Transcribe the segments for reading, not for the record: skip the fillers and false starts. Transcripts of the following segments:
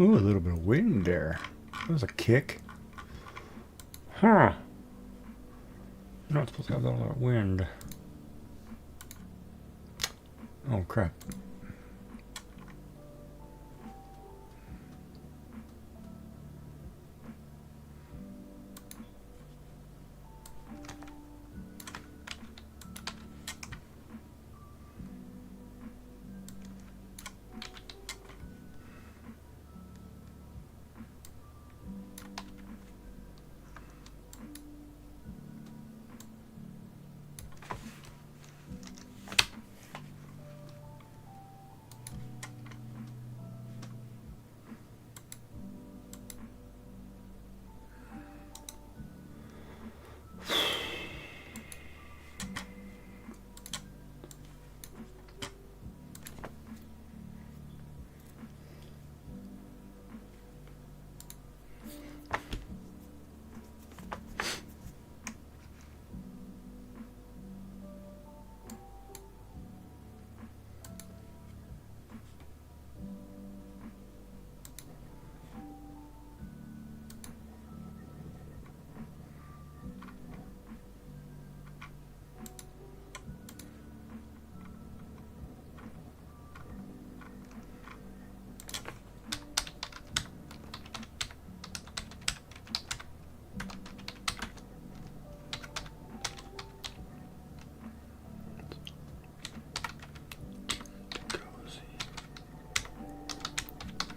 Ooh, a little bit of wind there. That was a kick. Huh. You're not supposed to have all that wind. Oh, crap.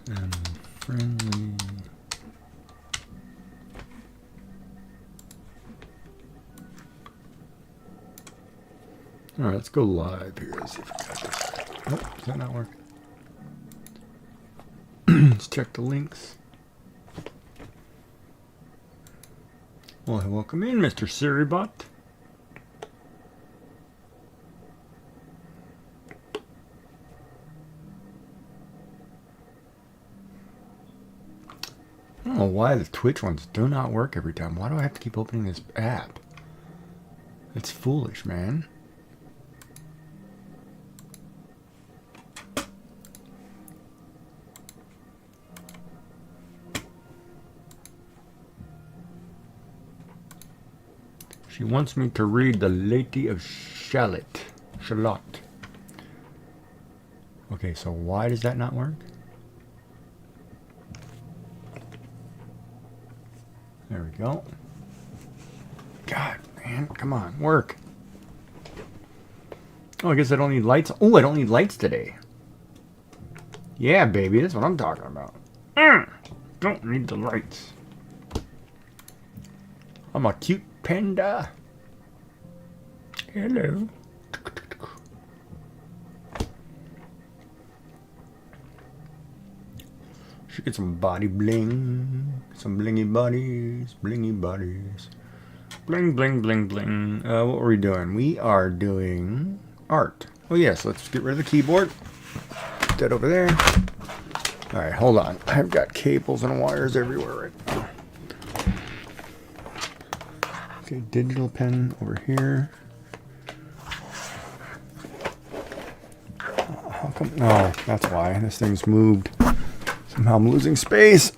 And friendly. All right, let's go live here. Let's see if we got this. Oh, does that not work? Let's check the links. Well, welcome in, Mr. Siribot. I don't know why the Twitch ones do not work every time. Why do I have to keep opening this app? It's foolish, man. She wants me to read The Lady of Shalott. Okay, so why does that not work? There we go. God, man, come on, work. Oh, I guess I don't need lights. Oh, I don't need lights today. Yeah, baby, that's what I'm talking about. Don't need the lights. I'm a cute panda. Hello. Should get some body bling. Some blingy bodies. Blingy bodies. Bling, bling, bling, bling. What were we doing? We are doing art. Oh, yes. Let's get rid of the keyboard. Put that over there. All right, hold on. I've got cables and wires everywhere right now. Okay, digital pen over here. How come? Oh, that's why. This thing's moved. Somehow I'm losing space.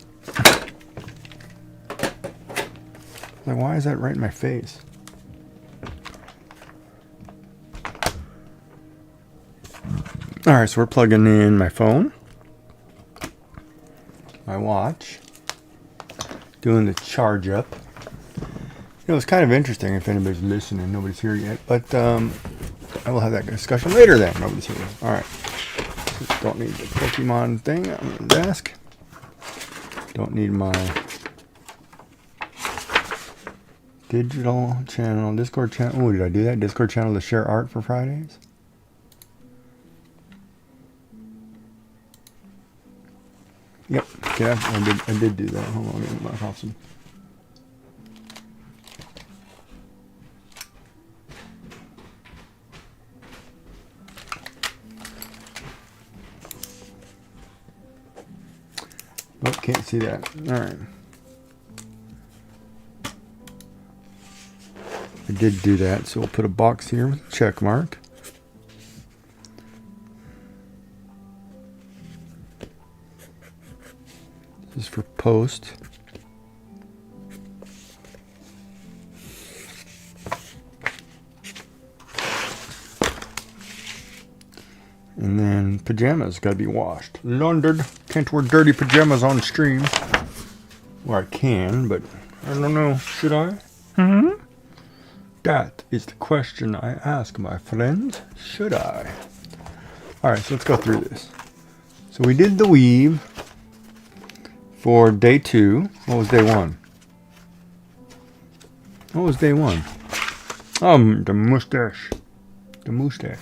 Like, why is that right in my face? All right, so we're plugging in my phone, my watch, doing the charge up. You know, it's kind of interesting if anybody's listening. Nobody's here yet, but I will have that discussion later then. Nobody's here. All right. Don't need the Pokemon thing on the desk. Don't need my digital channel, Discord channel. Oh, did I do that? Discord channel to share art for Fridays? Yep. Yeah, I did do that. Hold on, get my awesome. Oh, can't see that. All right. I did do that, so we'll put a box here with a check mark. This is for post. And then pajamas got to be washed. Laundered. Can't wear dirty pajamas on stream. Or I can, but I don't know. Should I? That is the question I ask, my friend. Should I? Alright, so let's go through this. So we did the weave for day 2. What was day 1? What was day 1? The mustache. The mustache.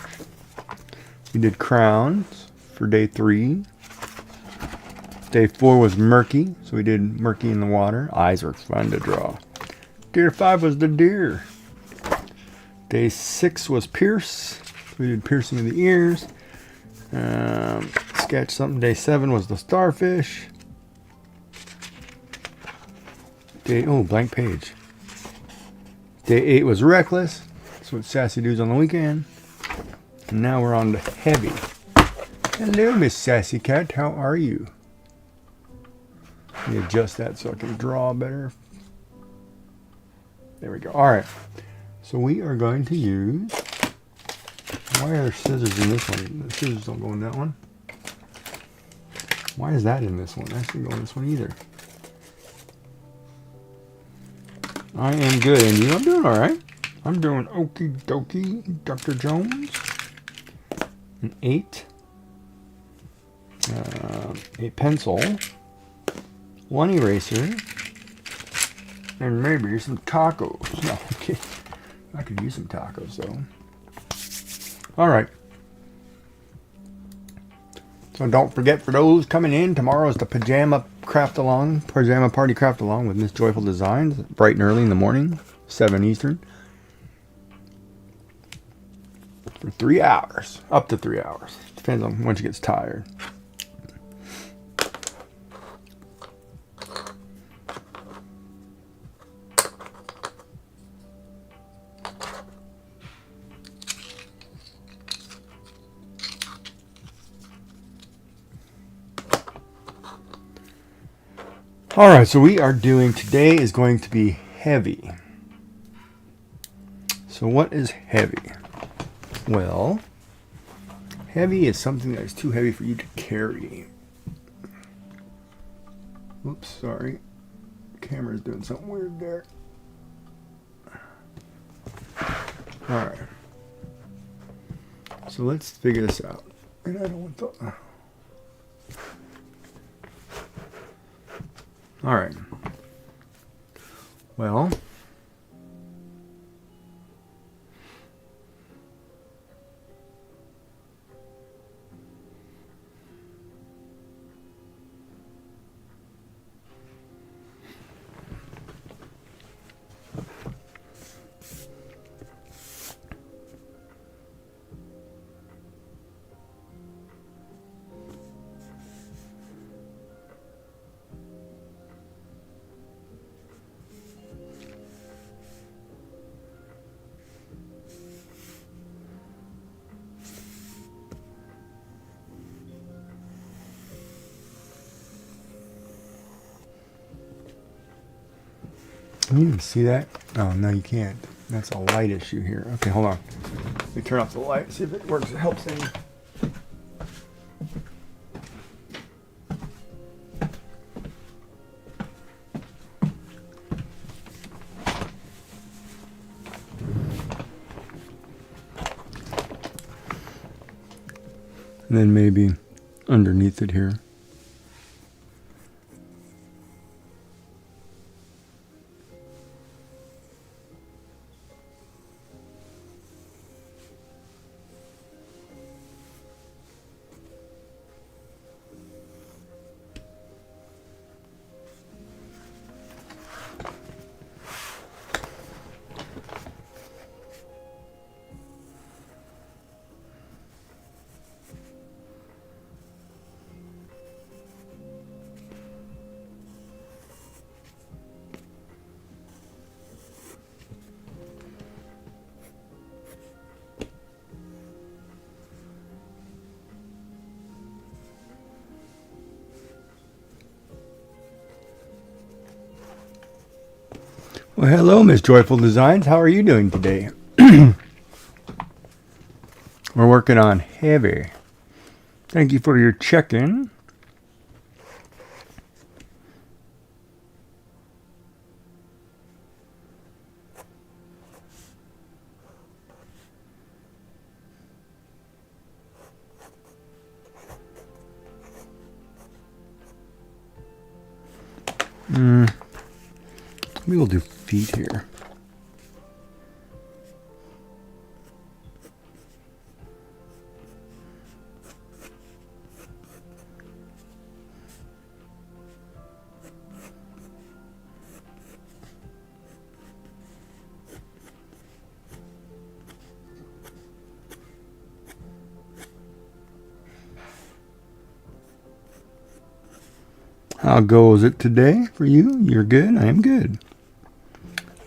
We did crowns for day 3. Day 4 was murky, so we did murky in the water. Eyes were fun to draw. Day 5 was the deer. Day 6 was pierce. We did piercing of the ears. Sketch something. Day 7 was the starfish. Blank page. Day 8 was reckless. That's what Sassy does on the weekend. And now we're on to heavy. Hello, Miss Sassy Cat. How are you? Let me adjust that so I can draw better. There we go. Alright. So we are going to use... Why are there scissors in this one? The scissors don't go in that one. Why is that in this one? That shouldn't go in this one either. I am good, and you? I'm doing alright. I'm doing okie dokie, Dr. Jones. An 8. A pencil. 1 eraser. And maybe some tacos. No, okay. I could use some tacos, though. Alright. So don't forget, for those coming in, tomorrow is the pajama party craft along with Miss Joyful Designs, bright and early in the morning, 7 Eastern. For 3 hours. Up to 3 hours. Depends on when she gets tired. Alright, so we are doing, today is going to be heavy. So what is heavy? Well, heavy is something that is too heavy for you to carry. Oops, sorry. Camera's doing something weird there. Alright. So let's figure this out. And I don't want the... Alright. Well... Can you even see that? Oh, no, you can't. That's a light issue here. Okay, hold on. Let me turn off the light, see if it works. It helps any. And then maybe underneath it here. Well, hello, Miss Joyful Designs. How are you doing today? We're working on heavy. Thank you for your check-in. Maybe we'll do feet here. How goes it today for you? You're good? I am good.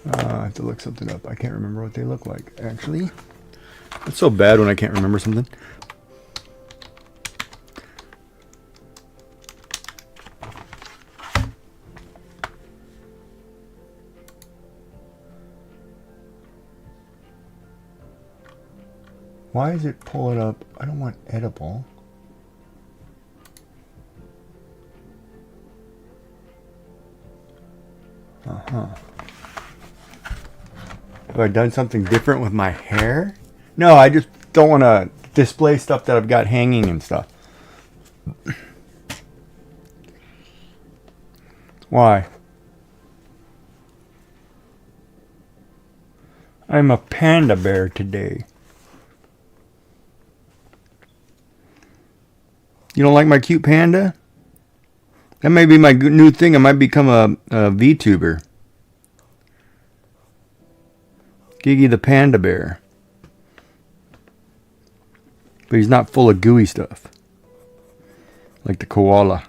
I have to look something up. I can't remember what they look like, actually. It's so bad when I can't remember something. Why is it pulling up? I don't want edible. Have I done something different with my hair? No, I just don't want to display stuff that I've got hanging and stuff. Why? I'm a panda bear today. You don't like my cute panda? That may be my new thing. I might become a VTuber. Gigi the panda bear. But he's not full of gooey stuff. Like the koala.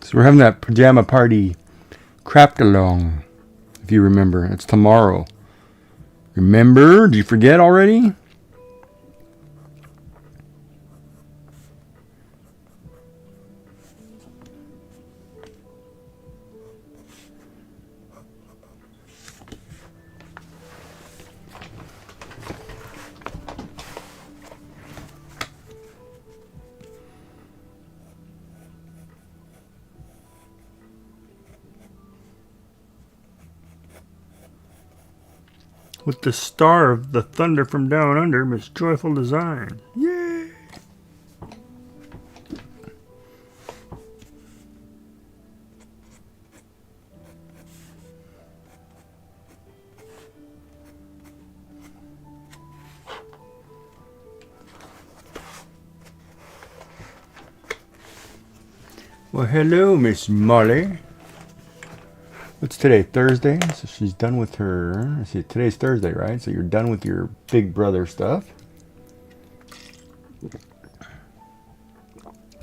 So we're having that pajama party craft along, if you remember. It's tomorrow. Remember? Did you forget already? With the star of the thunder from down under, Miss Joyful Design. Yay! Well, hello, Miss Molly. What's today? Thursday? So she's done with her... Let's see, today's Thursday, right? So you're done with your big brother stuff.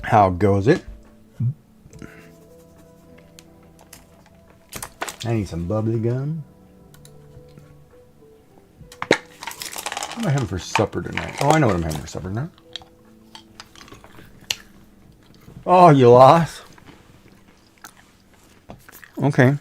How goes it? I need some bubbly gum. What am I having for supper tonight? Oh, I know what I'm having for supper tonight. Oh, you lost? Okay.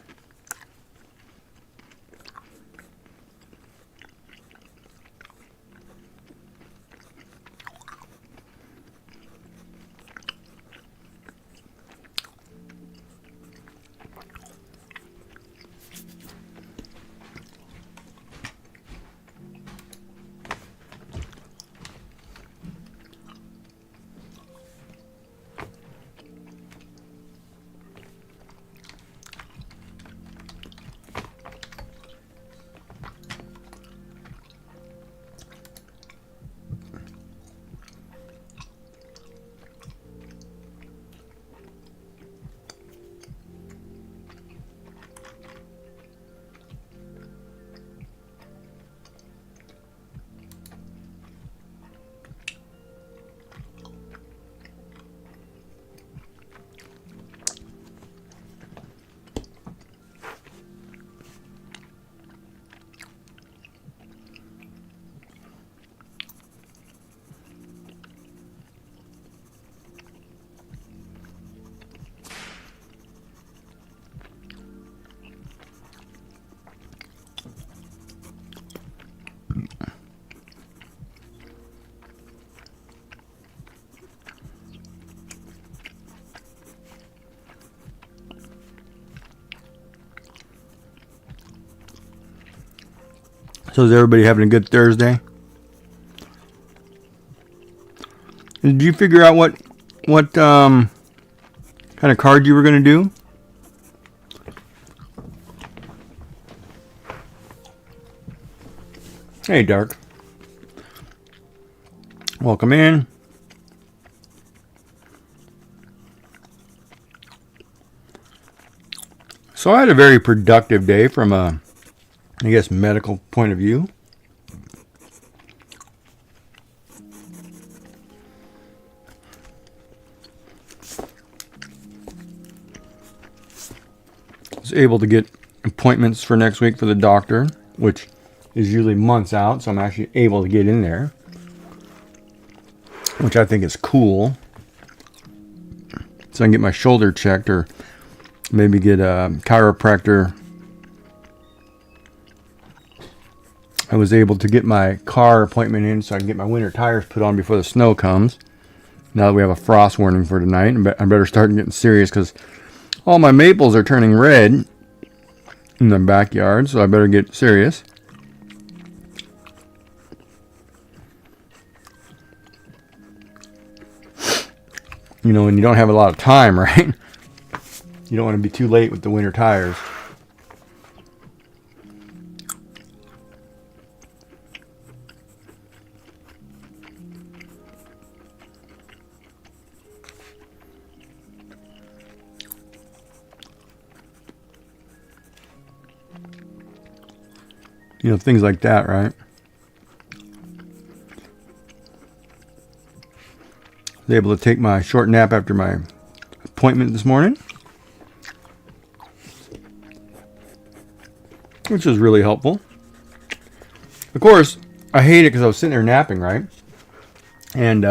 So is everybody having a good Thursday? Did you figure out what kind of card you were going to do? Hey, Dark. Welcome in. So I had a very productive day from a, I guess, medical point of view. I was able to get appointments for next week for the doctor, which is usually months out, so I'm actually able to get in there, which I think is cool. So I can get my shoulder checked or maybe get a chiropractor. I was able to get my car appointment in so I can get my winter tires put on before the snow comes. Now that we have a frost warning for tonight, I better start getting serious because all my maples are turning red in the backyard, so I better get serious. You know, when you don't have a lot of time, right? You don't want to be too late with the winter tires. You know, things like that, right? I was able to take my short nap after my appointment this morning, which was really helpful. Of course, I hate it because I was sitting there napping, right? And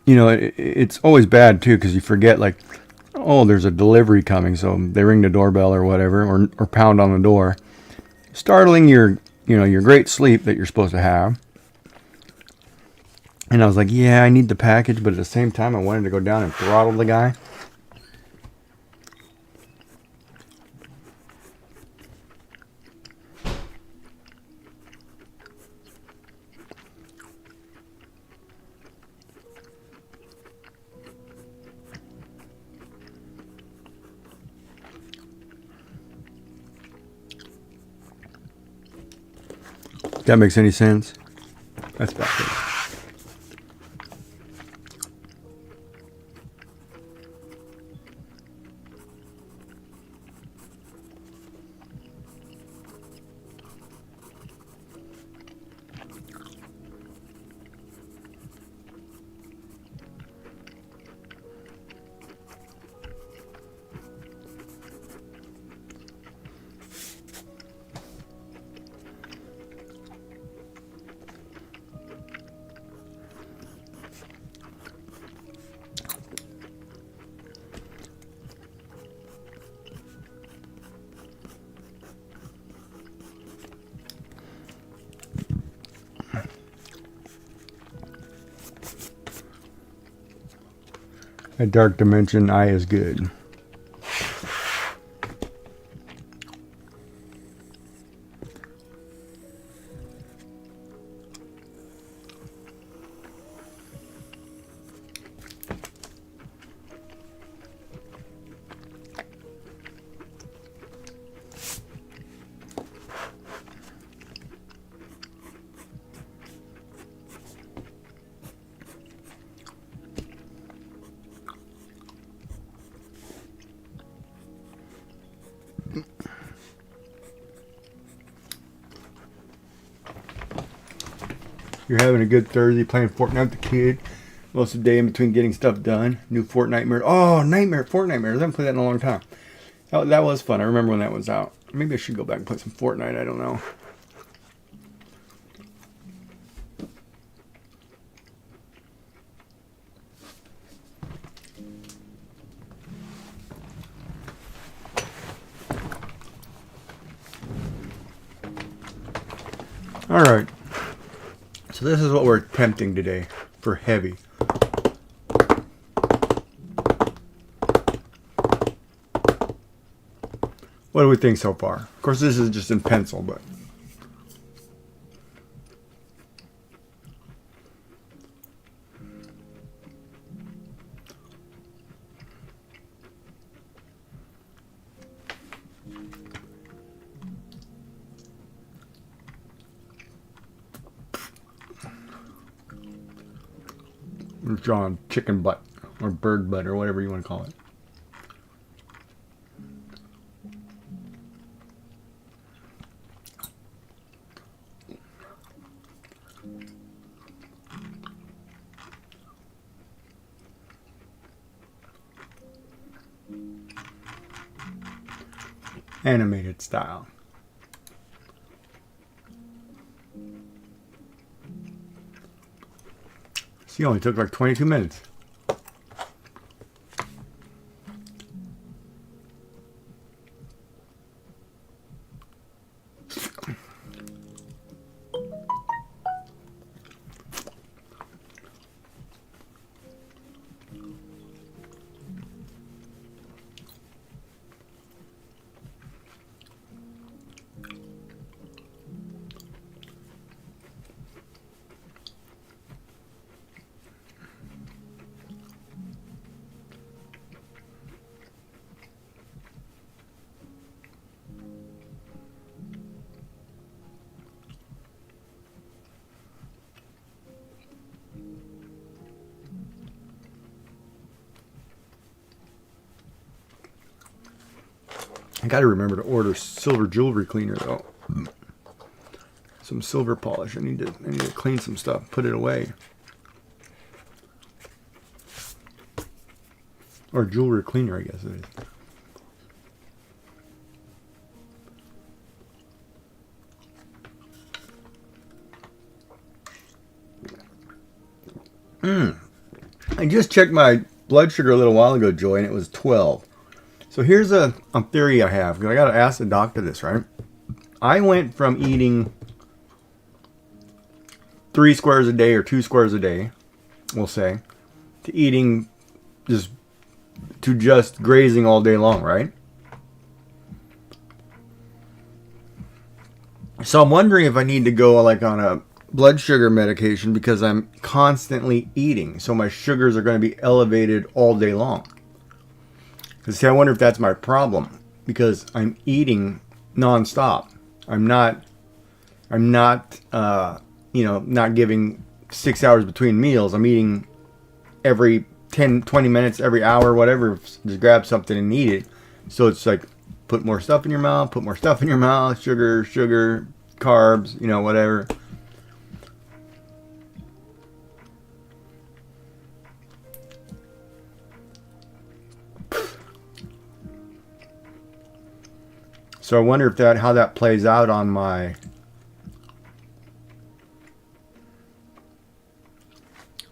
you know, it's always bad too because you forget, like, oh, there's a delivery coming, so they ring the doorbell or whatever, or pound on the door, startling your great sleep that you're supposed to have. And I was like, yeah, I need the package, but at the same time, I wanted to go down and throttle the guy. If that makes any sense? That's about it. A dark dimension, eye is good. You're having a good Thursday playing Fortnite with the kid. Most of the day in between getting stuff done. New Fortnite. Oh, Fortnite. I haven't played that in a long time. That was fun. I remember when that was out. Maybe I should go back and play some Fortnite. I don't know. All right. So this is what we're attempting today for heavy. What do we think so far? Of course, this is just in pencil, but. I'm drawing chicken butt or bird butt or whatever you want to call it. Animated style. See, only took like 22 minutes. I gotta remember to order silver jewelry cleaner though. Some silver polish. I need to clean some stuff, put it away. Or jewelry cleaner, I guess it is. I just checked my blood sugar a little while ago, Joy, and it was 12. So here's a theory I have. I got to ask the doctor this, right? I went from eating 3 squares a day or 2 squares a day, we'll say, to eating just grazing all day long, right? So I'm wondering if I need to go like on a blood sugar medication because I'm constantly eating. So my sugars are going to be elevated all day long. Because see, I wonder if that's my problem because I'm eating nonstop. I'm not not giving 6 hours between meals. I'm eating every 10, 20 minutes, every hour, whatever. Just grab something and eat it. So it's like put more stuff in your mouth, put more stuff in your mouth, sugar, carbs, whatever. So I wonder if how that plays out on my,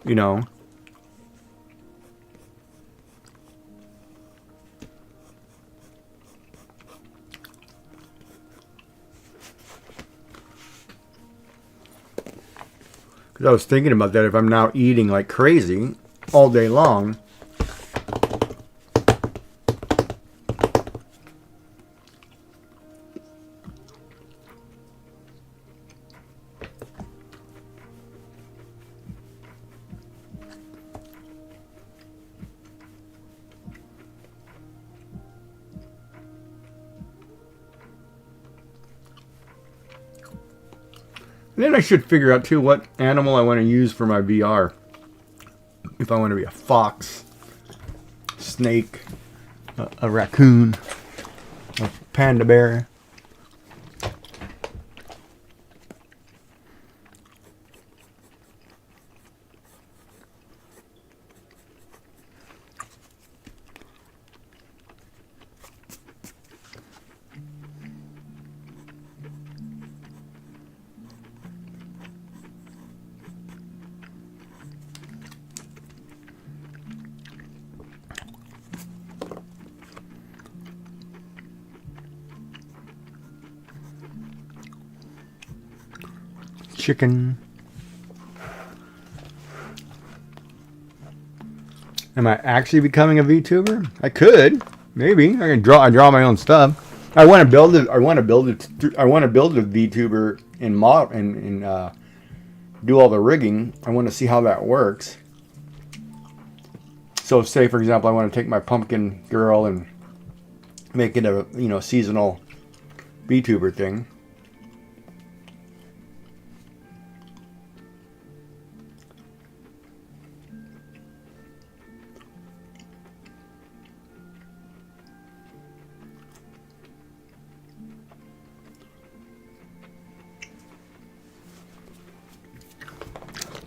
Because I was thinking about that. If I'm now eating like crazy all day long, then I should figure out too what animal I want to use for my VR. If I want to be a fox, snake, a raccoon, a panda bear. Chicken. Am I actually becoming a VTuber? I could. Maybe. I draw my own stuff. I want to build it. I want to build it. I want to build a VTuber and mod and do all the rigging. I want to see how that works. So, say for example, I want to take my pumpkin girl and make it a seasonal VTuber thing.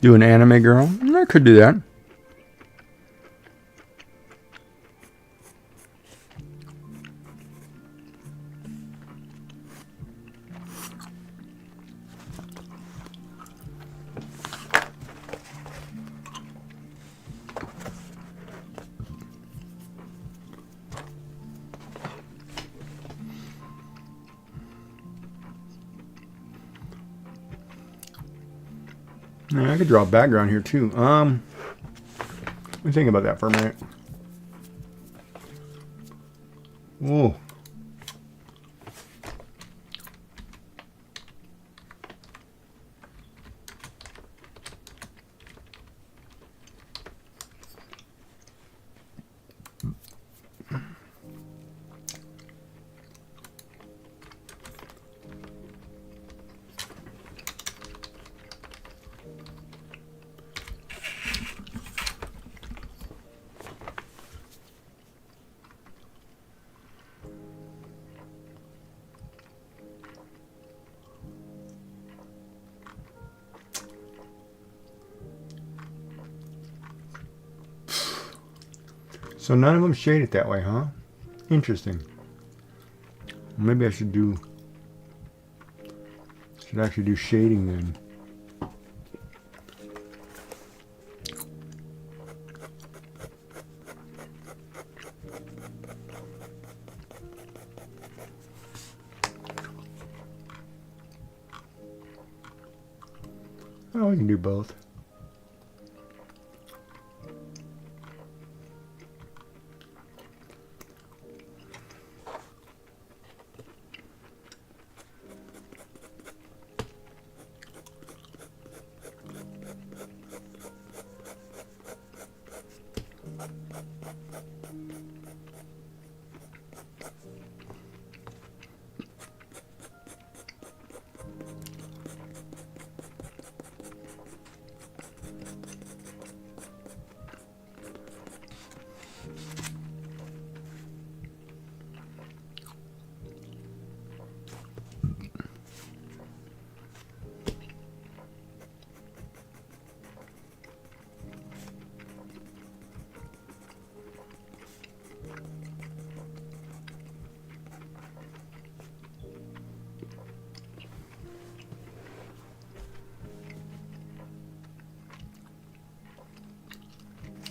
Do an anime girl? I could do that. Yeah, I could draw a background here too. Let me think about that for a minute. Whoa. So none of them shade it that way, huh? Interesting. Maybe I should actually do shading then. Oh, we can do both.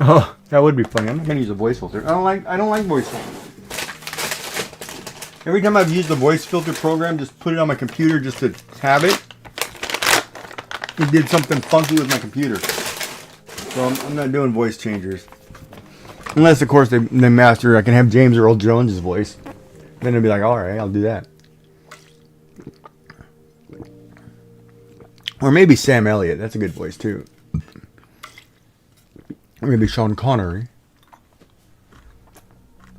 Oh, that would be funny. I'm not gonna use a voice filter. I don't like voice filters. Every time I've used the voice filter program, just put it on my computer just to have it. It did something funky with my computer. So I'm not doing voice changers. Unless, of course, they master. I can have James Earl Jones' voice. Then it'll be like, all right, I'll do that. Or maybe Sam Elliott. That's a good voice too. Or maybe Sean Connery.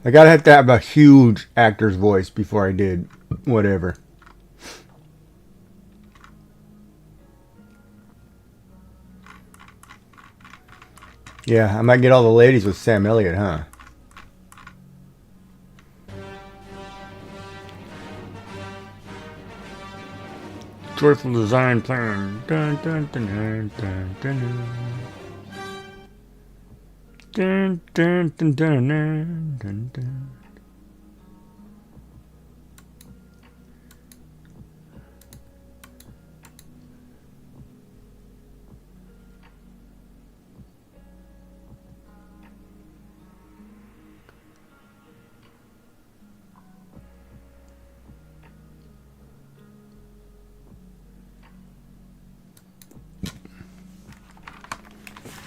I gotta have to have a huge actor's voice before I did whatever. Yeah, I might get all the ladies with Sam Elliott, huh? Joyful design plan. Dun, dun, dun, dun, dun, dun, dun. Dun, dun, dun, dun, dun, dun, dun.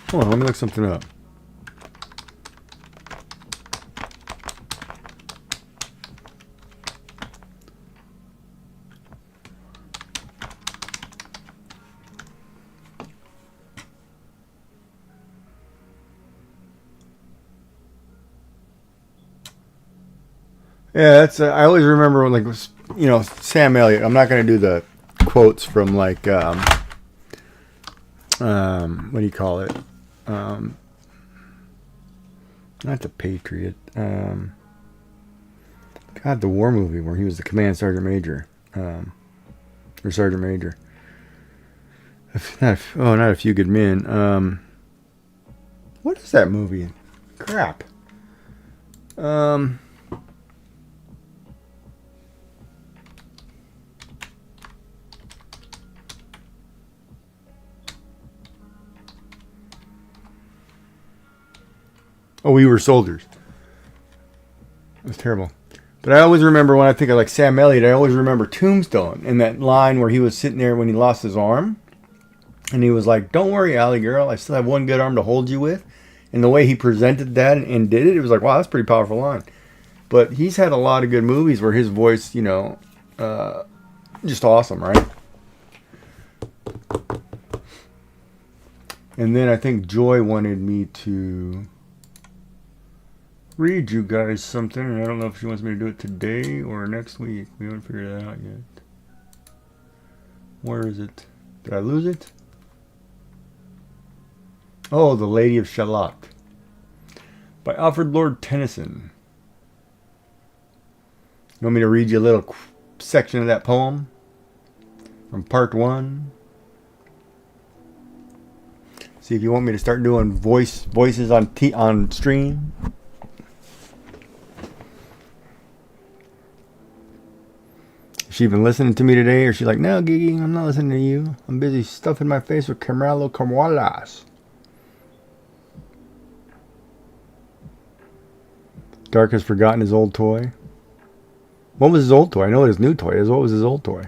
Hold on, let me look something up. Yeah, that's. I always remember when, like, Sam Elliott. I'm not gonna do the quotes from like, what do you call it? Not the Patriot. God, the war movie where he was the command sergeant major, or sergeant major. Not a Few Good Men. What is that movie? Crap. Oh, We Were Soldiers. It was terrible. But I always remember when I think of like Sam Elliott, I always remember Tombstone and that line where he was sitting there when he lost his arm. And he was like, "Don't worry, Allie girl, I still have one good arm to hold you with." And the way he presented that and did it, it was like, wow, that's a pretty powerful line. But he's had a lot of good movies where his voice, just awesome, right? And then I think Joy wanted me to read you guys something, and I don't know if she wants me to do it today or next week. We haven't figured that out yet. Where is it? Did I lose it? Oh, The Lady of Shalott by Alfred Lord Tennyson. You want me to read you a little section of that poem from part 1? See if you want me to start doing voices on stream. Is she even listening to me today, or is she like, "No, Gigi, I'm not listening to you. I'm busy stuffing my face with Camaralo Camualas." Dark has forgotten his old toy. What was his old toy? I know what his new toy is. What was his old toy?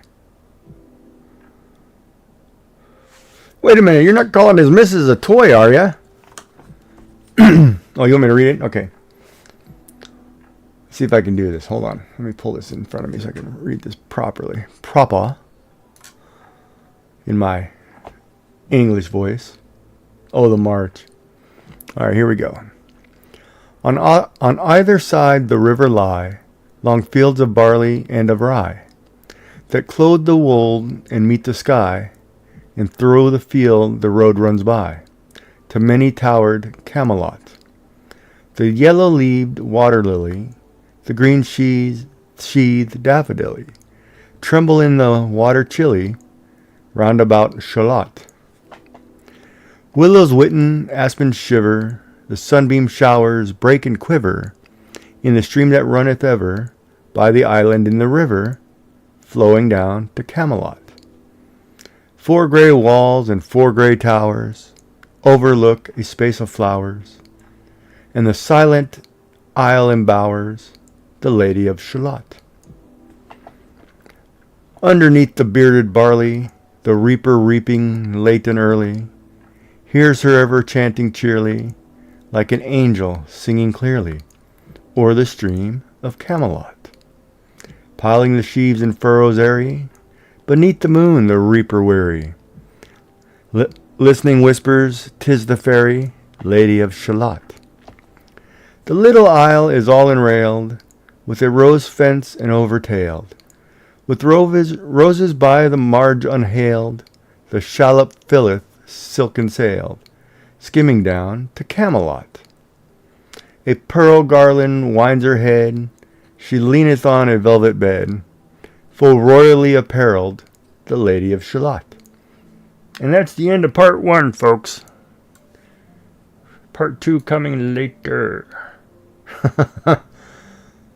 Wait a minute, you're not calling his missus a toy, are you? Oh, you want me to read it? Okay. Let's see if I can do this. Hold on. Let me pull this in front of me so I can read this properly. Proper. In my English voice. Oh, the march. All right, here we go. On either side the river lie long fields of barley and of rye, that clothe the wold and meet the sky, and through the field the road runs by, to many-towered Camelot. The yellow-leaved water-lily, the green-sheathed daffodilly, tremble in the water chilly, round about Shalott. Willows whiten, aspens shiver, the sunbeam showers break and quiver, in the stream that runneth ever, by the island in the river, flowing down to Camelot. 4 grey walls and 4 grey towers overlook a space of flowers, and the silent isle embowers the Lady of Shalott. Underneath the bearded barley, the reaper reaping late and early, hears her ever chanting cheerly, like an angel singing clearly, o'er the stream of Camelot. Piling the sheaves in furrows airy, beneath the moon the reaper weary, listening whispers, 'tis the fairy Lady of Shalott. The little isle is all enrailed, with a rose fence and overtailed, with roses by the marge unhailed, the shallop filleth silken sailed, skimming down to Camelot. A pearl garland winds her head, she leaneth on a velvet bed, full royally apparelled, the Lady of Shalott. And that's the end of part 1, folks. Part 2 coming later.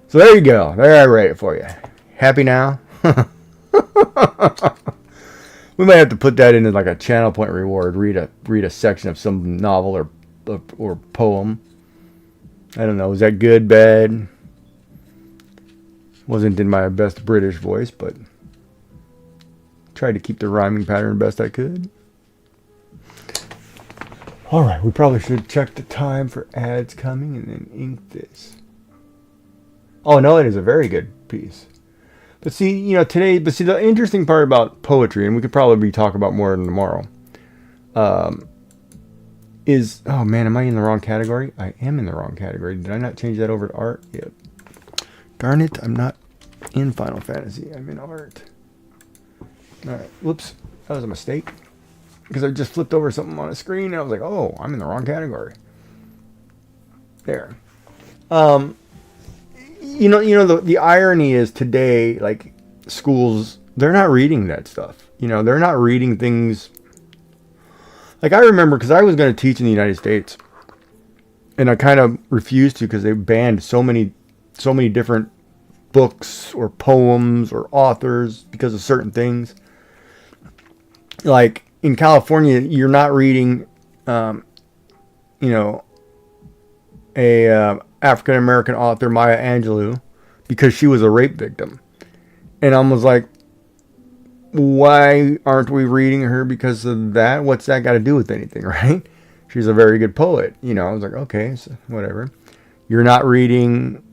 So there you go. There I read it for you. Happy now? We might have to put that into like a channel point reward. Read a section of some novel or poem. I don't know. Was that good, bad? Wasn't in my best British voice, but tried to keep the rhyming pattern best I could. All right, we probably should check the time for ads coming and then ink this. Oh no, it is a very good piece. But see, today, the interesting part about poetry, and we could probably talk about more tomorrow, is, oh man, am I in the wrong category? I am in the wrong category. Did I not change that over to art? Yep. Darn it, I'm not in Final Fantasy. I'm in art. Alright, whoops. That was a mistake. Because I just flipped over something on a screen and I was like, oh, I'm in the wrong category. There. The irony is today, like, schools, they're not reading that stuff. They're not reading things. Like, I remember, because I was going to teach in the United States, and I kind of refused to because they banned so many different books or poems or authors because of certain things. Like, in California, you're not reading, a African-American author, Maya Angelou, because she was a rape victim. And I was like, why aren't we reading her because of that? What's that got to do with anything, right? She's a very good poet. I was like, okay, so whatever. You're not reading,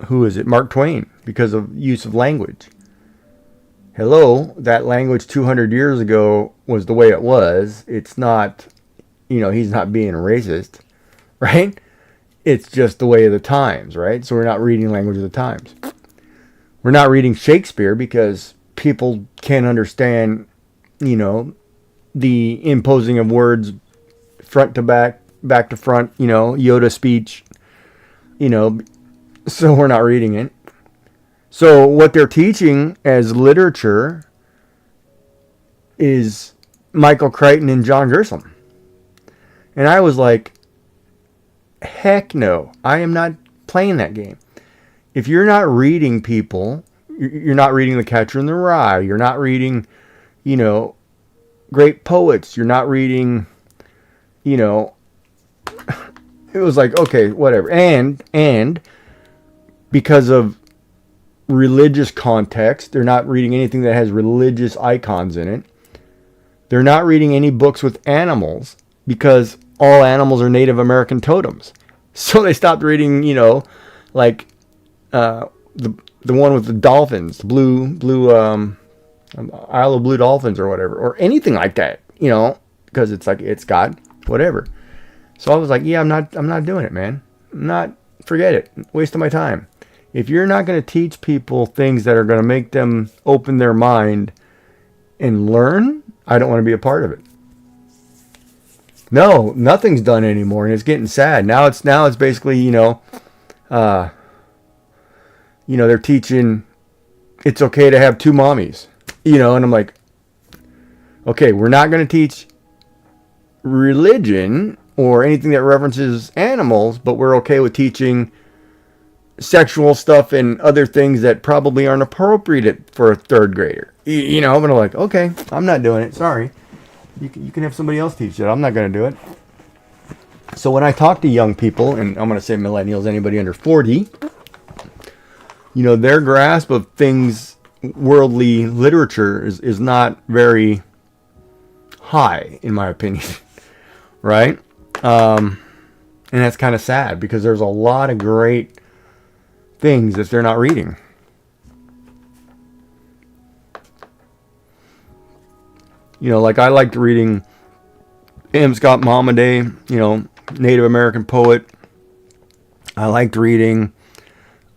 who is it? Mark Twain, because of use of language. Hello, that language 200 years ago was the way it was. It's not, he's not being racist, right? It's just the way of the times, right? So we're not reading language of the times. We're not reading Shakespeare because people can't understand, the imposing of words front to back, back to front, Yoda speech, so we're not reading it. So what they're teaching as literature is Michael Crichton and John Grisham. And I was like, heck no, I am not playing that game. If you're not reading people, you're not reading The Catcher in the Rye, you're not reading, great poets, you're not reading, it was like, okay, whatever. And because of religious context, they're not reading anything that has religious icons in it. They're not reading any books with animals because all animals are Native American totems. So they stopped reading, like the one with the dolphins, the blue Isle of Blue Dolphins or whatever, or anything like that, because it's like it's got whatever. So I was like, yeah, I'm not doing it, man. Forget it. Waste of my time. If you're not going to teach people things that are going to make them open their mind and learn, I don't want to be a part of it. No, nothing's done anymore, and it's getting sad. Now it's basically, they're teaching it's okay to have two mommies, and I'm like, okay, we're not going to teach religion or anything that references animals, but we're okay with teaching sexual stuff and other things that probably aren't appropriate for a third grader. But I'm like, okay, I'm not doing it. Sorry. You can have somebody else teach it. I'm not going to do it. So when I talk to young people, and I'm going to say millennials, anybody under 40, their grasp of things, worldly literature is not very high, in my opinion. Right? And that's kind of sad because there's a lot of great things that they're not reading. Like I liked reading M. Scott Momaday, Native American poet. I liked reading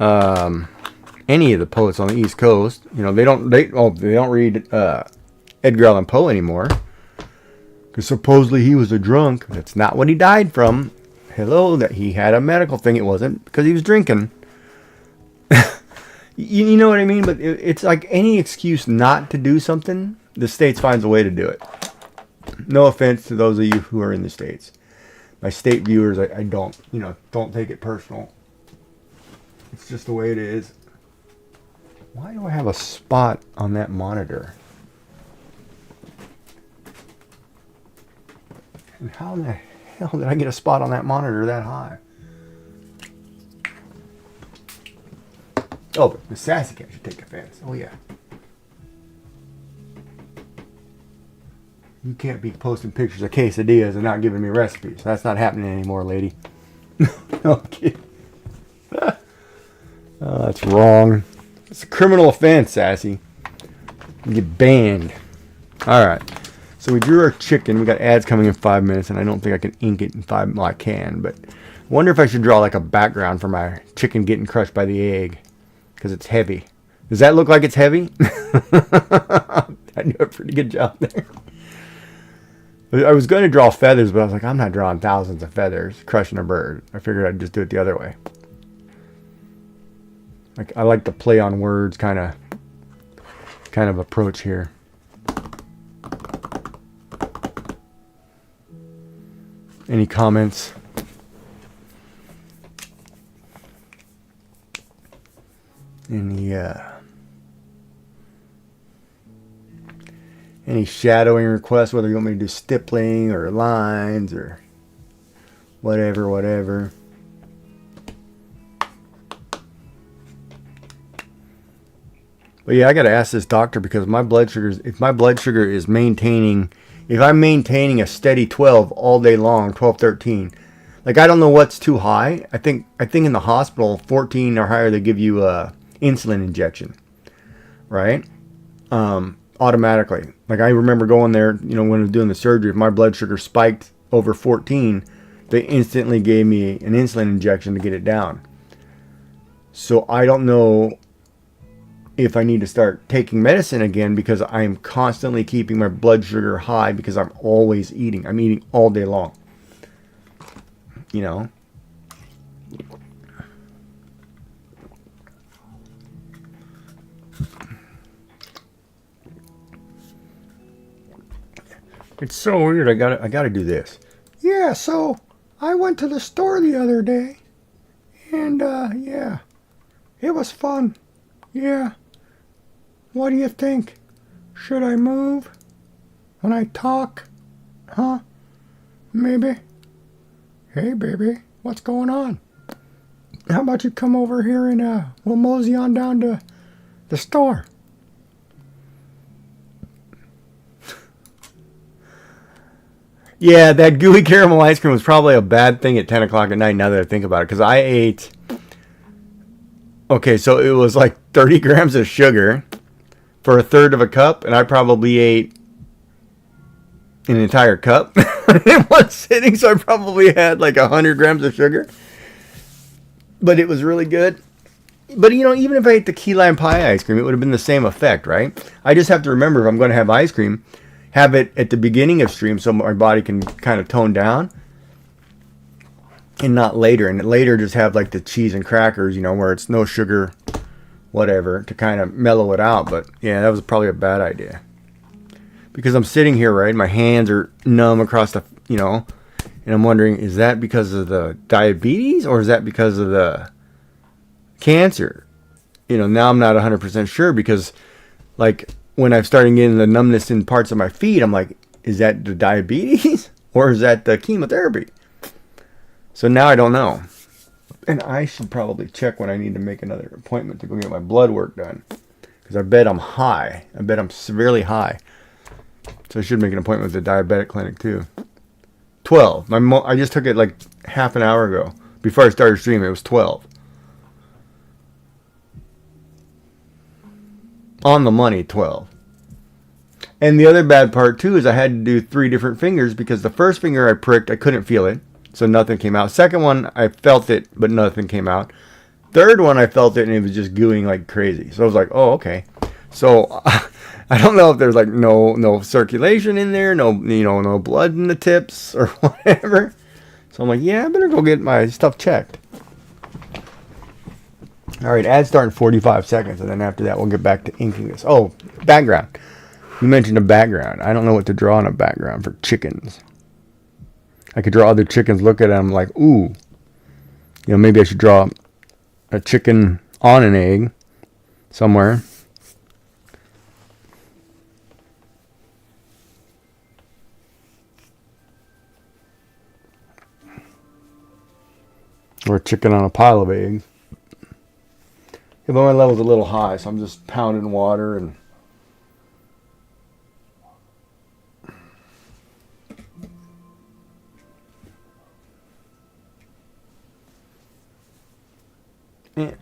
any of the poets on the East Coast. They don't read Edgar Allan Poe anymore because supposedly he was a drunk. That's not what he died from. Hello, that he had a medical thing. It wasn't because he was drinking. You know what I mean? But it's like any excuse not to do something, the States finds a way to do it. No offense to those of you who are in the States. My state viewers, I don't take it personal. It's just the way it is. Why do I have a spot on that monitor? And how in the hell did I get a spot on that monitor that high? Oh, but the Sassy Cat should take offense. Oh, yeah. You can't be posting pictures of quesadillas and not giving me recipes. That's not happening anymore, lady. No, I'm kidding. That's wrong. It's a criminal offense, Sassy. You get banned. Alright. So we drew our chicken. We got ads coming in 5 minutes, and I don't think I can ink it in 5. Well, I can, but Wonder if I should draw like a background for my chicken getting crushed by the egg. Because it's heavy. Does that look like it's heavy? I do a pretty good job there. I was going to draw feathers, but I was like, I'm not drawing thousands of feathers crushing a bird. I figured I'd just do it the other way. Like, I like the play on words kind of approach here. Any comments? Any shadowing requests, whether you want me to do stippling or lines or whatever. But yeah, I got to ask this doctor because my blood sugars, if my blood sugar is maintaining, if I'm maintaining a steady 12 all day long, 12, 13, like I don't know what's too high. I think in the hospital, 14 or higher, they give you a insulin injection, right? Automatically. Like I remember going there, you know, when I was doing the surgery, if my blood sugar spiked over 14, they instantly gave me an insulin injection to get it down. So I don't know if I need to start taking medicine again because I'm constantly keeping my blood sugar high because I'm always eating. I'm eating all day long. You know? It's so weird. I gotta do this. Yeah, so I went to the store the other day and yeah. It was fun. Yeah. What do you think? Should I move when I talk? Huh? Maybe. Hey, baby, what's going on? How about you come over here and we'll mosey on down to the store? Yeah, that gooey caramel ice cream was probably a bad thing at 10 o'clock at night now that I think about it. Because I ate... Okay, so it was like 30 grams of sugar for a third of a cup. And I probably ate an entire cup in one sitting. So I probably had like 100 grams of sugar. But it was really good. But, you know, even if I ate the key lime pie ice cream, it would have been the same effect, right? I just have to remember if I'm going to have ice cream... have it at the beginning of stream so my body can kind of tone down and not later. And later just have like the cheese and crackers, you know, where it's no sugar, whatever, to kind of mellow it out. But yeah, that was probably a bad idea. Because I'm sitting here, right? My hands are numb across the, you know, and I'm wondering, is that because of the diabetes or is that because of the cancer? You know, now I'm not 100% sure because like... when I'm starting getting the numbness in parts of my feet, I'm like, is that the diabetes or is that the chemotherapy? So now I don't know. And I should probably check when I need to make another appointment to go get my blood work done. Because I bet I'm high. I bet I'm severely high. So I should make an appointment with the diabetic clinic too. 12. I just took it like half an hour ago. Before I started streaming, it was 12. On the money, 12. And the other bad part, too, is I had to do 3 different fingers because the first finger I pricked, I couldn't feel it. So nothing came out. Second one, I felt it, but nothing came out. Third one, I felt it, and it was just gooing like crazy. So I was like, oh, okay. So I don't know if there's like no circulation in there, no blood in the tips or whatever. So I'm like, yeah, I better go get my stuff checked. All right, ads start in 45 seconds, and then after that, we'll get back to inking this. Oh, background. You mentioned a background. I don't know what to draw on a background for chickens. I could draw other chickens, look at them like, ooh. You know, maybe I should draw a chicken on an egg somewhere. Or a chicken on a pile of eggs. Yeah, but my level's a little high, so I'm just pounding water and...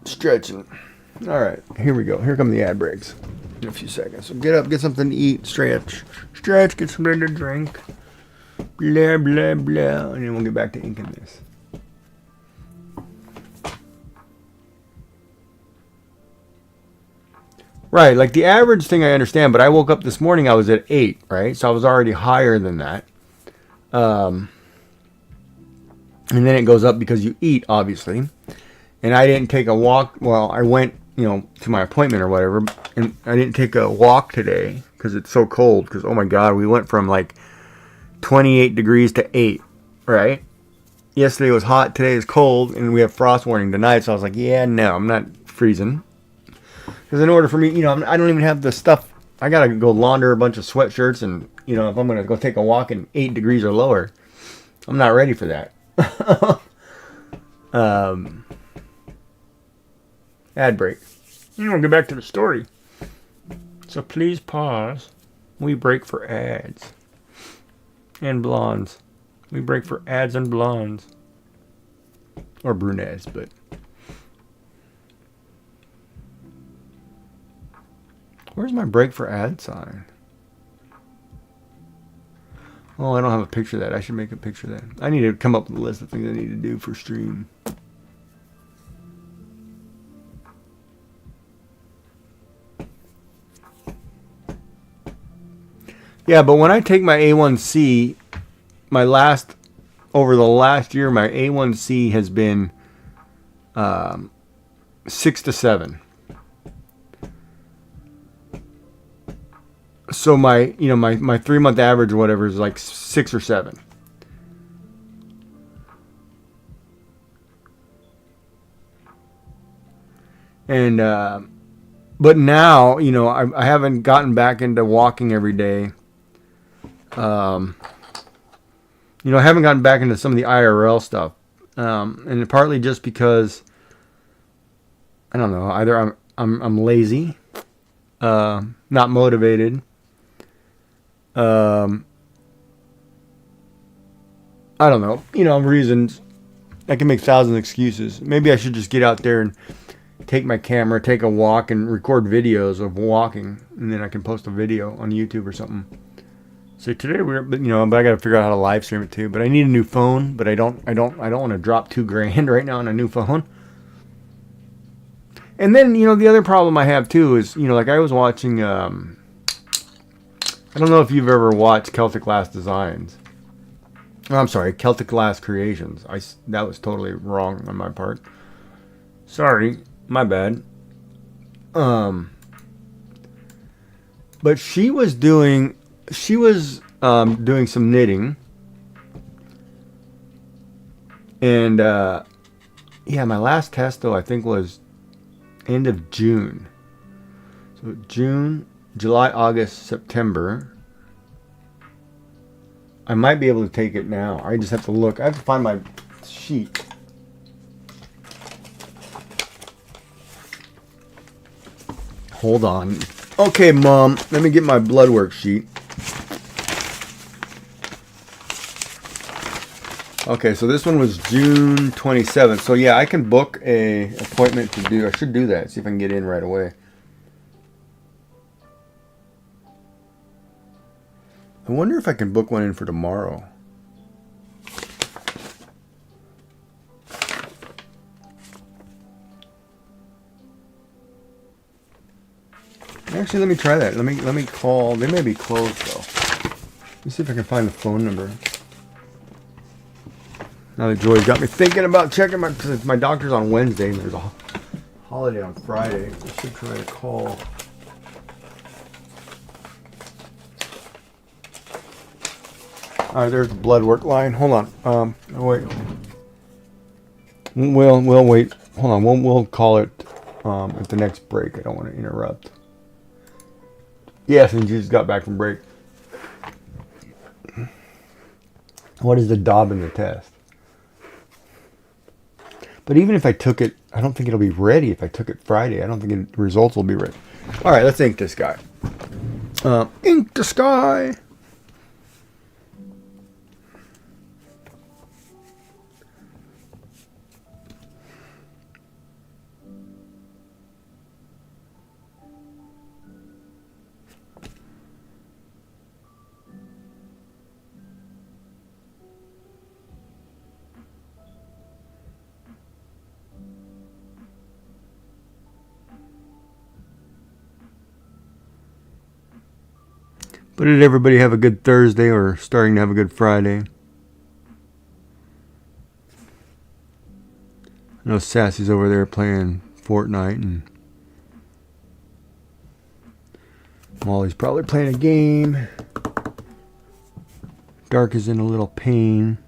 stretching. Alright, here we go. Here come the ad breaks in a few seconds. So get up, get something to eat, stretch, get something to drink. Blah, blah, blah. And then we'll get back to inking this. Right, like the average thing I understand, but I woke up this morning, I was at 8, right? So I was already higher than that. And then it goes up because you eat, obviously. And I didn't take a walk. Well, I went, to my appointment or whatever, and I didn't take a walk today because it's so cold. Because, oh my God, we went from like 28 degrees to 8, right? Yesterday was hot, today is cold, and we have frost warning tonight. So I was like, yeah, no, I'm not freezing. Because in order for me, I don't even have the stuff. I got to go launder a bunch of sweatshirts, and, if I'm going to go take a walk in 8 degrees or lower, I'm not ready for that. Ad break. We'll get back to the story. So please pause. We break for ads. And blondes. We break for ads and blondes. Or brunettes, but... Where's my break for ad sign? Oh, I don't have a picture of that. I should make a picture of that. I need to come up with a list of things I need to do for stream. Yeah, but when I take my A1C, over the last year, my A1C has been 6 to 7. So my 3-month average or whatever is like 6 or 7. And but now, I haven't gotten back into walking every day. I haven't gotten back into some of the IRL stuff, and partly just because I don't know. Either I'm lazy, not motivated. I don't know. Reasons. I can make 1,000 excuses. Maybe I should just get out there and take my camera, take a walk, and record videos of walking, and then I can post a video on YouTube or something. So today but I got to figure out how to live stream it too. But I need a new phone. But I don't want to drop $2,000 right now on a new phone. And then the other problem I have too is like I was watching. I don't know if you've ever watched Celtic Glass Designs. Oh, I'm sorry, Celtic Glass Creations. That was totally wrong on my part. Sorry, my bad. But she was doing some knitting, and my last test though I think was end of June. So June, July, August, September. I might be able to take it now. I just have to look. I have to find my sheet. Hold on. Okay, Mom. Let me get my blood work sheet. Okay, so this one was June 27th. So yeah, I can book a appointment to do. I should do that. See if I can get in right away. I wonder if I can book one in for tomorrow. Actually, let me try that. Let me call. They may be closed though. Let me see if I can find the phone number. Now that Joy's got me thinking about checking because my doctor's on Wednesday and there's a holiday on Friday. I should try to call. All right, there's the blood work line. Hold on. Wait. We'll wait. Hold on. We'll call it at the next break. I don't want to interrupt. Yes, and you just got back from break. What is the Dobbin test? But even if I took it, I don't think it'll be ready if I took it Friday. I don't think the results will be ready. All right, let's ink this guy. Ink the sky. But did everybody have a good Thursday or starting to have a good Friday? I know Sassy's over there playing Fortnite and Molly's probably playing a game. Dark is in a little pain.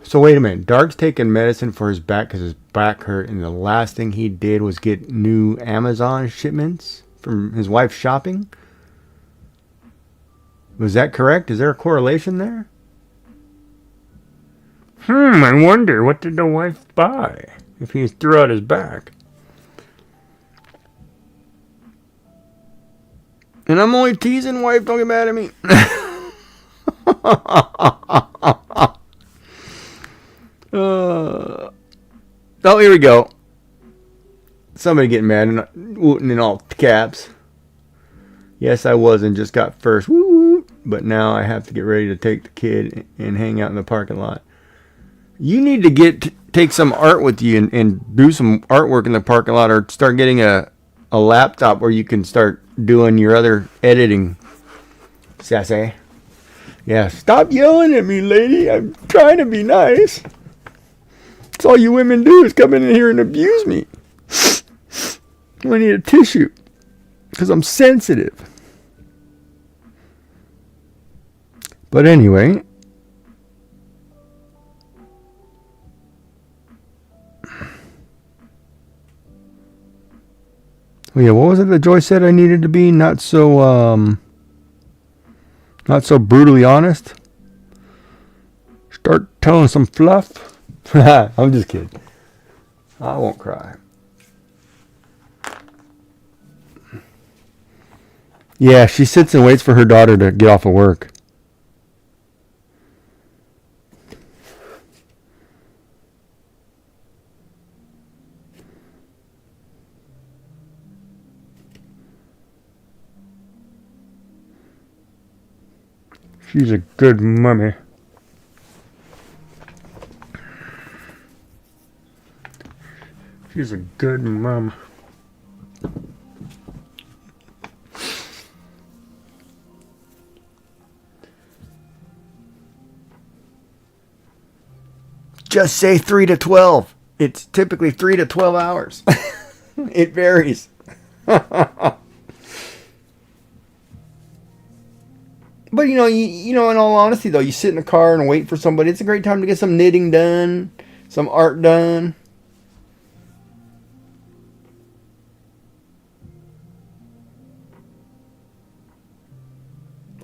So wait a minute. Dark's taking medicine for his back because his back hurt, and the last thing he did was get new Amazon shipments from his wife's shopping? Was that correct? Is there a correlation there? I wonder, what did the wife buy if he threw out his back? And I'm only teasing, wife, don't get mad at me. Oh, here we go. Somebody getting mad and wooting in all caps. Yes, I was and just got first. Woo! But now I have to get ready to take the kid and hang out in the parking lot. You need to take some art with you and do some artwork in the parking lot, or start getting a laptop where you can start doing your other editing. Sassy. Yeah, stop yelling at me, lady. I'm trying to be nice. That's all you women do is come in here and abuse me. I need a tissue because I'm sensitive. But anyway, oh yeah, what was it that Joy said I needed to be? Not so brutally honest. Start telling some fluff. I'm just kidding. I won't cry. Yeah, she sits and waits for her daughter to get off of work. She's a good mummy. She's a good mom. Just say 3 to 12. It's typically 3 to 12 hours. It varies. But you know, in all honesty though, you sit in the car and wait for somebody. It's a great time to get some knitting done, some art done.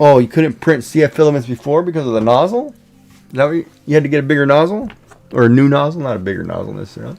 Oh, you couldn't print CF filaments before because of the nozzle? Is that what you had to get a bigger nozzle? Or a new nozzle? Not a bigger nozzle necessarily.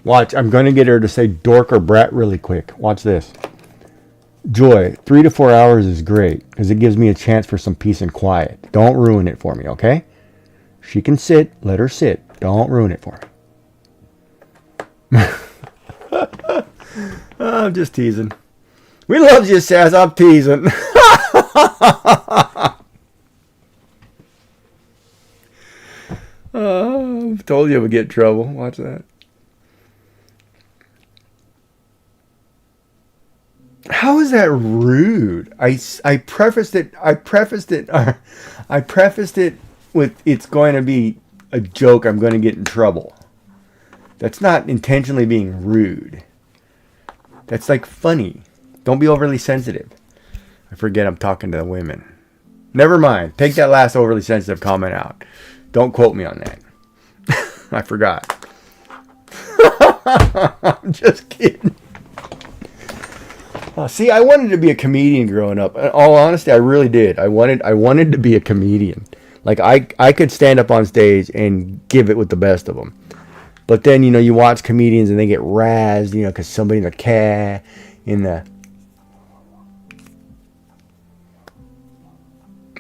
Watch, I'm going to get her to say dork or brat really quick. Watch this. Joy, 3 to 4 hours is great because it gives me a chance for some peace and quiet. Don't ruin it for me, okay? She can sit. Let her sit. Don't ruin it for me. I'm just teasing. We love you, Sass. I'm teasing. I've told you I would get in trouble. Watch that. How is that rude? I prefaced it with it's going to be a joke. I'm going to get in trouble. That's not intentionally being rude. That's like funny. Don't be overly sensitive. I forget I'm talking to the women. Never mind. Take that last overly sensitive comment out. Don't quote me on that. I forgot. I'm just kidding. See, I wanted to be a comedian growing up. In all honesty, I really did. I wanted to be a comedian. Like I could stand up on stage and give it with the best of them. But then, you know, you watch comedians and they get razzed, you know, because somebody in the cat, in the...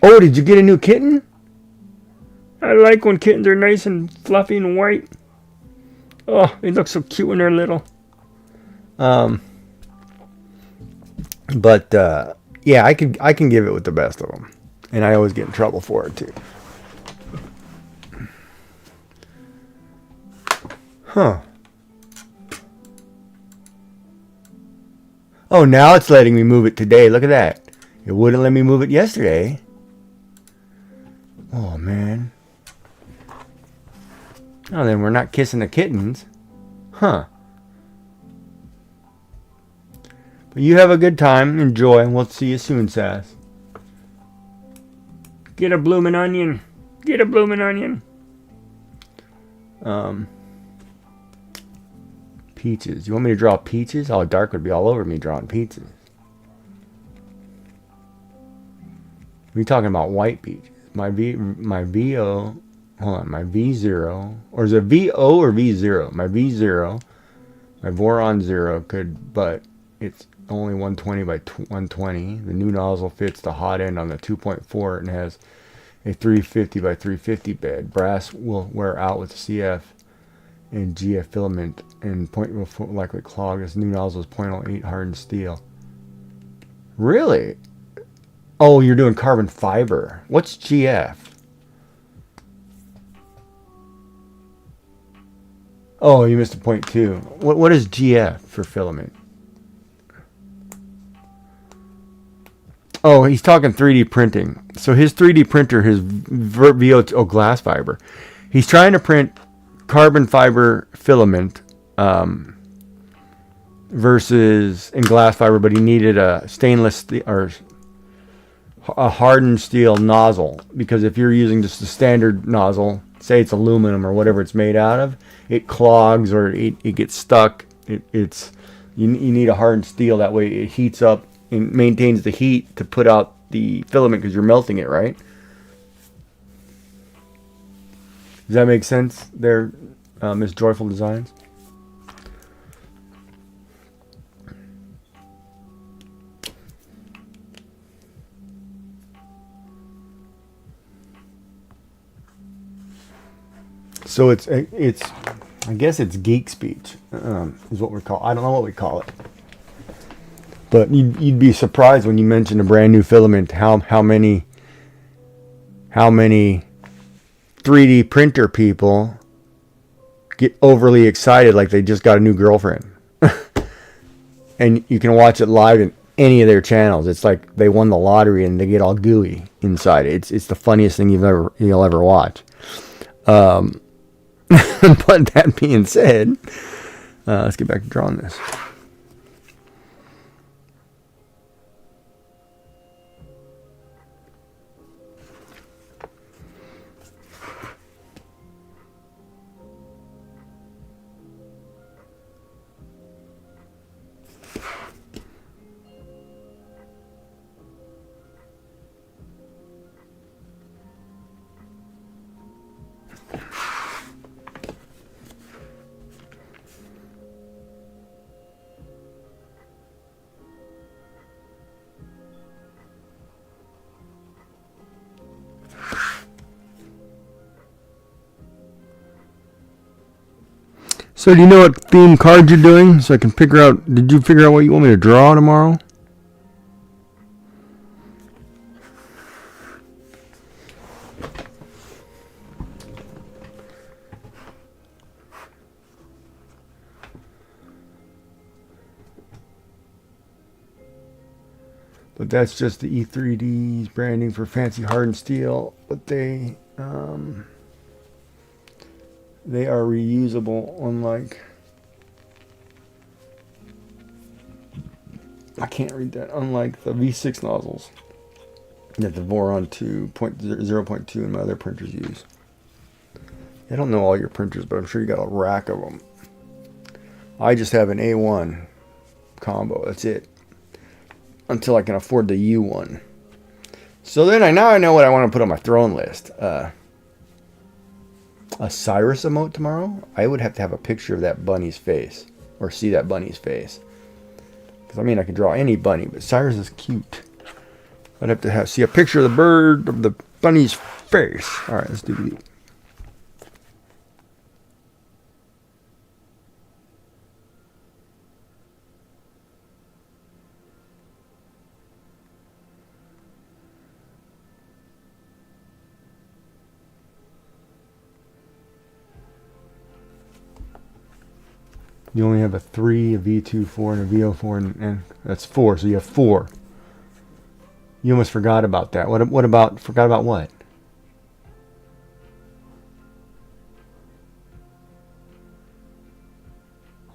Oh, did you get a new kitten? I like when kittens are nice and fluffy and white. Oh, they look so cute when they're little. But yeah, I can give it with the best of them, and I always get in trouble for it too. Huh. Oh, now it's letting me move it today. Look at that. It wouldn't let me move it yesterday. Oh, man. Oh, then we're not kissing the kittens. Huh. But you have a good time. Enjoy. We'll see you soon, Sass. Get a bloomin' onion. Get a bloomin' onion. Peaches. You want me to draw peaches? Oh, Dark would be all over me drawing peaches. We're talking about white peaches. My VO, hold on, my V0, or is it VO or V0? My V0, my Voron 0 could, but it's only 120 by 120. The new nozzle fits the hot end on the 2.4 and has a 350 by 350 bed. Brass will wear out with CF and GF filament, and point will likely clog. This new nozzle is 0.08 hardened steel. Really? Oh, you're doing carbon fiber. What's GF? Oh, you missed a point too. What is GF for filament? Oh, he's talking 3D printing. So his 3D printer, his VO, glass fiber. He's trying to print carbon fiber filament versus in glass fiber, but he needed a stainless steel or a hardened steel nozzle, because if you're using just a standard nozzle, say it's aluminum or whatever it's made out of, it clogs or it gets stuck. You need a hardened steel, that way it heats up and maintains the heat to put out the filament because you're melting it, right? Does that make sense there, Miss Joyful Designs? So it's I guess it's geek speech is what we call. I don't know what we call it, but you'd be surprised when you mention a brand new filament how many 3D printer people get overly excited like they just got a new girlfriend. And you can watch it live in any of their channels. It's like they won the lottery and they get all gooey inside. It's the funniest thing you'll ever watch. But that being said, let's get back to drawing this. So do you know what theme cards you're doing? So I can figure out, did you figure out what you want me to draw tomorrow? But that's just the E3D's branding for fancy hardened steel. But they are reusable, unlike, I can't read that, unlike the V6 nozzles that the Voron 2.0.2 and my other printers use. I don't know all your printers, but I'm sure you got a rack of them. I just have an A1 combo, that's it. Until I can afford the U1. So then now I know what I want to put on my throne list. a Cyrus emote tomorrow, I would have to have a picture of that bunny's face. Or see that bunny's face. Because, I mean, I could draw any bunny, but Cyrus is cute. I'd have to see a picture of the bird, of the bunny's face. Alright, let's do the... You only have a 3, a V2, 4, and a VO4, and that's 4, so you have 4. You almost forgot about that. What about, forgot about what?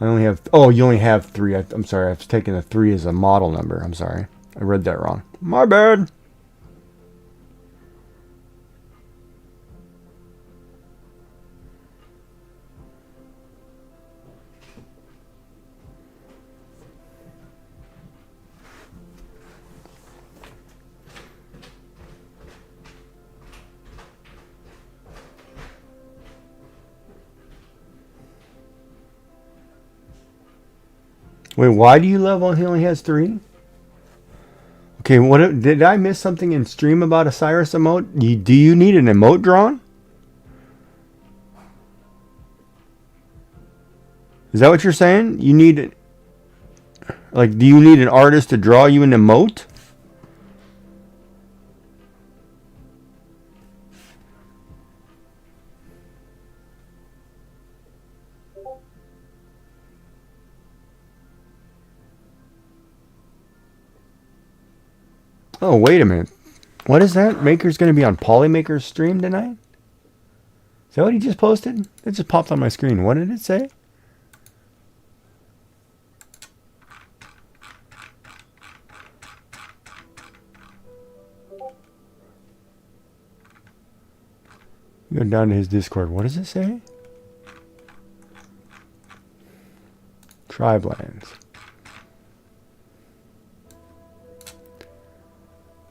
I only have, oh, you only have 3. I'm sorry, I was taking the 3 as a model number. I'm sorry. I read that wrong. My bad. Wait, why do you love when he only has 3? Okay, what did I miss something in stream about a Cyrus emote? Do you need an emote drawn? Is that what you're saying? You need, like, do you need an artist to draw you an emote? Oh, wait a minute. What is that? Maker's going to be on Polymaker's stream tonight? Is that what he just posted? It just popped on my screen. What did it say? Go down to his Discord. What does it say? Tribelands.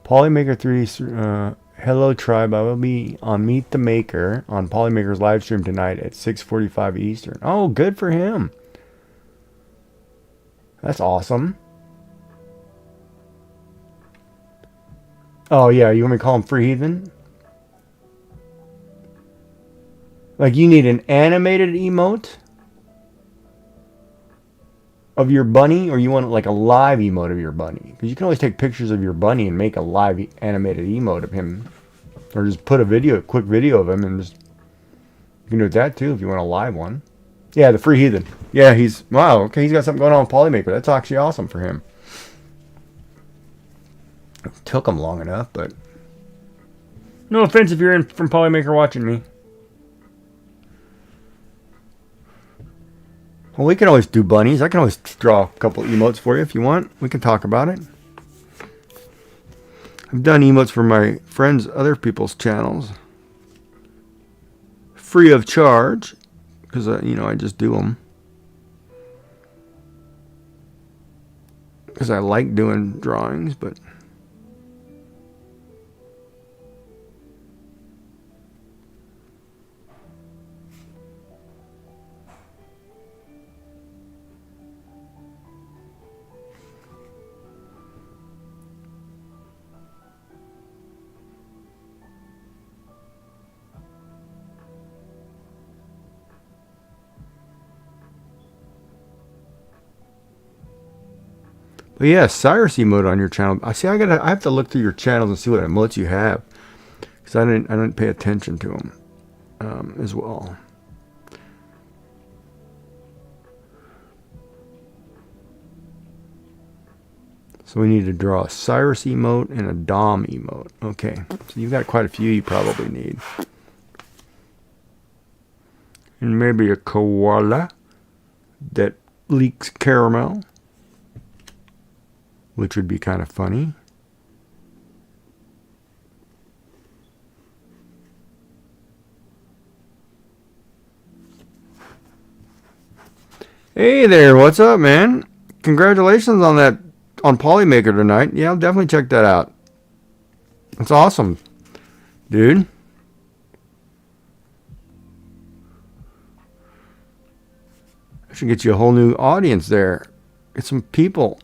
Polymaker 3D. Hello Tribe. I will be on Meet the Maker on Polymaker's live stream tonight at 6:45 Eastern. Oh, good for him. That's awesome. Oh yeah, you want me to call him Free Heathen? Like, you need an animated emote of your bunny, or you want like a live emote of your bunny? Because you can always take pictures of your bunny and make a live animated emote of him, or just put a quick video of him, and just, you can do that too if you want a live one. Yeah, the Free Heathen. Yeah, wow. Okay, he's got something going on with Polymaker. That's actually awesome for him. It took him long enough, but no offense if you're from Polymaker watching me. Well, we can always do bunnies. I can always draw a couple emotes for you if you want. We can talk about it. I've done emotes for my friends, other people's channels, free of charge, because I just do them because I like doing drawings. But yeah, Cyrus emote on your channel. I see. I have to look through your channels and see what emotes you have, because I didn't pay attention to them as well. So we need to draw a Cyrus emote and a Dom emote. Okay, so you've got quite a few you probably need, and maybe a koala that leaks caramel, which would be kind of funny. Hey there, what's up, man? Congratulations on that, on Polymaker tonight. Yeah, I'll definitely check that out. That's awesome, dude. Should get you a whole new audience there. Get some people.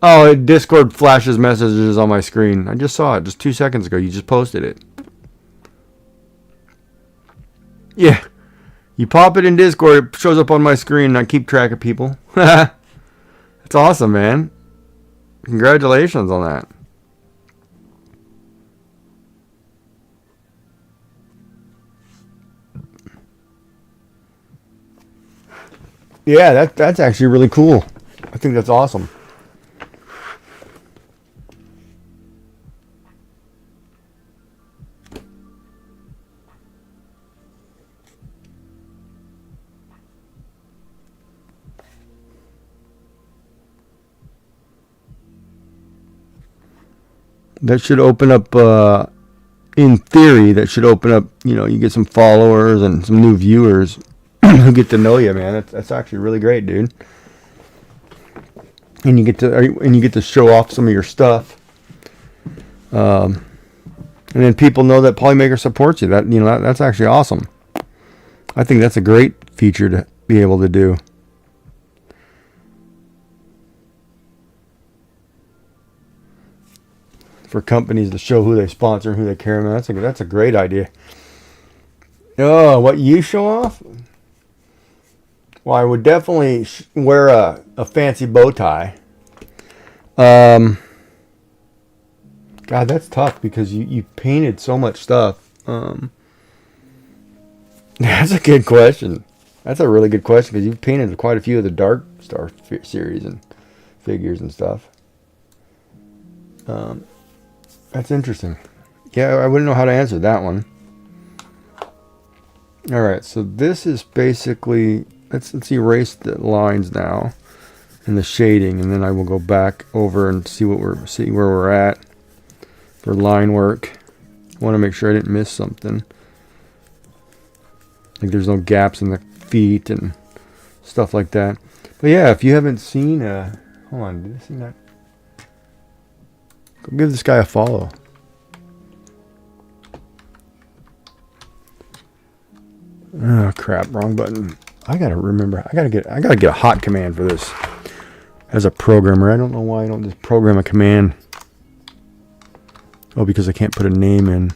Oh, Discord flashes messages on my screen. I just saw it just 2 seconds ago. You just posted it. Yeah. You pop it in Discord, it shows up on my screen, and I keep track of people. That's awesome, man. Congratulations on that. Yeah, that's actually really cool. I think that's awesome. That should open up, in theory, that should open up, you get some followers and some new viewers who get to know you, man. That's actually really great, dude. And you get to show off some of your stuff. And then people know that Polymaker supports you. That's actually awesome. I think that's a great feature to be able to do. For companies to show who they sponsor and who they carry. Man, that's a great idea. Oh, what you show off? Well, I would definitely wear a fancy bow tie. God, that's tough because you painted so much stuff. That's a good question. That's a really good question because you've painted quite a few of the Dark Star series and figures and stuff. That's interesting. Yeah, I wouldn't know how to answer that one. All right, so this is basically, let's erase the lines now and the shading, and then I will go back over and see where we're at for line work. I want to make sure I didn't miss something. Like there's no gaps in the feet and stuff like that. But yeah, if you haven't seen, hold on, did I see that? Go give this guy a follow. Oh crap, wrong button. I gotta remember. I gotta get a hot command for this. As a programmer, I don't know why I don't just program a command. Oh, because I can't put a name in.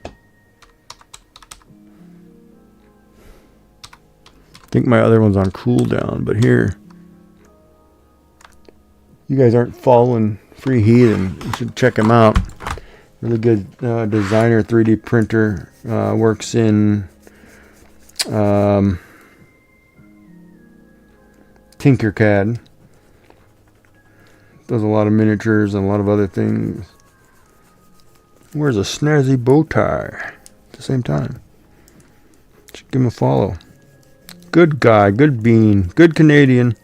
I think my other one's on cooldown, but here. You guys aren't following Free Heathen. You should check him out. Really good designer, 3D printer. Works in Tinkercad. Does a lot of miniatures and a lot of other things. Wears a snazzy bow tie at the same time. Should give him a follow. Good guy, good bean, good Canadian.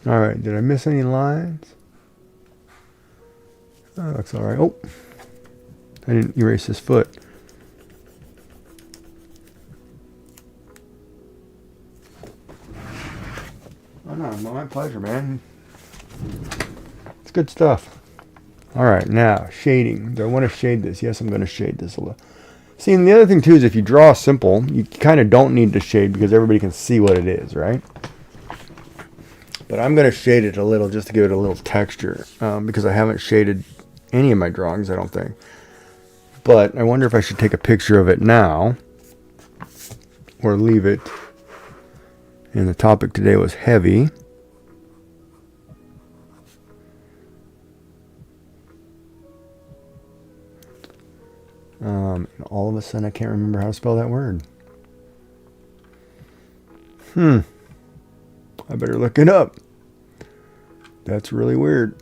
All right, did I miss any lines? That looks all right. Oh, I didn't erase his foot. Oh no, my pleasure, man. It's good stuff. All right, now shading. Do I want to shade this? Yes, I'm going to shade this a little. See, and the other thing too is if you draw simple, you kind of don't need to shade because everybody can see what it is, right? But I'm going to shade it a little just to give it a little texture because I haven't shaded any of my drawings, I don't think. But I wonder if I should take a picture of it now or leave it. And the topic today was heavy. And all of a sudden I can't remember how to spell that word. I better look it up. That's really weird.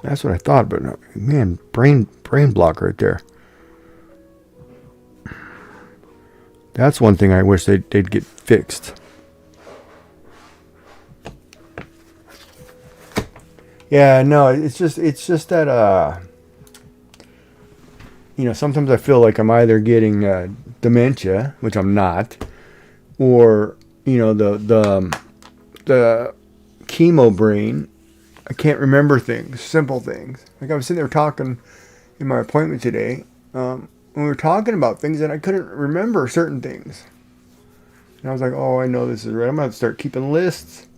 That's what I thought, but man, brain block right there. That's one thing I wish they'd get fixed. Yeah, no, it's just that sometimes I feel like I'm either getting dementia, which I'm not, or the chemo brain. I can't remember things, simple things. Like I was sitting there talking in my appointment today, we were talking about things and I couldn't remember certain things. And I was like, oh, I know this is right. I'm going to start keeping lists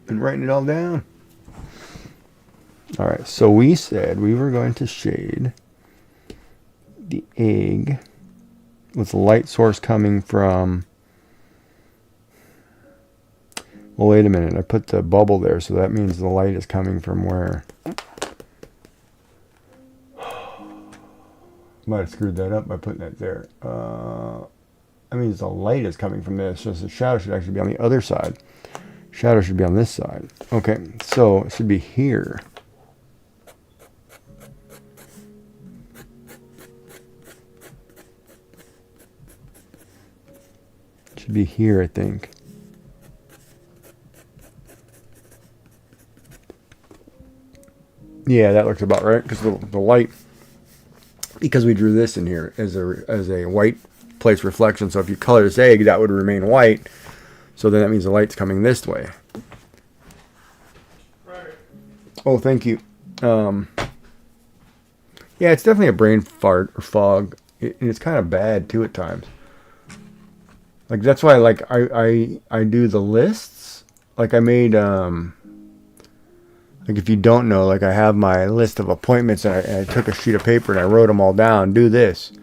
and writing it all down. All right, so we said we were going to shade the egg with the light source coming from... Well, wait a minute. I put the bubble there, so that means the light is coming from where? Might have screwed that up by putting that there. That means the light is coming from this. So the shadow should actually be on the other side. Shadow should be on this side. Okay, so it should be here. It should be here, I think. Yeah, that looks about right, because the light, because we drew this in here as a white place reflection, so if you color this egg, that would remain white, so then that means the light's coming this way. Right. Oh, thank you. Yeah, it's definitely a brain fart or fog, and it's kind of bad, too, at times. Like, that's why, like, I do the lists, like I made, like if you don't know, like I have my list of appointments and I took a sheet of paper and I wrote them all down. Do this.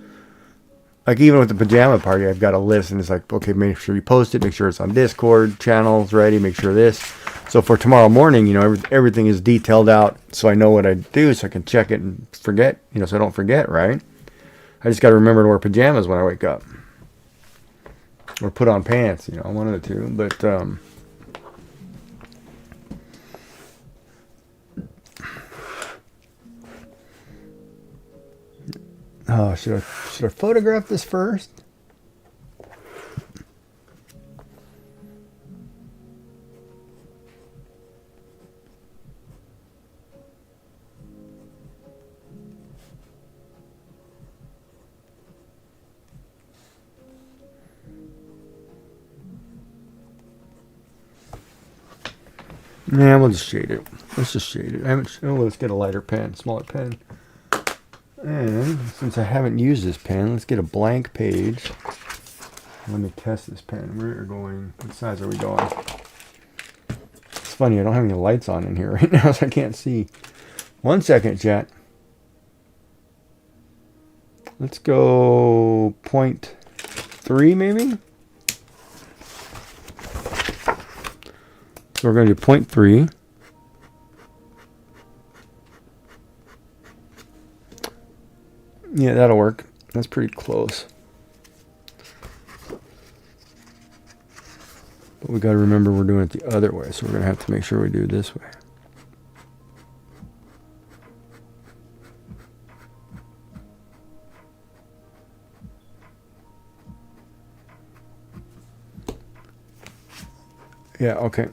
Like even with the pajama party, I've got a list and it's like, okay, make sure you post it. Make sure it's on Discord, channels ready. Make sure this. So for tomorrow morning, everything is detailed out so I know what I do so I can check it and forget, so I don't forget, right? I just got to remember to wear pajamas when I wake up. Or put on pants, one of the two. But, oh, should I photograph this first? Yeah, we'll just shade it. Let's just shade it. Let's get a lighter pen, smaller pen. And since I haven't used this pen, let's get a blank page. Let me test this pen. Where are going? What size are we going? It's funny, I don't have any lights on in here right now, so I can't see. 1 second, chat. Let's go 0.3 maybe? So we're going to do 0.3. Yeah, that'll work. That's pretty close. But we got to remember we're doing it the other way, so we're going to have to make sure we do it this way. Yeah, okay.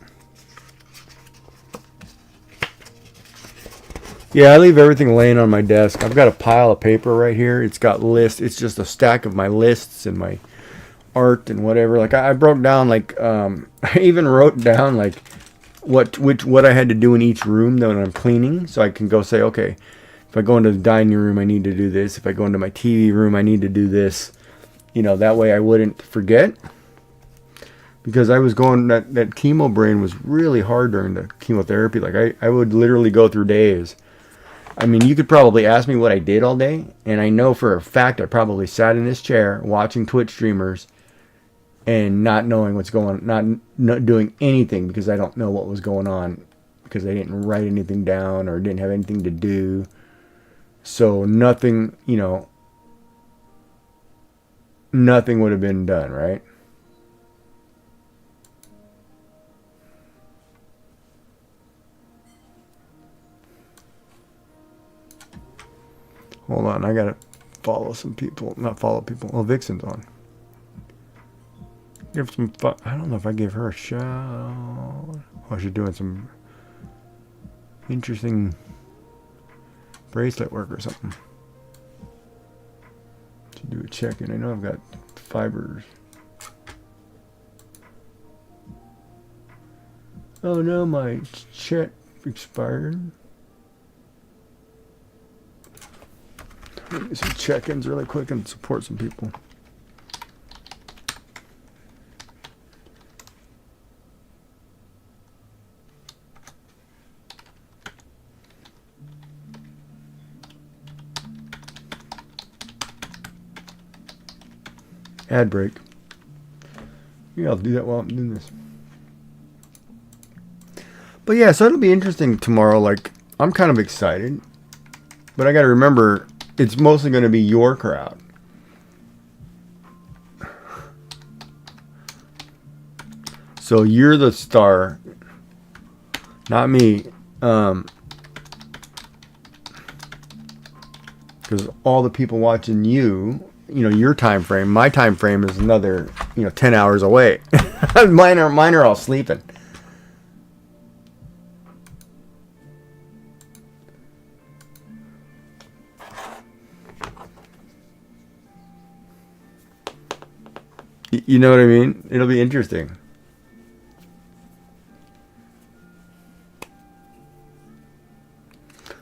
Yeah, I leave everything laying on my desk. I've got a pile of paper right here. It's got lists. It's just a stack of my lists and my art and whatever. Like I broke down like I even wrote down like what I had to do in each room when I'm cleaning, so I can go say, okay, if I go into the dining room, I need to do this. If I go into my TV room, I need to do this. That way I wouldn't forget. Because I was going, that chemo brain was really hard during the chemotherapy. Like I would literally go through days. I mean, you could probably ask me what I did all day, and I know for a fact I probably sat in this chair watching Twitch streamers and not knowing what's going on, not doing anything because I don't know what was going on because I didn't write anything down or didn't have anything to do. So nothing, nothing would have been done, right? Hold on, I gotta follow some people. Not follow people. Oh, Vixen's on. Give some. I don't know if I gave her a shout. Oh, she's doing some. interesting bracelet work or something. To do a check-in. I know I've got fibers. Oh no, my check expired. Let me some check-ins really quick and support some people. Ad break. Yeah, I'll do that while I'm doing this. But yeah, so it'll be interesting tomorrow. Like, I'm kind of excited. But I got to remember, it's mostly going to be your crowd. So you're the star, not me. Because all the people watching you, your time frame, my time frame is another, 10 hours away. mine are all sleeping. You know what I mean? It'll be interesting.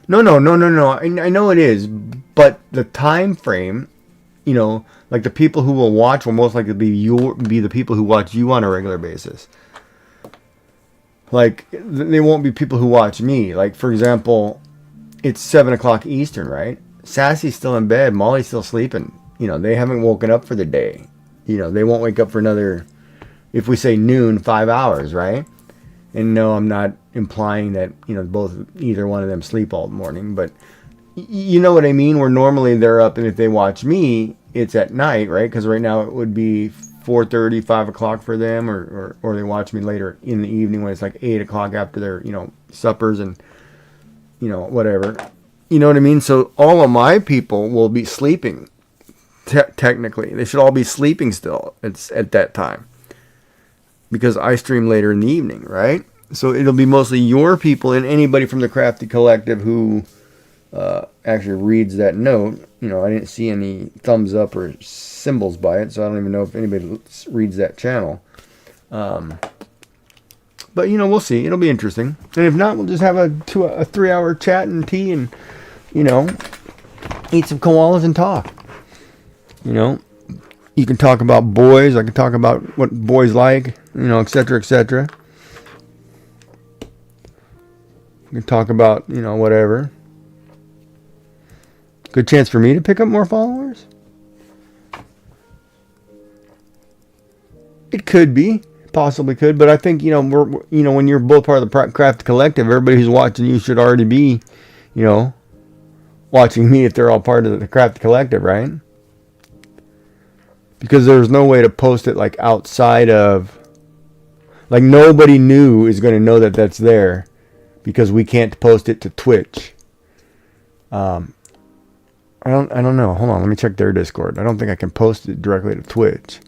No. I know it is, but the time frame, like the people who will watch will most likely be the people who watch you on a regular basis. Like, they won't be people who watch me. Like, for example, it's 7 o'clock Eastern, right? Sassy's still in bed. Molly's still sleeping. They haven't woken up for the day. They won't wake up for another, if we say noon, 5 hours, right? And no, I'm not implying that, either one of them sleep all morning, but you know what I mean? Where normally they're up, and if they watch me, it's at night, right? Because right now it would be 4:30, 5 o'clock for them, or they watch me later in the evening when it's like 8 o'clock after their, suppers and, whatever. You know what I mean? So all of my people will be sleeping. Technically, they should all be sleeping still. It's at that time because I stream later in the evening, right? So it'll be mostly your people and anybody from the Crafty Collective who actually reads that note. I didn't see any thumbs up or symbols by it, so I don't even know if anybody reads that channel. But we'll see. It'll be interesting, and if not, we'll just have a 3-hour chat and tea, and eat some koalas and talk. You can talk about boys. I can talk about what boys like, etc., etc. You can talk about, whatever. Good chance for me to pick up more followers? It could be. Possibly could. But I think, when you're both part of the Craft Collective, everybody who's watching you should already be, watching me if they're all part of the Craft Collective, right? Because there's no way to post it like outside of, like nobody new is going to know that that's there because we can't post it to Twitch. I don't know. Hold on, let me check their Discord. I don't think I can post it directly to Twitch.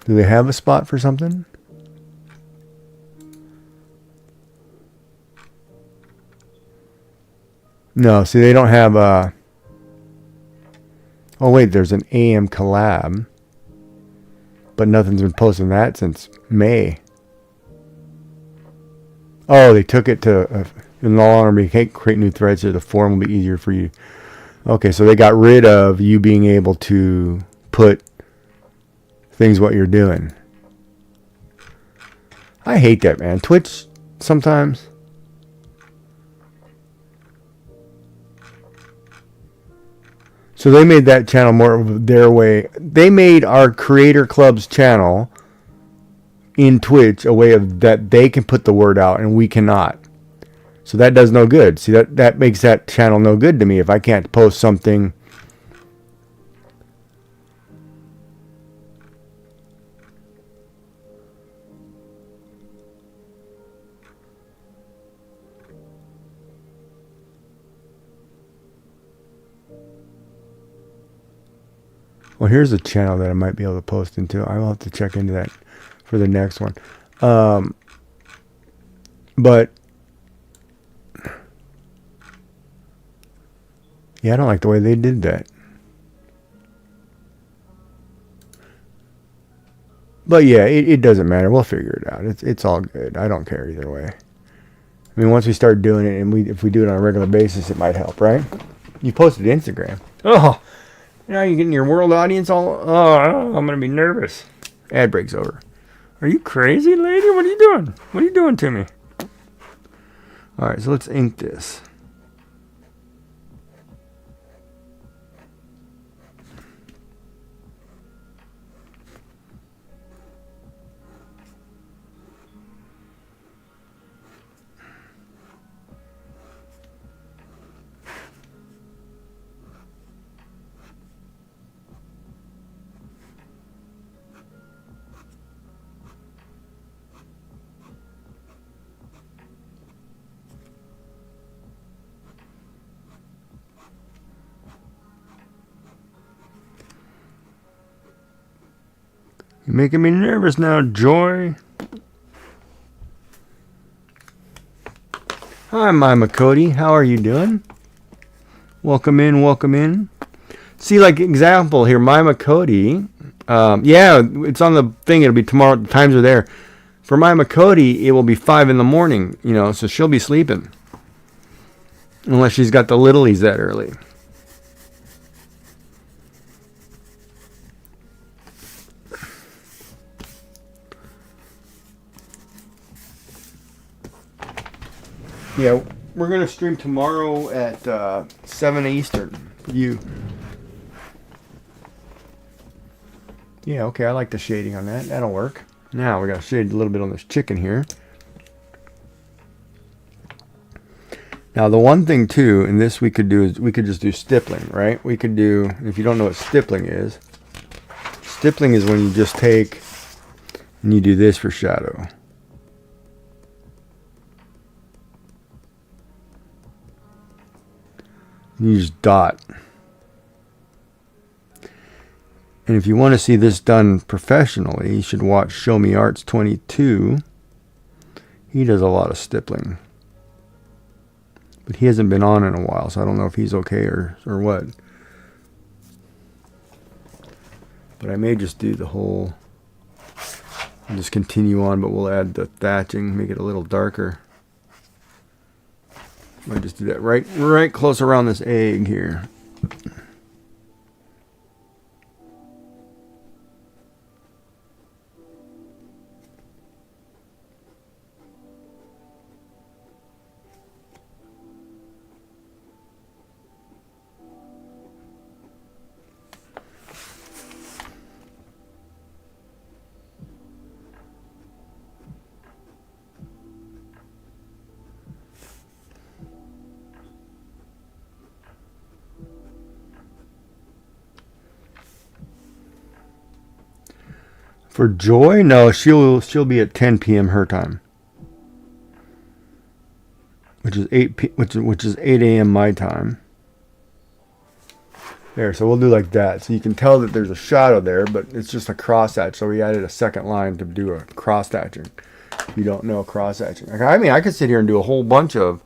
Do they have a spot for something? No, see, they don't have a... Oh, wait, there's an AM collab. But nothing's been posted on that since May. Oh, they took it to... no longer we can't create new threads here. The forum will be easier for you. Okay, so they got rid of you being able to put things what you're doing. I hate that, man. Twitch, sometimes... So they made that channel more of their way. They made our Creator Club's channel in Twitch a way of that they can put the word out and we cannot. So that does no good. See, that makes that channel no good to me if I can't post something. Well, here's a channel that I might be able to post into. I will have to check into that for the next one. But Yeah, I don't like the way they did that. But yeah, it doesn't matter. We'll figure it out. It's all good. I don't care either way. I mean, once we start doing it, and if we do it on a regular basis, it might help, right? You posted to Instagram. Oh, now you're getting your world audience all. Oh, I'm gonna be nervous. Ad break's over. Are you crazy, lady? What are you doing? What are you doing to me? All right, so let's ink this. You're making me nervous now, Joy. Hi, Mima Cody. How are you doing? Welcome in, welcome in. See, like example here, Mima Cody. Yeah, it's on the thing. It'll be tomorrow. The times are there. For Mima Cody, it will be 5 in the morning. You know, so she'll be sleeping unless she's got the littlies that early. Yeah, we're going to stream tomorrow at 7 Eastern. You. Yeah, okay, I like the shading on that. That'll work. Now we got to shade a little bit on this chicken here. Now the one thing too, and this we could do is we could just do stippling, right? We could do, if you don't know what stippling is when you just take and you do this for shadow. You just dot. And if you want to see this done professionally, you should watch Show Me Arts 22. He does a lot of stippling. But he hasn't been on in a while, so I don't know if he's okay or what. But I may just do the whole, and just continue on, but we'll add the thatching, make it a little darker. Might just do that right close around this egg here. For Joy, no, she'll be at 10 p.m. her time, which is 8 a.m. my time. There, so we'll do like that. So you can tell that there's a shadow there, but it's just a cross hatch. So we added a second line to do a cross hatching. If you don't know cross hatching, I mean, I could sit here and do a whole bunch of.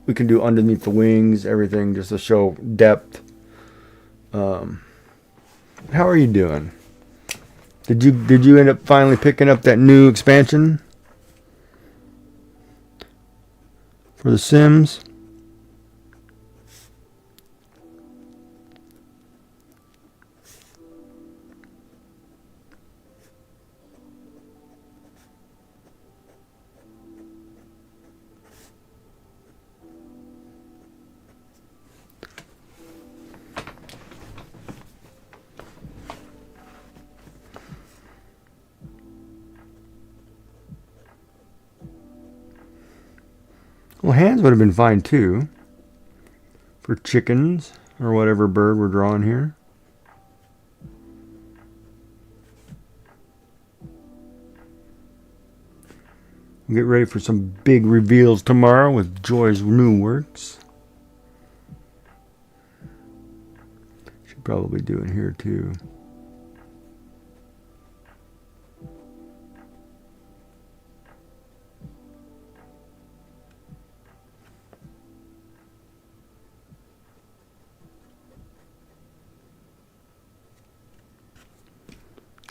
We can do underneath the wings, everything, just to show depth. How are you doing? Did you end up finally picking up that new expansion for The Sims? Well, hands would have been fine too. For chickens or whatever bird we're drawing here. We'll get ready for some big reveals tomorrow with Joy's new works. Should probably do it here too.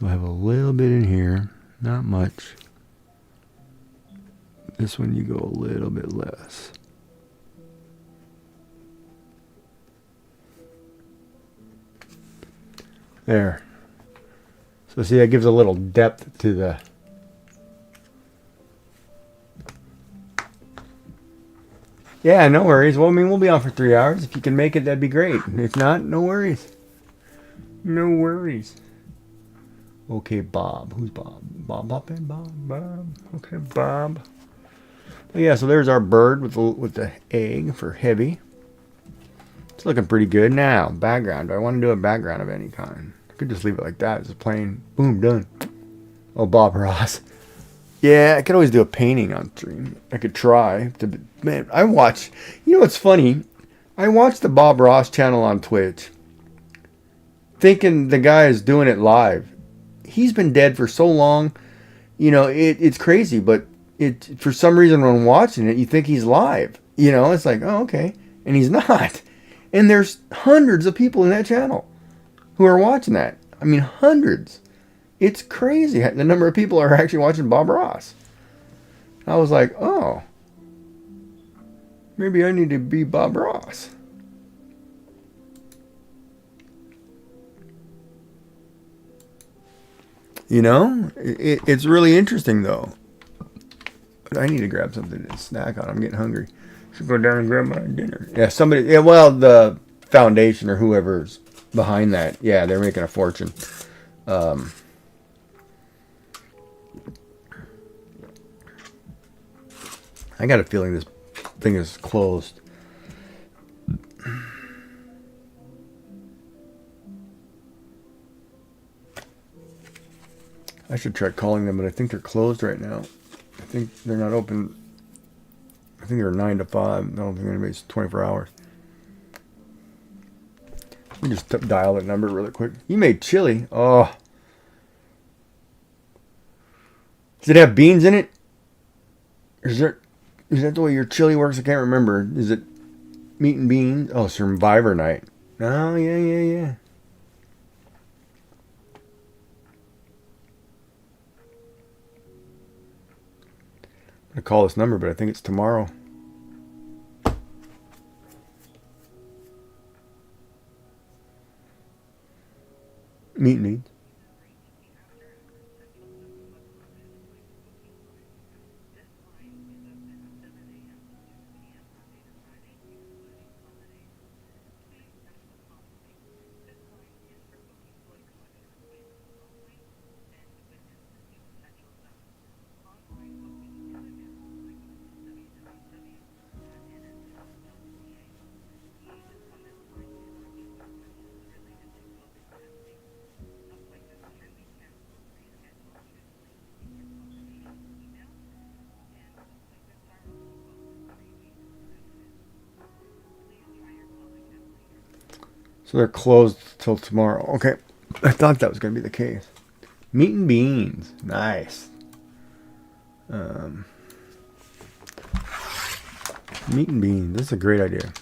We'll have a little bit in here, not much. This one you go a little bit less. There. So see, that gives a little depth to the... Yeah, no worries. Well, I mean, we'll be on for 3 hours. If you can make it, that'd be great. If not, no worries. No worries. Okay, Bob. Who's Bob? Bob. Okay, Bob. Well, yeah, so there's our bird with the egg for heavy. It's looking pretty good. Now, background. Do I want to do a background of any kind? I could just leave it like that. Just plain, boom, done. Oh, Bob Ross. Yeah, I could always do a painting on stream. I could try. Man, I watch. You know what's funny? I watch the Bob Ross channel on Twitch, thinking the guy is doing it live. He's been dead for so long. You know, it's crazy, but for some reason when watching it, you think he's live. You know, it's like, oh, okay. And he's not. And there's hundreds of people in that channel who are watching that. I mean, hundreds. It's crazy the number of people are actually watching Bob Ross. I was like, oh, maybe I need to be Bob Ross. You know, it's really interesting though. But I need to grab something to snack on. I'm getting hungry. Should go down and grab my dinner. Yeah, somebody. Yeah, well, the foundation or whoever's behind that. Yeah, they're making a fortune. I got a feeling this thing is closed. I should try calling them, but I think they're closed right now. I think they're not open. I think they're 9 to 5. I don't think anybody's 24 hours. Let me just dial that number really quick. You made chili. Oh. Does it have beans in it? Is that the way your chili works? I can't remember. Is it meat and beans? Oh, Survivor night. Oh, yeah. I'm going to call this number, but I think it's tomorrow. Meat and beans. So they're closed till tomorrow. Okay. I thought that was going to be the case. Meat and beans. Nice. Meat and beans. That's a great idea.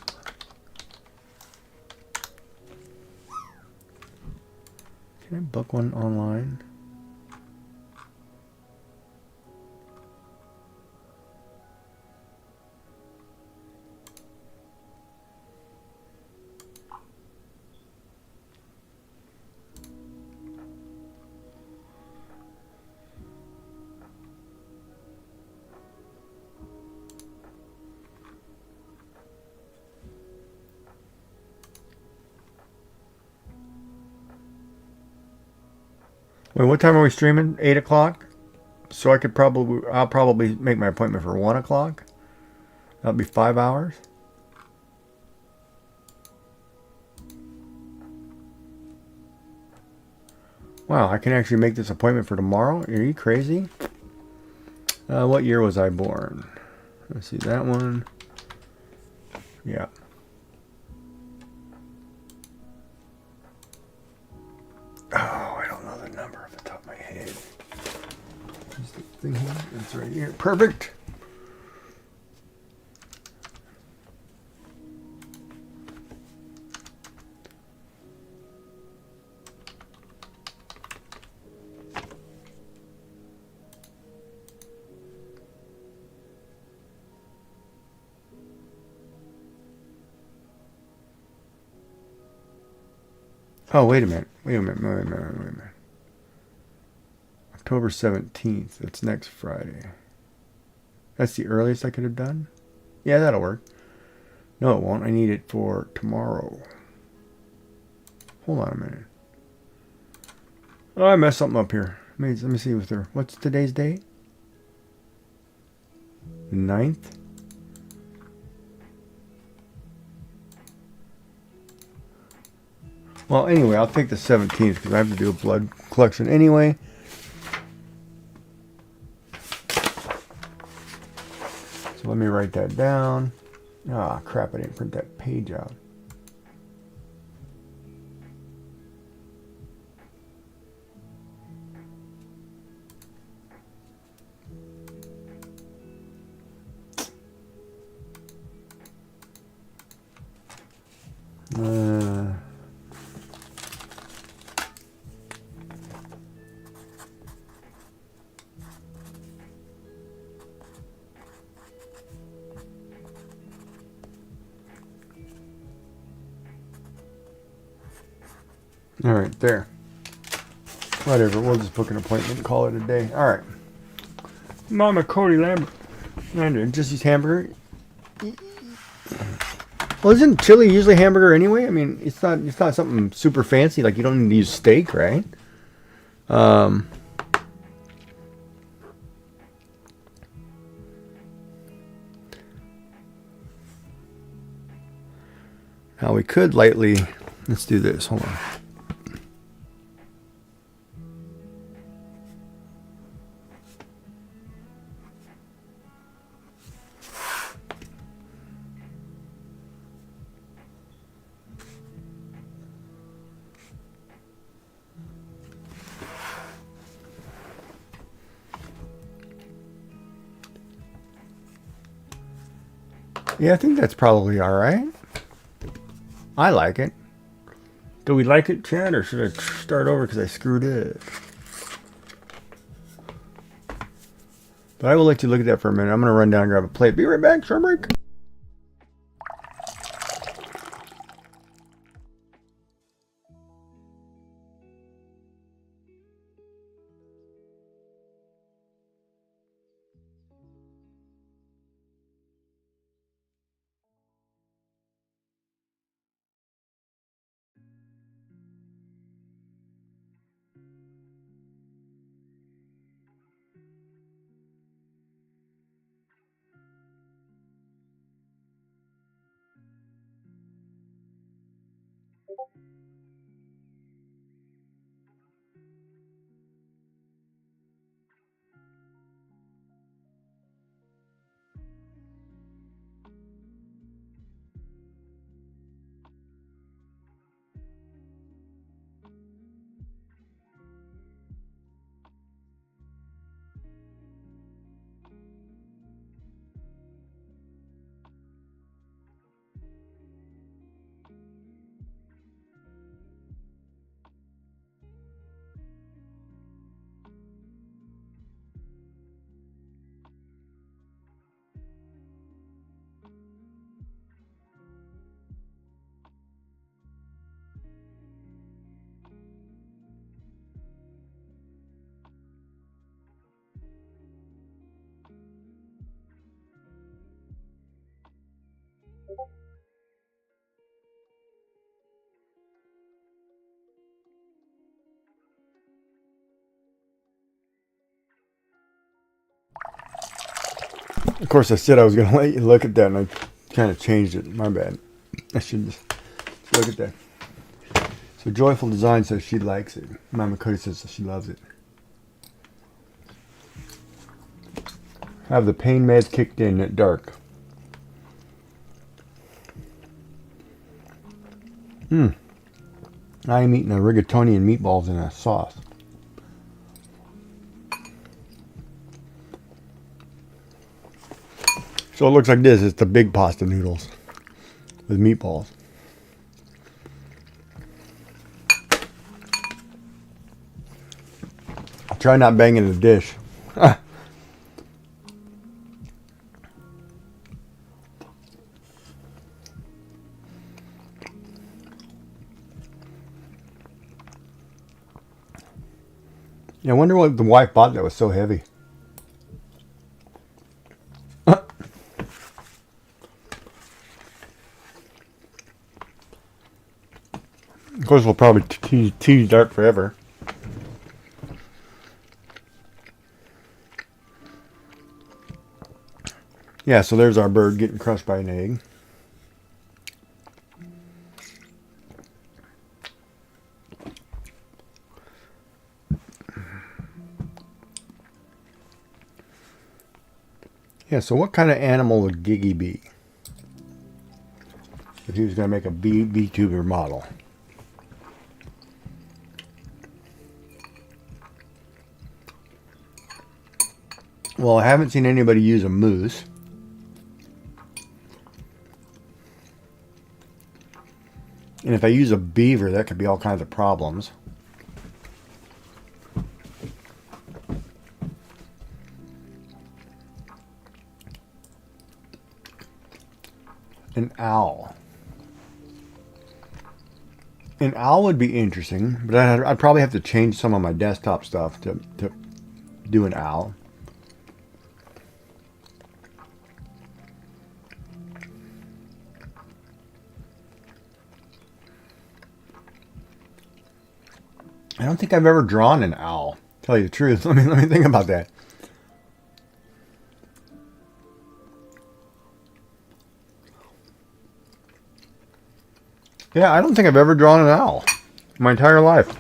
Can I book one online? Wait, what time are we streaming? 8 o'clock? So I'll probably make my appointment for 1 o'clock. That'll be 5 hours. Wow, I can actually make this appointment for tomorrow? Are you crazy? What year was I born? Let's see, that one. Yeah. Oh, I don't know the number off the top of my head. Is the thing here? It's right here. Perfect. Oh, wait a minute. Wait a minute. Wait a minute. Wait a minute. October 17th. That's next Friday. That's the earliest I could have done? Yeah, that'll work. No, it won't. I need it for tomorrow. Hold on a minute. Oh, I messed something up here. Let me see if there. What's today's date? The 9th? Well, anyway, I'll take the 17th because I have to do a blood collection anyway. So let me write that down. Ah, crap, I didn't print that page out. All right, there. Whatever, we'll just book an appointment and call it a day. All right. Mama Cody Lambert. Just use hamburger. Well, isn't chili usually hamburger anyway? I mean, it's not something super fancy. Like, you don't need to use steak, right? Now we could lightly. Let's do this. Hold on. Yeah, I think that's probably all right. I like it. Do we like it, Chad, or should I start over because I screwed it? But I will let you look at that for a minute. I'm going to run down and grab a plate. Be right back. Short break. Of course, I said I was going to let you look at that, and I kind of changed it. My bad. I should just look at that. So Joyful Design says she likes it. Mama Cody says she loves it. Have the pain meds kicked in at dark. I am eating a rigatoni and meatballs in a sauce. So it looks like this. It's the big pasta noodles with meatballs. Try not banging the dish. Yeah, I wonder what the wife bought that was so heavy. Of course, we'll probably tease Dart forever. Yeah, so there's our bird getting crushed by an egg. Yeah, so what kind of animal would Giggy be if he was going to make a VTuber model? Well, I haven't seen anybody use a moose. And if I use a beaver, that could be all kinds of problems. An owl. An owl would be interesting, but I'd probably have to change some of my desktop stuff to do an owl. I don't think I've ever drawn an owl. To tell you the truth, let me think about that. Yeah, I don't think I've ever drawn an owl my entire life.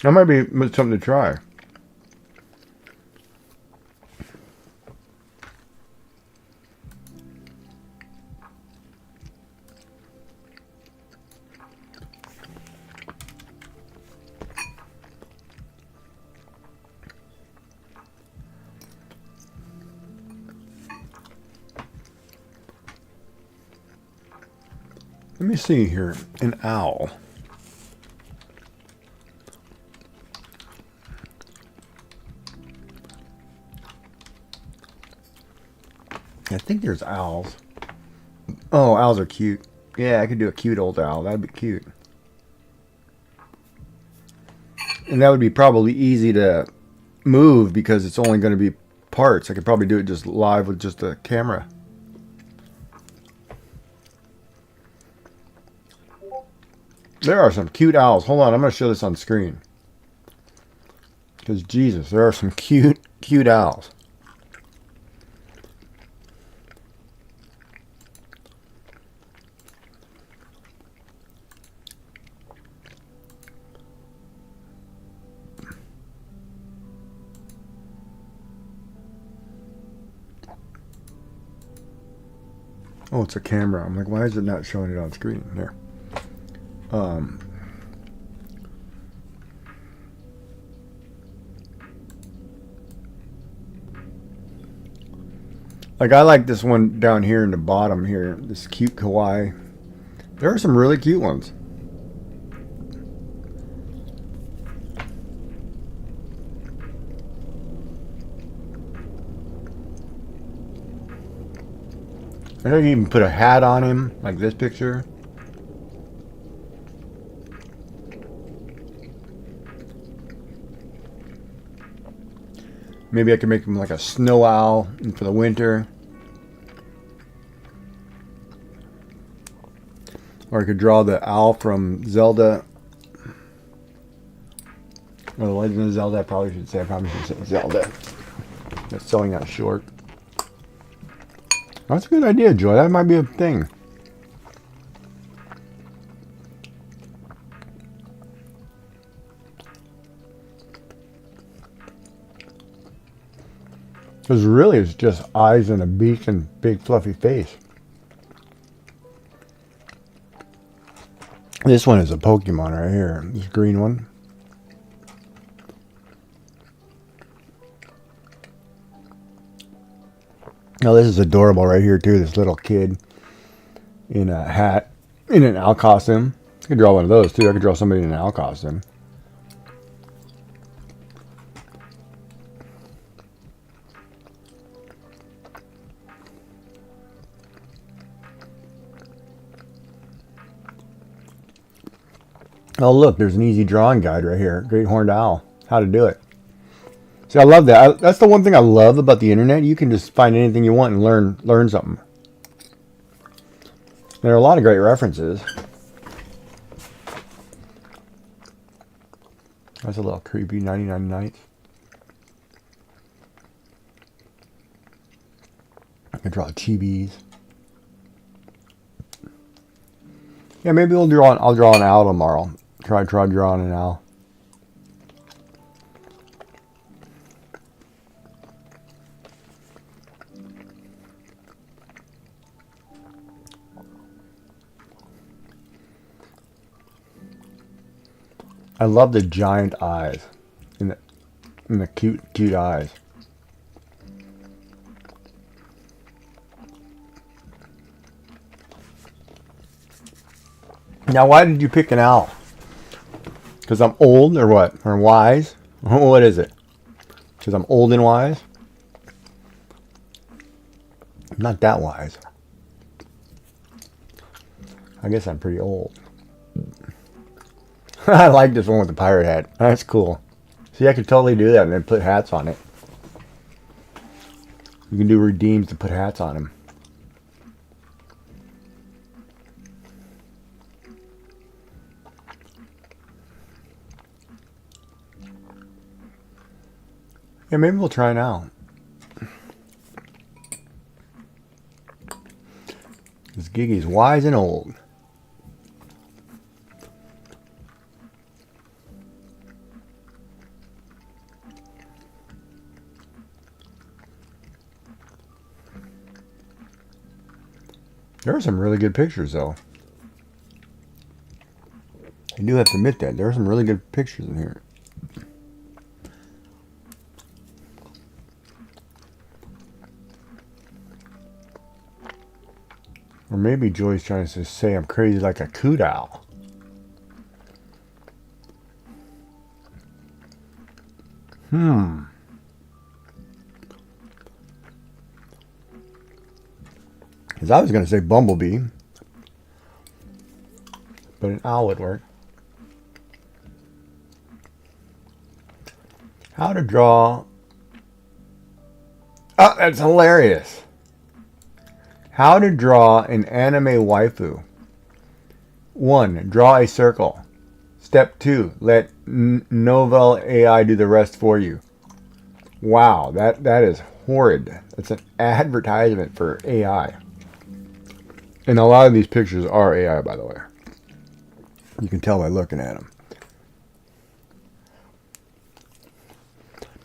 That might be something to try. Let me see here. An owl. I think there's owls. Oh, owls are cute. Yeah, I could do a cute old owl. That'd be cute. And that would be probably easy to move because it's only going to be parts. I could probably do it just live with just a camera. There are some cute owls. Hold on, I'm going to show this on screen. Because, Jesus, there are some cute owls. Oh, it's a camera. I'm like, why is it not showing it on screen? There. Like, I like this one down here in the bottom here. This cute kawaii. There are some really cute ones. I think you even put a hat on him, like this picture. Maybe I could make him like a snow owl for the winter. Or I could draw the owl from Zelda. Or the Legend of Zelda, I probably should say Zelda. That's selling that short. That's a good idea, Joy. That might be a thing. Because really it's just eyes and a beak and big fluffy face. This one is a Pokemon right here. This green one. Now this is adorable right here too. This little kid in a hat, in an owl costume. I could draw one of those too. I could draw somebody in an owl costume. Oh, look, there's an easy drawing guide right here. Great horned owl. How to do it. See, I love that. That's the one thing I love about the internet. You can just find anything you want and learn something. There are a lot of great references. That's a little creepy. 99 Nights. I can draw chibis. Yeah, maybe I'll draw an owl tomorrow. Try drawing an owl. I love the giant eyes and the cute eyes. Now, why did you pick an owl? Because I'm old or what? Or wise? What is it? Because I'm old and wise? I'm not that wise. I guess I'm pretty old. I like this one with the pirate hat. That's cool. See, I could totally do that and then put hats on it. You can do redeems to put hats on them. Yeah, maybe we'll try now. This Gigi's wise and old. There are some really good pictures, though. I do have to admit that. There are some really good pictures in here. Or maybe Joy's trying to say I'm crazy like a coot owl. Because I was going to say bumblebee. But an owl would work. How to draw... Oh, that's hilarious. How to draw an anime waifu. 1. Draw a circle. Step 2. Let Novel AI do the rest for you. Wow, that is horrid. That's an advertisement for AI. And a lot of these pictures are AI, by the way. You can tell by looking at them.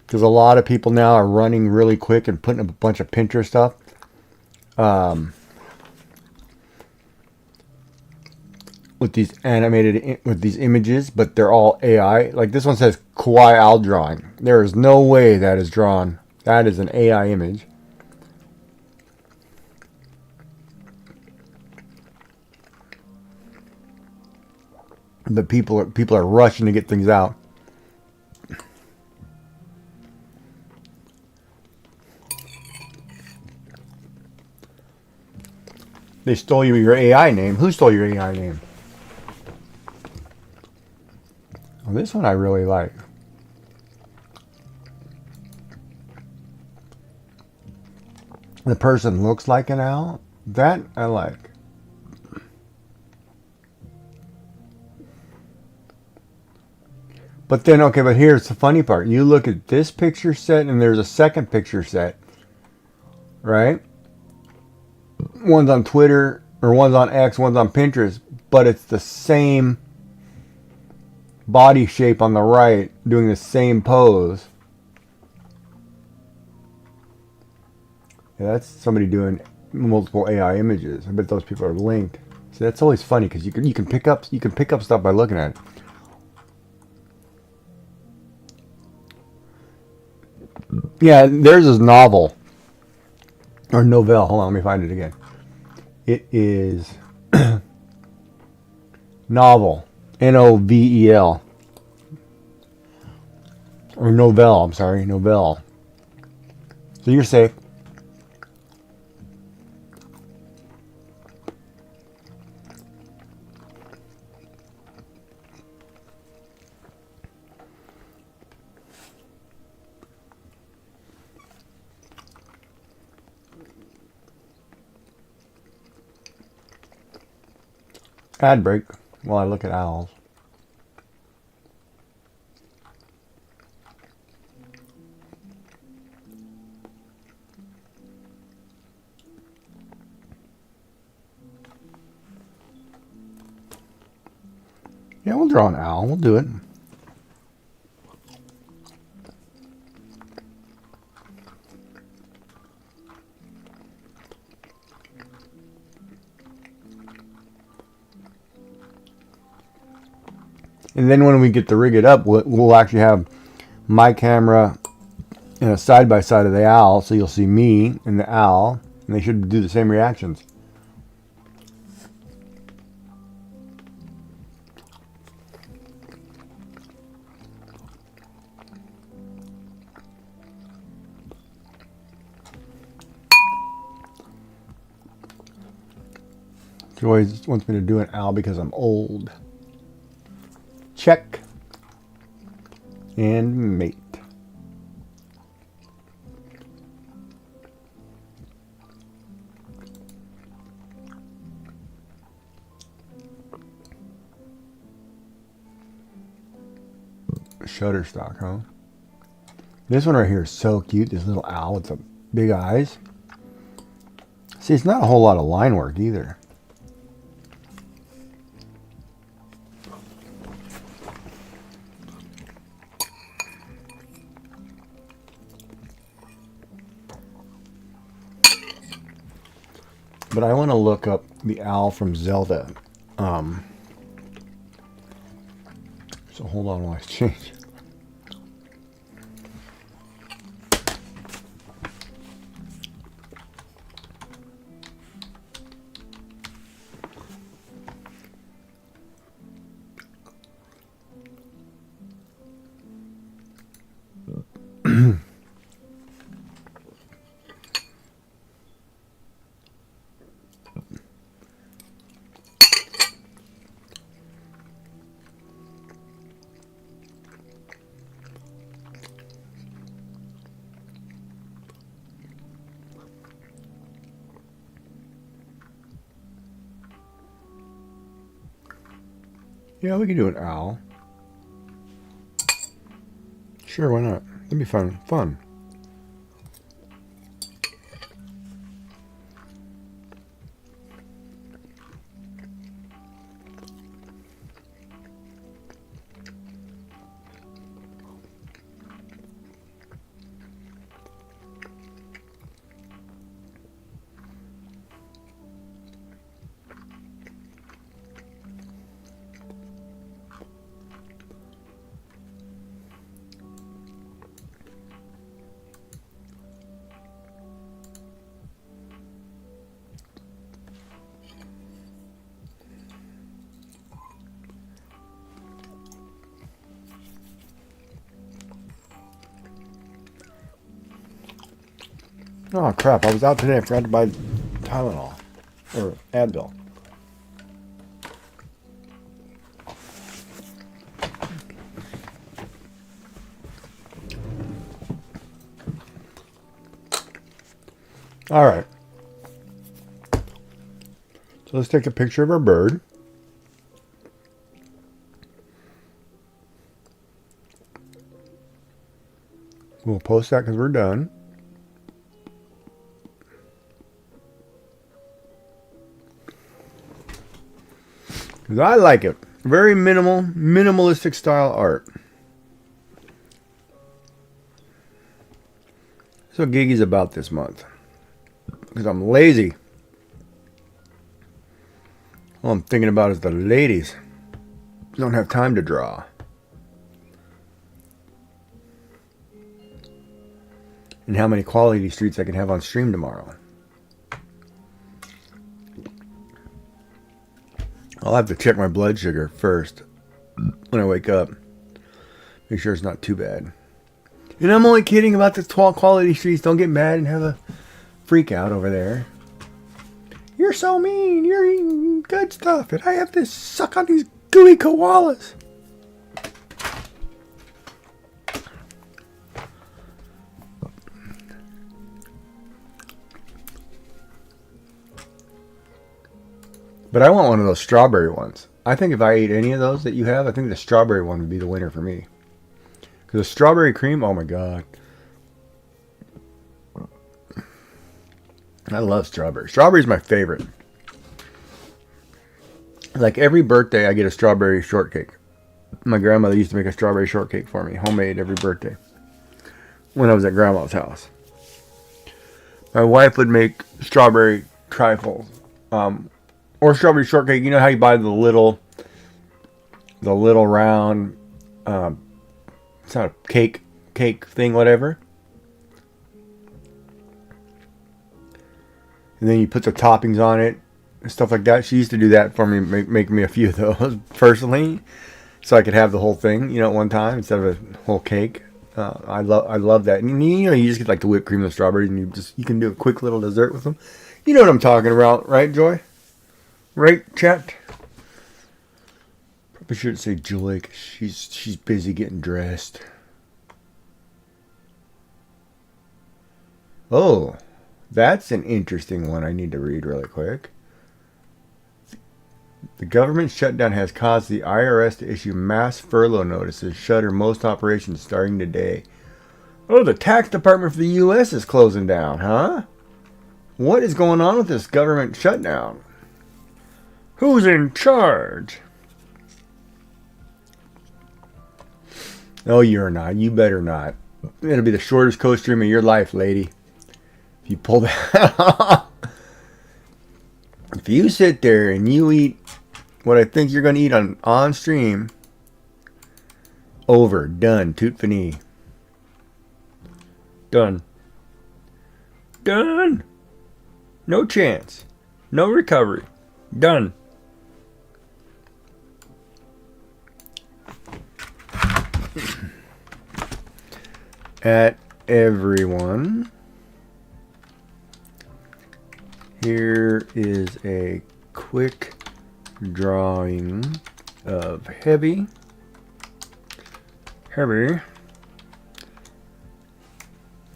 Because a lot of people now are running really quick and putting up a bunch of Pinterest stuff. With these with these images, but they're all AI. Like this one says Kawaii Owl drawing. There is no way that is drawn. That is an AI image. But people are rushing to get things out. They stole your AI name. Who stole your AI name? Well, this one I really like. The person looks like an owl. That I like. But then, okay, but here's the funny part. You look at this picture set and there's a second picture set. Right? One's on Twitter, or one's on X, one's on Pinterest. But it's the same body shape on the right, doing the same pose. Yeah, that's somebody doing multiple AI images. I bet those people are linked. So that's always funny because you can pick up stuff by looking at it. Yeah, theirs is novel. Or Novell. Hold on, let me find it again. It is novel. Novel. Or Novell, I'm sorry. Novell. So you're safe. Ad break while I look at owls. Yeah, we'll draw an owl. We'll do it. And then when we get to rig it up, we'll actually have my camera and a side-by-side of the owl. So you'll see me and the owl. And they should do the same reactions. She always wants me to do an owl because I'm old. Check. And mate. Shutterstock, huh? This one right here is so cute. This little owl with the big eyes. See, it's not a whole lot of line work either. But I want to look up the owl from Zelda. So hold on while I change. Yeah, we can do an owl. Sure, why not? That'd be fun. Fun. Oh crap, I was out today. I forgot to buy Tylenol. Or Advil. Alright. So let's take a picture of our bird. We'll post that because we're done. Because I like it. Very minimal, minimalistic style art. That's what Gigi's about this month. Because I'm lazy. All I'm thinking about is the ladies. Don't have time to draw. And how many quality streets I can have on stream tomorrow. I'll have to check my blood sugar first when I wake up. Make sure it's not too bad. And I'm only kidding about the 12 quality streets. Don't get mad and have a freak out over there. You're so mean. You're eating good stuff. And I have to suck on these gooey koalas. But I want one of those strawberry ones. I think if I ate any of those that you have, I think the strawberry one would be the winner for me. Because the strawberry cream, oh my god. I love strawberry. Strawberry's my favorite. Like every birthday, I get a strawberry shortcake. My grandmother used to make a strawberry shortcake for me, homemade every birthday, when I was at grandma's house. My wife would make strawberry trifles, or strawberry shortcake. You know how you buy the little round, it's not a cake thing, whatever. And then you put the toppings on it and stuff like that. She used to do that for me, make me a few of those personally, so I could have the whole thing, at one time instead of a whole cake. I love that. And you just get like the whipped cream and the strawberries, and you can do a quick little dessert with them. You know what I'm talking about, right, Joy? Right, chat? Probably shouldn't say Joy, 'cause she's busy getting dressed. Oh, that's an interesting one I need to read really quick. The government shutdown has caused the IRS to issue mass furlough notices, shutter most operations starting today. Oh, the tax department for the U.S. is closing down, huh? What is going on with this government shutdown? Who's in charge? Oh, you're not. You better not. It'll be the shortest co-stream of your life, lady. If you pull that off. If you sit there and you eat what I think you're going to eat on stream, over, done, toot fini. Done. Done. No chance. No recovery. Done. At everyone, here is a quick drawing of heavy,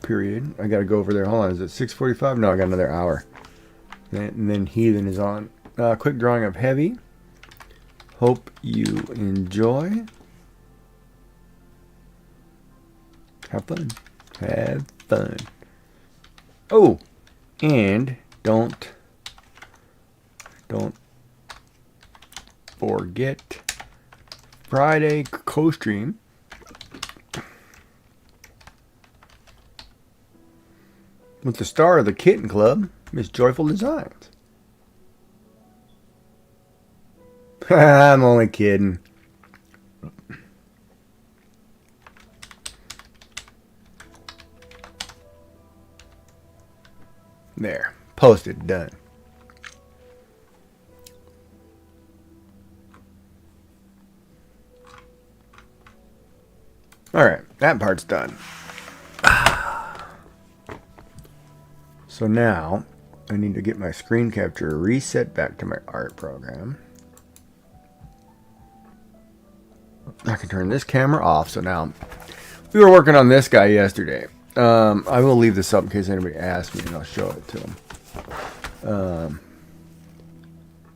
period. I gotta go over there. Hold on, is it 6:45? No, I got another hour. And then Heathen is on. Quick drawing of heavy. Hope you enjoy. Have fun. Have fun. Oh, and don't forget Friday co-stream with the star of the Kitten Club, Miss Joyful Designs. I'm only kidding. There. Posted. Done. Alright. That part's done. So now, I need to get my screen capture reset back to my art program. I can turn this camera off. So now, we were working on this guy yesterday. I will leave this up in case anybody asks me, and I'll show it to them.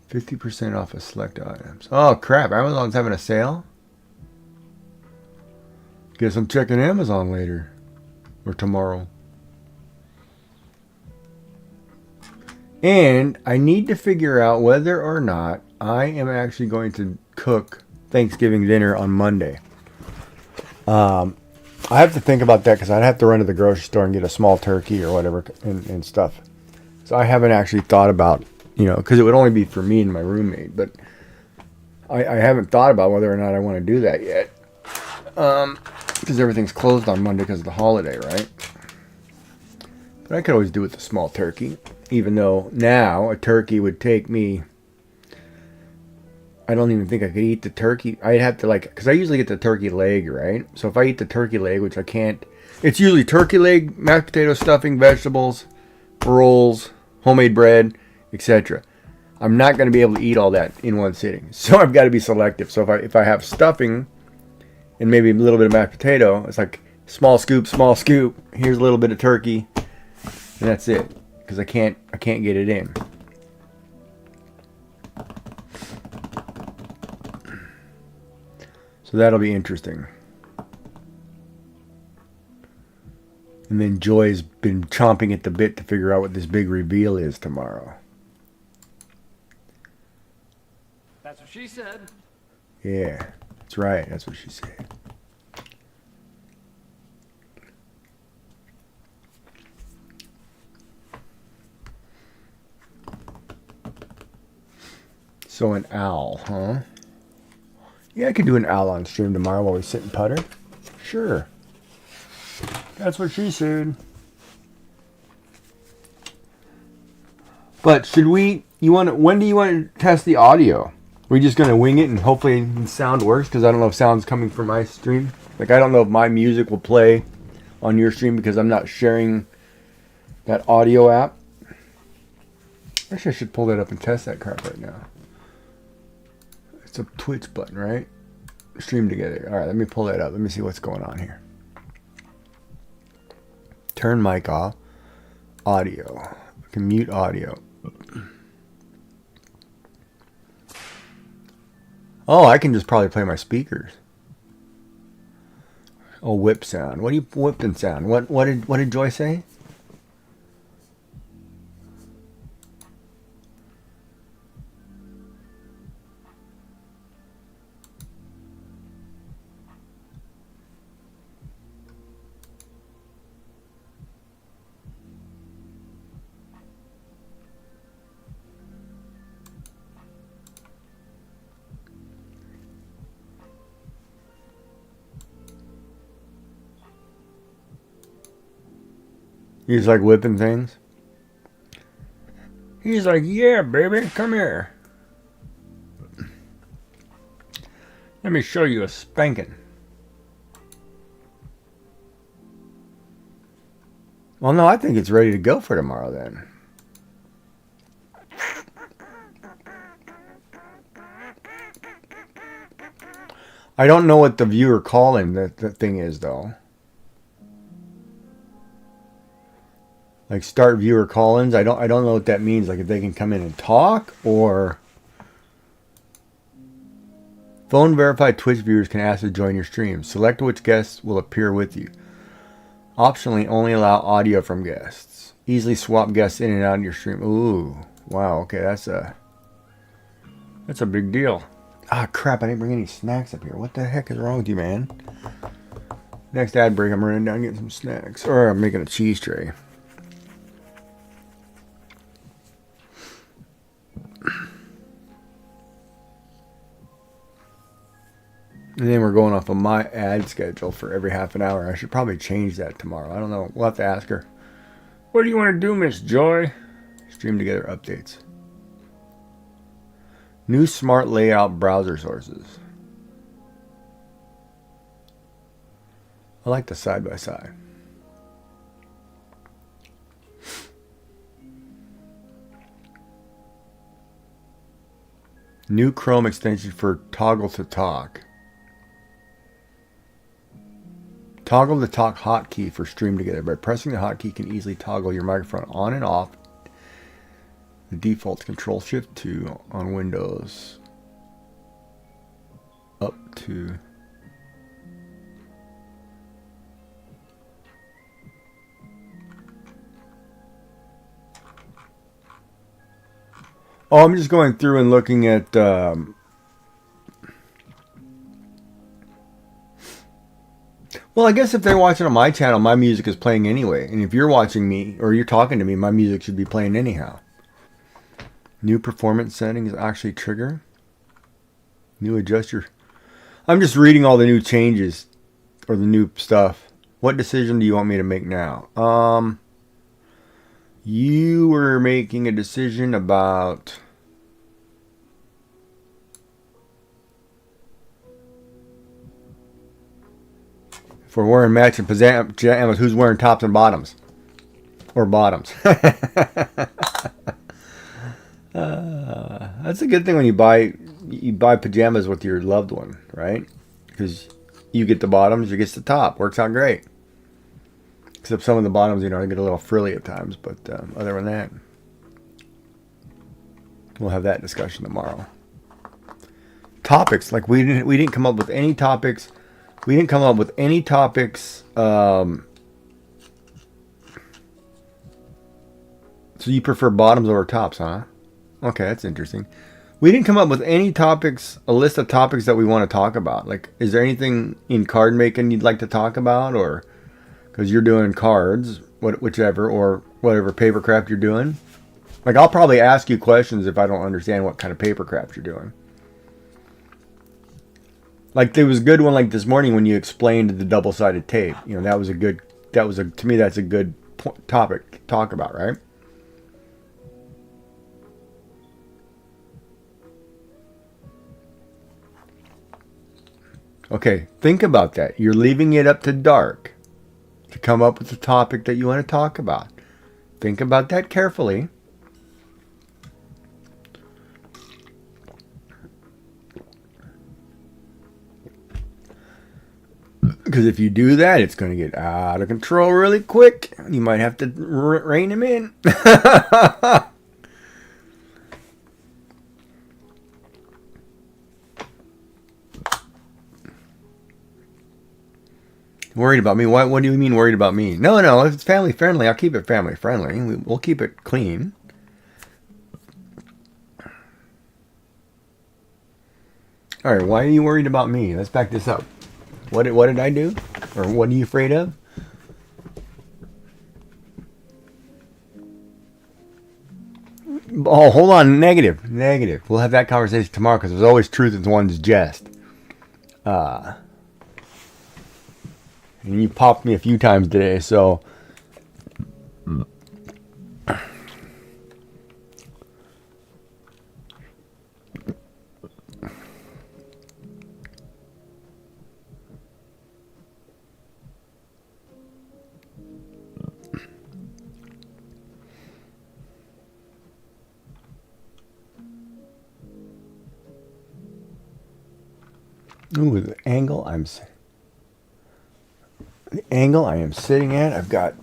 50% off of select items. Oh crap! Amazon's having a sale. Guess I'm checking Amazon later or tomorrow. And I need to figure out whether or not I am actually going to cook Thanksgiving dinner on Monday. I have to think about that because I'd have to run to the grocery store and get a small turkey or whatever and stuff. So I haven't actually thought about, because it would only be for me and my roommate. But I haven't thought about whether or not I want to do that yet. Because everything's closed on Monday because of the holiday, right? But I could always do it with a small turkey. Even though now a turkey would take me... I don't even think I could eat the turkey. I'd have to because I usually get the turkey leg, right? So if I eat the turkey leg, which I can't, it's usually turkey leg, mashed potato, stuffing, vegetables, rolls, homemade bread, etc. I'm not going to be able to eat all that in one sitting. So I've got to be selective. So if I have stuffing and maybe a little bit of mashed potato, it's like small scoop, here's a little bit of turkey, and that's it. Because I can't get it in. So that'll be interesting. And then Joy's been chomping at the bit to figure out what this big reveal is tomorrow. That's what she said. Yeah, that's right. That's what she said. So an owl, huh? Yeah, I could do an owl on stream tomorrow while we sit and putter. Sure. That's what she said. But should we, when do you want to test the audio? Are we just going to wing it and hopefully the sound works? Because I don't know if sound's coming from my stream. Like, I don't know if my music will play on your stream because I'm not sharing that audio app. Actually, I should pull that up and test that crap right now. It's a Twitch button, right? Stream together. All right, let me pull that up. Let me see what's going on here. Turn mic off. Audio. I can mute audio. Oh, I can just probably play my speakers. Oh, whip sound. What do you whipping sound? What did Joy say? He's like whipping things. He's like, yeah, baby, come here. Let me show you a spanking. Well, no, I think it's ready to go for tomorrow then. I don't know what the viewer call-in the thing is, though. Like start viewer call-ins. I don't know what that means. Like if they can come in and talk, or phone verified Twitch viewers can ask to join your stream. Select which guests will appear with you. Optionally, only allow audio from guests. Easily swap guests in and out of your stream. Ooh, wow. Okay, that's a big deal. Ah, crap! I didn't bring any snacks up here. What the heck is wrong with you, man? Next ad break, I'm running down and getting some snacks, or I'm making a cheese tray. And then we're going off of my ad schedule for every half an hour. I should probably change that tomorrow. I don't know. We'll have to ask her. What do you want to do, Miss Joy? Stream together updates. New smart layout browser sources. I like the side-by-side. New Chrome extension for toggle to talk. Toggle the talk hotkey for stream together. By pressing the hotkey, you can easily toggle your microphone on and off. The default Control Shift 2 on Windows. Up to. Oh, I'm just going through and looking at. Well, I guess if they're watching on my channel, my music is playing anyway. And if you're watching me or you're talking to me, my music should be playing anyhow. New performance settings actually trigger. New adjuster. I'm just reading all the new changes or the new stuff. What decision do you want me to make now? You were making a decision about. If we're wearing matching pajamas, who's wearing tops and bottoms? Or bottoms. That's a good thing when you buy pajamas with your loved one, right? Because you get the bottoms, you get the top. Works out great. Except some of the bottoms, they get a little frilly at times. But other than that, we'll have that discussion tomorrow. topics. Like we didn't come up with any topics. We didn't come up with any topics. So you prefer bottoms over tops, huh? Okay, that's interesting. We didn't come up with any topics, a list of topics that we want to talk about. Like, is there anything in card making you'd like to talk about? Or, because you're doing cards, whichever, or whatever paper craft you're doing. Like, I'll probably ask you questions if I don't understand what kind of paper craft you're doing. Like, there was a good one like this morning when you explained the double-sided tape. You know, to me, that's a good topic to talk about, right? Okay, think about that. You're leaving it up to Dark to come up with a topic that you want to talk about. Think about that carefully. Because if you do that, it's going to get out of control really quick. You might have to rein him in. Worried about me? What do you mean worried about me? No, it's family friendly. I'll keep it family friendly. We'll keep it clean. All right, why are you worried about me? Let's back this up. What did I do? Or what are you afraid of? Oh, hold on. Negative. We'll have that conversation tomorrow because there's always truth in one's jest. And you popped me a few times today, so... Ooh, the angle I am sitting at, I've got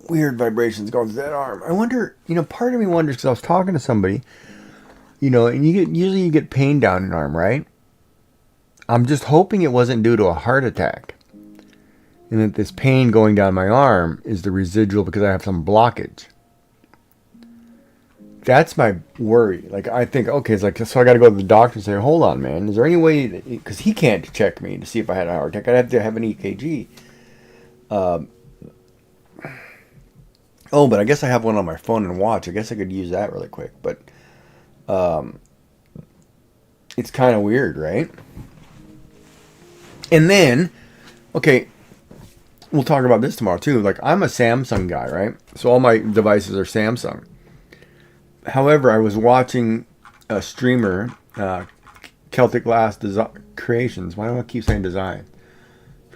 weird vibrations going through that arm. I wonder, part of me wonders, because I was talking to somebody, and usually you get pain down an arm, right? I'm just hoping it wasn't due to a heart attack. And that this pain going down my arm is the residual because I have some blockage. That's my worry. Like, I think, okay, it's like, so I got to go to the doctor and say, hold on, man. Is there any way, because he can't check me to see if I had a heart attack. I'd have to have an EKG. But I guess I have one on my phone and watch. I guess I could use that really quick. But it's kind of weird, right? And then, okay, we'll talk about this tomorrow too. Like, I'm a Samsung guy, right? So all my devices are Samsung. However, I was watching a streamer, Celtic Glass Creations. Why do I keep saying design?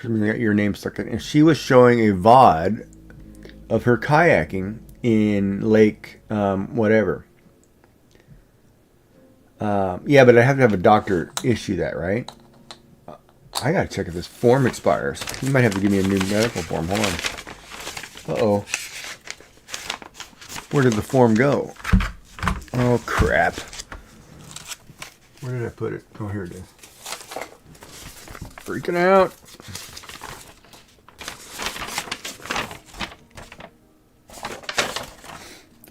You got your name stuck in. And she was showing a VOD of her kayaking in Lake whatever. Yeah, but I have to have a doctor issue that, right? I gotta check if this form expires. You might have to give me a new medical form. Hold on. Uh-oh. Where did the form go? Oh, crap. Where did I put it? Oh, here it is. Freaking out.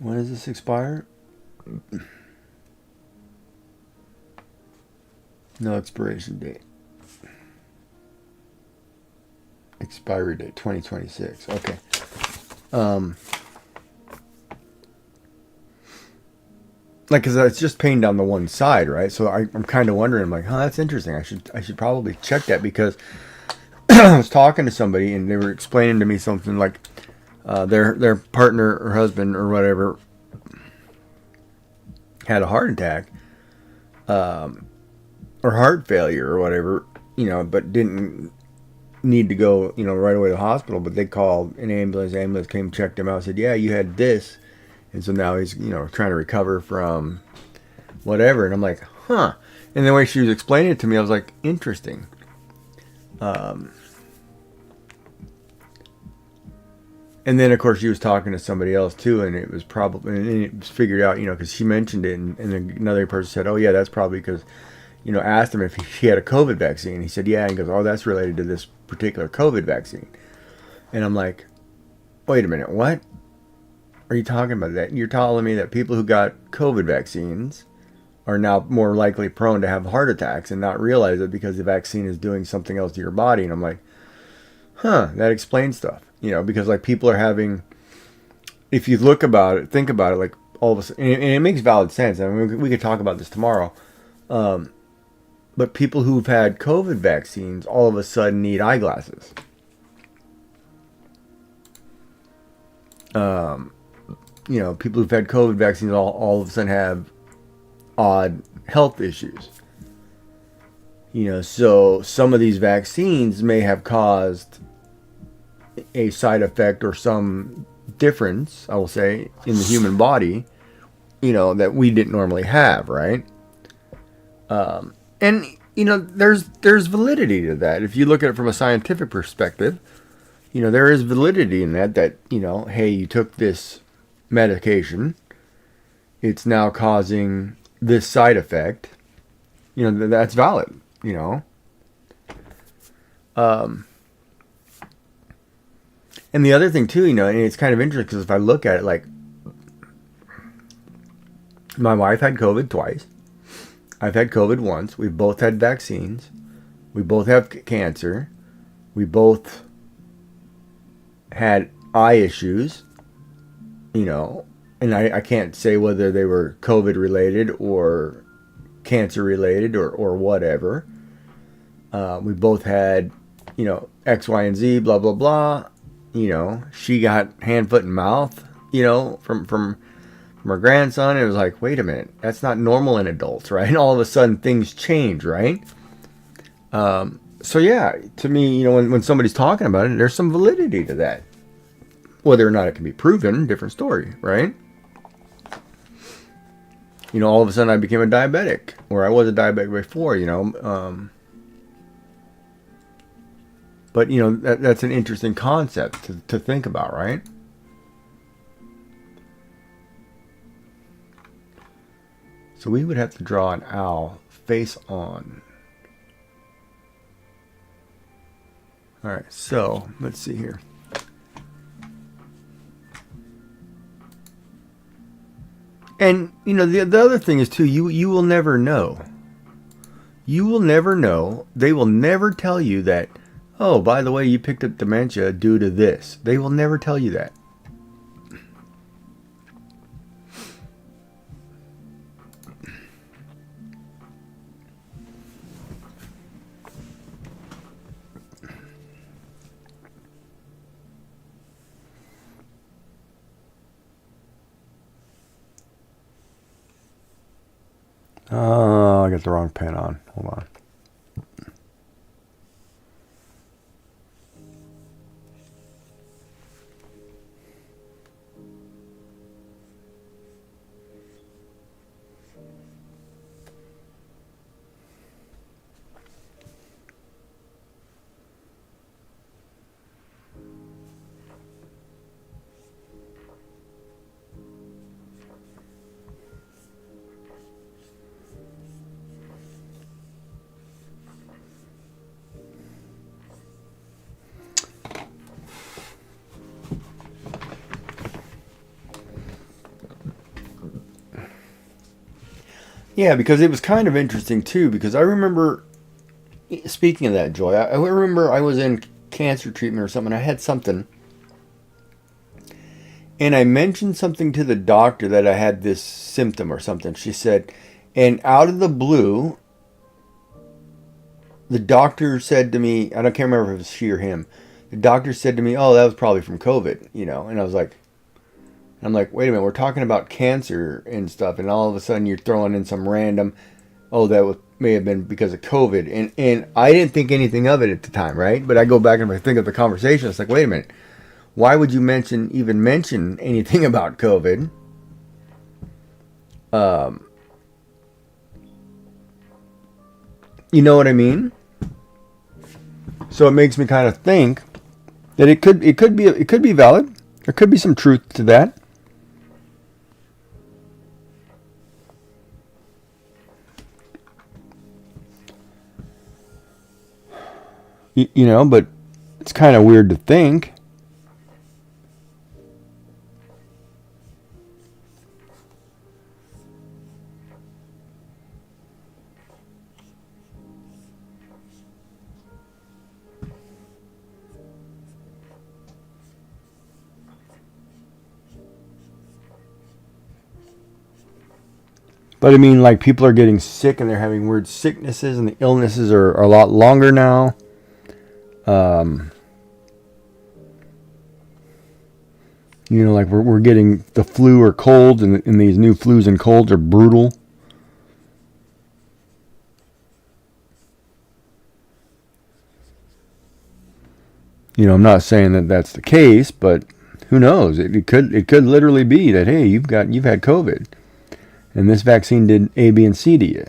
When does this expire? No expiration date. Expiry date 2026. Okay. Like, cause it's just pain down the one side, right? So I'm kind of wondering. I'm like, that's interesting. I should probably check that, because I was talking to somebody and they were explaining to me something like their partner or husband or whatever had a heart attack, or heart failure or whatever, but didn't need to go, right away to the hospital. But they called an ambulance. Ambulance came, checked him out, said, yeah, you had this. And so now he's, trying to recover from whatever. And I'm like, huh. And the way she was explaining it to me, I was like, interesting. And then, of course, she was talking to somebody else, too. And it was probably, and it was figured out, because she mentioned it. And another person said, oh, yeah, that's probably because, asked him if he had a COVID vaccine. He said, yeah. And he goes, oh, that's related to this particular COVID vaccine. And I'm like, wait a minute, what are you talking about? That you're telling me that people who got COVID vaccines are now more likely prone to have heart attacks and not realize it because the vaccine is doing something else to your body. And I'm like, that explains stuff. Because like people are having, if you think about it, like all of a sudden, and it makes valid sense. I mean, we could talk about this tomorrow. But people who've had COVID vaccines all of a sudden need eyeglasses. People who've had COVID vaccines all of a sudden have odd health issues. So some of these vaccines may have caused a side effect or some difference, I will say, in the human body, that we didn't normally have, right? And there's validity to that. If you look at it from a scientific perspective, there is validity in that, hey, you took this medication, it's now causing this side effect, that's valid, and the other thing too, and it's kind of interesting because if I look at it, like, my wife had COVID twice. I've had COVID once. We've both had vaccines. We both have cancer. We both had eye issues, and I can't say whether they were COVID related or cancer related or whatever. We both had, X, Y, and Z, blah, blah, blah. She got hand, foot, and mouth, from her grandson. It was like, wait a minute, that's not normal in adults, right? And all of a sudden things change, right? So yeah, to me, when somebody's talking about it, there's some validity to that. Whether or not it can be proven, different story, right? All of a sudden I became a diabetic, or I was a diabetic before, but that's an interesting concept to think about, right? So we would have to draw an owl face on. All right, so let's see here. And the other thing is too, you will never know. You will never know. They will never tell you that, oh, by the way, you picked up dementia due to this. They will never tell you that. Oh, I got the wrong pen on. Hold on. Yeah, because it was kind of interesting too, because I remember, speaking of that, Joy, I remember I was in cancer treatment or something. I had something, and I mentioned something to the doctor that I had this symptom or something. She said, and out of the blue, the doctor said to me, I can't remember if it was she or him, the doctor said to me, oh, that was probably from COVID, and I was like, I'm like, wait a minute, we're talking about cancer and stuff, and all of a sudden you're throwing in some random, oh, that may have been because of COVID. And I didn't think anything of it at the time, right? But I go back and I think of the conversation. It's like, wait a minute, why would you even mention anything about COVID? You know what I mean? So it makes me kind of think that it could be valid. There could be some truth to that. You know, but it's kind of weird to think. But I mean, like, people are getting sick and they're having weird sicknesses, and the illnesses are a lot longer now. You know, like we're getting the flu or colds, and these new flus and colds are brutal. You know, I'm not saying that that's the case, but who knows? It could literally be that, hey, you've had COVID, and this vaccine did A, B, and C to you,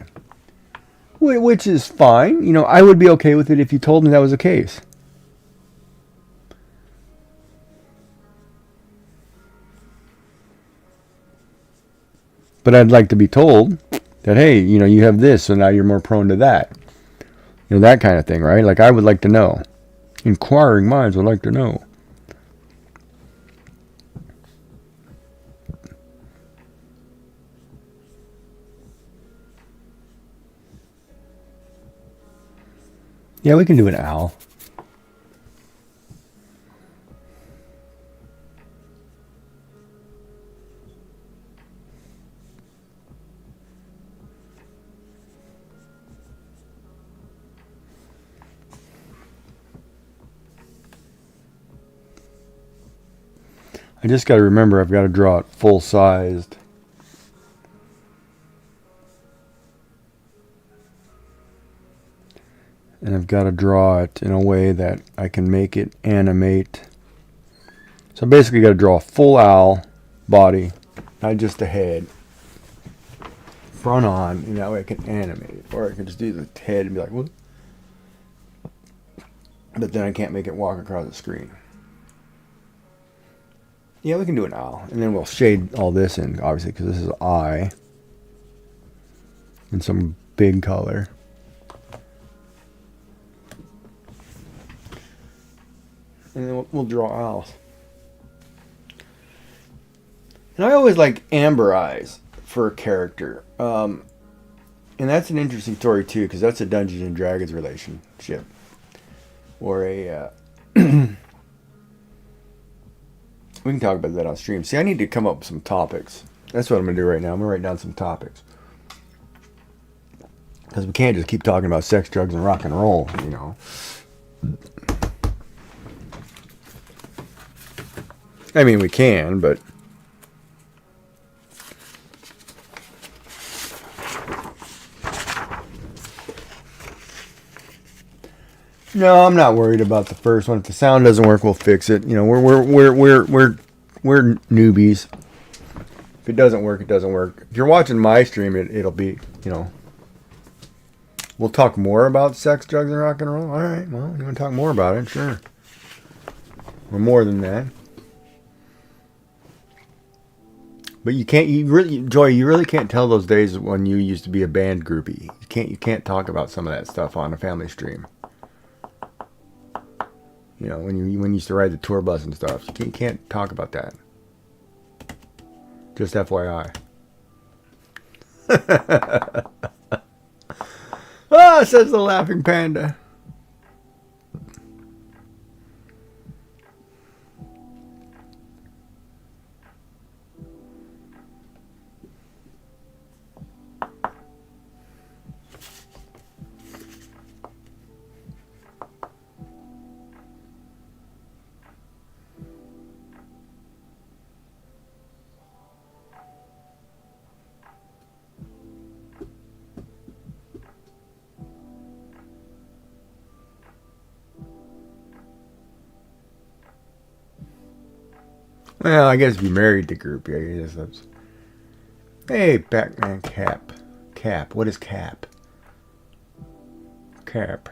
which is fine. You know, I would be okay with it if you told me that was the case. But I'd like to be told that, hey, you know, you have this, so now you're more prone to that. You know, that kind of thing, right? Like, I would like to know. Inquiring minds would like to know. Yeah, we can do an owl. I just got to remember I've got to draw it full-sized. And I've got to draw it in a way that I can make it animate. So I basically got to draw a full owl body, not just the head. Front on, and that way I can animate it. Or I can just do the head and be like, whoop. But then I can't make it walk across the screen. Yeah, we can do an owl. And then we'll shade all this in, obviously, because this is an eye. In some big color. And then we'll draw owls. And I always like amber eyes for a character. And that's an interesting story, too, because that's a Dungeons and Dragons relationship. Or a... we can talk about that on stream. See, I need to come up with some topics. That's what I'm going to do right now. I'm going to write down some topics. Because we can't just keep talking about sex, drugs, and rock and roll, you know. I mean, we can, but... No, I'm not worried about the first one. If the sound doesn't work, we'll fix it. You know, we're newbies. If it doesn't work, it doesn't work. If you're watching my stream, it'll be, you know. We'll talk more about sex, drugs, and rock and roll. All right. Well, you want to talk more about it? Sure. Or more than that. But you can't. You really, Joy. You really can't tell those days when you used to be a band groupie. You can't talk about some of that stuff on a family stream. You know, when you used to ride the tour bus and stuff, you can't talk about that. Just FYI. Ah, says the laughing panda. Well, I guess if you married the group, yeah, I guess that's... Hey, Batman Cap. Cap. What is Cap? Cap.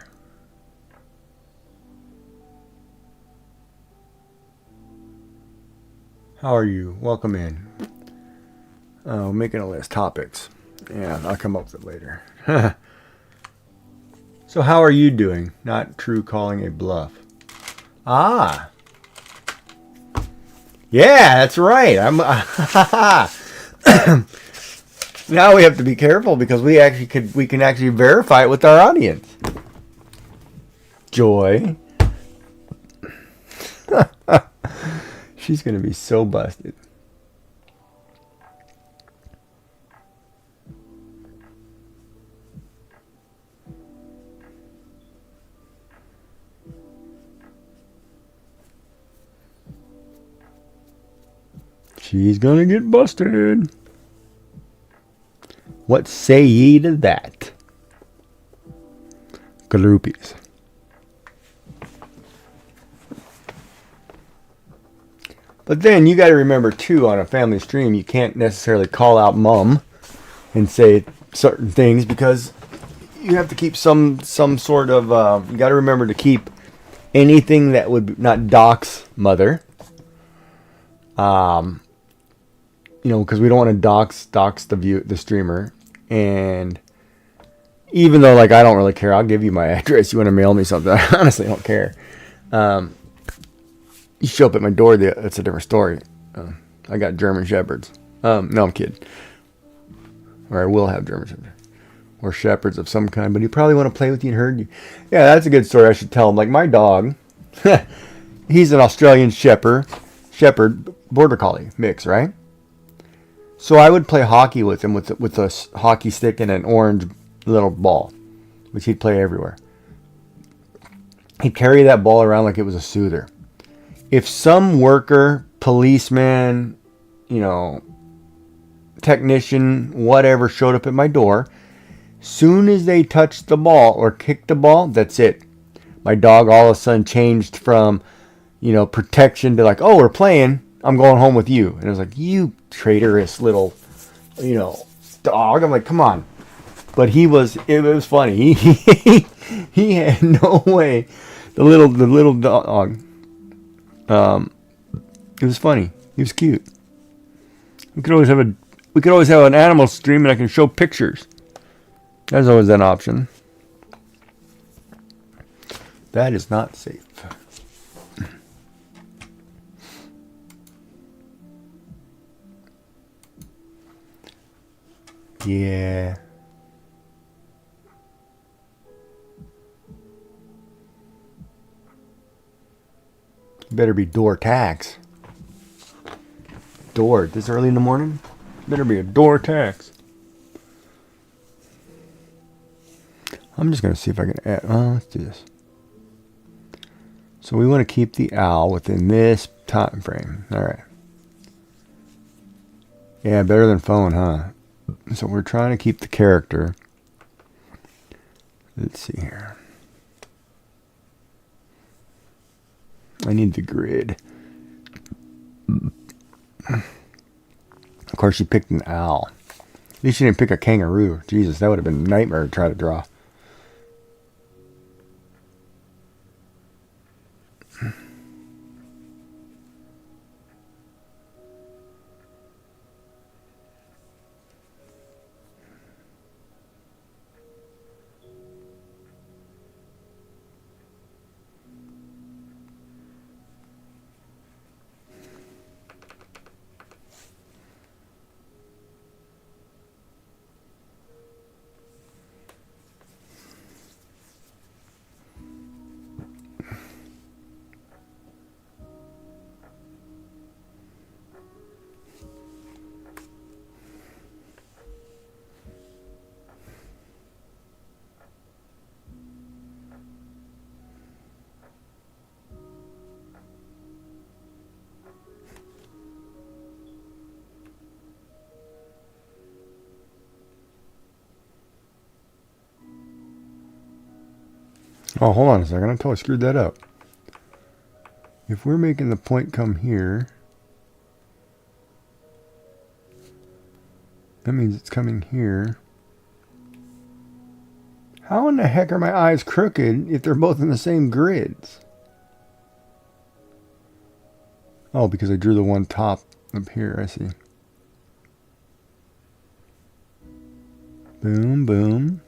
How are you? Welcome in. Making a list. Topics. Yeah, I'll come up with it later. So how are you doing? Not true calling a bluff. Ah. Yeah, that's right. I'm now we have to be careful because we can actually verify it with our audience. Joy. She's going to be so busted. She's going to get busted. What say ye to that? Galoopies. But then you got to remember too, on a family stream, you can't necessarily call out mom and say certain things because you have to keep some sort of. You got to remember to keep anything that would not dox mother. You know, because we don't want to dox the streamer, and even though like I don't really care, I'll give you my address. You want to mail me something? I honestly don't care. You show up at my door, that's a different story. I got German Shepherds. No, I'm kidding. Or I will have German Shepherds. Or Shepherds of some kind. But he probably want to play with you and herd you. Yeah, that's a good story. I should tell him. Like my dog, he's an Australian Shepherd Border Collie mix, right? So I would play hockey with him with a hockey stick and an orange little ball, which he'd play everywhere. He'd carry that ball around like it was a soother. If some worker, policeman, you know, technician, whatever showed up at my door, soon as they touched the ball or kicked the ball, that's it. My dog all of a sudden changed from, you know, protection to like, oh, we're playing, I'm going home with you. And I was like, you traitorous little, you know, dog. I'm like, come on. But it was funny. He had no way. The little dog. It was funny. He was cute. We could always have an animal stream and I can show pictures. There's always an option. That is not safe. Yeah. Better be door tax. Door this early in the morning? Better be a door tax. I'm just going to see if I can add. Let's do this. So we want to keep the owl within this time frame. All right. Yeah, better than phone, huh? So we're trying to keep the character. Let's see here. I need the grid. Of course, she picked an owl. At least she didn't pick a kangaroo. Jesus, that would have been a nightmare to try to draw. Oh, hold on a second. I totally screwed that up. If we're making the point come here, that means it's coming here. How in the heck are my eyes crooked if they're both in the same grids? Oh, because I drew the one top up here. I see. Boom, boom.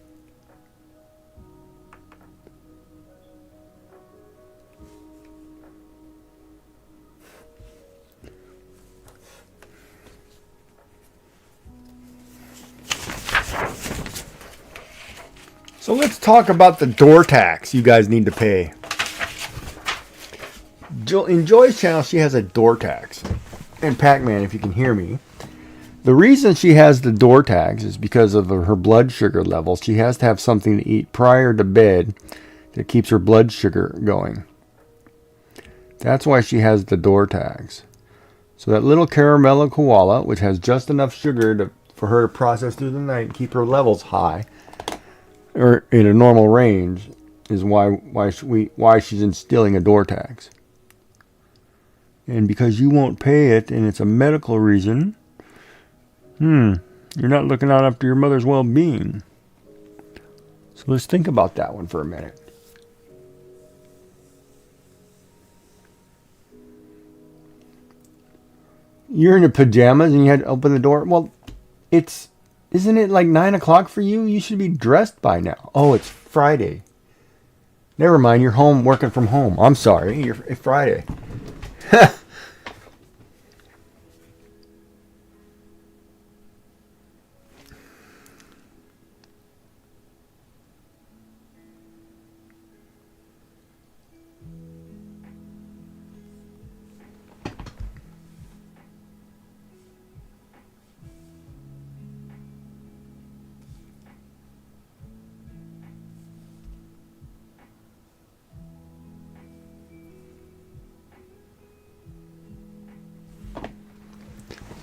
So let's talk about the door tax you guys need to pay. In Joy's channel, she has a door tax. And Pac-Man, if you can hear me. The reason she has the door tax is because of her blood sugar levels. She has to have something to eat prior to bed that keeps her blood sugar going. That's why she has the door tax. So that little caramello koala, which has just enough sugar for her to process through the night and keep her levels high, or in a normal range, is why she's instilling a door tax. And because you won't pay it, and it's a medical reason, you're not looking out after your mother's well-being. So let's think about that one for a minute. You're in your pajamas and you had to open the door. Well, isn't it like 9 o'clock for you? You should be dressed by now. Oh, it's Friday. Never mind, you're home working from home. I'm sorry, it's Friday.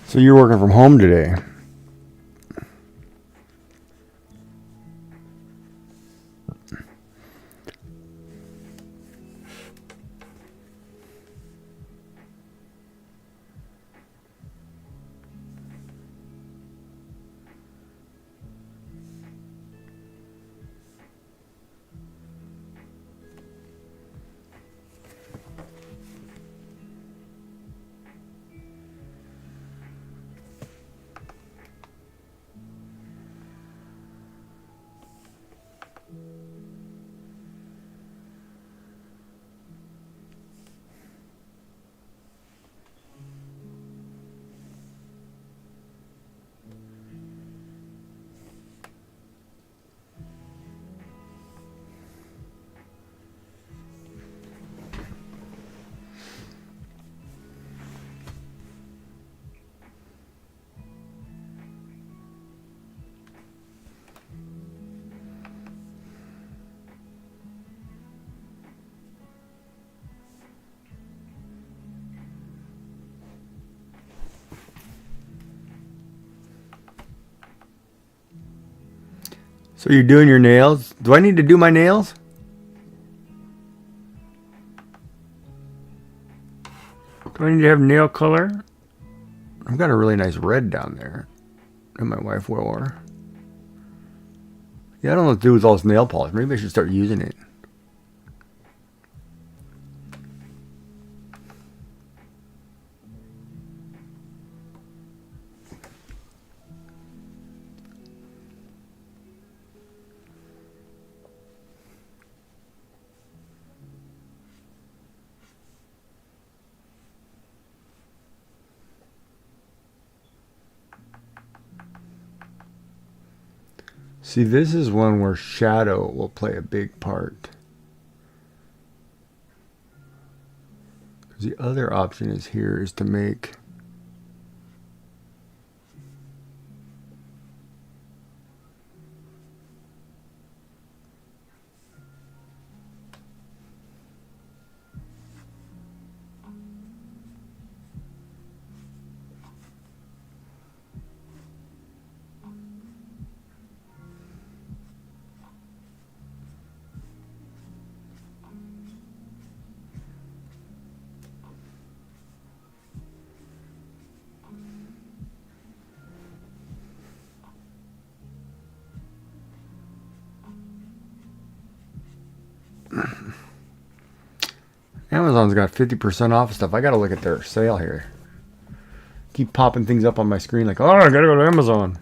So you're working from home today. So you're doing your nails? Do I need to do my nails? Do I need to have nail color? I've got a really nice red down there that my wife wore. Yeah, I don't know what to do with all this nail polish. Maybe I should start using it. See, this is one where shadow will play a big part. Because the other option is here is to make Amazon's got 50% off stuff. I gotta look at their sale here. Keep popping things up on my screen like, oh, I gotta go to Amazon.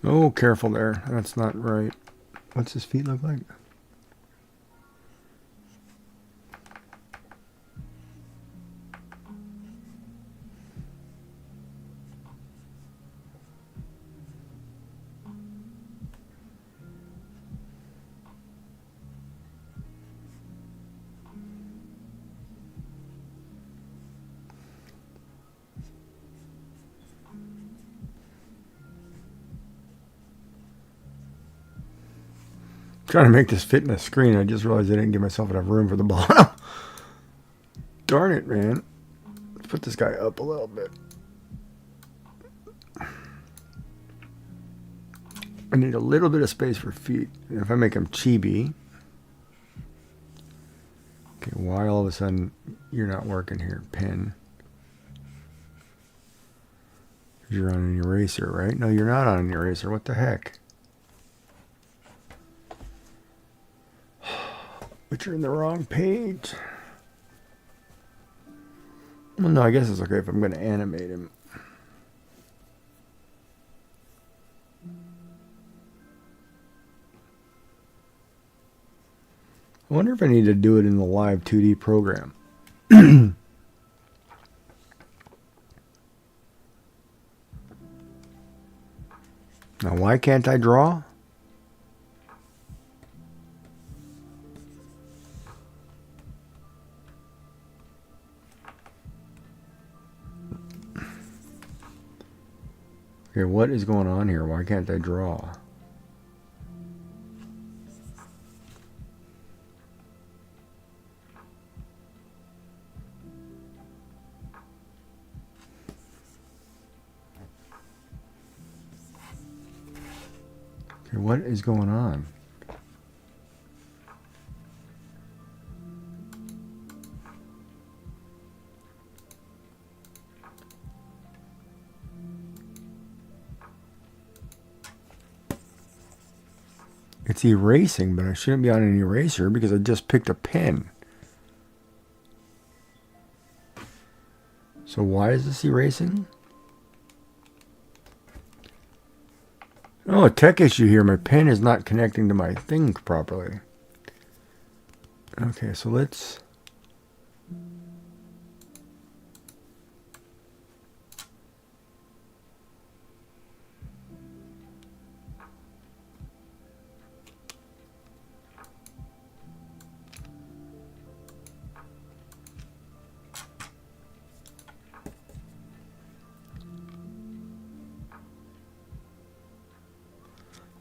Oh, careful there. That's not right. What's his feet look like? Trying to make this fit in the screen. I just realized I didn't give myself enough room for the bottom. Darn it, man. Let's put this guy up a little bit. I need a little bit of space for feet. And if I make him chibi. Okay, why all of a sudden you're not working here? Pen. You're on an eraser, right? No, you're not on an eraser. What the heck? But you're in the wrong page. Well, no, I guess it's okay if I'm going to animate him. I wonder if I need to do it in the live 2D program. Now, why can't I draw? Okay, what is going on here? Why can't I draw? Okay, what is going on? It's erasing, but I shouldn't be on an eraser because I just picked a pen. So why is this erasing? Oh, a tech issue here. My pen is not connecting to my thing properly. Okay, so let's...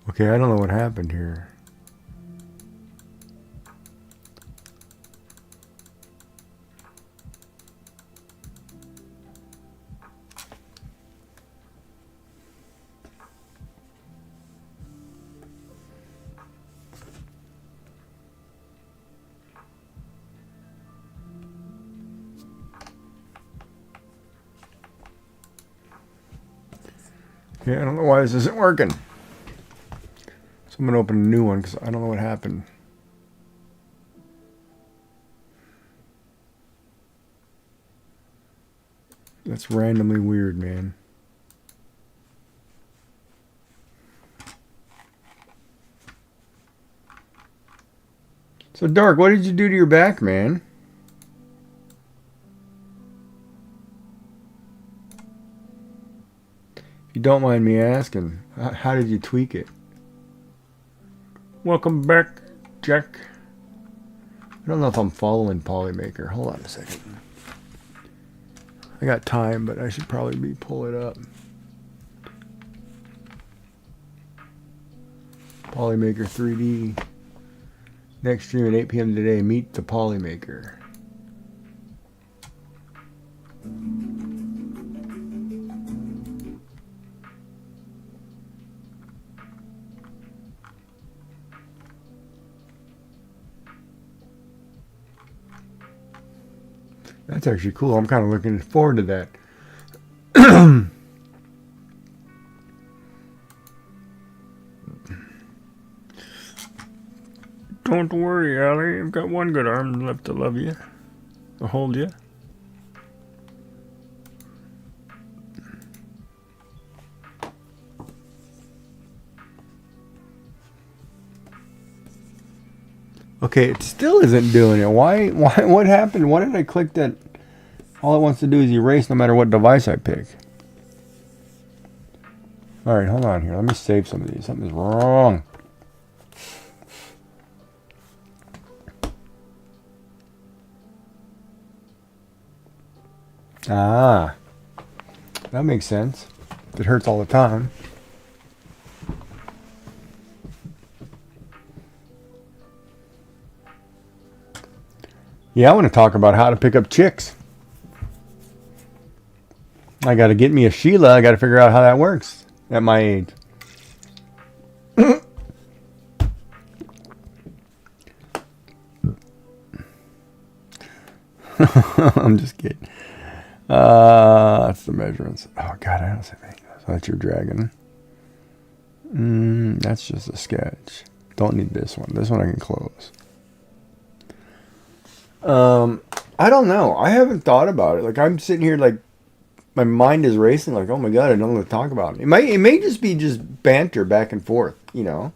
Okay, I don't know what happened here. Okay, I don't know why this isn't working. So I'm going to open a new one because I don't know what happened. That's randomly weird, man. So, Dark, what did you do to your back, man? If you don't mind me asking, how did you tweak it? Welcome back, Jack. I don't know if I'm following Polymaker. Hold on a second. I got time, but I should probably pull it up. Polymaker 3D. Next stream at 8 p.m. today. Meet the Polymaker. That's actually cool. I'm kind of looking forward to that. Don't worry, Allie. I've got one good arm left to love you. To hold you. Okay, it still isn't doing it. Why? What happened? Why did I click that? All it wants to do is erase no matter what device I pick. All right, hold on here. Let me save some of these. Something's wrong. Ah, that makes sense. It hurts all the time. Yeah, I want to talk about how to pick up chicks. I got to get me a Sheila. I got to figure out how that works at my age. I'm just kidding. That's the measurements. Oh, God, I don't say that. So that's your dragon. That's just a sketch. Don't need this one. This one I can close. I don't know. I haven't thought about it. Like, I'm sitting here, like, my mind is racing. Like, oh my God, I don't know what to talk about. It may just be just banter back and forth. You know,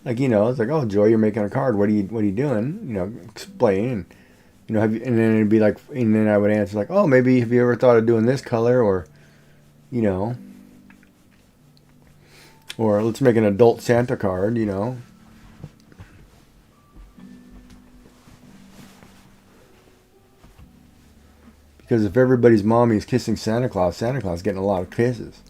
like, you know, it's like, oh, Joy, you're making a card. What are you doing? You know, explain. You know, and then it'd be like, and then I would answer like, oh, maybe have you ever thought of doing this color, or, you know, or let's make an adult Santa card. You know. Because if everybody's mommy is kissing Santa Claus is getting a lot of kisses.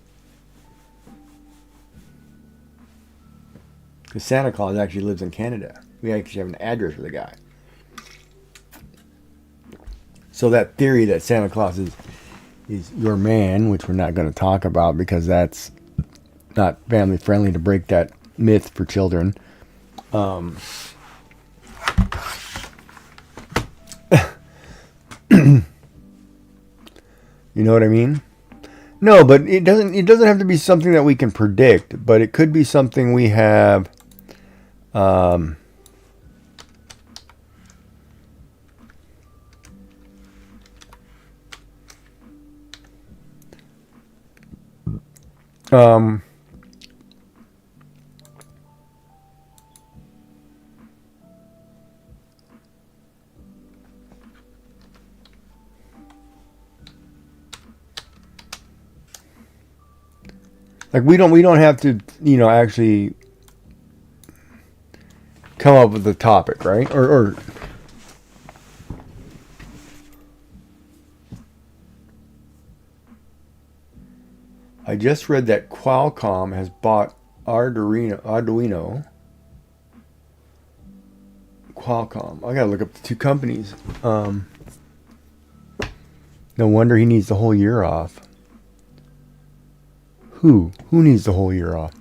Because Santa Claus actually lives in Canada. We actually have an address for the guy. So that theory that Santa Claus is your man, which we're not going to talk about because that's not family friendly to break that myth for children. You know what I mean? No, but it doesn't have to be something that we can predict, but it could be something we have like we don't have to, you know, actually come up with a topic, right? Or I just read that Qualcomm has bought Arduino. Qualcomm. I gotta look up the two companies. No wonder he needs the whole year off. Who needs the whole year off?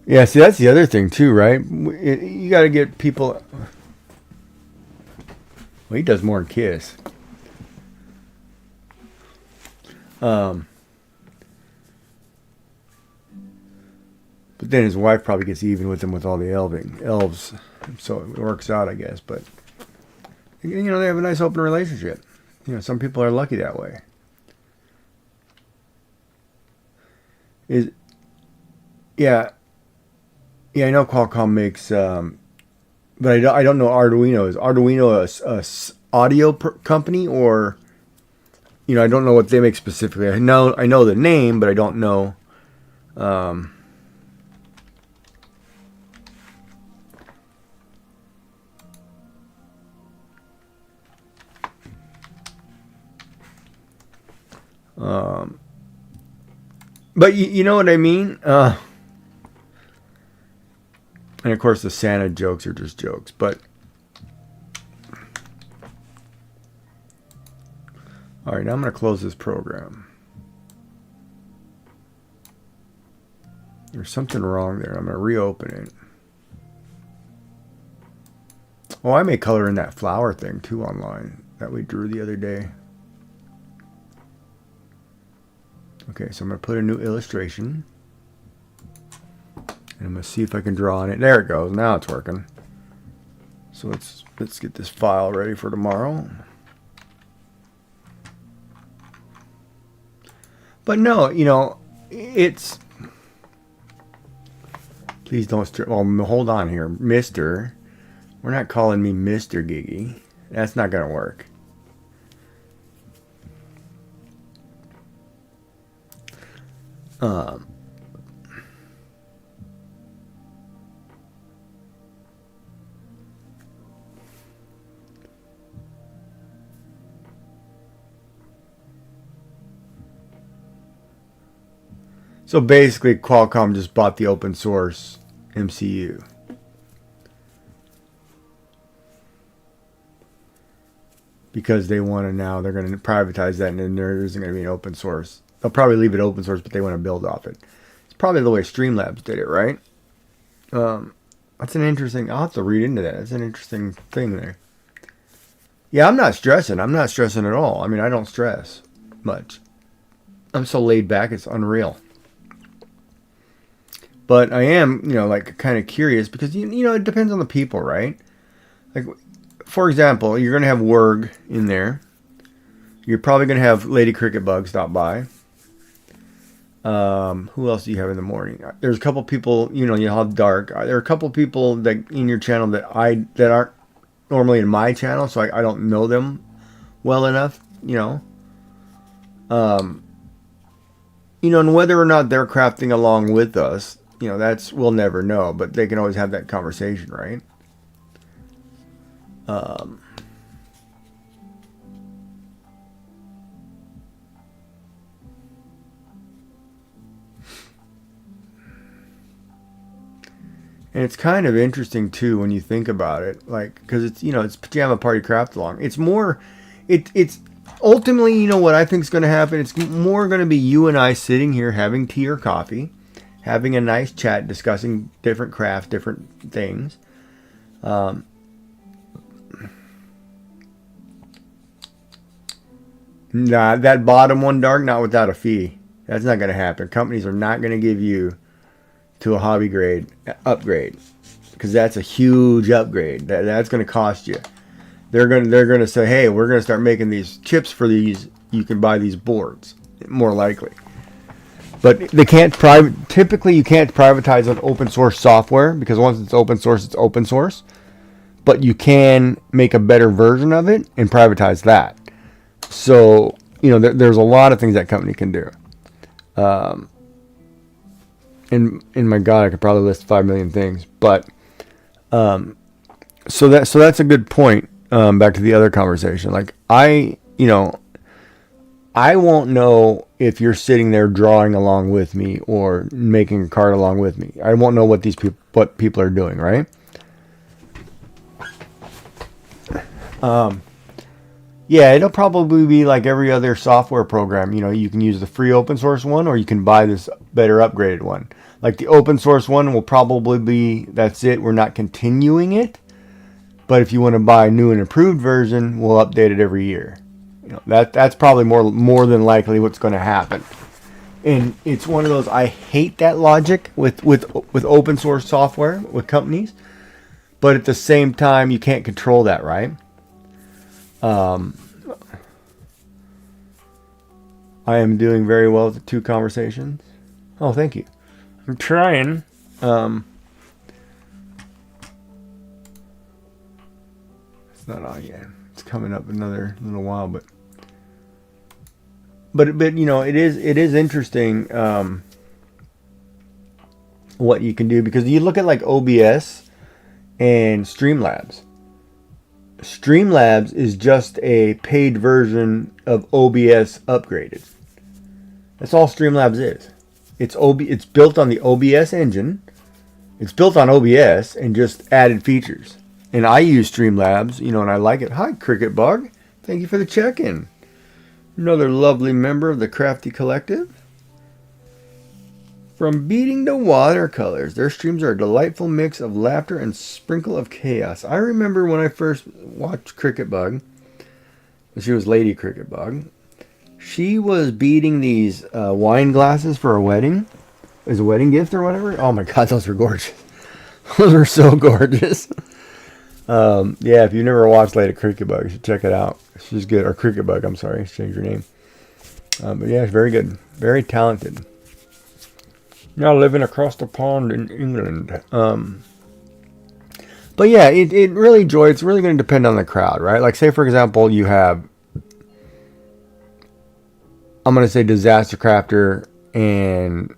Yeah, see, that's the other thing too, right? You got to get people. Well, he does more than Kiss. But then his wife probably gets even with him with all the elves, so it works out, I guess. But you know, they have a nice open relationship. You know, some people are lucky that way. Yeah, I know Qualcomm makes, but I don't know Arduino. Is Arduino a audio company, or, you know, I don't know what they make specifically. I know the name, but I don't know. But you know what I mean? And of course the Santa jokes are just jokes, but all right, now I'm going to close this program. There's something wrong there. I'm going to reopen it. Oh, I may color in that flower thing too online that we drew the other day. Okay, so I'm going to put a new illustration. And I'm going to see if I can draw on it. There it goes. Now it's working. So let's get this file ready for tomorrow. But no, you know, it's... Please don't... hold on here. Mr. We're not calling me Mr. Giggy. That's not going to work. So basically, Qualcomm just bought the open source MCU. Because they want to now, they're going to privatize that, and then there isn't going to be an open source. They'll probably leave it open source, but they want to build off it. It's probably the way Streamlabs did it, right? That's an interesting, I'll have to read into that. That's an interesting thing there. Yeah, I'm not stressing. I'm not stressing at all. I mean, I don't stress much. I'm so laid back, it's unreal. But I am, you know, like kind of curious because, you know, it depends on the people, right? Like, for example, you're going to have Werg in there. You're probably going to have Lady Cricket Bug stop by. Who else do you have in the morning? There's a couple people, you know, you'll have Dark. There are a couple people that in your channel that aren't normally in my channel, so I don't know them well enough, you know. You know, and whether or not they're crafting along with us, you know, we'll never know, but they can always have that conversation, right? And it's kind of interesting too when you think about it, like, because it's, you know, it's pajama party craft along. It's more, it's ultimately, you know, what I think is going to happen. It's more going to be you and I sitting here having tea or coffee, having a nice chat, discussing different crafts, different things. Nah, that bottom one, Dark, not without a fee. That's not going to happen. Companies are not going to give you to a hobby grade upgrade because that's a huge upgrade. That's going to cost you. They're going to say, hey, we're going to start making these chips for these. You can buy these boards, more likely. But they can't typically you can't privatize an open source software because once it's open source, it's open source. But you can make a better version of it and privatize that. So, you know, there's a lot of things that company can do. And my God, I could probably list 5 million things. But so that's a good point. Back to the other conversation. Like I won't know if you're sitting there drawing along with me or making a card along with me. I won't know what people are doing, right? Yeah, it'll probably be like every other software program. You know, you can use the free open source one or you can buy this better upgraded one. Like the open source one will probably be, that's it. We're not continuing it. But if you want to buy a new and improved version, we'll update it every year. You know, that's probably more than likely what's going to happen. And it's one of those, I hate that logic with open source software with companies. But at the same time, you can't control that, right? I am doing very well with the 2 conversations. Oh, thank you. I'm trying. It's not on yet. It's coming up another little while, but you know, it is interesting what you can do because you look at like OBS and Streamlabs. Streamlabs is just a paid version of OBS upgraded. That's all Streamlabs is. It's built on the OBS engine. It's built on OBS and just added features. And I use Streamlabs, you know, and I like it. Hi, Cricket Bug. Thank you for the check-in. Another lovely member of the Crafty Collective. From beating to watercolors, their streams are a delightful mix of laughter and sprinkle of chaos. I remember when I first watched Cricket Bug, she was Lady Cricket Bug. She was beating these wine glasses for a wedding. As a wedding gift or whatever. Oh my God, those are gorgeous. Those are so gorgeous. Yeah, if you've never watched Lady Cricket Bug, you should check it out. She's good. Or Cricket Bug, I'm sorry. Change your name. But yeah, she's very good. Very talented. Now living across the pond in England. But yeah, it really, Joy, it's really going to depend on the crowd, right? Like, say, for example, you have, I'm going to say Disaster Crafter and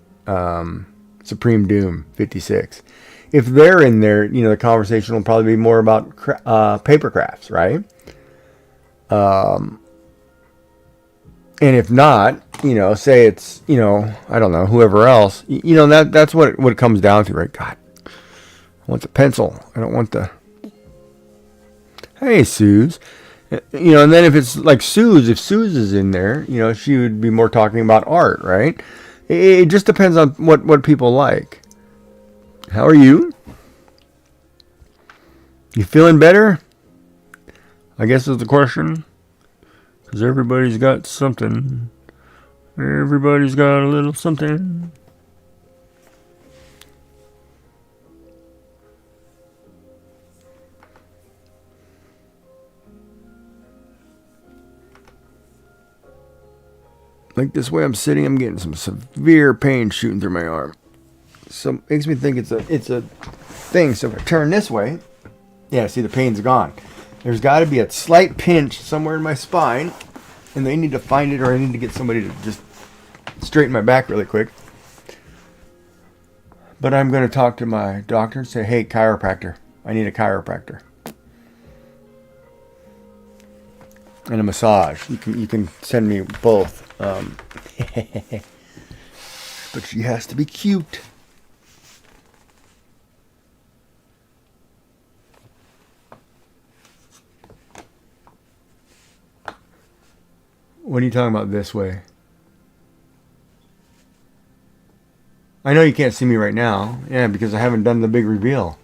Supreme Doom 56. If they're in there, you know, the conversation will probably be more about paper crafts, right? And if not, you know, say it's, you know, I don't know, whoever else, you know, that's what it comes down to, right? God, I want the pencil. I don't want the... Hey, Suze. You know, and then if it's like Suze, if Suze is in there, you know, she would be more talking about art, right? It just depends on what people like. How are you? You feeling better? I guess is the question. Because everybody's got something. Everybody's got a little something. Like this way I'm sitting, I'm getting some severe pain shooting through my arm. So it makes me think it's a thing. So if I turn this way, yeah, see the pain's gone. There's got to be a slight pinch somewhere in my spine, and they need to find it, or I need to get somebody to just straighten my back really quick. But I'm going to talk to my doctor and say, hey, chiropractor, I need a chiropractor. And a massage. You can send me both. But she has to be cute. What are you talking about this way? I know you can't see me right now. Yeah, because I haven't done the big reveal.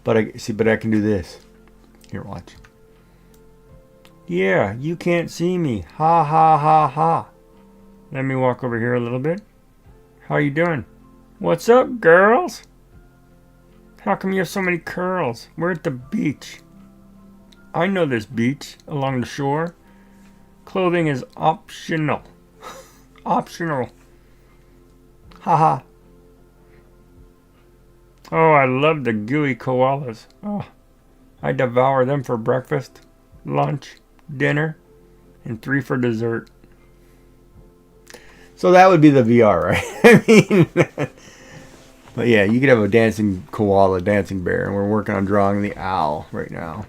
But I can do this. Here, watch. Yeah, you can't see me. Ha ha ha ha. Let me walk over here a little bit. How you doing? What's up, girls? How come you have so many curls? We're at the beach. I know this beach along the shore. Clothing is optional. Optional. Haha. Oh, I love the gooey koalas. Oh, I devour them for breakfast, lunch, dinner, and 3 for dessert. So that would be the VR, right? I mean, but yeah, you could have a dancing koala, dancing bear, and we're working on drawing the owl right now.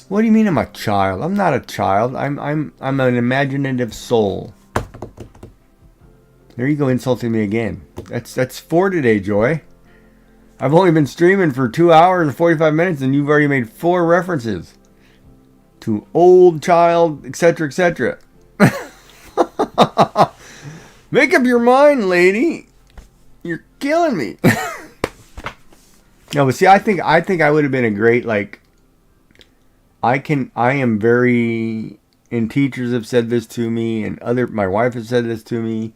What do you mean I'm a child? I'm not a child. I'm an imaginative soul. There you go, insulting me again. That's 4 today, Joy. I've only been streaming for 2 hours and 45 minutes, and you've already made 4 references to old, child, etc., etc. Make up your mind, lady. You're killing me. No, but see, I think I would have been a great, like, I am very, and teachers have said this to me, and my wife has said this to me.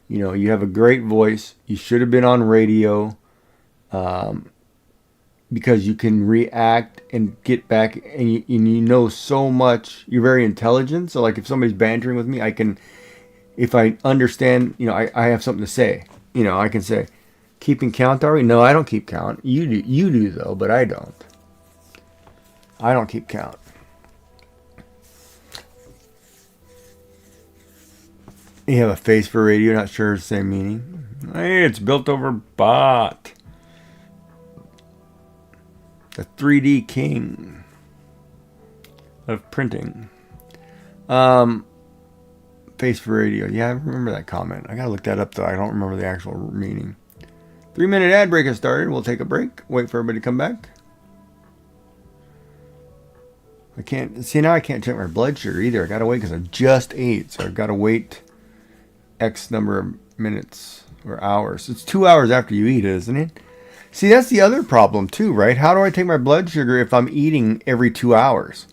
You know, you have a great voice. You should have been on radio, because you can react and get back, and you know so much. You're very intelligent. So, like, if somebody's bantering with me, I can, if I understand, you know, I have something to say. You know, I can say, keeping count, are we? No, I don't keep count. You do though, but I don't. I don't keep count. You have a face for radio, not sure it's the same meaning. Hey, it's built over bot. The 3D king of printing. Face for radio. Yeah, I remember that comment. I gotta look that up though. I don't remember the actual meaning. 3-minute ad break has started. We'll take a break. Wait for everybody to come back. I can't see now. I can't check my blood sugar either. I gotta wait because I just ate, so I've got to wait X number of minutes or hours. It's 2 hours after you eat, isn't it? See, that's the other problem too, right? How do I take my blood sugar if I'm eating every 2 hours?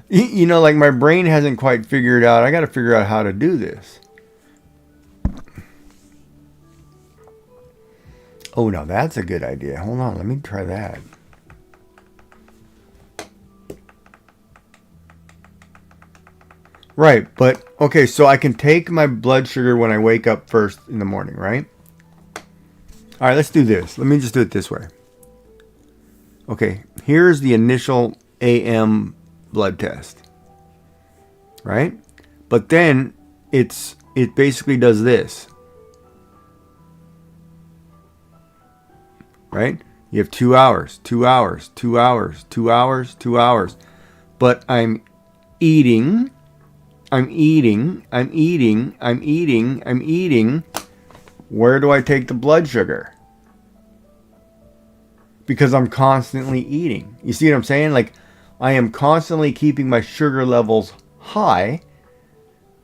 You know, like my brain hasn't quite figured out. I got to figure out how to do this. Oh, now that's a good idea. Hold on, let me try that. Right, but okay, so I can take my blood sugar when I wake up first in the morning, right? All right, let's do this. Let me just do it this way. Okay, here's the initial AM blood test, right? But then it basically does this, right? You have 2 hours, 2 hours, 2 hours, 2 hours, 2 hours. But I'm eating. Where do I take the blood sugar? Because I'm constantly eating. You see what I'm saying? Like, I am constantly keeping my sugar levels high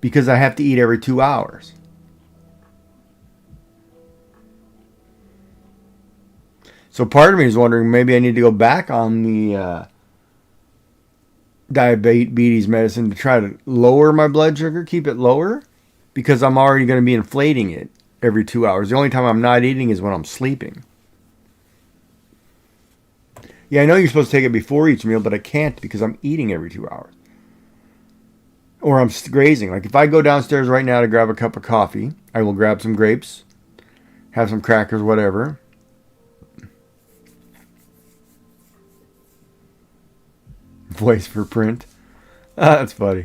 because I have to eat every 2 hours. So part of me is wondering, maybe I need to go back on the diabetes medicine to try to lower my blood sugar, keep it lower, because I'm already going to be inflating it every 2 hours. The only time I'm not eating is when I'm sleeping. Yeah, I know you're supposed to take it before each meal, but I can't because I'm eating every 2 hours. Or I'm grazing. Like if I go downstairs right now to grab a cup of coffee, I will grab some grapes, have some crackers, whatever. Voice for print. Ah, that's funny.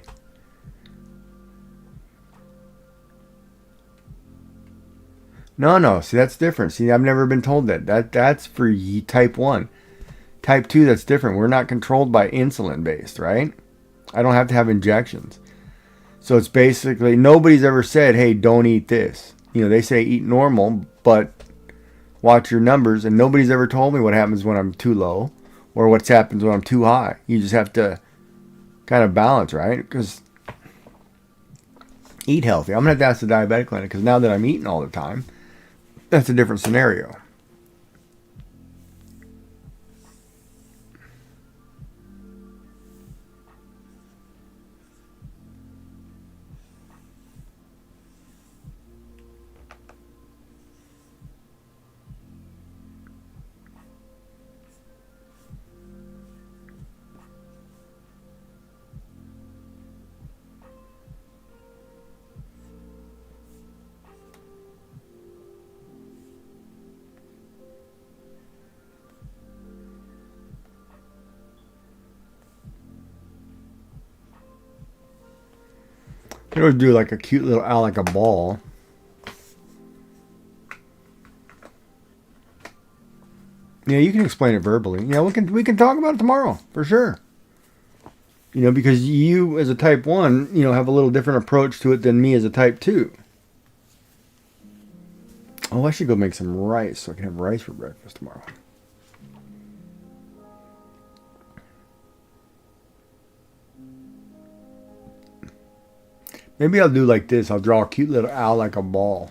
No. See, that's different. See, I've never been told that. That's for type 1. Type 2, that's different. We're not controlled by insulin based, right? I don't have to have injections. So it's basically, nobody's ever said, hey, don't eat this. You know, they say eat normal, but watch your numbers. And nobody's ever told me what happens when I'm too low or what happens when I'm too high. You just have to kind of balance, right? Because eat healthy. I'm going to have to ask the diabetic clinic because now that I'm eating all the time, that's a different scenario. I always do like a cute little owl, like a ball. Yeah, you can explain it verbally. Yeah, we can talk about it tomorrow for sure. You know, because you as a type 1, you know, have a little different approach to it than me as a type 2. Oh, I should go make some rice so I can have rice for breakfast tomorrow. Maybe I'll do like this. I'll draw a cute little owl like a ball.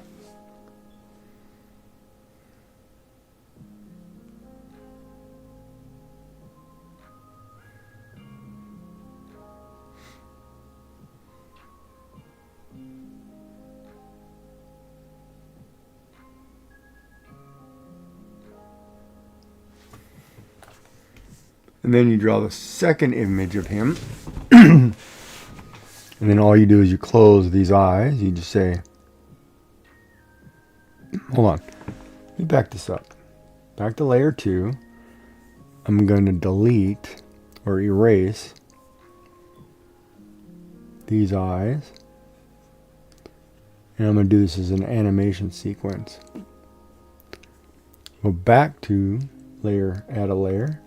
And then you draw the second image of him. And then all you do is you close these eyes. You just say, hold on. Let me back this up. Back to layer 2. I'm going to delete or erase these eyes. And I'm going to do this as an animation sequence. Go back to layer, add a layer.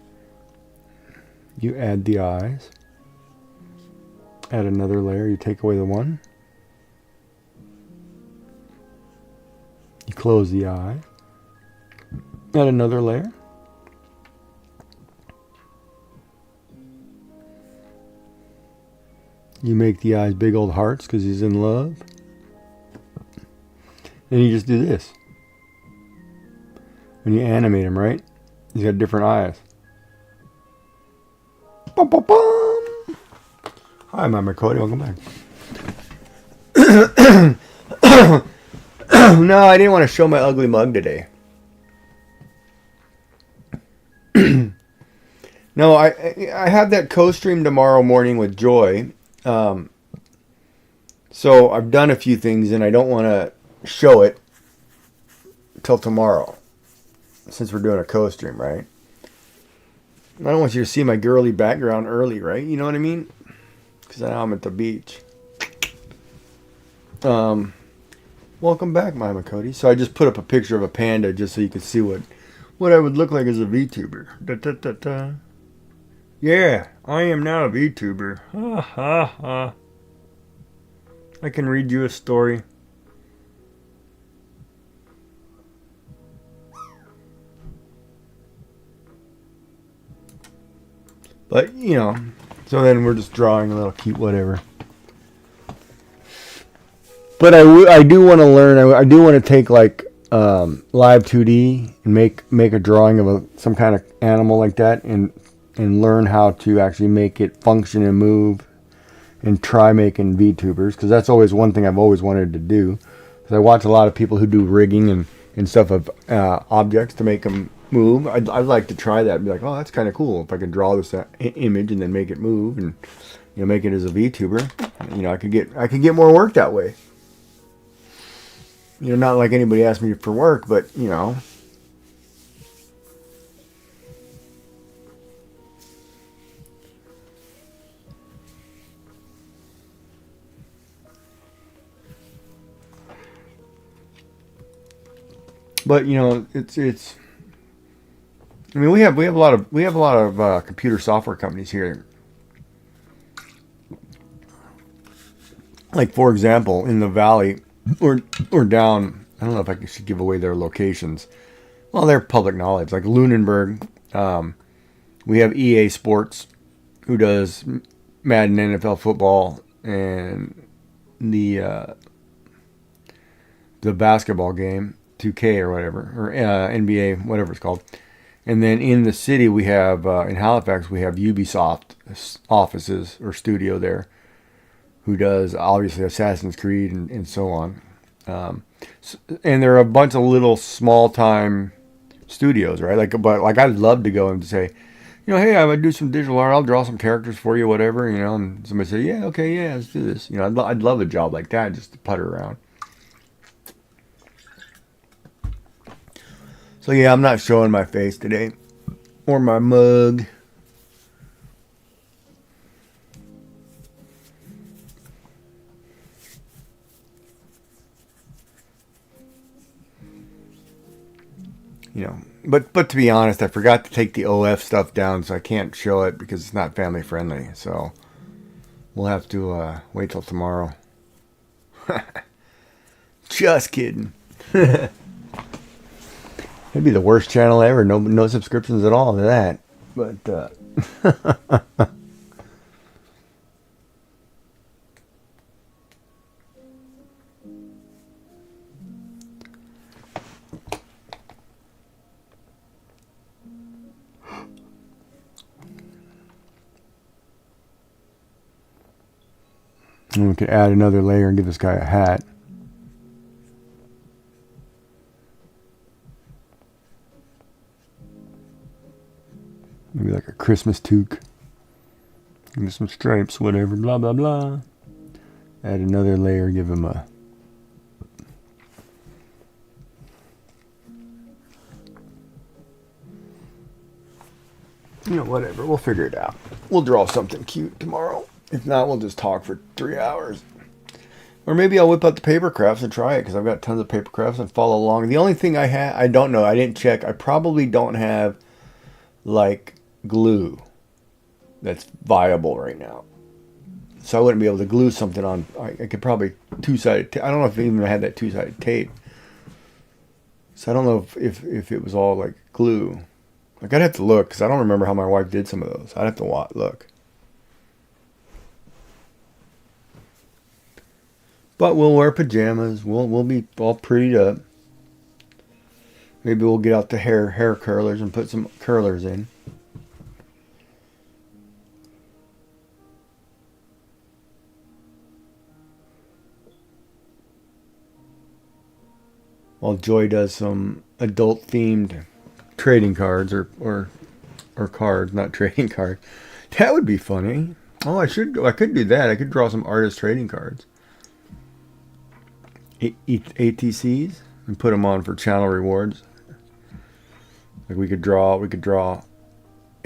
You add the eyes. Add another layer. You take away the one. You close the eye. Add another layer. You make the eyes big old hearts because he's in love. Then you just do this. When you animate him, right? He's got different eyes. Bum, bum, bum. Hi, Mama Cody. Welcome back. No, I didn't want to show my ugly mug today. No, I have that co-stream tomorrow morning with Joy. So I've done a few things and I don't want to show it till tomorrow. Since we're doing a co-stream, right? I don't want you to see my girly background early, right? You know what I mean? Because now I'm at the beach. Welcome back, Mama Cody. So I just put up a picture of a panda just so you can see what I would look like as a VTuber. Da, da, da, da. Yeah, I am now a VTuber. Ha ha ha. I can read you a story. But, you know, so then we're just drawing a little cute whatever. But I do want to learn. I do want to take like live 2D and make a drawing of some kind of animal like that and learn how to actually make it function and move and try making VTubers, because that's always one thing I've always wanted to do. Because I watch a lot of people who do rigging and stuff of objects to make them move. I'd like to try that and be like, oh, that's kind of cool if I can draw this image and then make it move and, you know, make it as a VTuber. You know, I could get more work that way. You know, not like anybody asked me for work, but, you know. But, you know, it's. I mean, we have a lot of computer software companies here. Like, for example, in the Valley, or down. I don't know if I should give away their locations. Well, they're public knowledge. Like Lunenburg, we have EA Sports, who does Madden NFL football and the basketball game, 2K or whatever, or NBA, whatever it's called. And then in the city, we have, in Halifax, we have Ubisoft offices or studio there, who does obviously Assassin's Creed and so on. And there are a bunch of little small time studios, right? But I'd love to go and say, you know, hey, I would do some digital art. I'll draw some characters for you, whatever, you know. And somebody say, yeah, okay, yeah, let's do this. You know, I'd love a job like that, just to putter around. So yeah, I'm not showing my face today, or my mug. You know, but to be honest, I forgot to take the OF stuff down, so I can't show it because it's not family friendly. So we'll have to wait till tomorrow. Just kidding. It'd be the worst channel ever. No subscriptions at all to that. But and we could add another layer and give this guy a hat. Maybe like a Christmas toque. Give him some stripes, whatever, blah, blah, blah. Add another layer, give him a... You know, whatever. We'll figure it out. We'll draw something cute tomorrow. If not, we'll just talk for 3 hours. Or maybe I'll whip out the paper crafts and try it, because I've got tons of paper crafts and follow along. The only thing I don't know, I didn't check. I probably don't have, like, glue that's viable right now, so I wouldn't be able to glue something on. I could probably two-sided I don't know if even I had that two-sided tape, so I don't know if it was all like glue. Like, I'd have to look, because I don't remember how my wife did some of those. I'd have to look. But we'll wear pajamas. We'll be all prettied up. Maybe we'll get out the hair curlers and put some curlers in. while Joy does some adult themed trading cards or cards, not trading cards. That would be funny. Oh, I could do that. I could draw some artist trading cards. ATCs and put them on for channel rewards. Like we could draw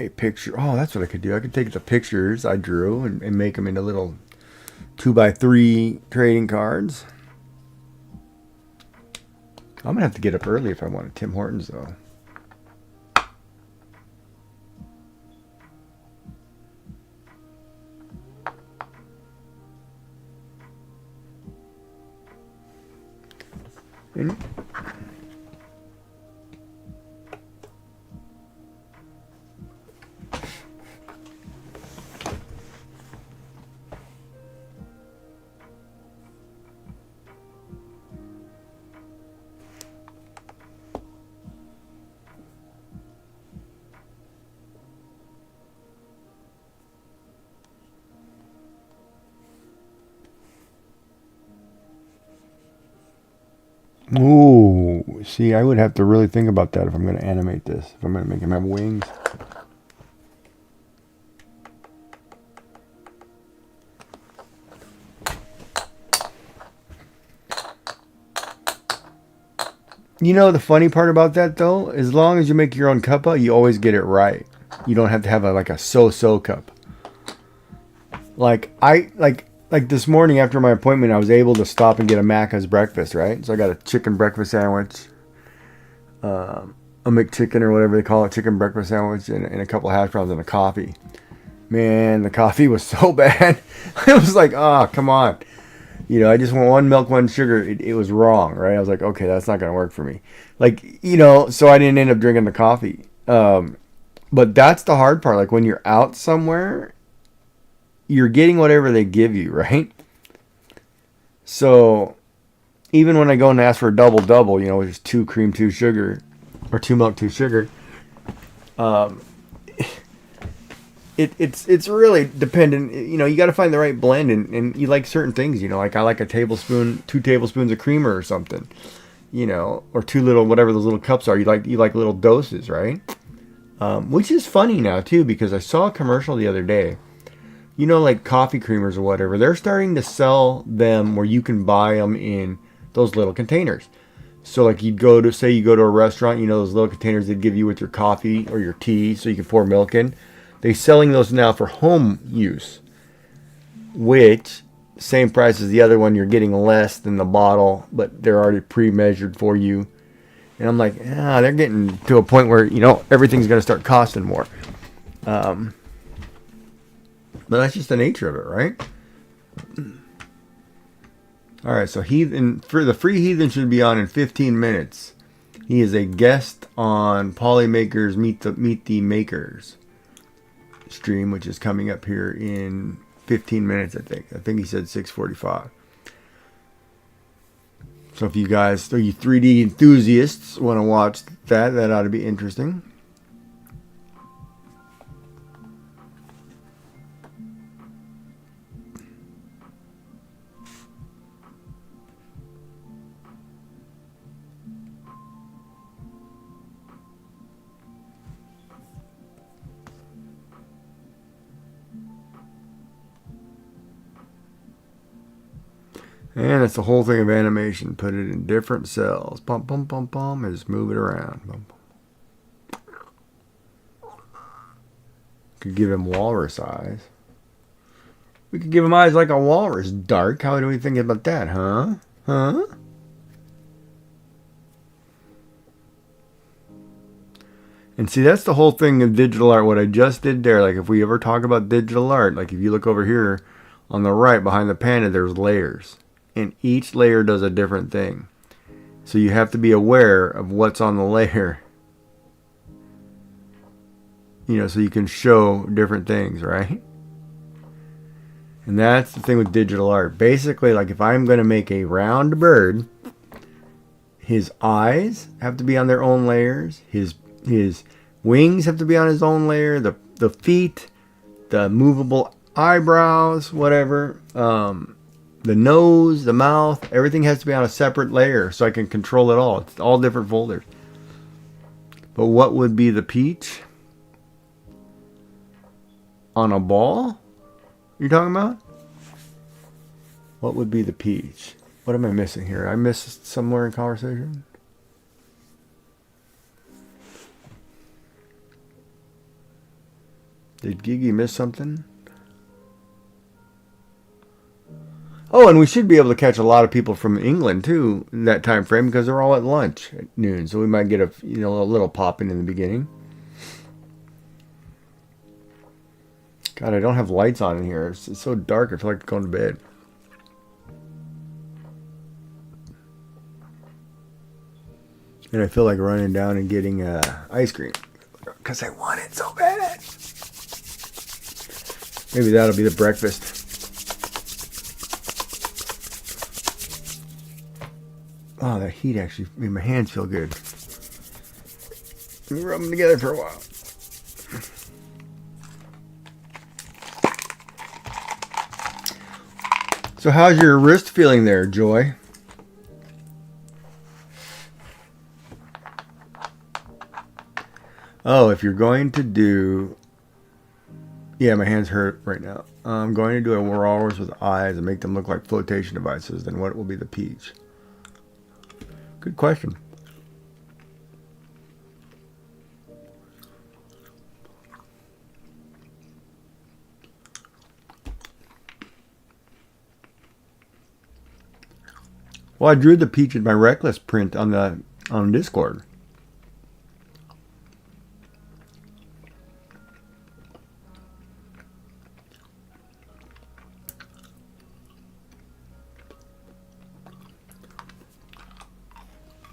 a picture. Oh, that's what I could do. I could take the pictures I drew and make them into little 2x3 trading cards. I'm gonna have to get up early if I want a Tim Hortons though. And ooh, see, I would have to really think about that if I'm going to animate this. If I'm going to make him have wings. You know the funny part about that though, as long as you make your own cuppa, you always get it right. You don't have to have like a so-so cup. Like this morning after my appointment, I was able to stop and get a Macca's breakfast, right? So I got a chicken breakfast sandwich, a McChicken or whatever they call it, chicken breakfast sandwich, and a couple of hash browns and a coffee. Man, the coffee was so bad. I was like, oh, come on. You know, I just want one milk, one sugar. It was wrong, right? I was like, okay, that's not going to work for me. Like, you know, so I didn't end up drinking the coffee. But that's the hard part. Like when you're out somewhere, you're getting whatever they give you, right? So even when I go and ask for a double, you know, which is 2 cream, 2 sugar, or 2 milk, 2 sugar, it's really dependent. You know, you got to find the right blend, and you like certain things. You know, like I like a tablespoon, 2 tablespoons of creamer or something. You know, or 2 little, whatever those little cups are. You like little doses, right? Which is funny now too, because I saw a commercial the other day. You know, like coffee creamers or whatever. They're starting to sell them where you can buy them in those little containers. So like you go to a restaurant, you know, those little containers they give you with your coffee or your tea so you can pour milk in. They're selling those now for home use, which same price as the other one. You're getting less than the bottle, but they're already pre-measured for you. And I'm like, they're getting to a point where, you know, everything's going to start costing more. But that's just the nature of it, right? All right, so for the free Heathen should be on in 15 minutes. He is a guest on Polymakers Meet the Makers stream, which is coming up here in 15 minutes, I think. I think he said 6:45. So if you guys, you 3D enthusiasts, want to watch that ought to be interesting. And it's the whole thing of animation. Put it in different cells. Bum, bum, bum, bum. And just move it around. Bum, bum. Could give him walrus eyes. We could give him eyes like a walrus. Dark. How do we think about that, huh? Huh? And see, that's the whole thing of digital art. What I just did there. Like if we ever talk about digital art, like if you look over here on the right behind the panda, there's layers. And each layer does a different thing. So you have to be aware of what's on the layer. You know, so you can show different things, right? And that's the thing with digital art. Basically, like if I'm going to make a round bird, his eyes have to be on their own layers. His wings have to be on his own layer. The feet, the movable eyebrows, whatever. The nose, the mouth, everything has to be on a separate layer so I can control it all. It's all different folders. But what would be the peach? On a ball? You're talking about? What would be the peach? What am I missing here? I missed somewhere in conversation? Did Gigi miss something? Oh, and we should be able to catch a lot of people from England too in that time frame because they're all at lunch at noon. So we might get a little popping in the beginning. God, I don't have lights on in here. It's so dark. I feel like going to bed. And I feel like running down and getting ice cream because I want it so bad. Maybe that'll be the breakfast. Oh, that heat actually made my hands feel good. Let me rub them together for a while. So how's your wrist feeling there, Joy? Oh, if you're going to do... Yeah, my hands hurt right now. I'm going to do a walrus with eyes and make them look like flotation devices. Then what will be the peach? Good question. Well, I drew the peach in my Reckless print on Discord.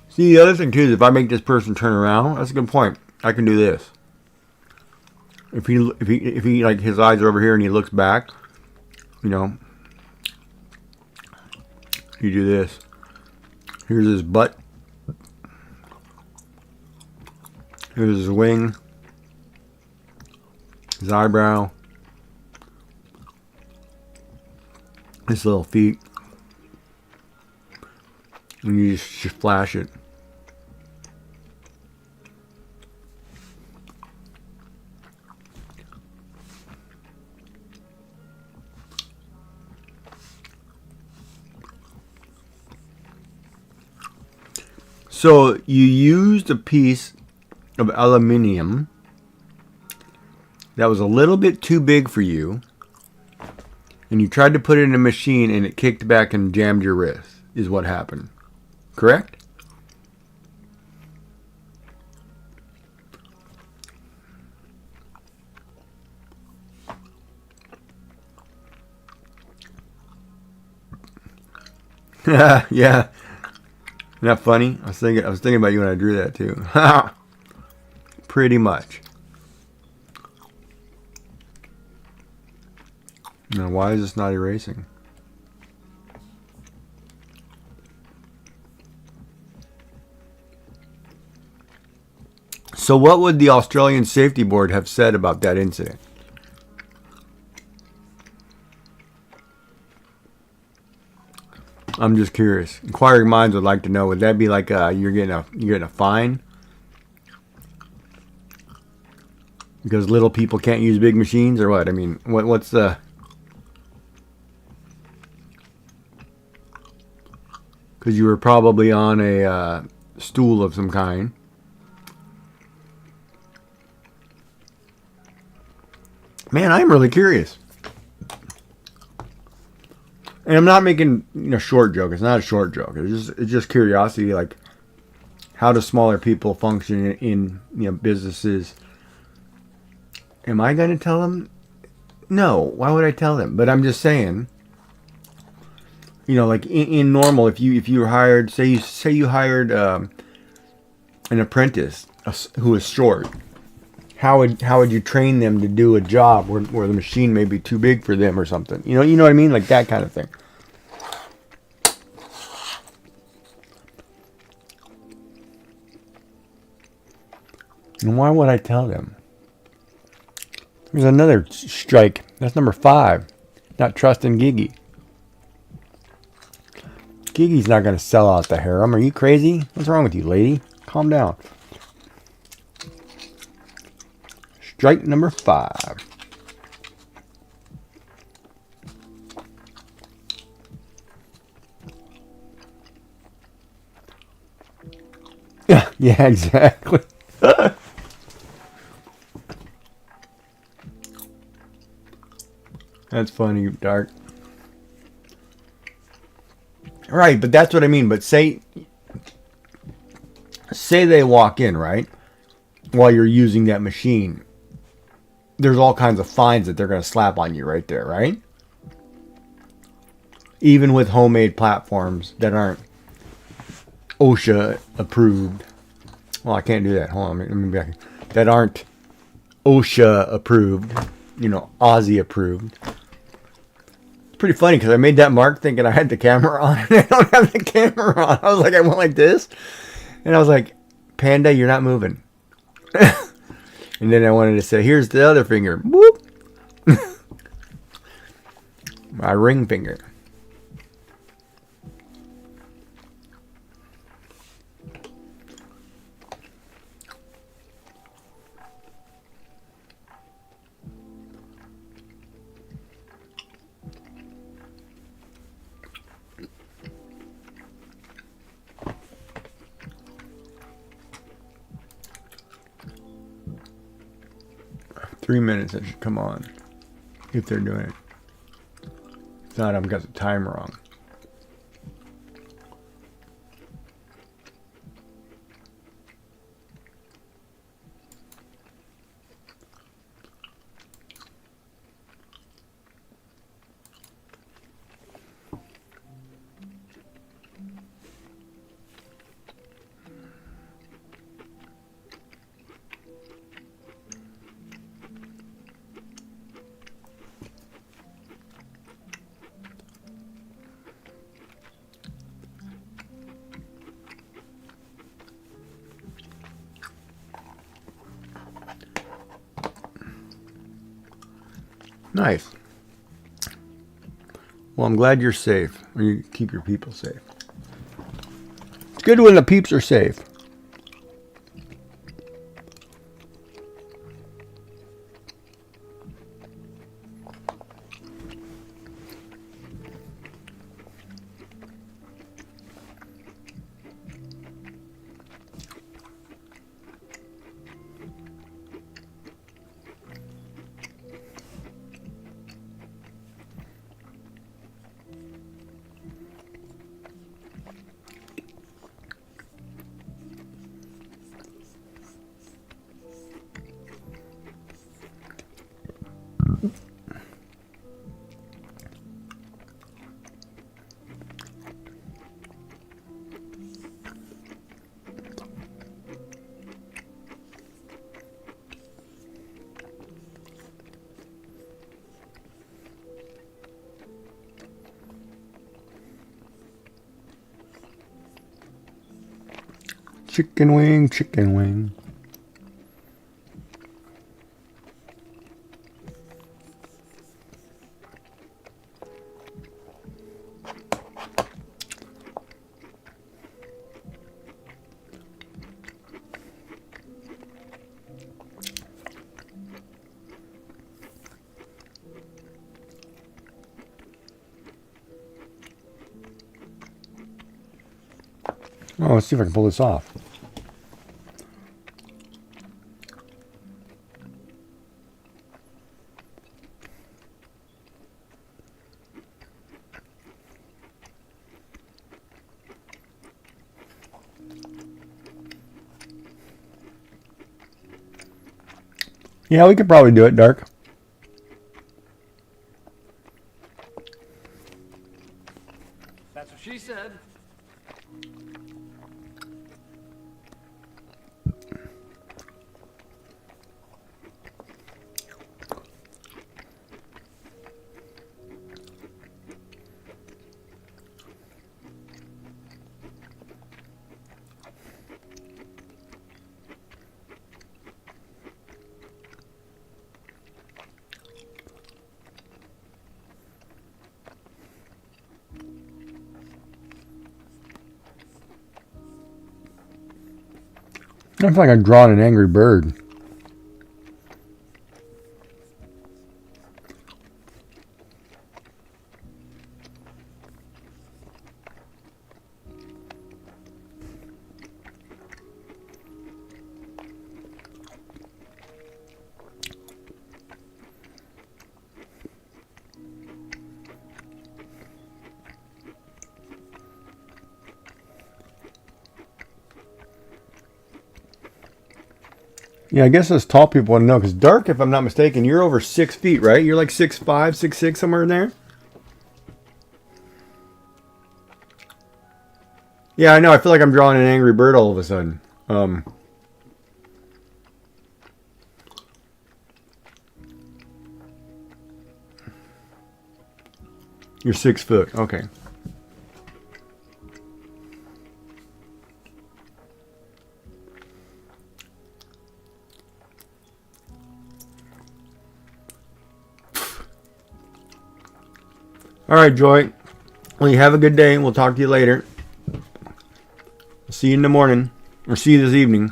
See, the other thing too is if I make this person turn around, that's a good point. I can do this. If he like his eyes are over here and he looks back, you do this. Here's his butt. Here's his wing. His eyebrow. His little feet. And you just flash it. So you used a piece of aluminium that was a little bit too big for you, and you tried to put it in a machine and it kicked back and jammed your wrist, is what happened. Correct? Yeah. Isn't that funny? I was thinking about you when I drew that too. Pretty much. Now, why is this not erasing? So what would the Australian Safety Board have said about that incident? I'm just curious. Inquiring minds would like to know. Would that be like you're getting a fine because little people can't use big machines, or what? I mean, what's the? Because you were probably on a stool of some kind. Man, I'm really curious. And I'm not making a short joke. It's not a short joke. It's just curiosity. Like, how do smaller people function in businesses? Am I going to tell them? No. Why would I tell them? But I'm just saying. Like in normal, if you were hired, say you hired an apprentice who is short. How would you train them to do a job where the machine may be too big for them or something? You know what I mean? Like that kind of thing. And why would I tell them? There's another strike. That's number 5. Not trusting Gigi. Gigi's not going to sell out the harem. Are you crazy? What's wrong with you, lady? Calm down. Strike number 5. Yeah, exactly. That's funny, Dark. Right, but that's what I mean. But say they walk in, right? While you're using that machine. There's all kinds of fines that they're going to slap on you right there, right? Even with homemade platforms that aren't OSHA approved. Well, I can't do that. Hold on, let me back. That aren't OSHA approved, you know, Aussie approved. It's pretty funny because I made that mark thinking I had the camera on, and I don't have the camera on. I was like, I went like this, and I was like, Panda, you're not moving. And then I wanted to say, here's the other finger. Whoop. My ring finger. Three minutes, that should come on. If they're doing it. If not, I've got the time wrong. Nice. Well, I'm glad you're safe. Or you keep your people safe. It's good when the peeps are safe. Chicken wing, chicken wing. Oh, let's see if I can pull this off. Yeah, we could probably do it, Dark. That's what she said. I feel like I'm drawing an angry bird. Yeah, I guess those tall people want to know, because Dark, if I'm not mistaken, you're over 6 feet, right? You're like 6'5", 6'6", somewhere in there? Yeah, I know. I feel like I'm drawing an angry bird all of a sudden. You're 6 foot. Okay. All right, Joy. Well, you have a good day, and we'll talk to you later. See you in the morning, or see you this evening.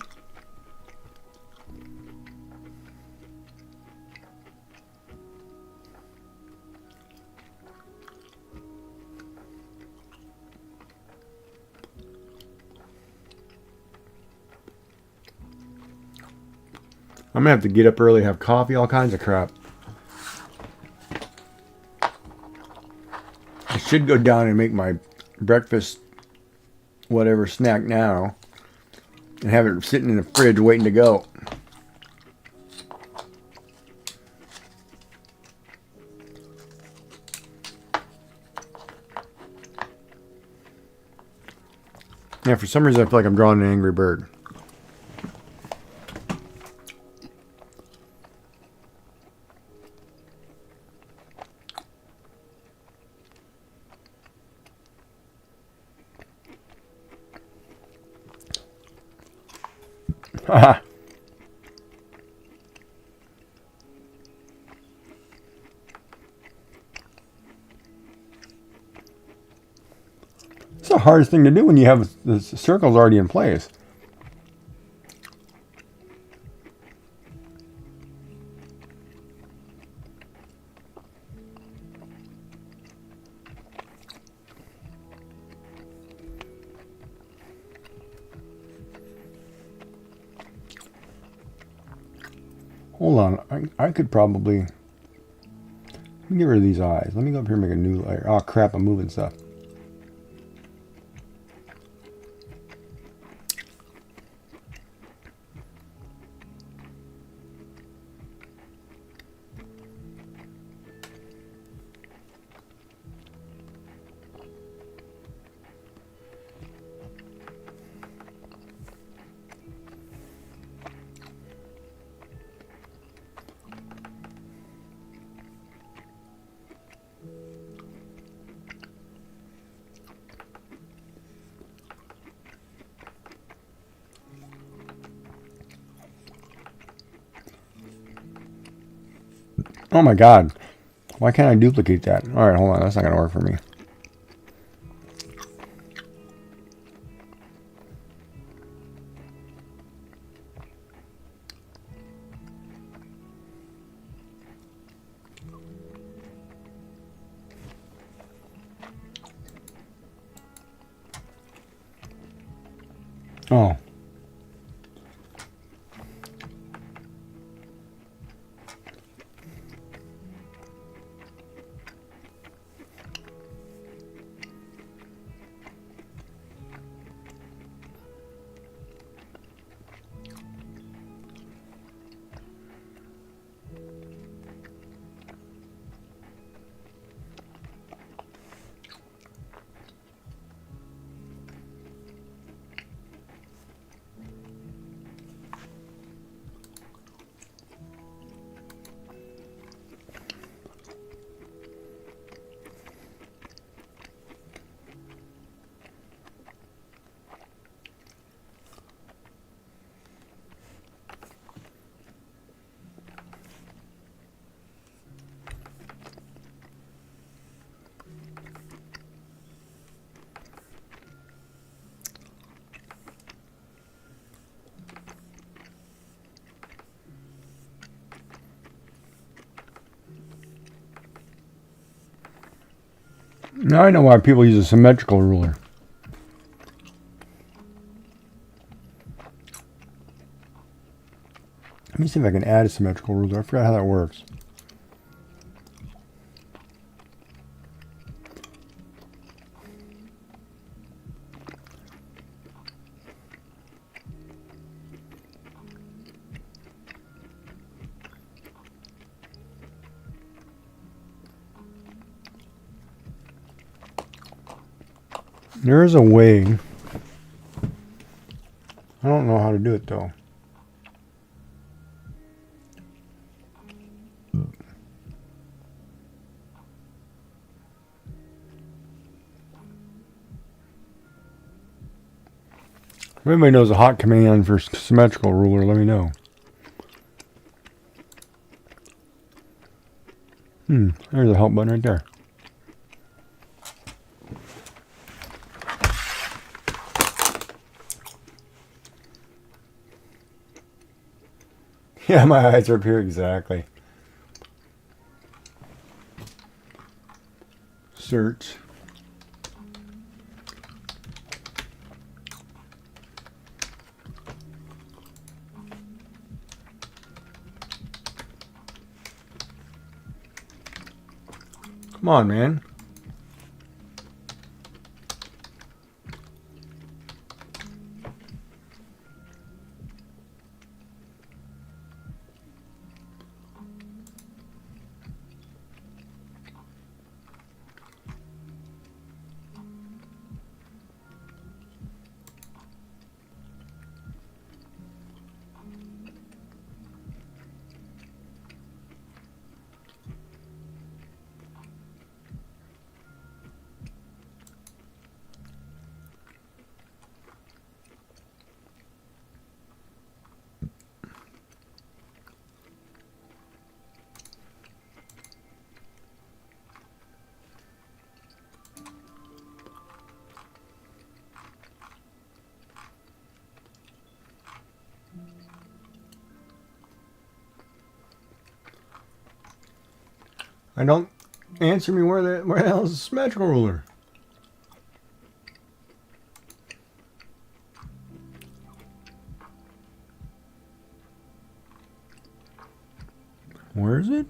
I'm gonna have to get up early, have coffee, all kinds of crap. I should go down and make my breakfast, whatever snack now, and have it sitting in the fridge waiting to go. Yeah, for some reason I feel like I'm drawing an angry bird. Haha. It's the hardest thing to do when you have the circles already in place. Hold on, I could probably... Let me get rid of these eyes. Let me go up here and make a new layer. Oh crap, I'm moving stuff. Oh my god. Why can't I duplicate that? Alright, hold on. That's not going to work for me. Oh. Now I know why people use a symmetrical ruler. Let me see if I can add a symmetrical ruler. I forgot how that works. There is a way. I don't know how to do it though. If anybody knows a hot command for symmetrical ruler, let me know. There's a help button right there. Yeah, my eyes are up here exactly. Search. Come on, man. I don't answer me where the hell is the symmetrical ruler? Where is it?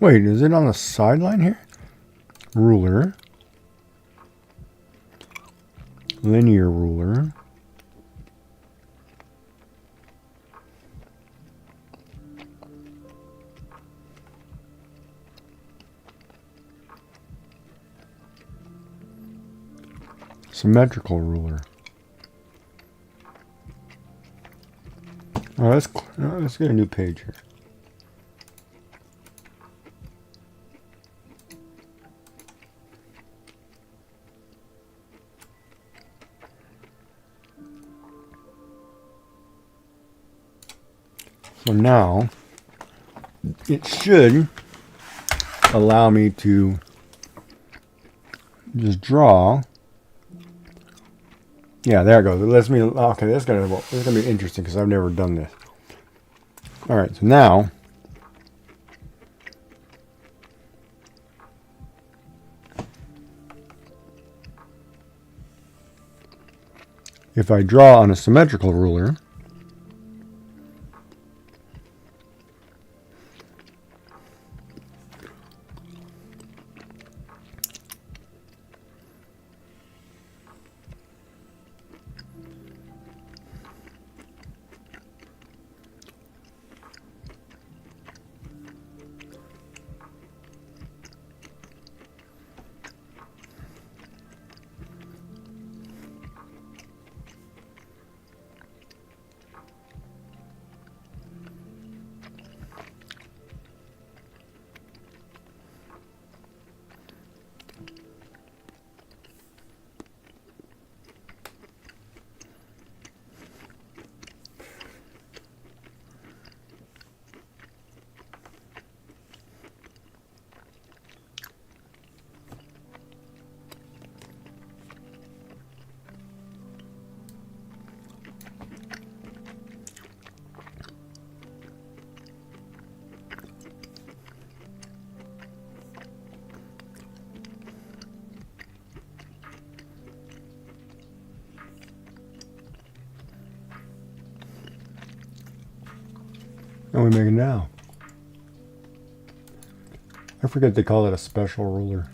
Wait, is it on the sideline here? Ruler. Linear ruler. Symmetrical ruler. Oh, let's get a new page here. So now it should allow me to just draw. Yeah, there it goes. It lets me. Okay, this is gonna be interesting because I've never done this. All right, so now if I draw on a symmetrical ruler, How are we making now? I forget they call it a special ruler.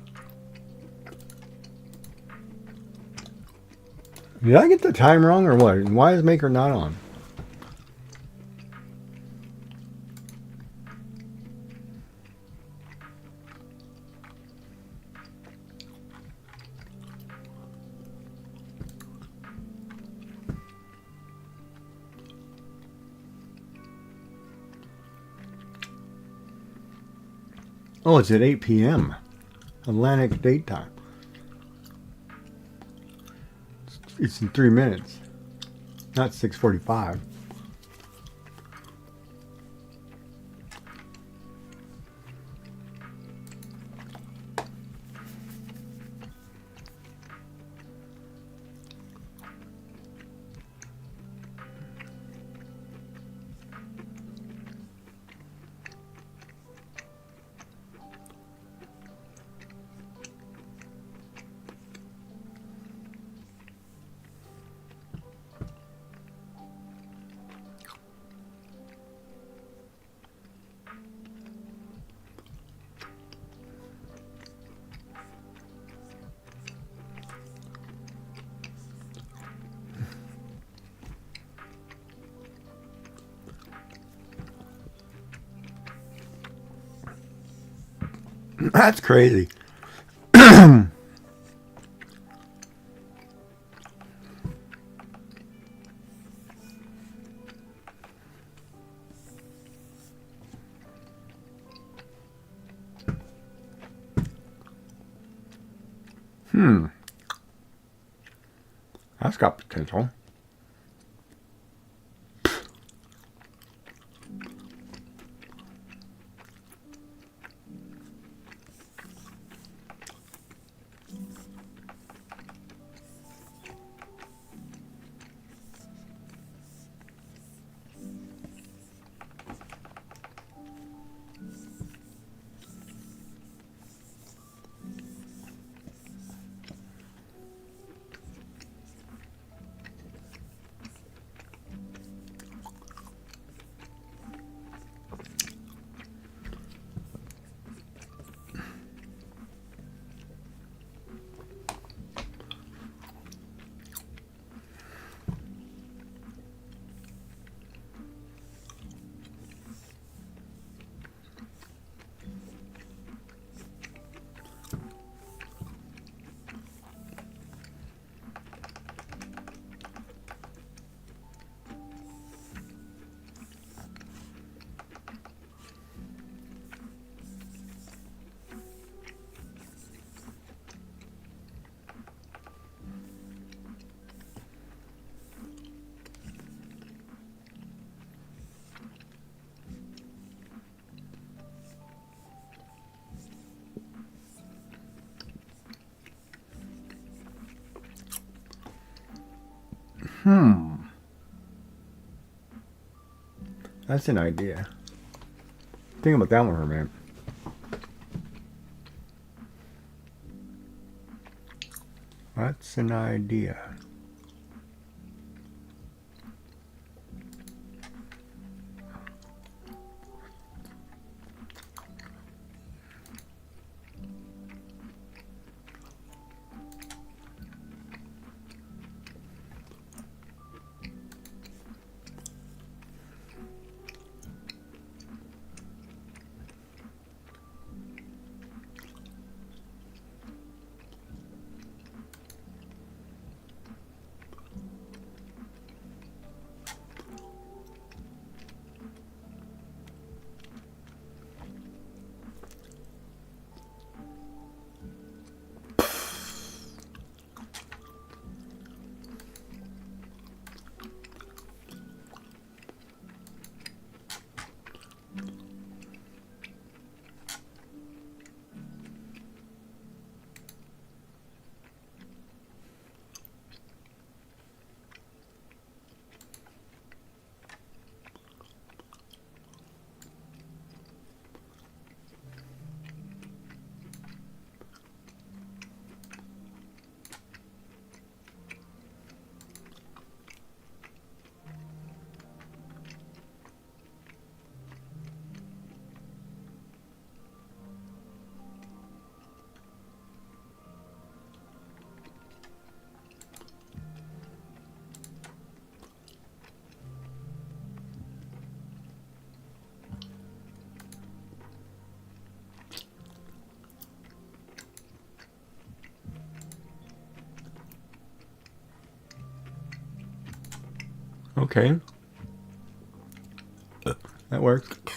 Did I get the time wrong or what? And why is Maker not on? Oh, it's at 8 p.m. Atlantic date time. It's in 3 minutes, not 6:45. That's crazy. That's got potential. That's an idea. Think about that one for a minute. That's an idea. Okay. That worked.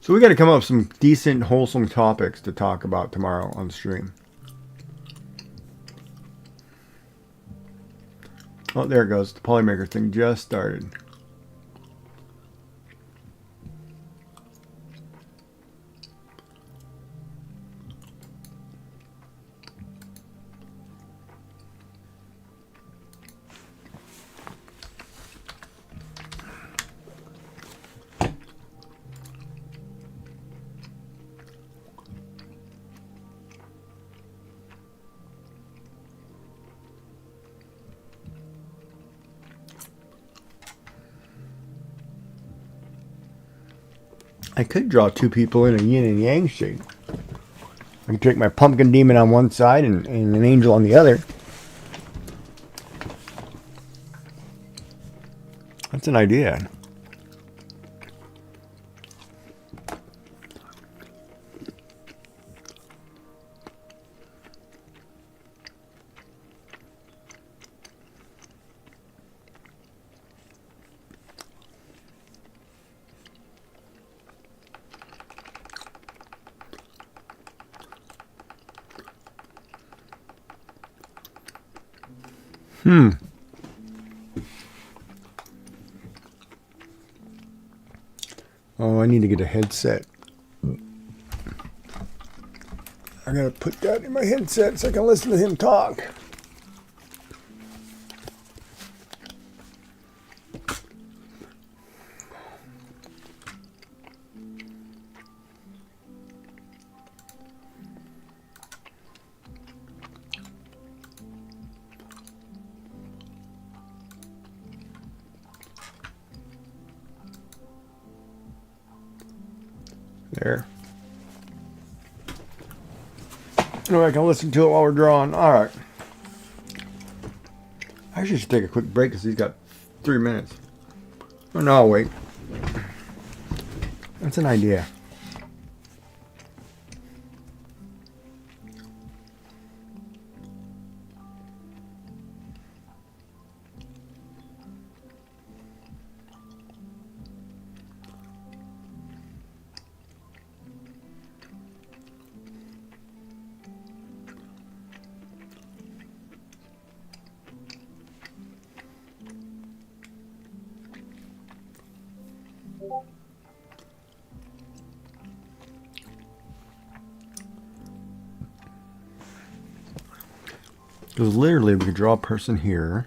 So we got to come up with some decent, wholesome topics to talk about tomorrow on stream. Oh, there it goes. The Polymaker thing just started. I could draw two people in a yin and yang shape. I could take my pumpkin demon on one side and an angel on the other. That's an idea. Oh, I need to get a headset. I gotta put that in my headset so I can listen to him talk. There. Oh, I can listen to it while we're drawing. All right. I actually should take a quick break because he's got 3 minutes. Oh, no, I'll wait. That's an idea. Because literally we could draw a person here.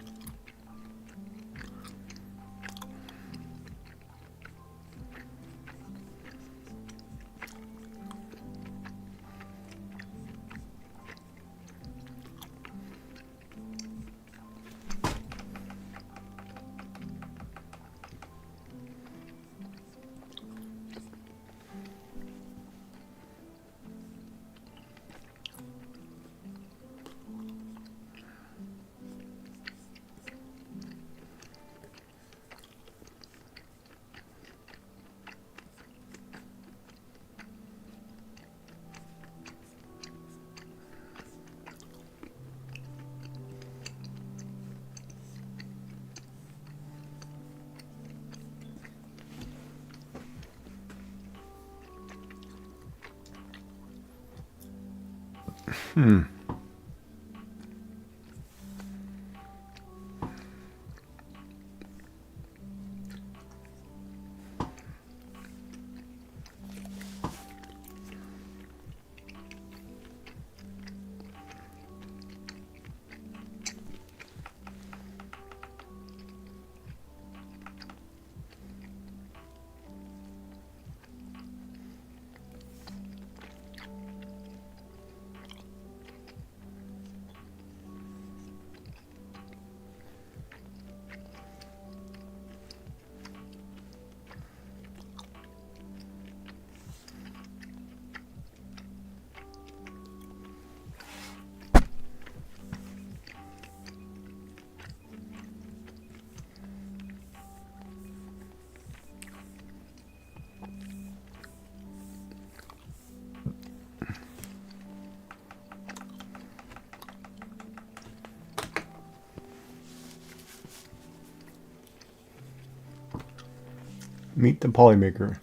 Meet the polymaker.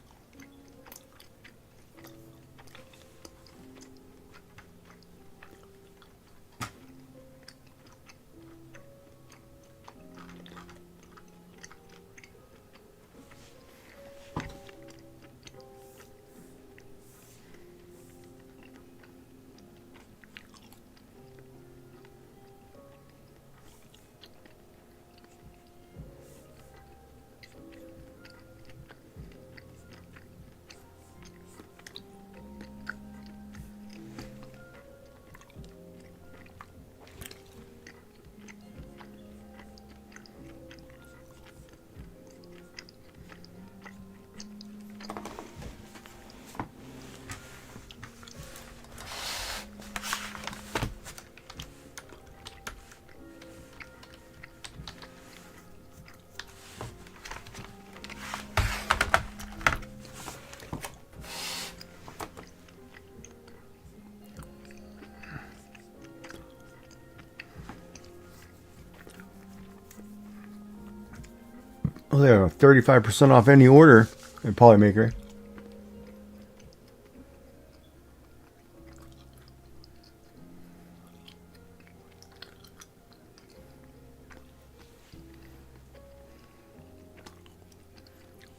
Oh, they have 35% off any order at Polymaker.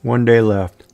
One day left.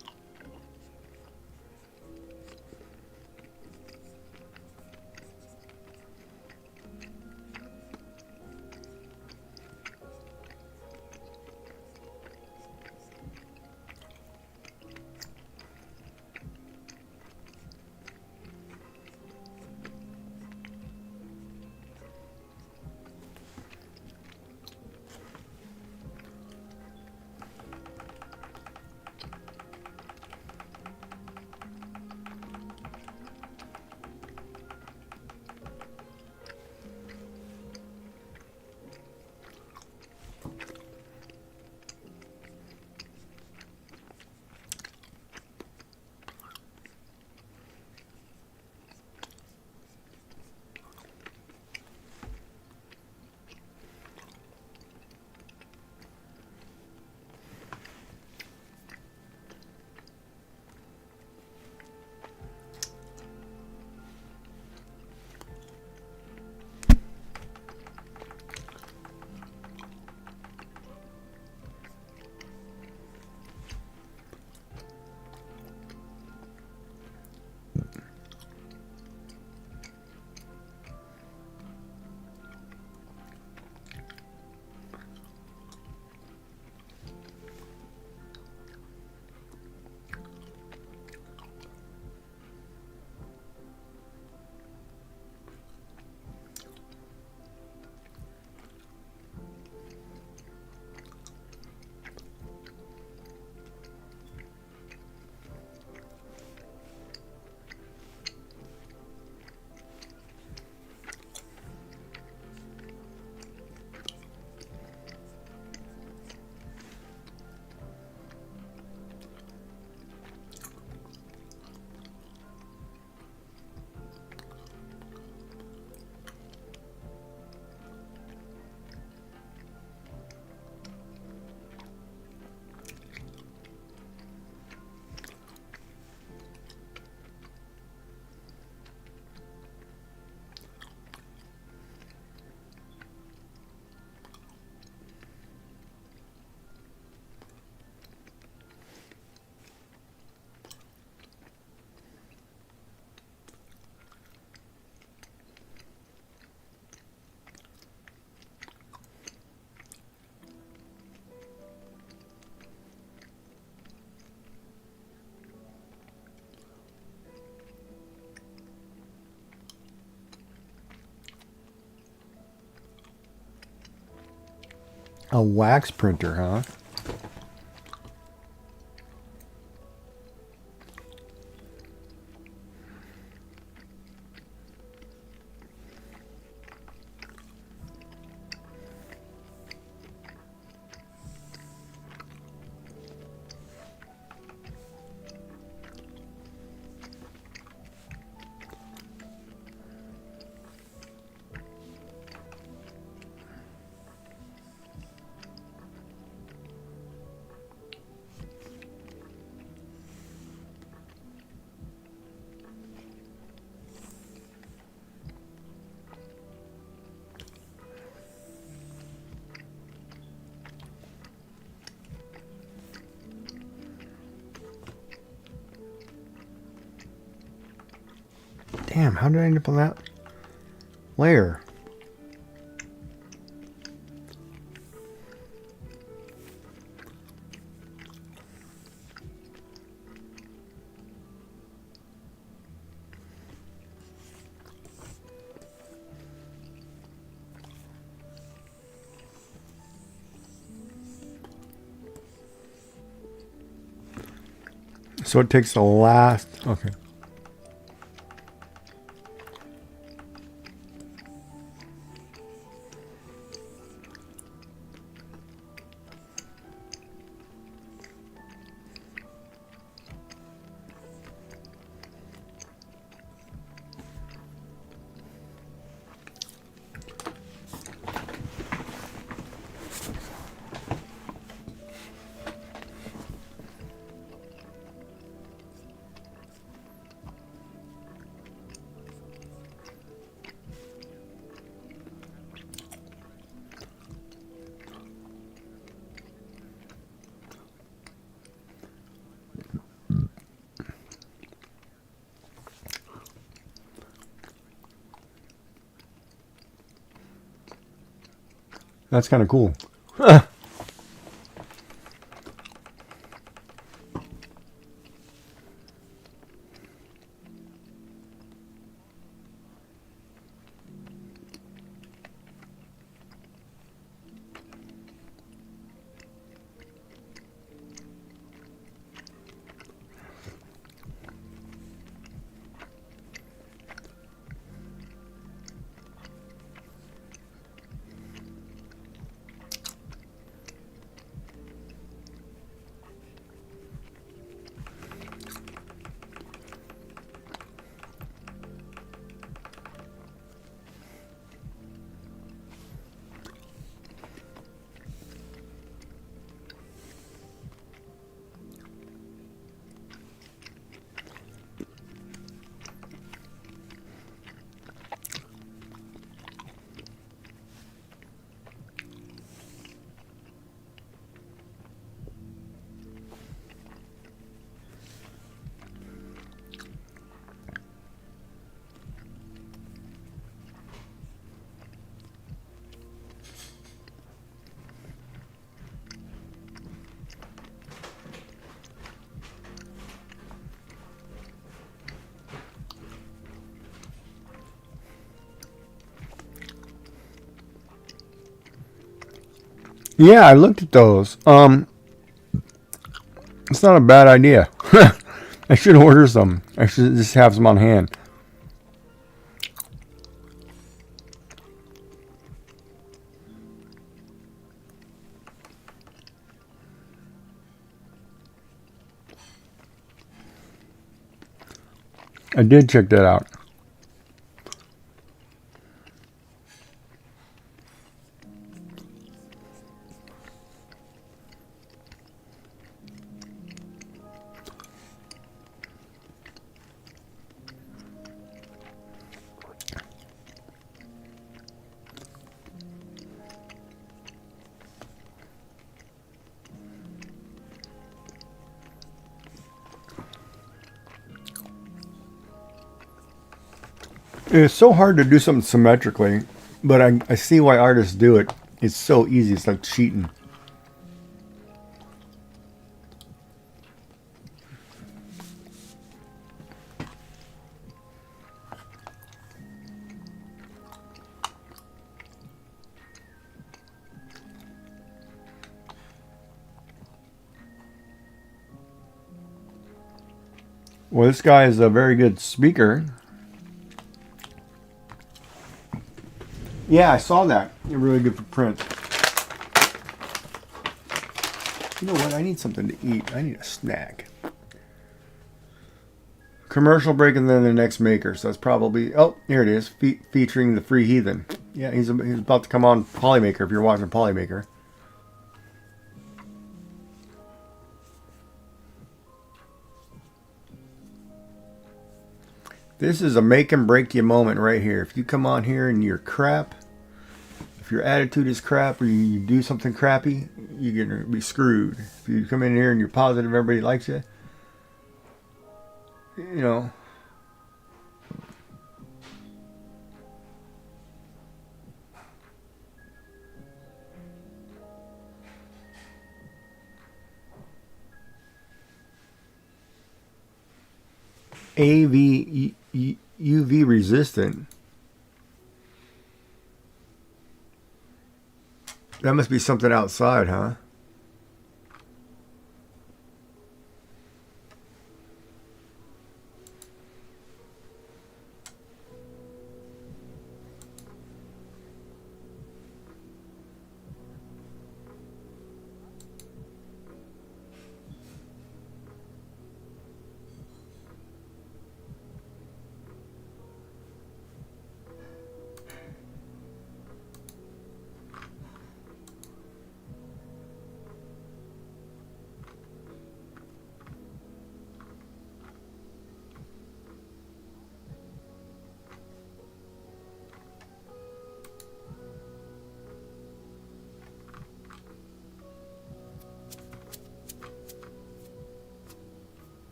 A wax printer, huh? Damn, how did I end up on that layer? So it takes the last, okay. That's kind of cool. Yeah, I looked at those. It's not a bad idea. I should order some. I should just have some on hand. I did check that out. It's so hard to do something symmetrically, but I see why artists do it. It's so easy. It's like cheating. Well, this guy is a very good speaker. Yeah, I saw that. You're really good for print. You know what? I need something to eat. I need a snack. Commercial break and then the next maker. So that's probably... Oh, here it is. Featuring the Free Heathen. Yeah, he's about to come on Polymaker if you're watching Polymaker. This is a make and break you moment right here. If you come on here and you're crap, if your attitude is crap or you do something crappy, you're going to be screwed. If you come in here and you're positive, everybody likes you, you know, UV resistant. That must be something outside, huh?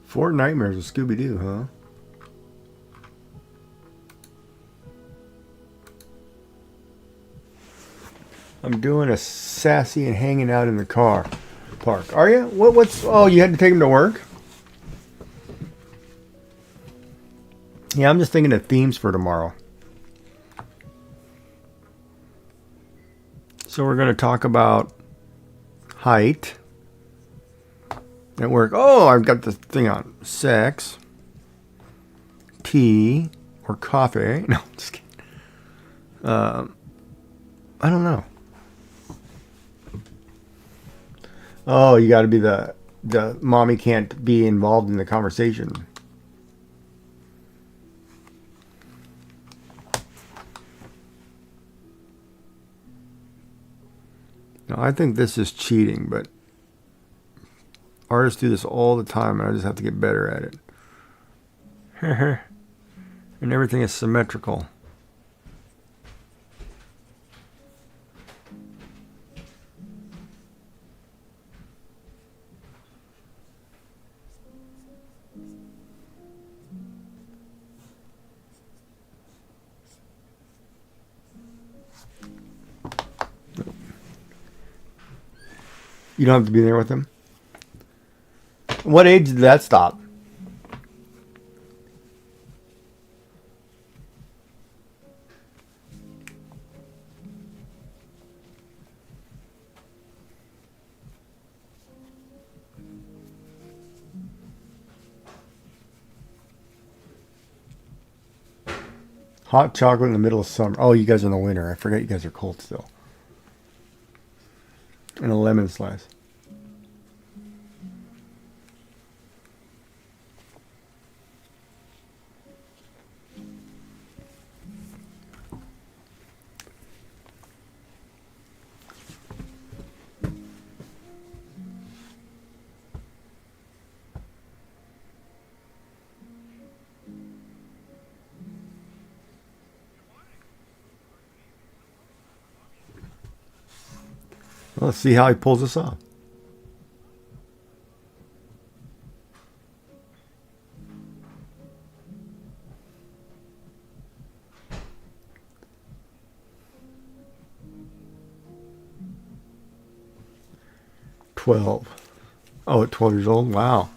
Four Nightmares of Scooby-Doo, huh? I'm doing a sassy and hanging out in the car park. Are you? What's? Oh, you had to take him to work? Yeah, I'm just thinking of themes for tomorrow. So we're going to talk about height at work. Oh, I've got this thing on. Sex, tea, or coffee. No, just kidding. I don't know. Oh, you got to be the mommy can't be involved in the conversation. Now, I think this is cheating, but artists do this all the time, and I just have to get better at it. And everything is symmetrical. You don't have to be there with them. What age did that stop? Hot chocolate in the middle of summer. Oh, you guys are in the winter. I forget you guys are cold still. And a lemon slice. Well, let's see how he pulls this off. $12. Oh, at 12 years old? Wow.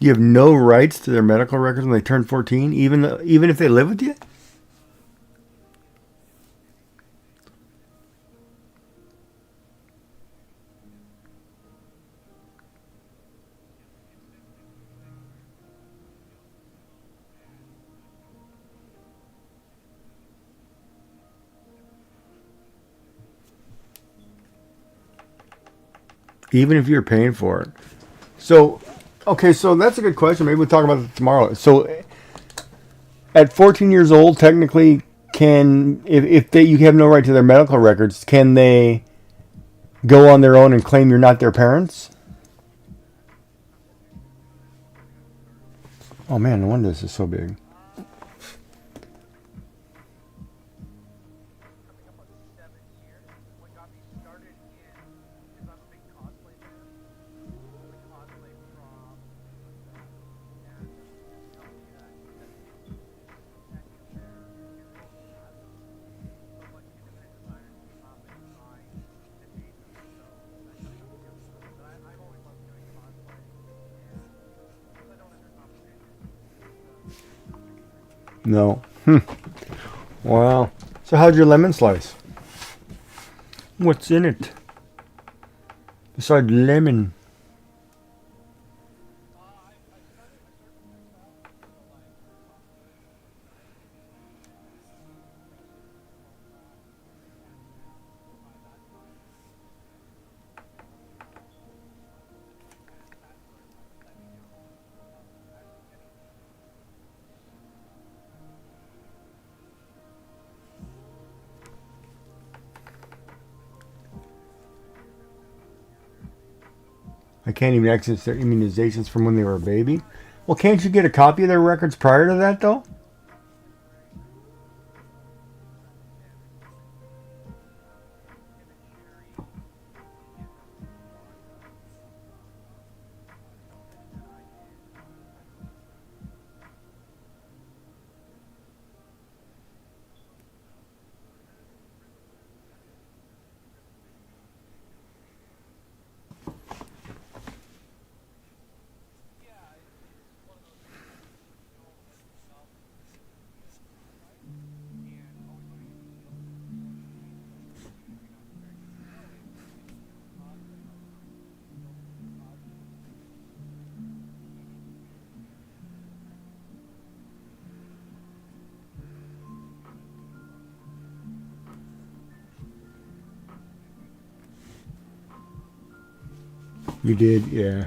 You have no rights to their medical records when they turn 14, even if they live with you? Even if you're paying for it. So, okay, so that's a good question. Maybe we'll talk about it tomorrow. So, at 14 years old, technically, if you have no right to their medical records, can they go on their own and claim you're not their parents? Oh man, no wonder this is so big. No. Wow. So how's your lemon slice? What's in it? Besides lemon. I can't even access their immunizations from when they were a baby. Well, can't you get a copy of their records prior to that, though? You did, yeah.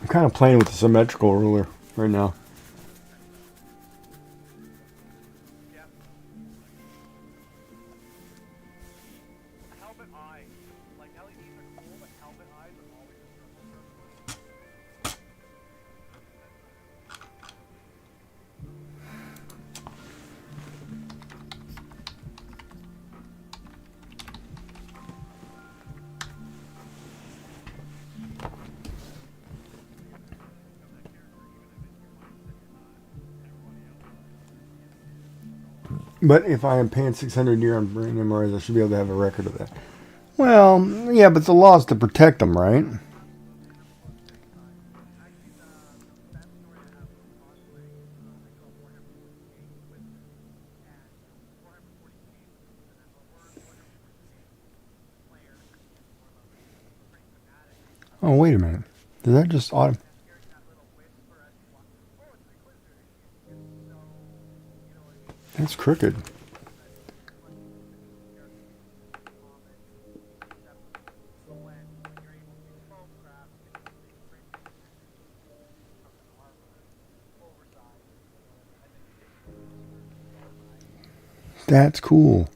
I'm kind of playing with the symmetrical ruler right now. But if I am paying 600 a year on brain MRIs, I should be able to have a record of that. Well, yeah, but the law is to protect them, right? Oh, wait a minute. Did that just auto? That's crooked. That's cool.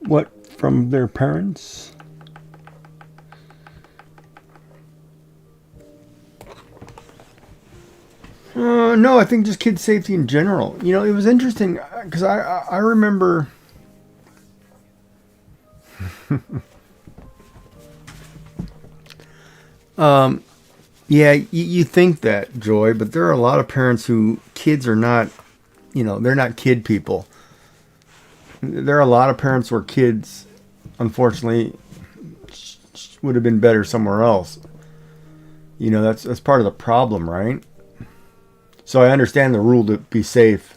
What, from their parents? No, I think just kid safety in general. You know, it was interesting because I remember Yeah, you think that, Joy, but there are a lot of parents who kids are not, they're not kid people. There are a lot of parents where kids, unfortunately, would have been better somewhere else. That's part of the problem, right? So I understand the rule to be safe.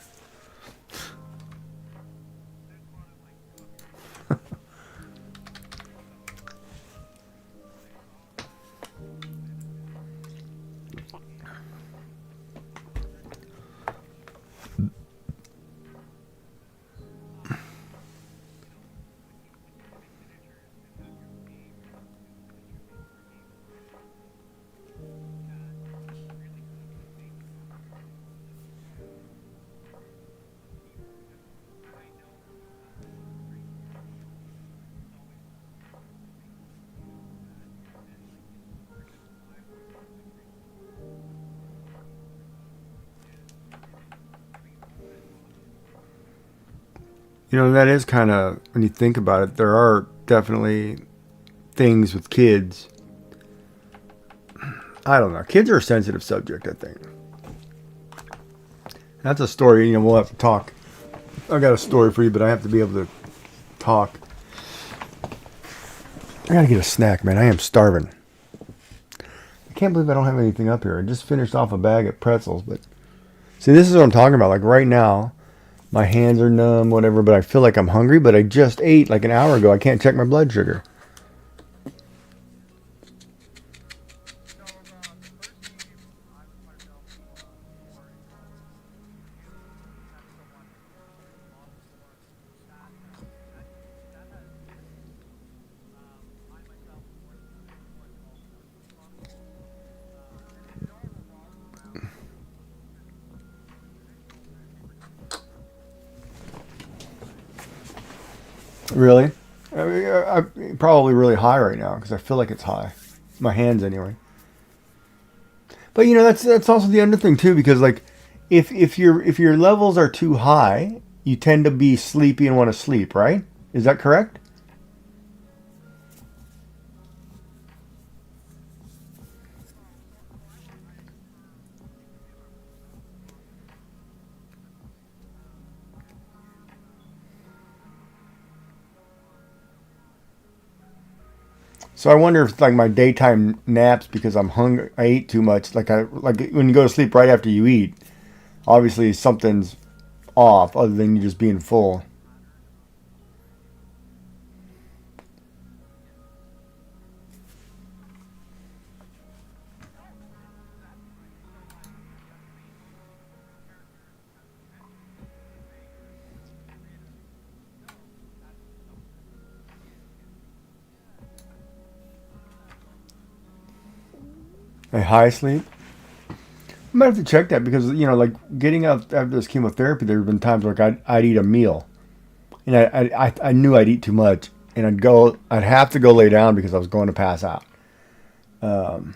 That is kind of, when you think about it, there are definitely things with kids. I don't know. Kids are a sensitive subject, I think. That's a story, we'll have to talk. I got a story for you, but I have to be able to talk. I gotta get a snack, man. I am starving. I can't believe I don't have anything up here. I just finished off a bag of pretzels, but see, this is what I'm talking about. Like right now, my hands are numb, whatever, but I feel like I'm hungry, but I just ate like an hour ago. I can't check my blood sugar. Really? I'm probably really high right now because I feel like it's high. My hands, anyway. But that's also the other thing too, because like if your levels are too high, you tend to be sleepy and want to sleep, right? Is that correct? So I wonder if like my daytime naps because I'm hungry, I ate too much. Like when you go to sleep right after you eat, obviously something's off other than you just being full. A high sleep. I might have to check that because like getting up after this chemotherapy, there have been times like I'd eat a meal, and I knew I'd eat too much, and I'd have to go lay down because I was going to pass out. Um,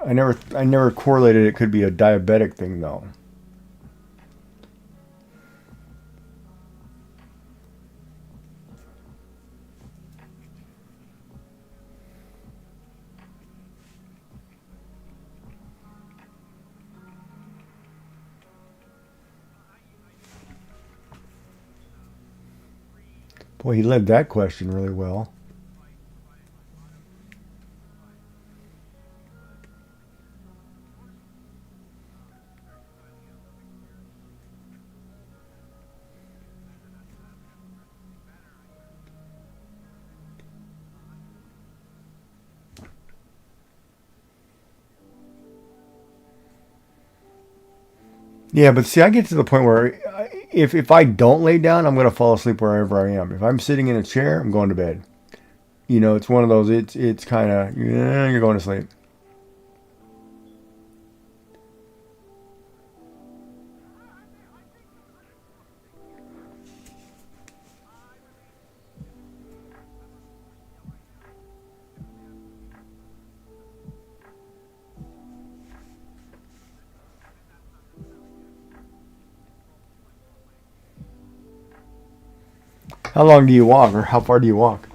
I never correlated it could be a diabetic thing though. Boy, he led that question really well. Yeah, but see, I get to the point where if I don't lay down, I'm gonna fall asleep wherever I am. If I'm sitting in a chair, I'm going to bed. It's one of those. It's kind of, yeah, you're going to sleep. How long do you walk, or how far do you walk?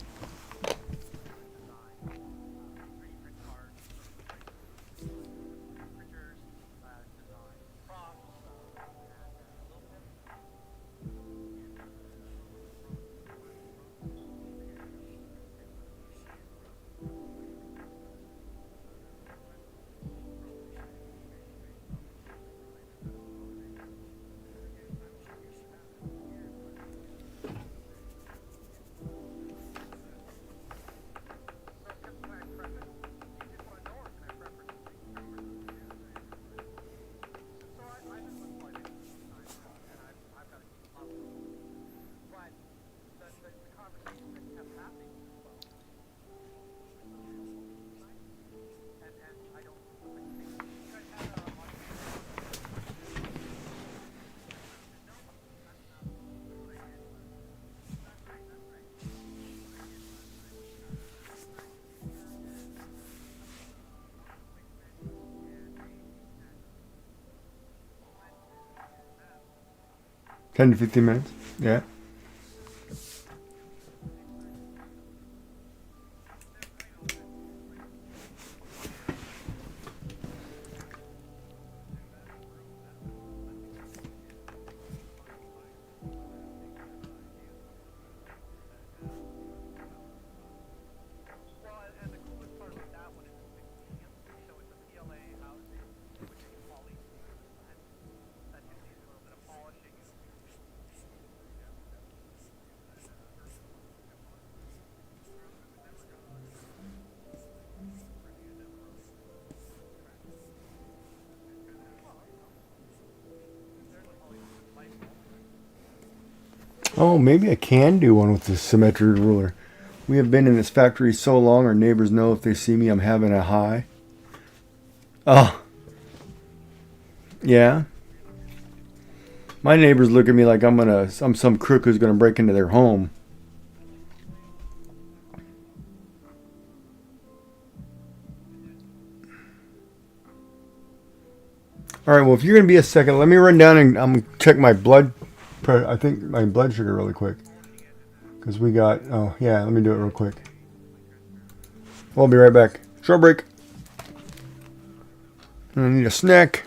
Ten to 15 minutes. Yeah. Oh, maybe I can do one with the symmetric ruler. We have been in this factory so long, our neighbors know if they see me, I'm having a high. Oh, yeah. My neighbors look at me like I'm some crook who's gonna break into their home. All right. Well, if you're gonna be a second, let me run down and I'm gonna check my I think my blood sugar really quick. Because we got. Oh yeah. Let me do it real quick. I'll be right back. Short break. I need a snack.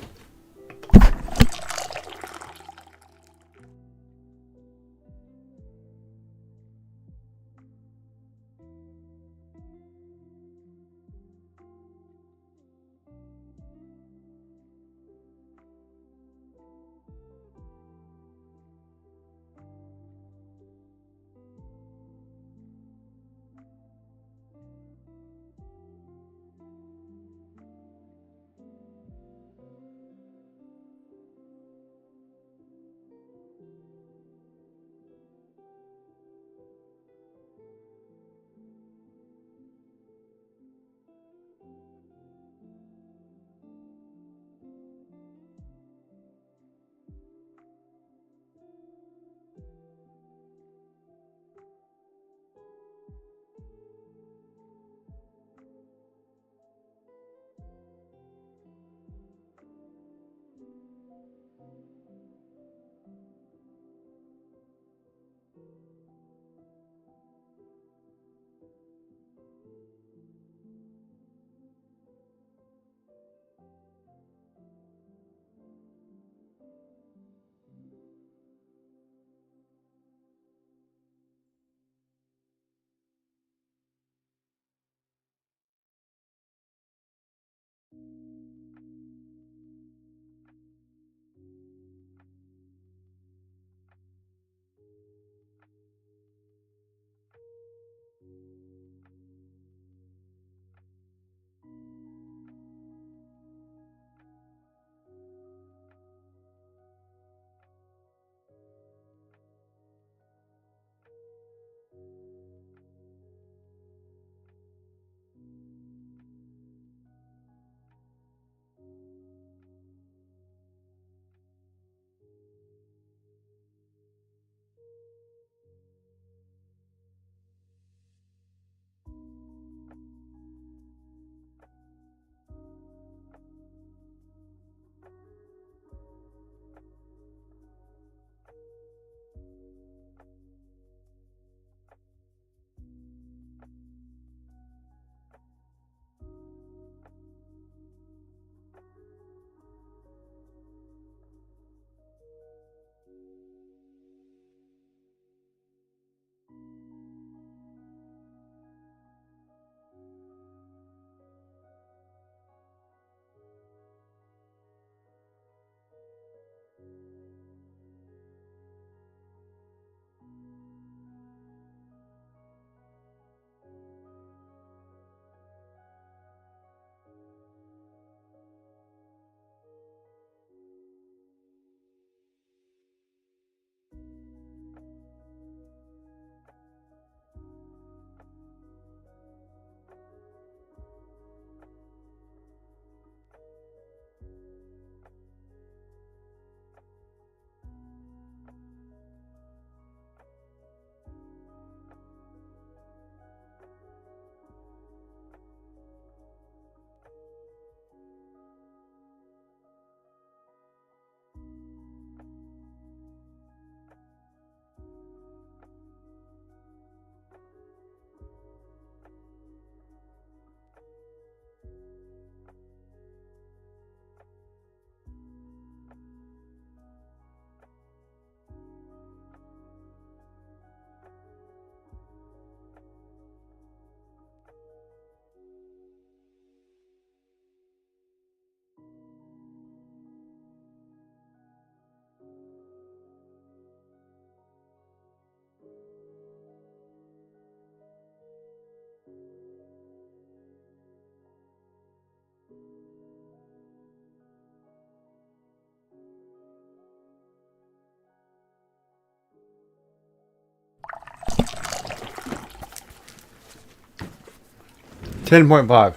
10.5.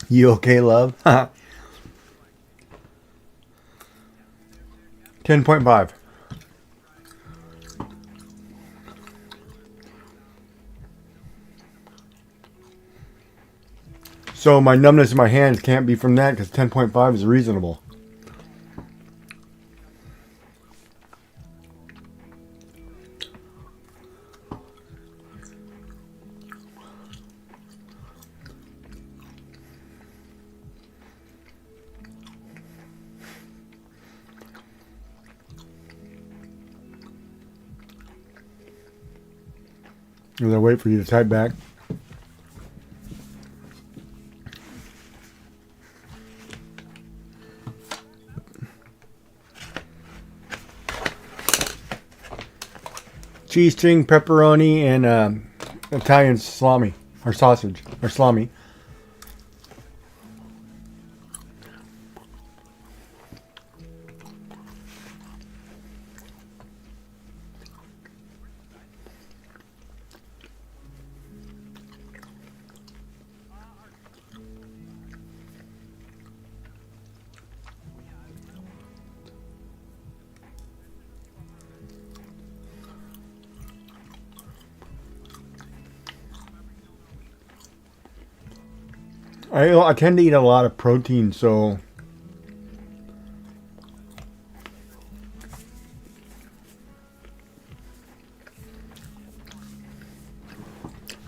You okay, love? 10.5. So my numbness in my hands can't be from that because 10.5 is reasonable. I'm going to wait for you to type back. Cheese string, pepperoni, and Italian salami, or sausage, or salami. I tend to eat a lot of protein, so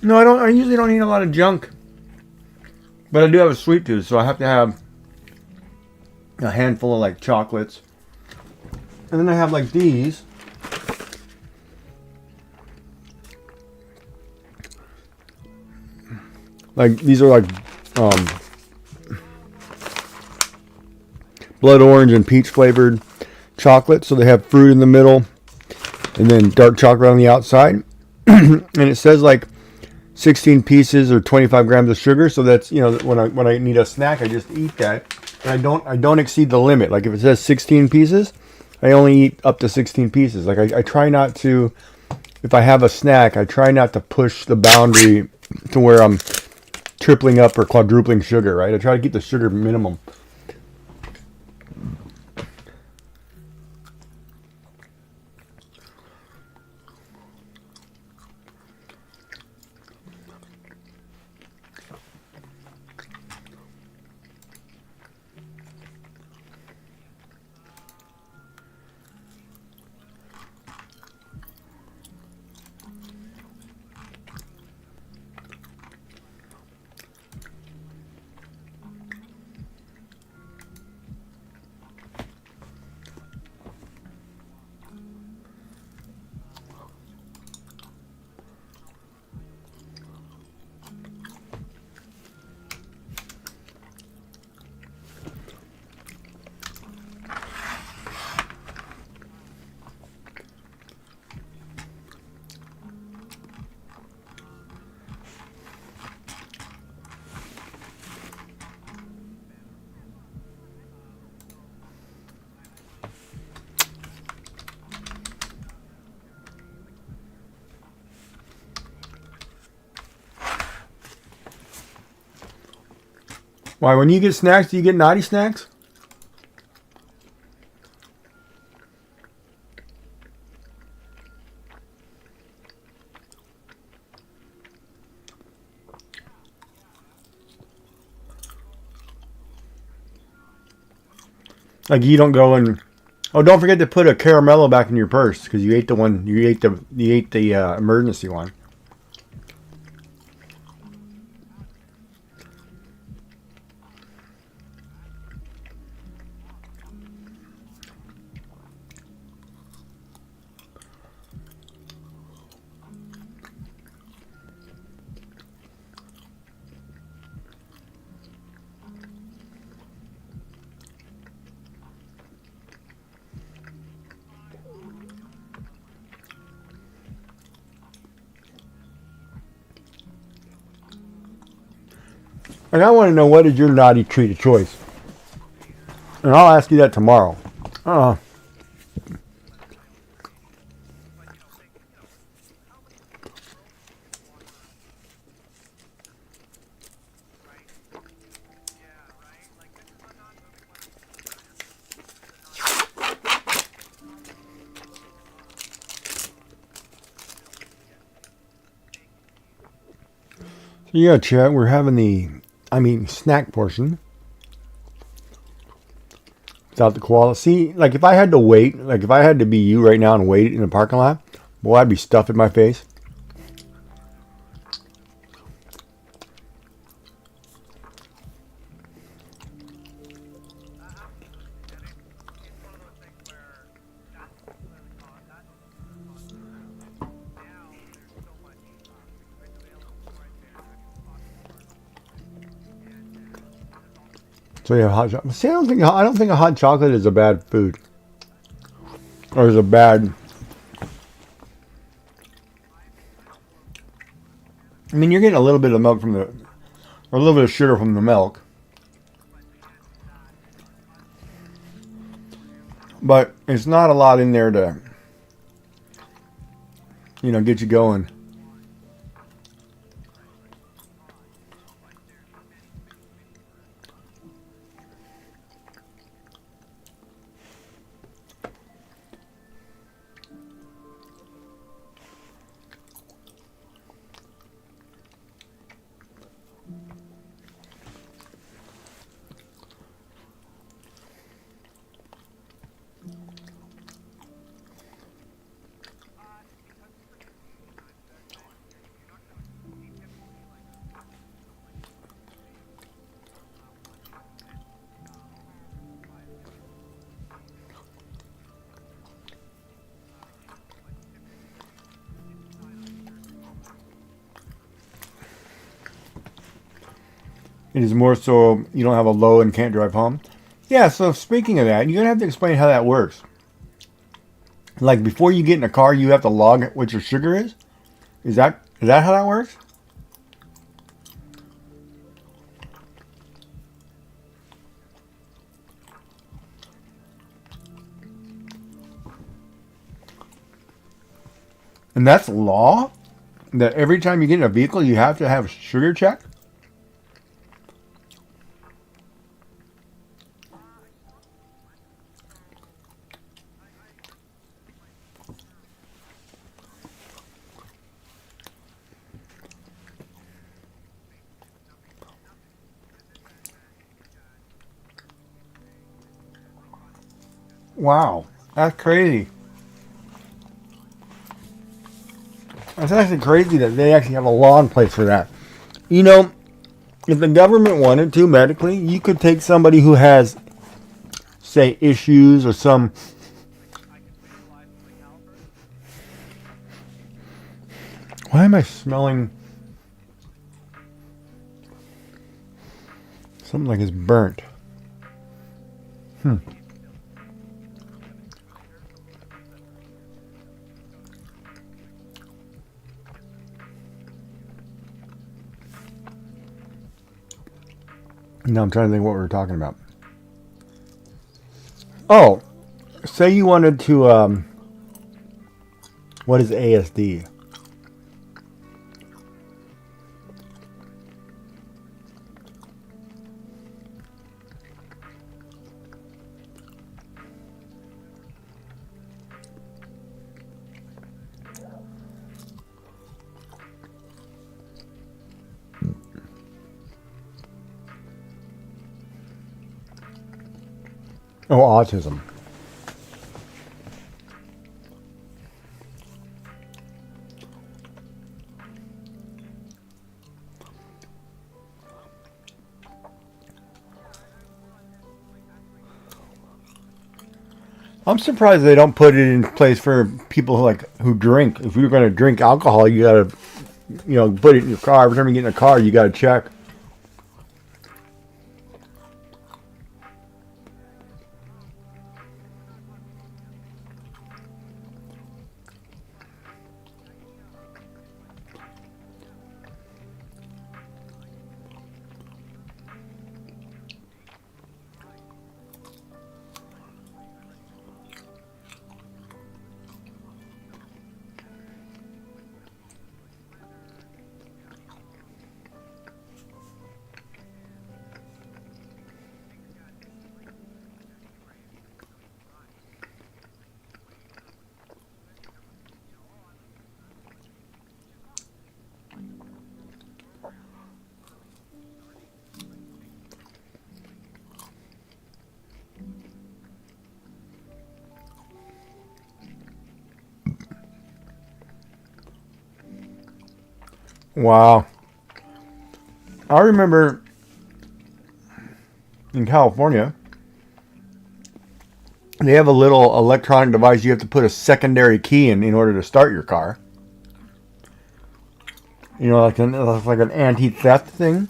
no, I don't. I usually don't eat a lot of junk, but I do have a sweet tooth, so I have to have a handful of like chocolates, and then I have like these. Like these are like blood orange and peach flavored chocolate, so they have fruit in the middle and then dark chocolate on the outside. And it says like 16 pieces or 25 grams of sugar, so that's, you know, when I need a snack, I just eat that. And I don't exceed the limit. Like if it says 16 pieces, I only eat up to 16 pieces. Like I try not to, if I have a snack, I try not to push the boundary to where I'm tripling up or quadrupling sugar, right? I try to keep the sugar minimum. Why, when you get snacks, do you get naughty snacks? Like you don't go and, oh, don't forget to put a caramello back in your purse because you ate the one, you ate the emergency one. And I want to know, what is your naughty treat of choice? And I'll ask you that tomorrow. Yeah, chat. We're having snack portion without the koala. See, like if I had to wait, like if I had to be you right now and wait in the parking lot, boy, I'd be stuffing my face. So you have hot chocolate. See, I don't think a hot chocolate is a bad food, or is a bad. I mean, you're getting a little bit of milk from the, or a little bit of sugar from the milk, but it's not a lot in there to, get you going. It is more so you don't have a low and can't drive home. Yeah, so speaking of that, you're going to have to explain how that works. Like before you get in a car, you have to log what your sugar is? Is that how that works? And that's law? That every time you get in a vehicle, you have to have a sugar check? Wow, that's crazy. That's actually crazy that they actually have a law in place for that. You know, if the government wanted to medically, you could take somebody who has, say, issues or some. Why am I smelling something like it's burnt? Now I'm trying to think what we were talking about. Oh, say you wanted to. What is ASD? Oh, autism. I'm surprised they don't put it in place for people who drink. If you're going to drink alcohol, you got to, put it in your car. Every time you get in a car, you got to check. Wow. I remember in California, they have a little electronic device you have to put a secondary key in order to start your car. You know, like an anti-theft thing.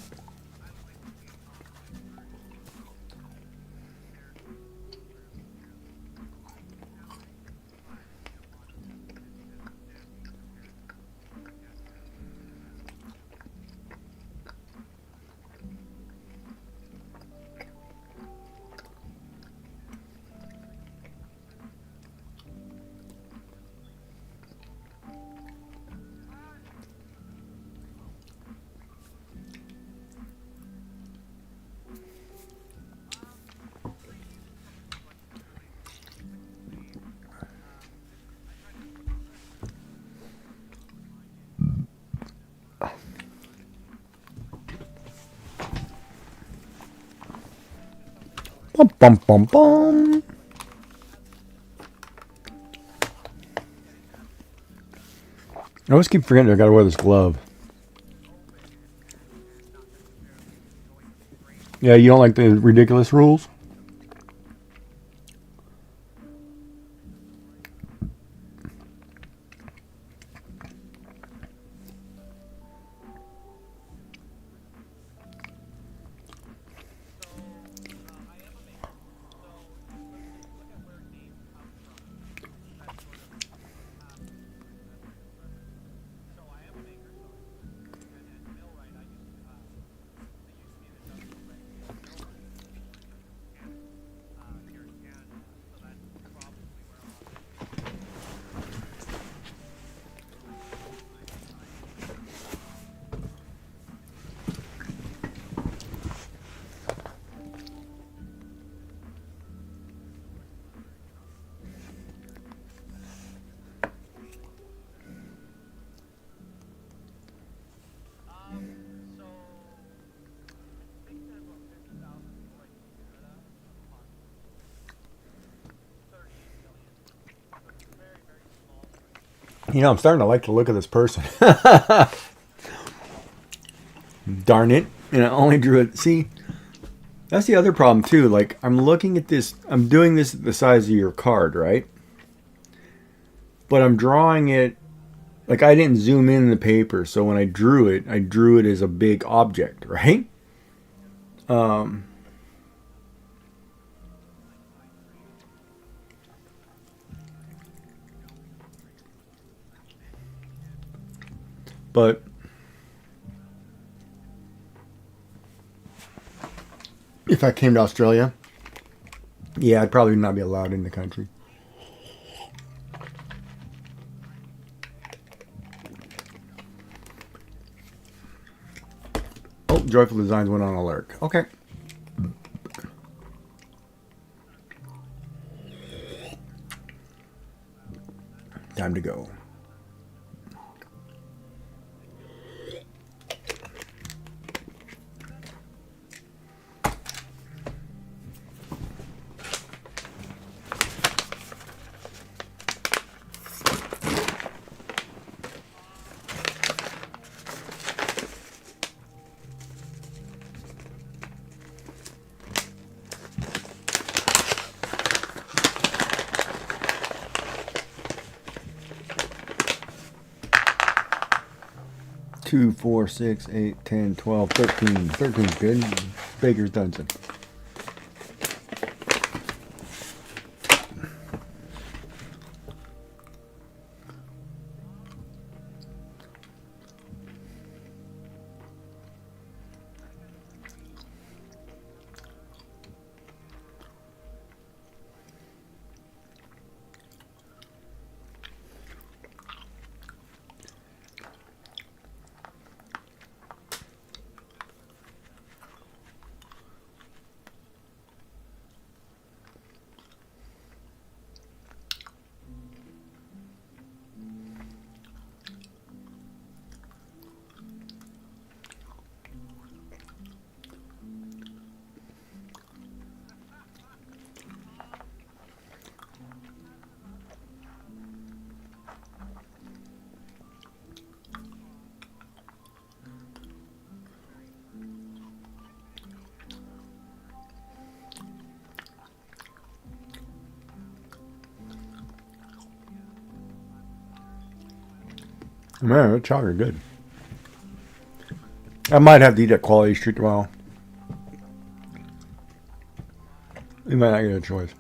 Bum, bum, bum, bum. I always keep forgetting I gotta wear this glove. Yeah, you don't like the ridiculous rules? You know, I'm starting to like the look of this person. Darn it. And I only drew it. See, that's the other problem, too. Like, I'm looking at this. I'm doing this at the size of your card, right? But I'm drawing it. Like, I didn't zoom in the paper. So when I drew it as a big object, right? Um, but if I came to Australia, yeah, I'd probably not be allowed in the country. Oh, Joyful Designs went on alert. Okay. Time to go. Two, 4, 6, 8, 10, 12, 13. 13's good. Baker's dozen. Man, that chocolate good. I might have to eat at Quality Street tomorrow. We might not get a choice.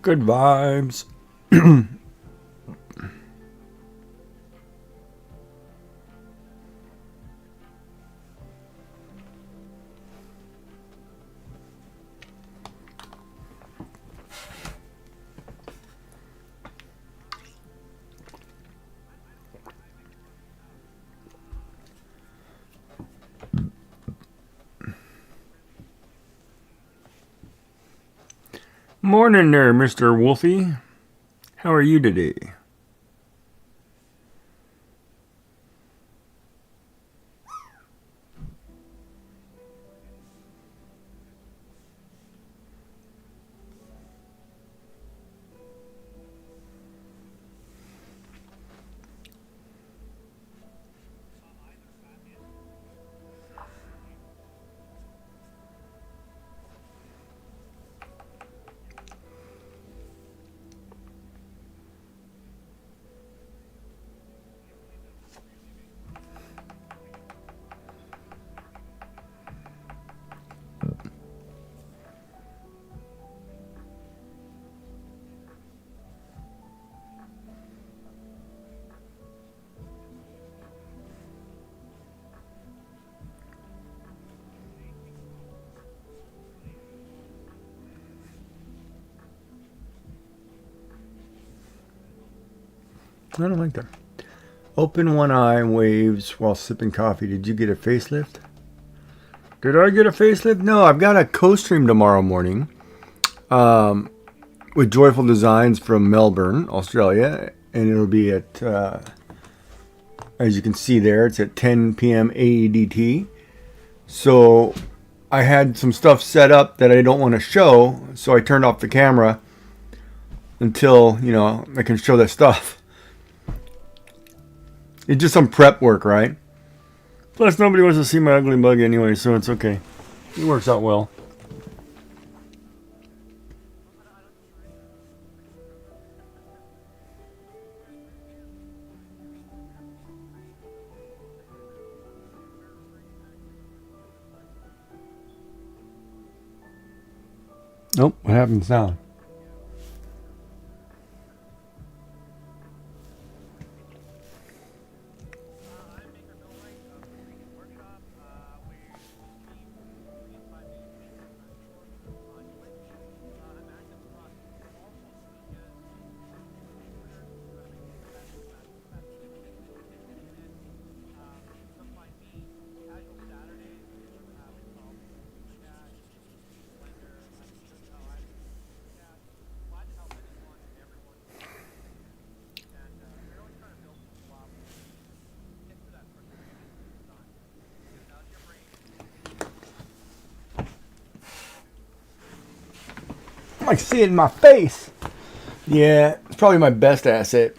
Good vibes. Morning there, Mr. Wolfie. How are you today? I don't like that. Open one eye, waves while sipping coffee. Did you get a facelift? Did I get a facelift? No, I've got a co-stream tomorrow morning with Joyful Designs from Melbourne, Australia. And it'll be at, as you can see there, it's at 10 p.m. AEDT. So I had some stuff set up that I don't want to show. So I turned off the camera until, you know, I can show that stuff. It's just some prep work, right? Plus, nobody wants to see my ugly bug anyway, so it's okay. It works out well. Nope, what happens now? I like see it in my face. Yeah, it's probably my best asset.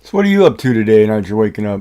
So what are you up to today now that you're waking up?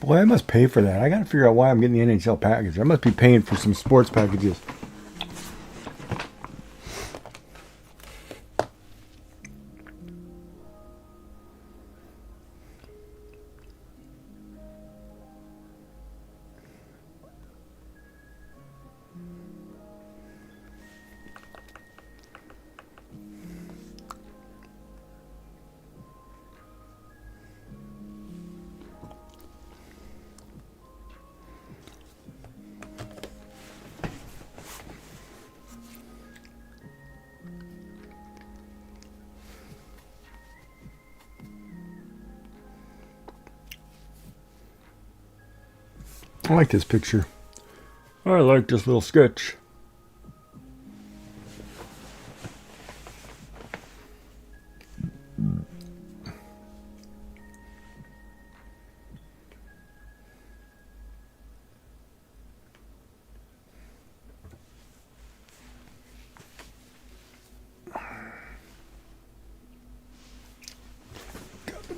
Boy, I must pay for that. I got to figure out why I'm getting the NHL package. I must be paying for some sports packages. I like this picture. I like this little sketch.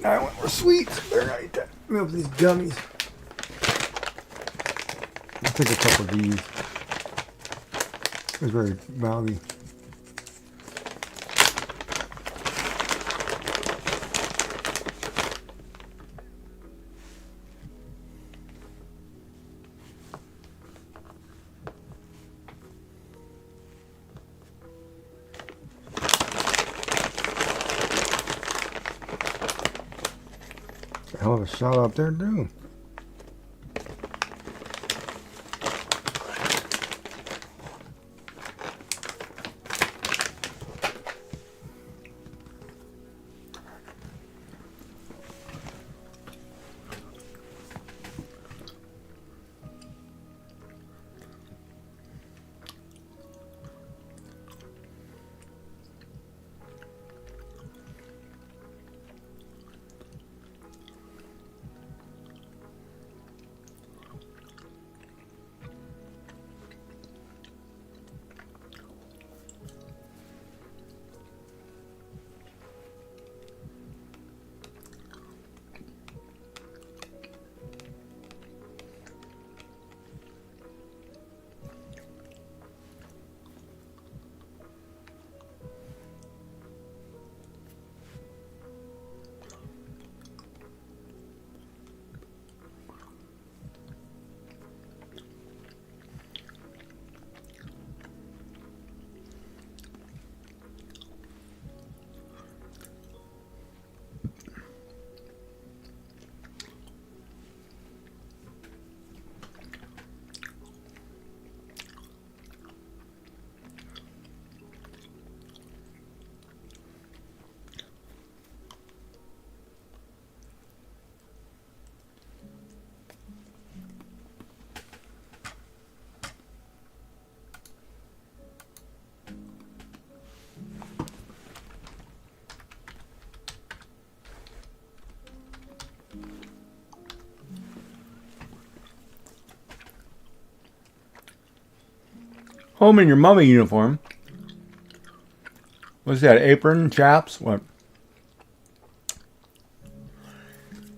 Now I want more sweets. Better not eat that. Let me open these gummies. I'll take a couple of these. It's very value. Hell of a shot up there, too. Home in your mummy uniform. What's that? Apron? Chaps? What?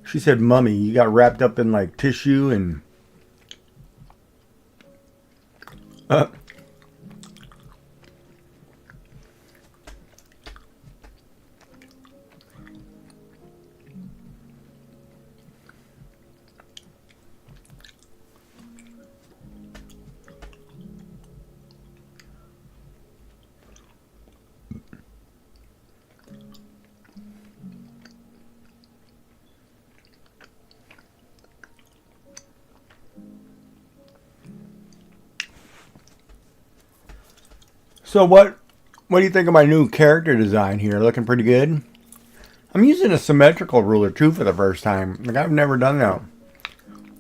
She said mummy. You got wrapped up in like tissue and... So what do you think of my new character design here? Looking pretty good? I'm using a symmetrical ruler too for the first time. Like I've never done that.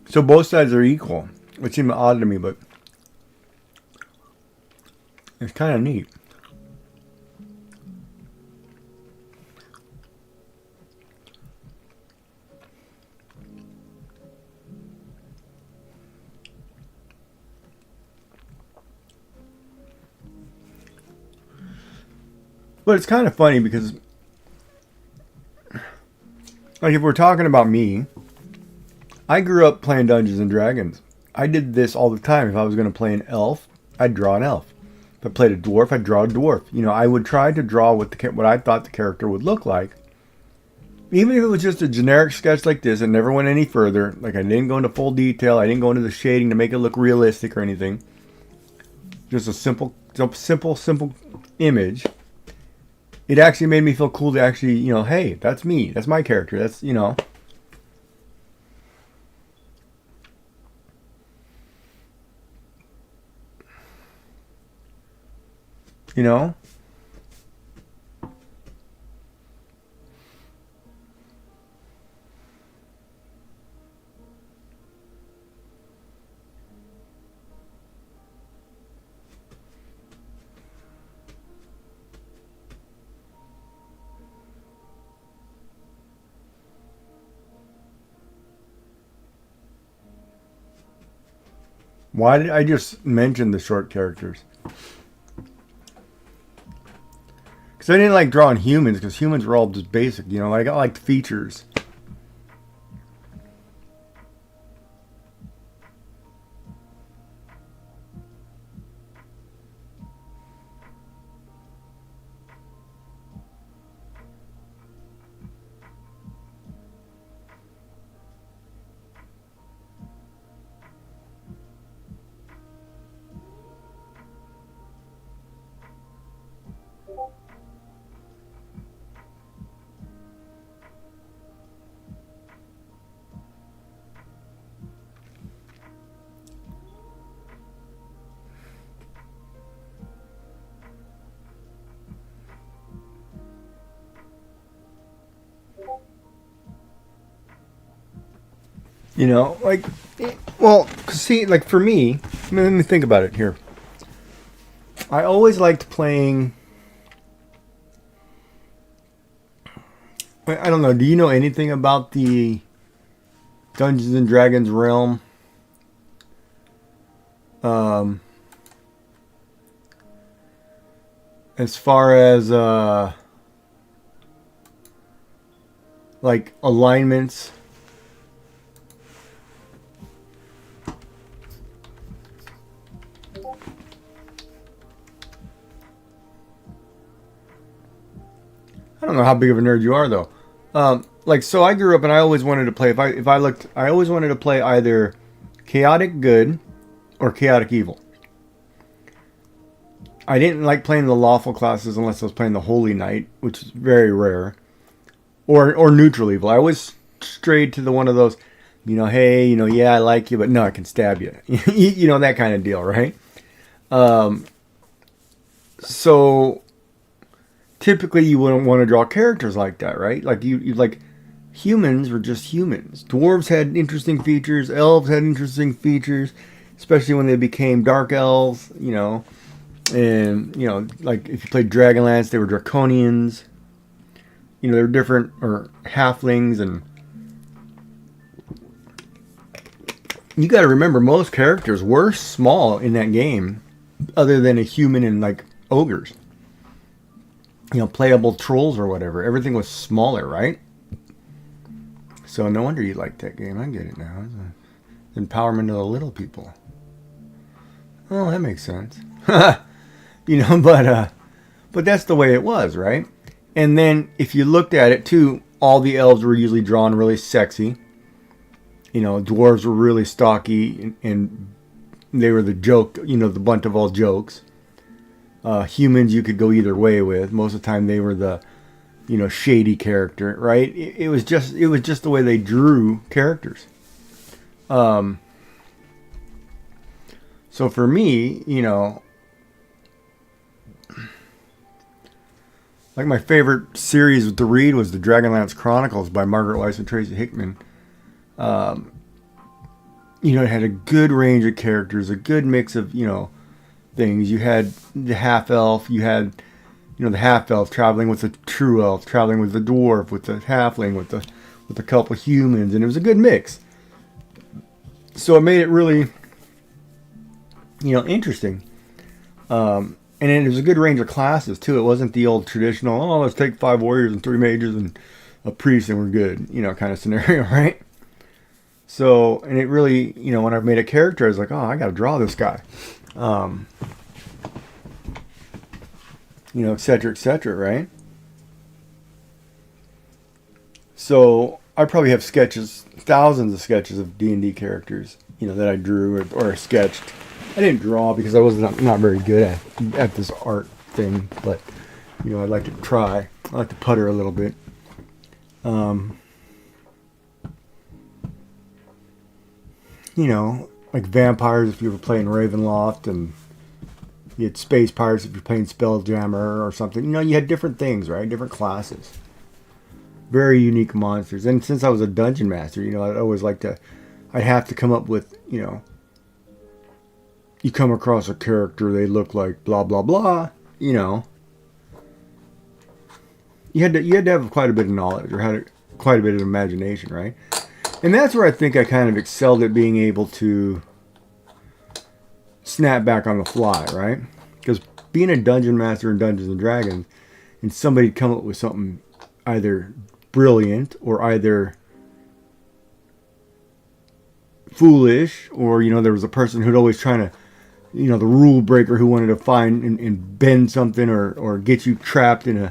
So both sides are equal, which seemed odd to me, but it's kind of neat. But it's kind of funny because, like, if we're talking about me, I grew up playing Dungeons and Dragons. I did this all the time. If I was going to play an elf, I'd draw an elf. If I played a dwarf, I'd draw a dwarf. You know, I would try to draw what I thought the character would look like. Even if it was just a generic sketch like this and never went any further, like I didn't go into full detail, I didn't go into the shading to make it look realistic or anything. Just a simple image. It actually made me feel cool to actually, you know, hey, that's me. That's my character. That's, you know. You know? Why did I just mention the short characters? Because I didn't like drawing humans, because humans were all just basic, you know. I got like features. You know, like, well, see, like for me, let me think about it here. I always liked playing. I don't know. Do you know anything about the Dungeons and Dragons realm? As far as like alignments. I don't know how big of a nerd you are, though. Like, so I grew up and I always wanted to play. I always wanted to play either chaotic good or chaotic evil. I didn't like playing the lawful classes unless I was playing the holy knight, which is very rare, or neutral evil. I always strayed to the one of those, you know, hey, you know, yeah, I like you, but no, I can stab you, you know, that kind of deal, right? So typically you wouldn't want to draw characters like that, right? Like you like humans were just humans. Dwarves had interesting features. Elves had interesting features, especially when they became dark elves, you know. And, you know, like if you played Dragonlance, they were draconians. You know, they were different, or halflings. And you got to remember, most characters were small in that game, other than a human and like ogres. You know, playable trolls or whatever. Everything was smaller, right? So no wonder you liked that game. I get it now. It's empowerment of the little people. Oh, that makes sense. You know, but that's the way it was, right? And then if you looked at it too, all the elves were usually drawn really sexy. You know, dwarves were really stocky and they were the joke, you know, the bunt of all jokes. Humans you could go either way with. Most of the time they were the, you know, shady character, right? It was just the way they drew characters. So for me, you know, like my favorite series to read was the Ivalice Chronicles by Margaret Weis and Tracy Hickman. You know, it had a good range of characters, a good mix of, you know, things. You had the half elf, you had, you know, the half elf traveling with the true elf, traveling with the dwarf, with the halfling, with a couple humans, and it was a good mix. So it made it really, you know, interesting. And it was a good range of classes too. It wasn't the old traditional, oh, let's take 5 warriors and 3 mages and a priest and we're good, you know, kind of scenario, right? So, and it really, you know, when I made a character, I was like, oh, I got to draw this guy. You know, et cetera, right? So I probably have sketches, thousands of sketches of D&D characters, you know, that I drew or sketched. I didn't draw because I was not very good at this art thing, but you know, I'd like to try. I like to putter a little bit. You know, like vampires if you were playing Ravenloft, and you had space pirates if you're playing Spelljammer or something. You know, you had different things, right? Different classes. Very unique monsters. And since I was a dungeon master, you know, I'd always like to, I'd have to come up with, you know, you come across a character, they look like blah, blah, blah, you know. You had to have quite a bit of knowledge or had quite a bit of imagination, right? And that's where I think I kind of excelled at being able to snap back on the fly, right? Because being a dungeon master in Dungeons and Dragons, and somebody'd come up with something either brilliant or either foolish, or, you know, there was a person who'd always trying to, you know, the rule breaker who wanted to find and bend something or get you trapped in a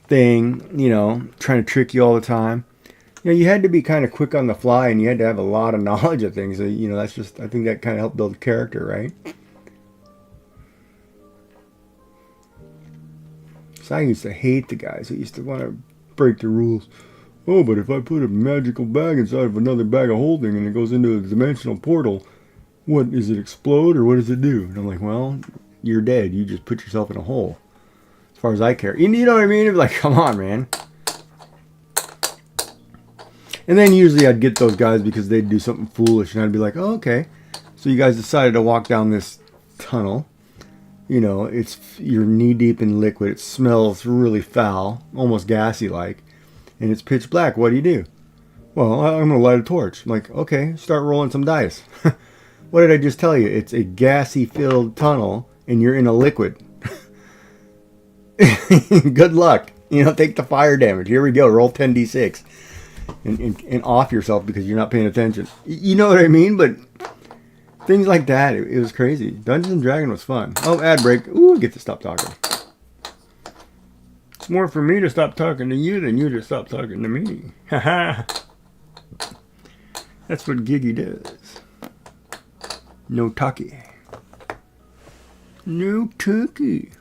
thing, you know, trying to trick you all the time. You know, you had to be kind of quick on the fly, and you had to have a lot of knowledge of things. So, you know, that's just, I think that kind of helped build character, right? So I used to hate the guys who used to want to break the rules. Oh, but if I put a magical bag inside of another bag of holding and it goes into a dimensional portal, what, does it explode or what does it do? And I'm like, well, you're dead. You just put yourself in a hole. As far as I care. You know what I mean? It's like, come on, man. And then usually I'd get those guys because they'd do something foolish, and I'd be like, oh, okay. So you guys decided to walk down this tunnel. You know, you're knee deep in liquid. It smells really foul, almost gassy like, and it's pitch black. What do you do? Well, I'm going to light a torch. I'm like, okay, start rolling some dice. What did I just tell you? It's a gassy filled tunnel, and you're in a liquid. Good luck. You know, take the fire damage. Here we go. Roll 10d6. And off yourself because you're not paying attention. You know what I mean? But things like that, it was crazy. Dungeons and Dragons was fun. Oh, ad break. Ooh, I get to stop talking. It's more for me to stop talking to you than you to stop talking to me. Haha. That's what Giggy does. No talkie. No talkie.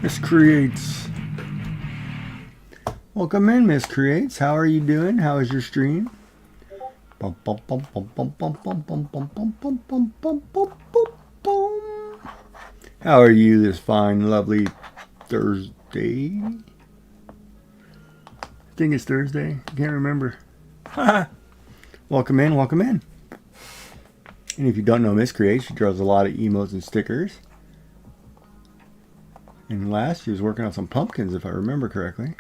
Miss Creates. Welcome in, Miss Creates. How are you doing? How is your stream? How are you this fine, lovely Thursday? I think it's Thursday. I can't remember. Welcome in, welcome in. And if you don't know Miss Creates, she draws a lot of emotes and stickers. And last, she was working on some pumpkins, if I remember correctly.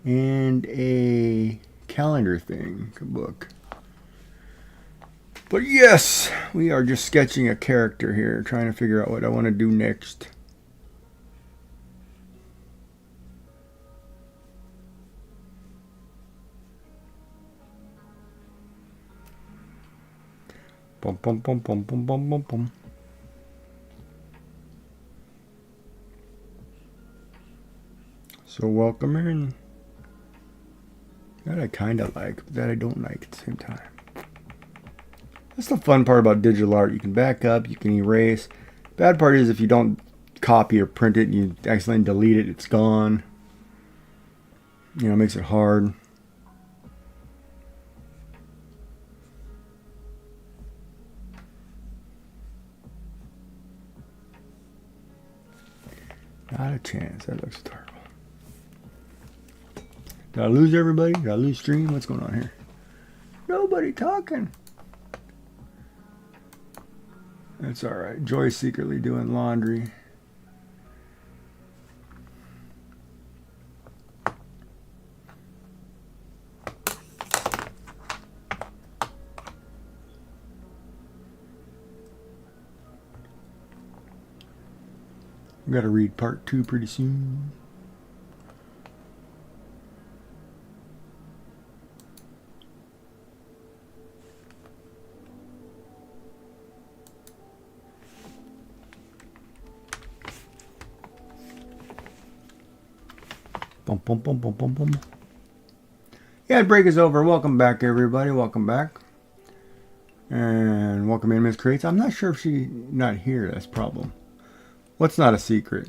And a calendar thing, a book. But yes, we are just sketching a character here, trying to figure out what I want to do next. Bum, bum, bum, bum, bum, bum, bum, bum. So welcome in. That I kind of like, but that I don't like at the same time. That's the fun part about digital art. You can back up, you can erase. Bad part is if you don't copy or print it and you accidentally delete it, it's gone. You know, it makes it hard. Not a chance. That looks terrible. Did I lose everybody? Did I lose stream? What's going on here? Nobody talking. That's all right. Joy's secretly doing laundry. We got to read part 2 pretty soon. Bum, bum, bum, bum, bum, bum. Yeah, break is over. Welcome back, everybody. Welcome back. And welcome in, Miss Crates. I'm not sure if she's not here. That's a problem. What's not a secret?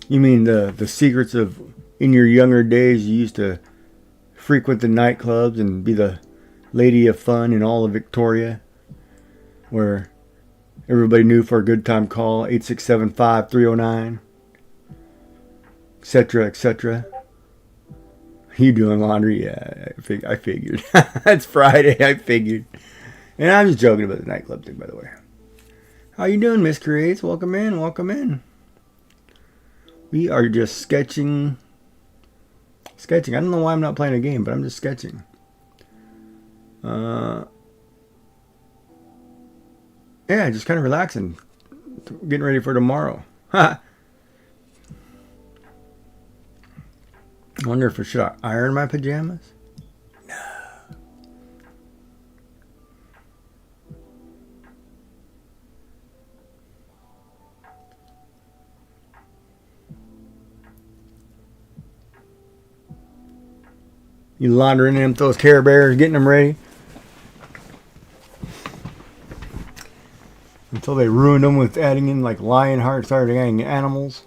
You mean the secrets of in your younger days you used to frequent the nightclubs and be the lady of fun in all of Victoria, where everybody knew for a good time call 8675-309, etc., etc. You doing laundry? Yeah, I figured. It's Friday. I figured. And I'm just joking about the nightclub thing, by the way. How you doing, Miss Creates? Welcome in. Welcome in. We are just sketching. I don't know why I'm not playing a game, but I'm just sketching. Yeah, just kind of relaxing. Getting ready for tomorrow. I wonder if I should iron my pajamas? No. You laundering them, those Care Bears, getting them ready. Until they ruined them with adding in like lion heart, started adding animals.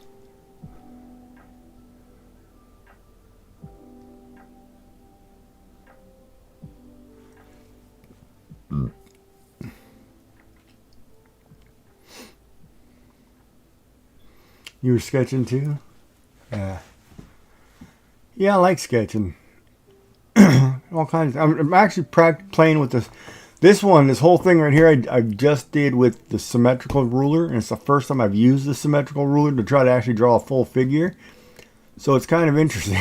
You were sketching too? Yeah. Yeah, I like sketching. All kinds. I'm actually playing with this whole thing right here. I just did with the symmetrical ruler, and it's the first time I've used the symmetrical ruler to try to actually draw a full figure. So it's kind of interesting.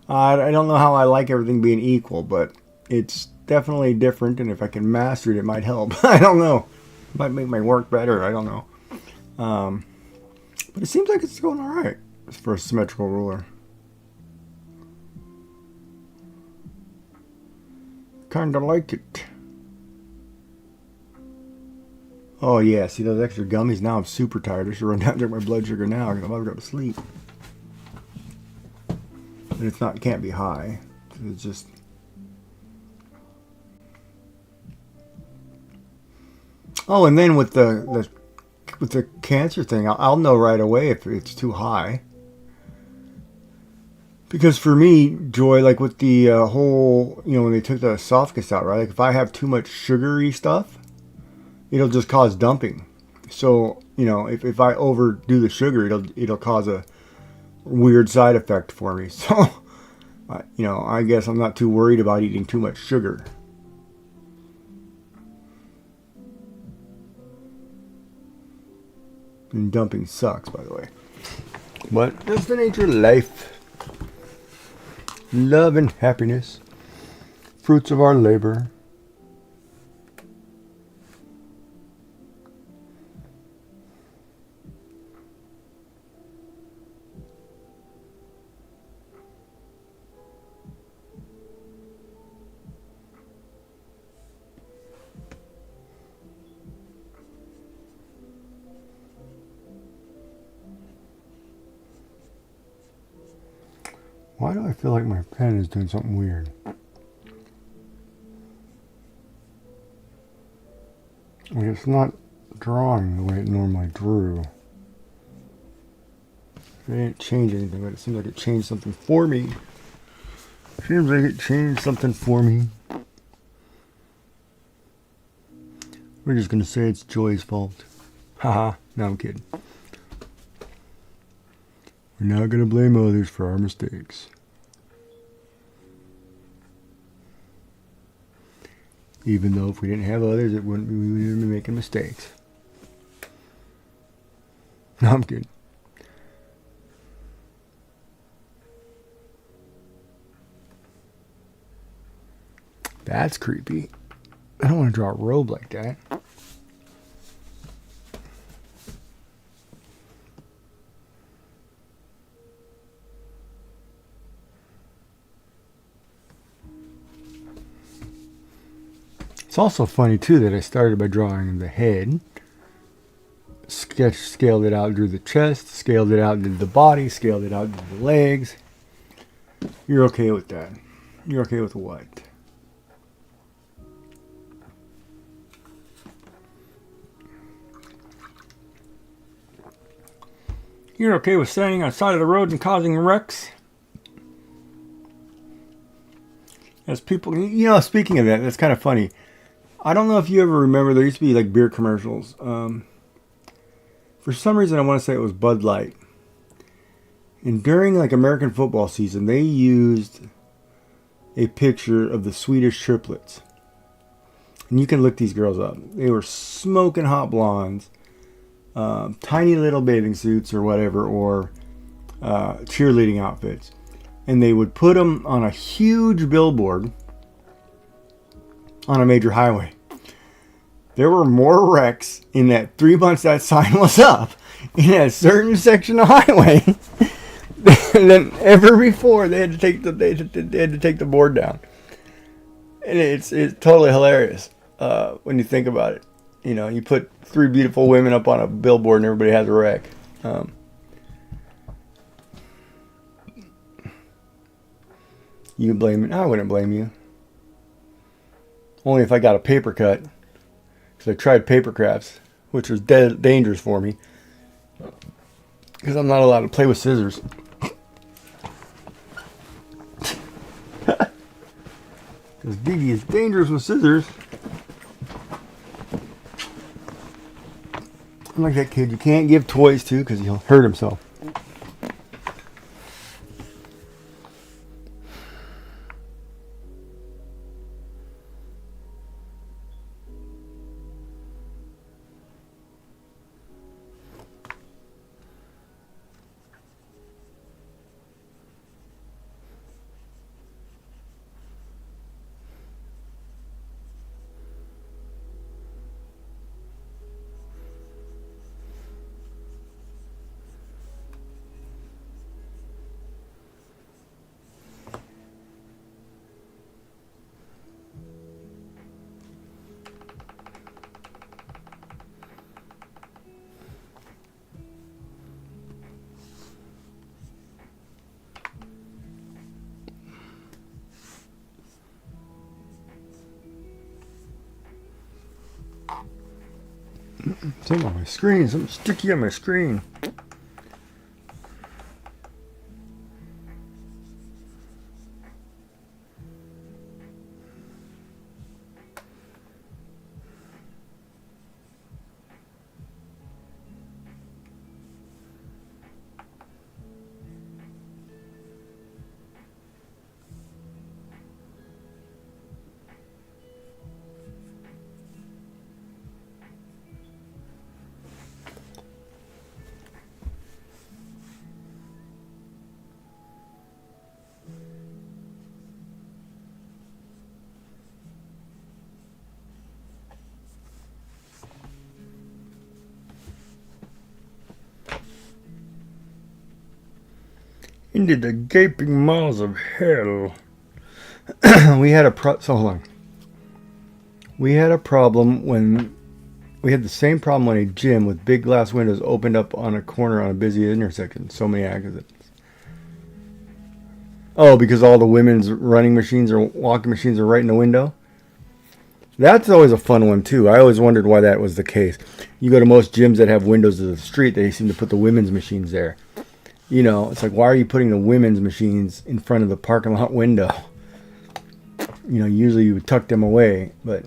I don't know how I like everything being equal, but it's definitely different, and if I can master it, it might help. I don't know. It might make my work better. I don't know. But it seems like it's going all right for a symmetrical ruler. Kind of like it. Oh yeah, see those extra gummies? Now I'm super tired. I should run down and drink my blood sugar now because I'm about to go to sleep. But it's not, can't be high. It's just. Oh, and then with the cancer thing, I'll know right away if it's too high. Because for me, Joy, like with the whole, when they took the esophagus out, right? Like if I have too much sugary stuff, it'll just cause dumping. So, if I overdo the sugar, it'll cause a weird side effect for me. So, I guess I'm not too worried about eating too much sugar. And dumping sucks, by the way. But that's the nature of life. Love and happiness. Fruits of our labor. Why do I feel like my pen is doing something weird? It's not drawing the way it normally drew. I didn't change anything, but it seems like it changed something for me. Seems like it changed something for me. We're just gonna say it's Joy's fault. Haha, no, I'm kidding. We're not gonna blame others for our mistakes. Even though if we didn't have others, we wouldn't be making mistakes. No, I'm kidding. That's creepy. I don't want to draw a robe like that. It's also funny too that I started by drawing the head, scaled it out, drew the chest, scaled it out, did the body, scaled it out, did the legs. You're okay with that? You're okay with what? You're okay with standing on the side of the road and causing wrecks? As people, speaking of that, that's kind of funny. I don't know if you ever remember, there used to be like beer commercials. For some reason, I want to say it was Bud Light. And during like American football season, they used a picture of the Swedish triplets. And you can look these girls up. They were smoking hot blondes, tiny little bathing suits or whatever, or cheerleading outfits. And they would put them on a huge billboard on a major highway. There were more wrecks in that 3 months that sign was up in a certain section of highway than ever before. They had to take the board down, and it's totally hilarious when you think about it. You put 3 beautiful women up on a billboard and everybody has a wreck. You blame it? I wouldn't blame you. Only if I got a paper cut. Because I tried paper crafts, which was dangerous for me. Because I'm not allowed to play with scissors. Because Didi is dangerous with scissors. I'm like that kid you can't give toys to because he'll hurt himself. Something on my screen. Something sticky on my screen. Into the gaping maws of hell. We had so hold on. We had a problem when we had the same problem when a gym with big glass windows opened up on a corner on a busy intersection. So many accidents. Oh, because all the women's running machines or walking machines are right in the window? That's always a fun one too. I always wondered why that was the case. You go to most gyms that have windows to the street, they seem to put the women's machines there. You know, it's like, why are you putting the women's machines in front of the parking lot window? You know, usually you would tuck them away, but...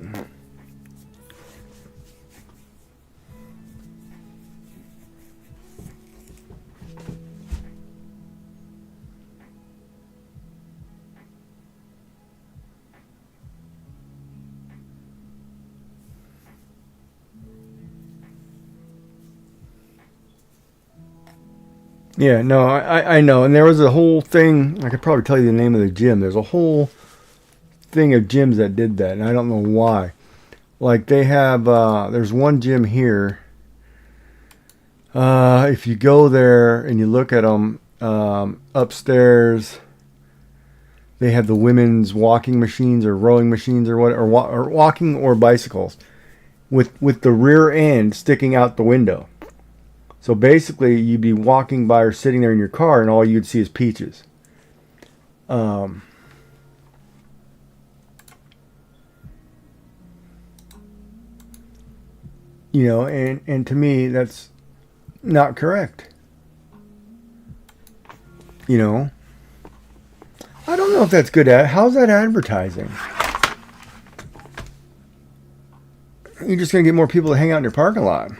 Yeah, no, I know. And there was a whole thing, I could probably tell you the name of the gym. There's a whole thing of gyms that did that, and I don't know why. Like, they have, there's one gym here. If you go there and you look at them, upstairs, they have the women's walking machines or rowing machines or what, or walking or bicycles with the rear end sticking out the window. So basically, you'd be walking by or sitting there in your car, and all you'd see is peaches. You know, and to me, that's not correct. You know, I don't know if that's good. How's that advertising? You're just gonna get more people to hang out in your parking lot.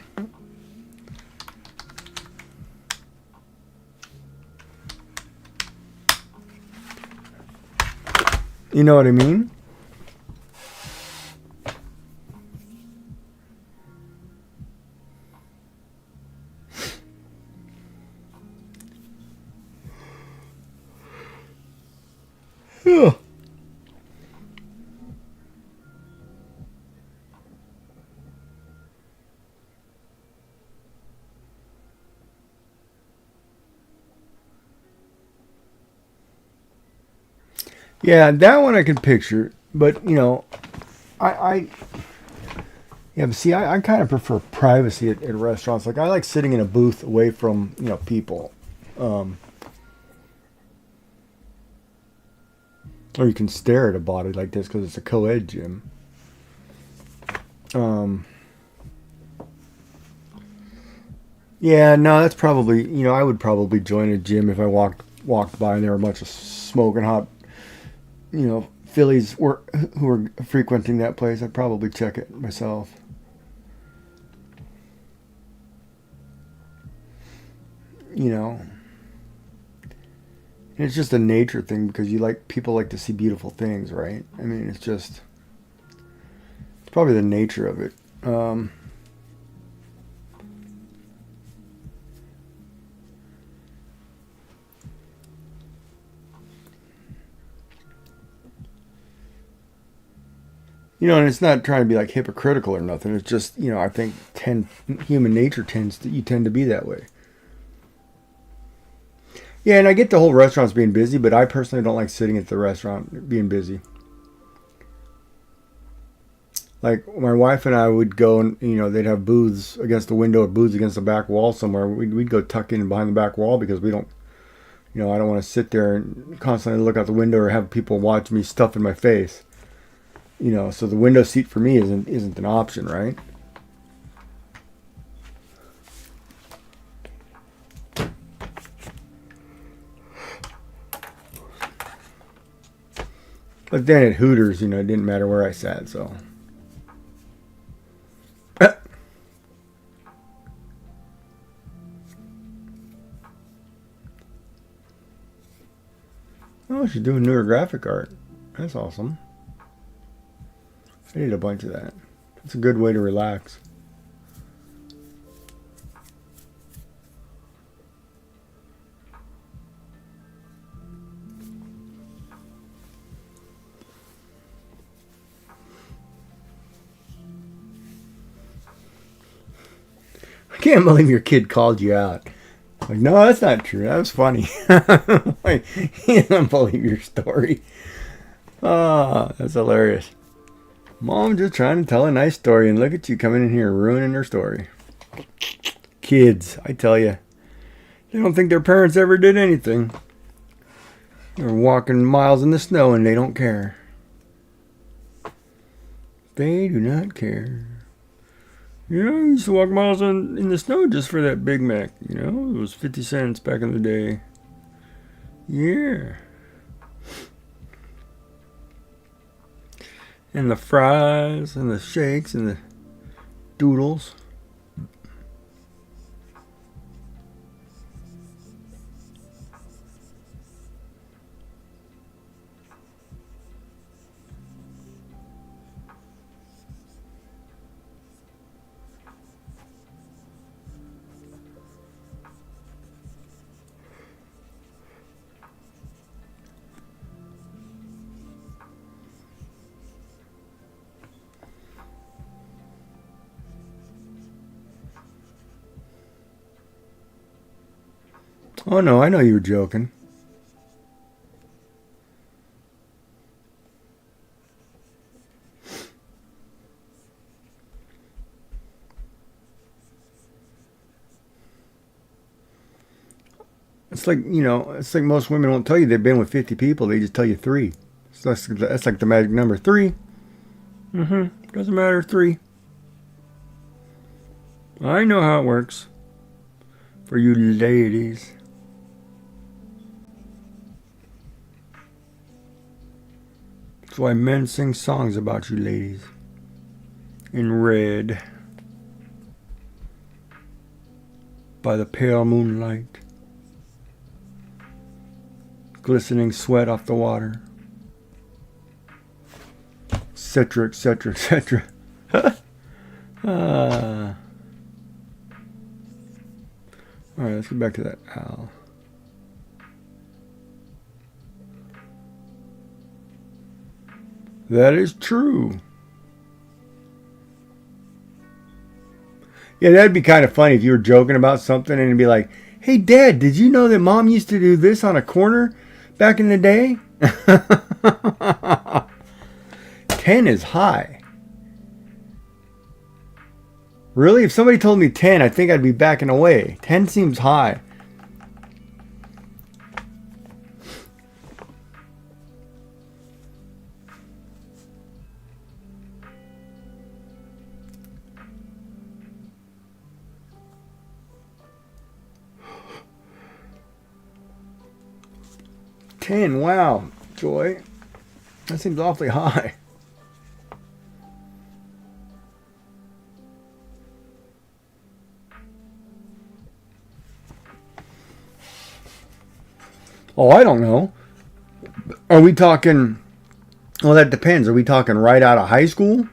You know what I mean? Yeah. Yeah, that one I can picture, but you know, yeah, but see, I kind of prefer privacy at restaurants. Like, I like sitting in a booth away from, you know, people. Or you can stare at a body like this because it's a co-ed gym. Yeah, no, that's probably, you know, I would probably join a gym if I walked by and there were a bunch of smoking hot, you know, Phillies who were frequenting that place. I'd probably check it myself. You know, and it's just a nature thing because people like to see beautiful things, right? I mean, it's probably the nature of it. You know, and it's not trying to be like hypocritical or nothing. It's just, you know, I think human nature you tend to be that way. Yeah, and I get the whole restaurants being busy, but I personally don't like sitting at the restaurant being busy. Like, my wife and I would go and, you know, they'd have booths against the window or booths against the back wall somewhere. We'd go tuck in behind the back wall because we don't, you know, I don't want to sit there and constantly look out the window or have people watch me stuff in my face. You know, so the window seat for me isn't an option, right? But then at Hooters, you know, it didn't matter where I sat, so. Oh, she's doing newer graphic art. That's awesome. I need a bunch of that. It's a good way to relax. I can't believe your kid called you out. Like, no, that's not true. That was funny. Like, he doesn't believe your story. Oh, that's hilarious. Mom just trying to tell a nice story, and look at you coming in here ruining her story. Kids, I tell you, they don't think their parents ever did anything. They're walking miles in the snow and they don't care. They do not care. You know, I used to walk miles in the snow just for that Big Mac. You know, it was 50 cents back in the day. Yeah. And the fries and the shakes and the doodles. Oh no, I know you were joking. It's like, you know, it's like most women won't tell you they've been with 50 people. They just tell you 3. So that's like the magic number. 3. Doesn't matter, 3. I know how it works. For you ladies. That's why men sing songs about you ladies. In red. By the pale moonlight. Glistening sweat off the water. Etc., etc., etc. Alright, let's get back to that owl. That is true. Yeah, that'd be kind of funny if you were joking about something and it'd be like, hey, Dad, did you know that Mom used to do this on a corner back in the day? 10 is high. Really? If somebody told me 10, I think I'd be backing away. 10 seems high. $10, wow, Joy. That seems awfully high. Oh, I don't know. Are we talking... Well, that depends. Are we talking right out of high school?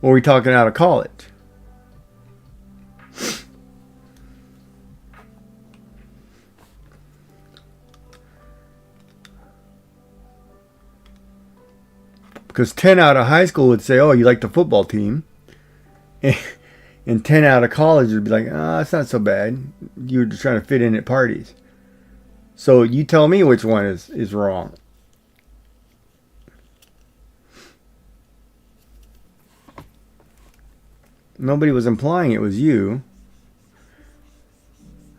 Or are we talking out of college? Because 10 out of high school would say, oh, you like the football team. And 10 out of college would be like, oh, it's not so bad. You're just trying to fit in at parties. So you tell me which one is wrong. Nobody was implying it was you.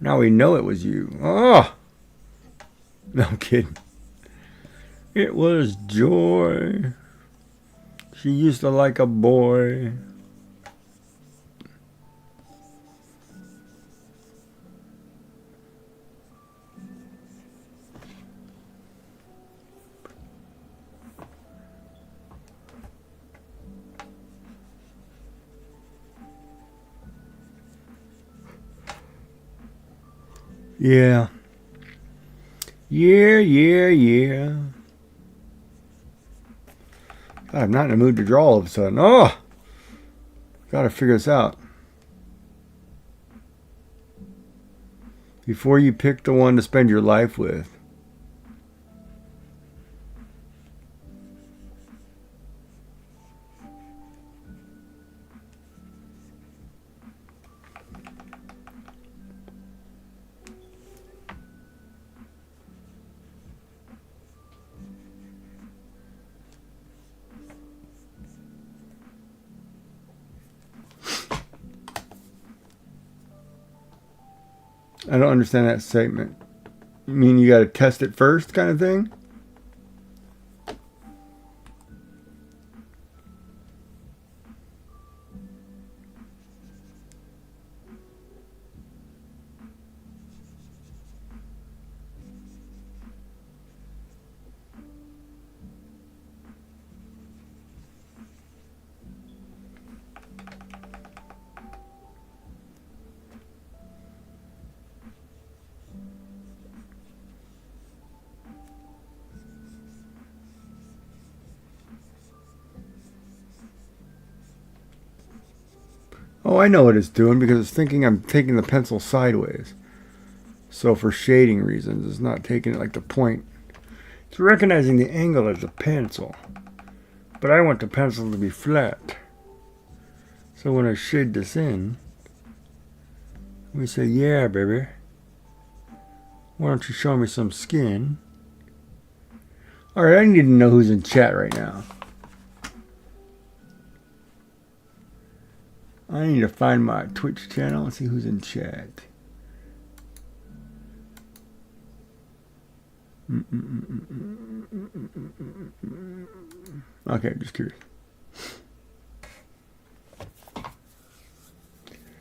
Now we know it was you. Oh! No, I'm kidding. It was Joy. She used to like a boy. Yeah. Yeah. God, I'm not in the mood to draw all of a sudden. Oh! Gotta figure this out. Before you pick the one to spend your life with. I don't understand that statement. You mean you gotta test it first kind of thing? Oh, I know what it's doing because it's thinking I'm taking the pencil sideways. So for shading reasons, it's not taking it like the point. It's recognizing the angle as the pencil. But I want the pencil to be flat. So when I shade this in, we say, yeah, baby. Why don't you show me some skin? Alright, I need to know who's in chat right now. I need to find my Twitch channel and see who's in chat. Okay, just curious.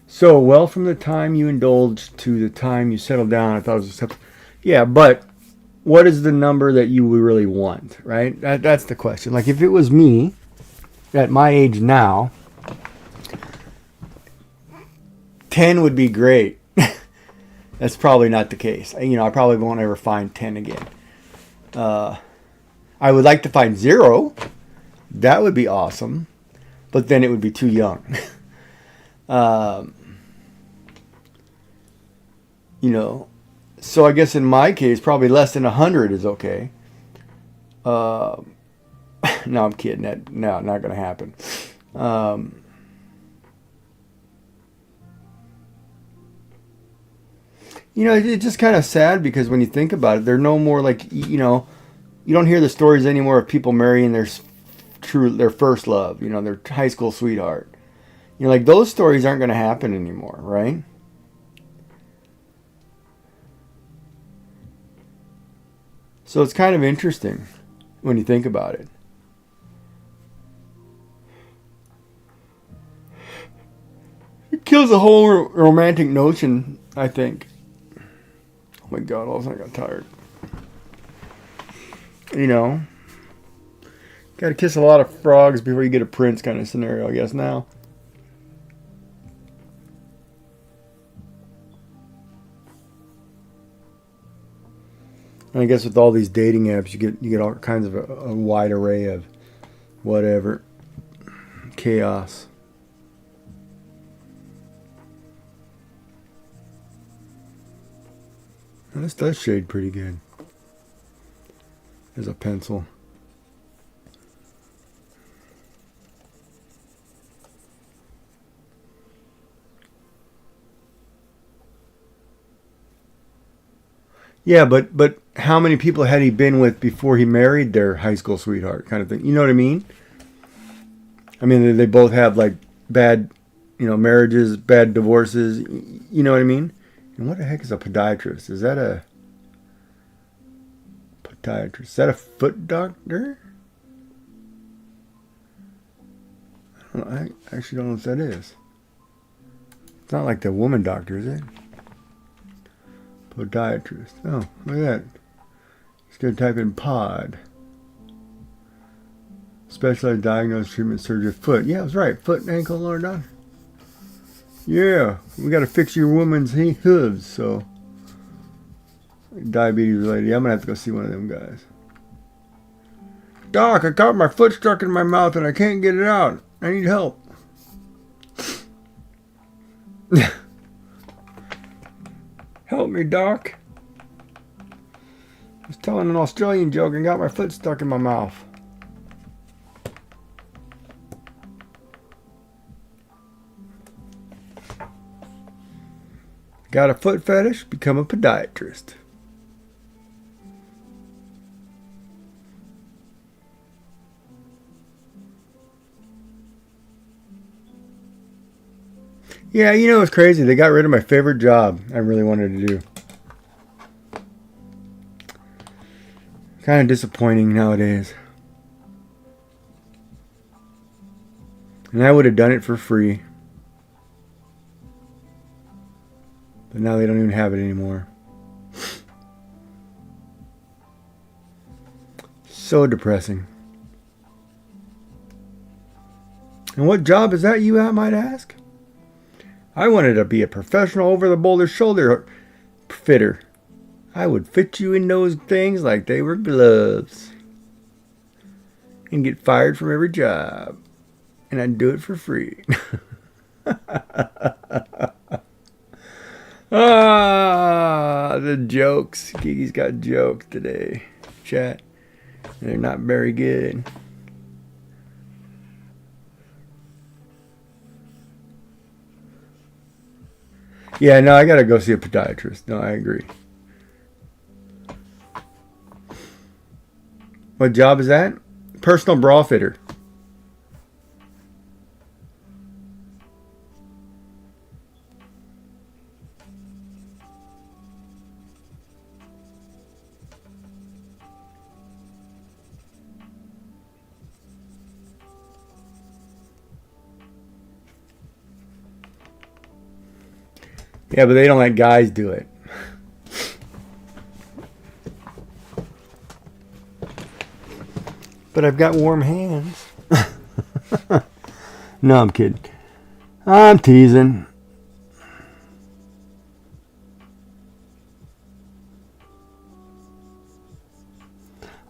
So, well, from the time you indulged to the time you settled down, I thought it was just... Yeah, but what is the number that you would really want, right? That's the question. Like, if it was me, at my age now, 10 would be great. That's probably not the case. You know, I probably won't ever find 10 again. I would like to find 0. That would be awesome. But then it would be too young. You know, so I guess in my case, probably less than 100 is okay. No, I'm kidding. No, not going to happen. You know, it's just kind of sad because when you think about it, there are no more like, you know, you don't hear the stories anymore of people marrying their first love, you know, their high school sweetheart. You know, like those stories aren't going to happen anymore, right? So it's kind of interesting when you think about it. It kills the whole romantic notion, I think. Oh my God, all of a sudden I got tired. You know, gotta kiss a lot of frogs before you get a prince kind of scenario, I guess now. And I guess with all these dating apps, you get all kinds of a wide array of whatever chaos. Now, this does shade pretty good. There's a pencil. Yeah, but how many people had he been with before he married their high school sweetheart kind of thing? You know what I mean? I mean, they both have like bad, you know, marriages, bad divorces. You know what I mean? And what the heck is a podiatrist? Is that a podiatrist? Is that a foot doctor? I actually don't know what that is. It's not like the woman doctor, is it? Podiatrist. Oh, look at that. Just gonna type in pod. Specialized diagnosis, treatment, surgery, foot. Yeah, I was right. Foot and ankle, lower down. Yeah, we gotta fix your woman's hooves, so. Diabetes related. Yeah, I'm gonna have to go see one of them guys. Doc, I got my foot stuck in my mouth and I can't get it out. I need help. Help me, Doc. I was telling an Australian joke and got my foot stuck in my mouth. Got a foot fetish? Become a podiatrist. Yeah, you know, it's crazy. They got rid of my favorite job I really wanted to do. Kind of disappointing nowadays. And I would have done it for free. But now they don't even have it anymore. So depressing. And what job is that, you might ask? I wanted to be a professional over-the-boulder shoulder fitter. I would fit you in those things like they were gloves. And get fired from every job. And I'd do it for free. The jokes. Kiki's got jokes today. Chat. They're not very good. Yeah, no, I gotta go see a podiatrist. No, I agree. What job is that? Personal bra fitter. Yeah, but they don't let guys do it. But I've got warm hands. No, I'm kidding. I'm teasing.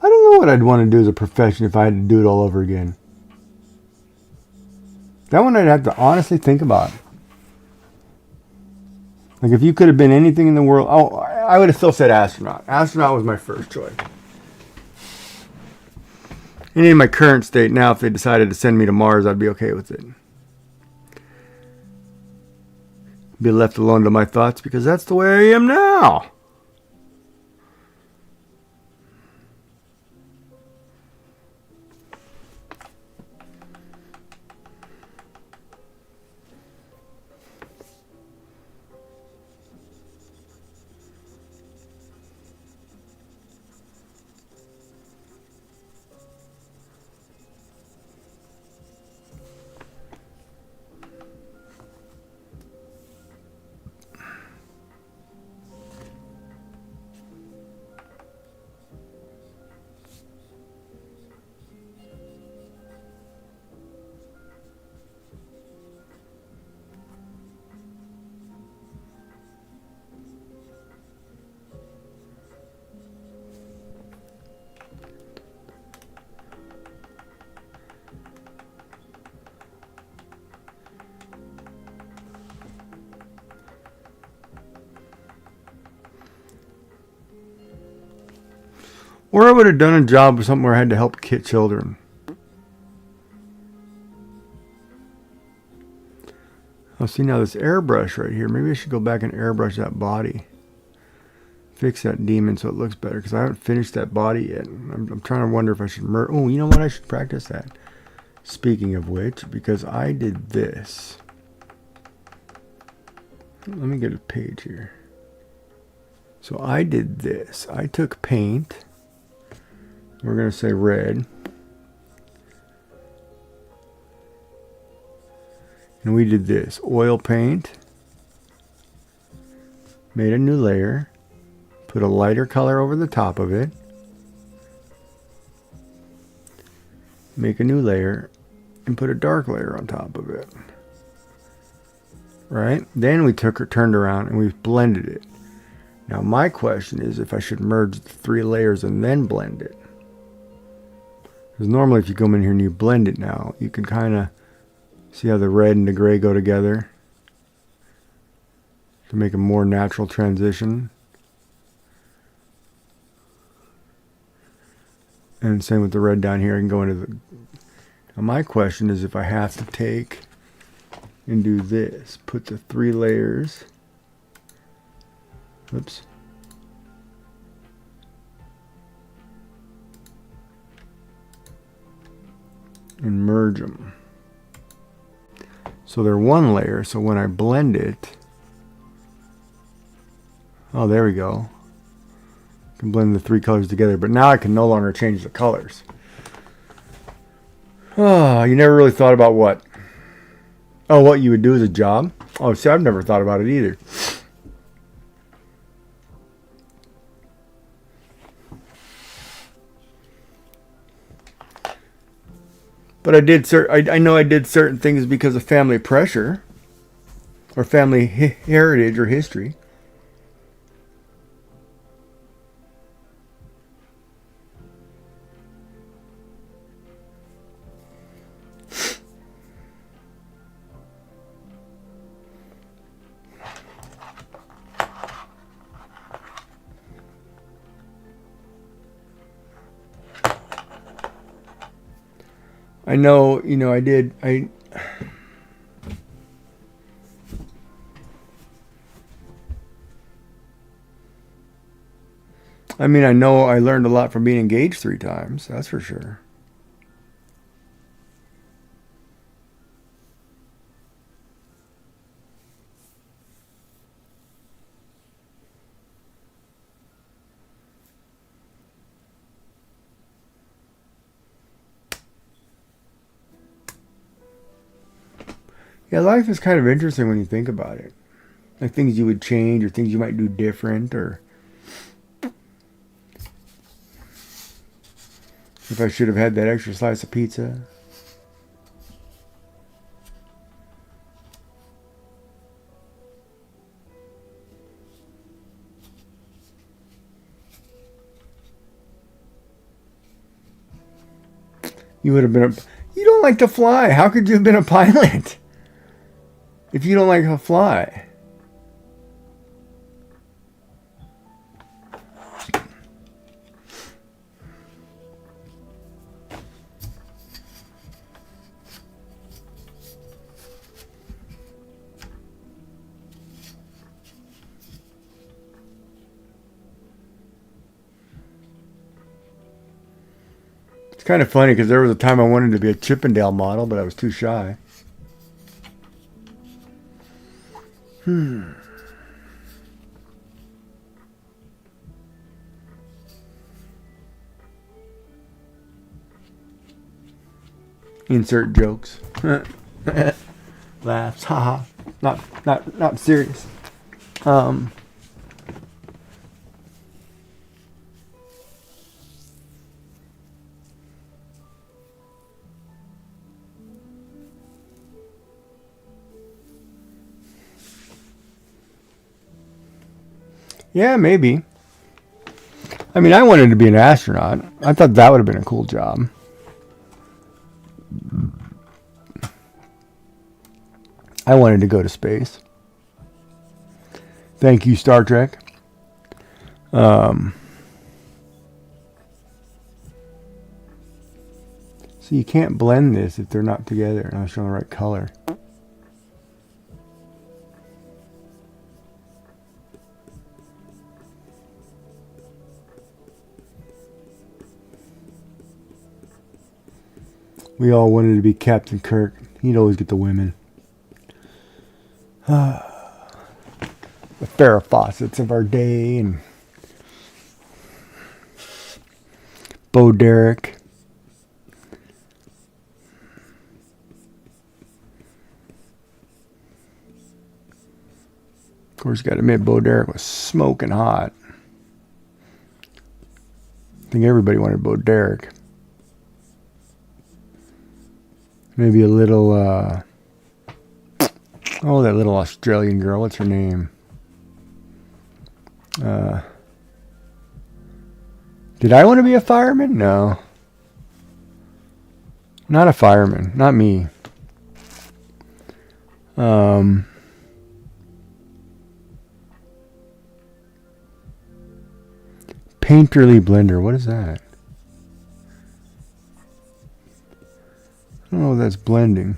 I don't know what I'd want to do as a profession if I had to do it all over again. That one I'd have to honestly think about. Like if you could have been anything in the world, oh, I would have still said astronaut. Astronaut was my first choice. And in my current state now, if they decided to send me to Mars, I'd be okay with it. Be left alone to my thoughts because that's the way I am now. Or I would have done a job or something where I had to help children. Oh, see now this airbrush right here. Maybe I should go back and airbrush that body. Fix that demon so it looks better because I haven't finished that body yet. I'm trying to wonder if I should oh, you know what? I should practice that. Speaking of which, because I did this. Let me get a page here. So I did this. I took paint. We're going to say red. And we did this. Oil paint. Made a new layer. Put a lighter color over the top of it. Make a new layer. And put a dark layer on top of it. Right? Then we turned around and we blended it. Now my question is if I should merge the 3 layers and then blend it. Because normally if you come in here and you blend it now, you can kind of see how the red and the gray go together to make a more natural transition. And same with the red down here. I can go into the... Now my question is if I have to take and do this. Put the 3 layers. Oops. And merge them. So they're one layer, so when I blend it, oh, there we go. I can blend the 3 colors together, but now I can no longer change the colors. Oh, you never really thought about what? Oh, what you would do as a job? Oh, see, I've never thought about it either. But I know I did certain things because of family pressure or family heritage or history. I know, I know I learned a lot from being engaged 3 times. That's for sure. Yeah, life is kind of interesting when you think about it. Like things you would change or things you might do different, or if I should have had that extra slice of pizza. You would have been you don't like to fly. How could you have been a pilot if you don't like to fly? It's kind of funny because there was a time I wanted to be a Chippendale model, but I was too shy. Insert jokes. Laughs. Haha. Not serious. Yeah, maybe. I mean, I wanted to be an astronaut. I thought that would have been a cool job. I wanted to go to space. Thank you, Star Trek. So you can't blend this if they're not together and I'm showing the right color. We all wanted to be Captain Kirk. He'd always get the women. The Farrah Fawcett's of our day and Bo Derek. Of course, you got to admit, Bo Derek was smoking hot. I think everybody wanted Bo Derek. Maybe a little, that little Australian girl. What's her name? Did I want to be a fireman? No. Not a fireman. Not me. Painterly blender. What is that? I don't know if that's blending.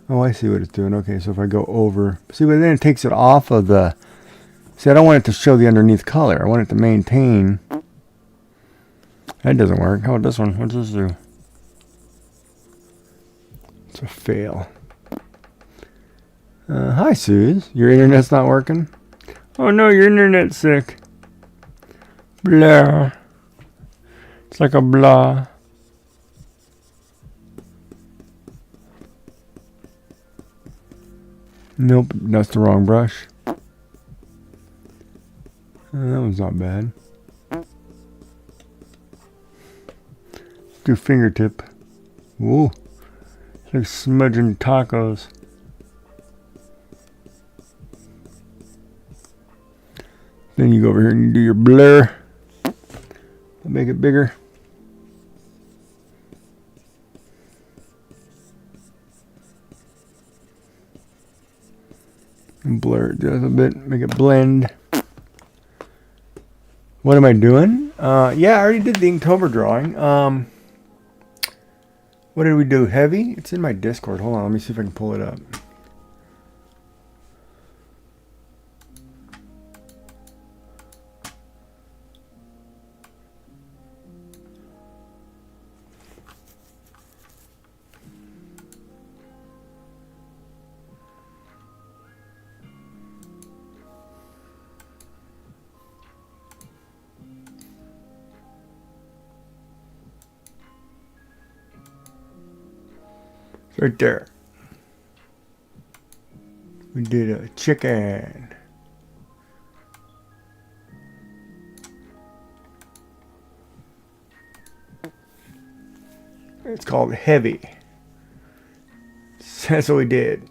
Oh, I see what it's doing. Okay, so if I go over... See, but then it takes it off of the... See, I don't want it to show the underneath color. I want it to maintain... That doesn't work. How about this one? What's this do? It's a fail. Hi, Suze. Your internet's not working? Oh, no, your internet's sick. Blah. It's like a blah. Nope, that's the wrong brush. That one's not bad. Let's do fingertip. Ooh, it's like smudging tacos. Then you go over here and you do your blur. Make it bigger. And blur it just a bit, make it blend. What am I doing? Yeah, I already did the Inktober drawing. What did we do? Heavy? It's in my Discord. Hold on, let me see if I can pull it up. Right there. We did a chicken. It's called heavy. That's what we did.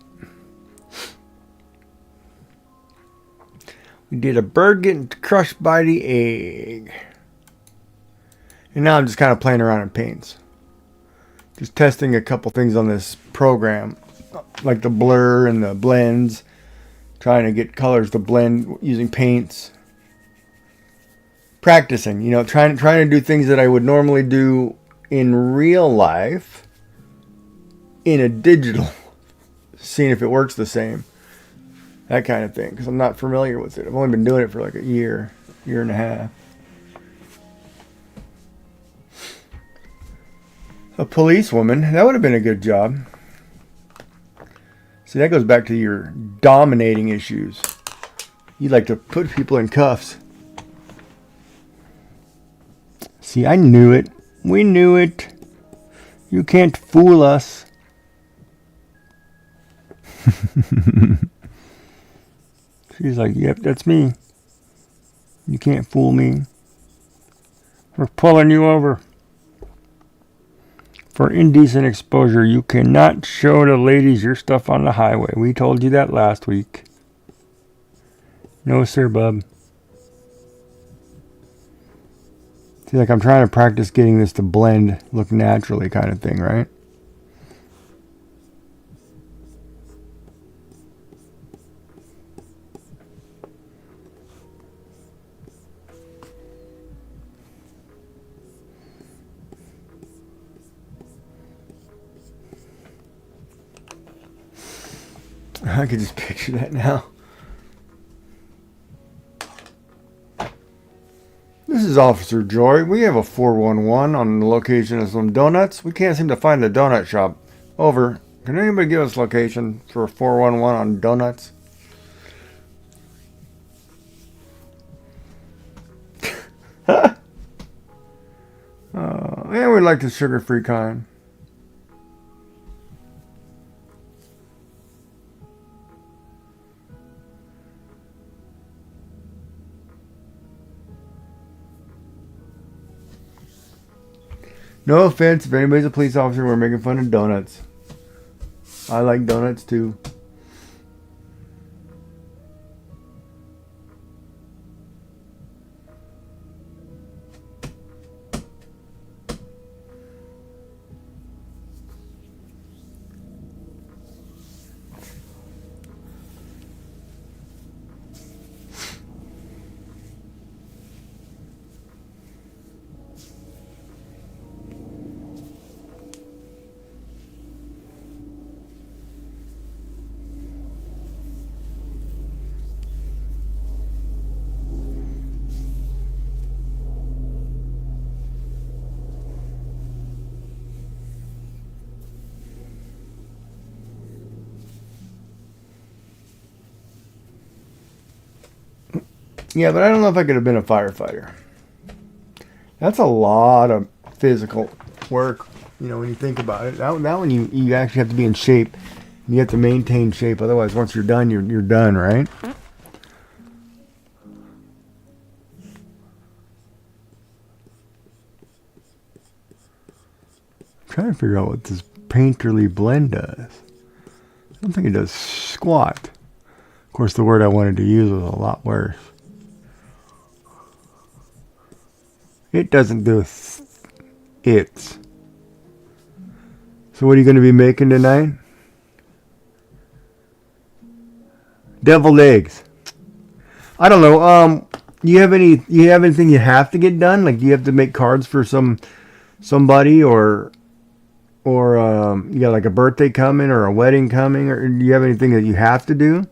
We did a bird getting crushed by the egg. And now I'm just kind of playing around in paints. Just testing a couple things on this program, like the blur and the blends, trying to get colors to blend using paints. Practicing, you know, trying to do things that I would normally do in real life in a digital, seeing if it works the same. That kind of thing, because I'm not familiar with it. I've only been doing it for like a year and a half. A policewoman, that would have been a good job. See, that goes back to your dominating issues. You like to put people in cuffs. See, I knew it. We knew it. You can't fool us. She's like, yep, that's me. You can't fool me. We're pulling you over. For indecent exposure, you cannot show the ladies your stuff on the highway. We told you that last week. No, sir, bub. See, like I'm trying to practice getting this to blend, look naturally kind of thing, right? I could just picture that now. This is Officer Joy. We have a 411 on the location of some donuts. We can't seem to find the donut shop. Over. Can anybody give us location for a 411 on donuts? And we like the sugar-free kind. No offense if anybody's a police officer, we're making fun of donuts. I like donuts too. Yeah, but I don't know if I could have been a firefighter. That's a lot of physical work, you know, when you think about it. That one you actually have to be in shape. You have to maintain shape. Otherwise, once you're done, you're done, right? I'm trying to figure out what this painterly blend does. I don't think it does squat. Of course, the word I wanted to use was a lot worse. It doesn't do its. So what are you going to be making tonight? Deviled eggs. I don't know. You have anything you have to get done? Like, do you have to make cards for somebody or Or you got like a birthday coming or a wedding coming? Or do you have anything that you have to do?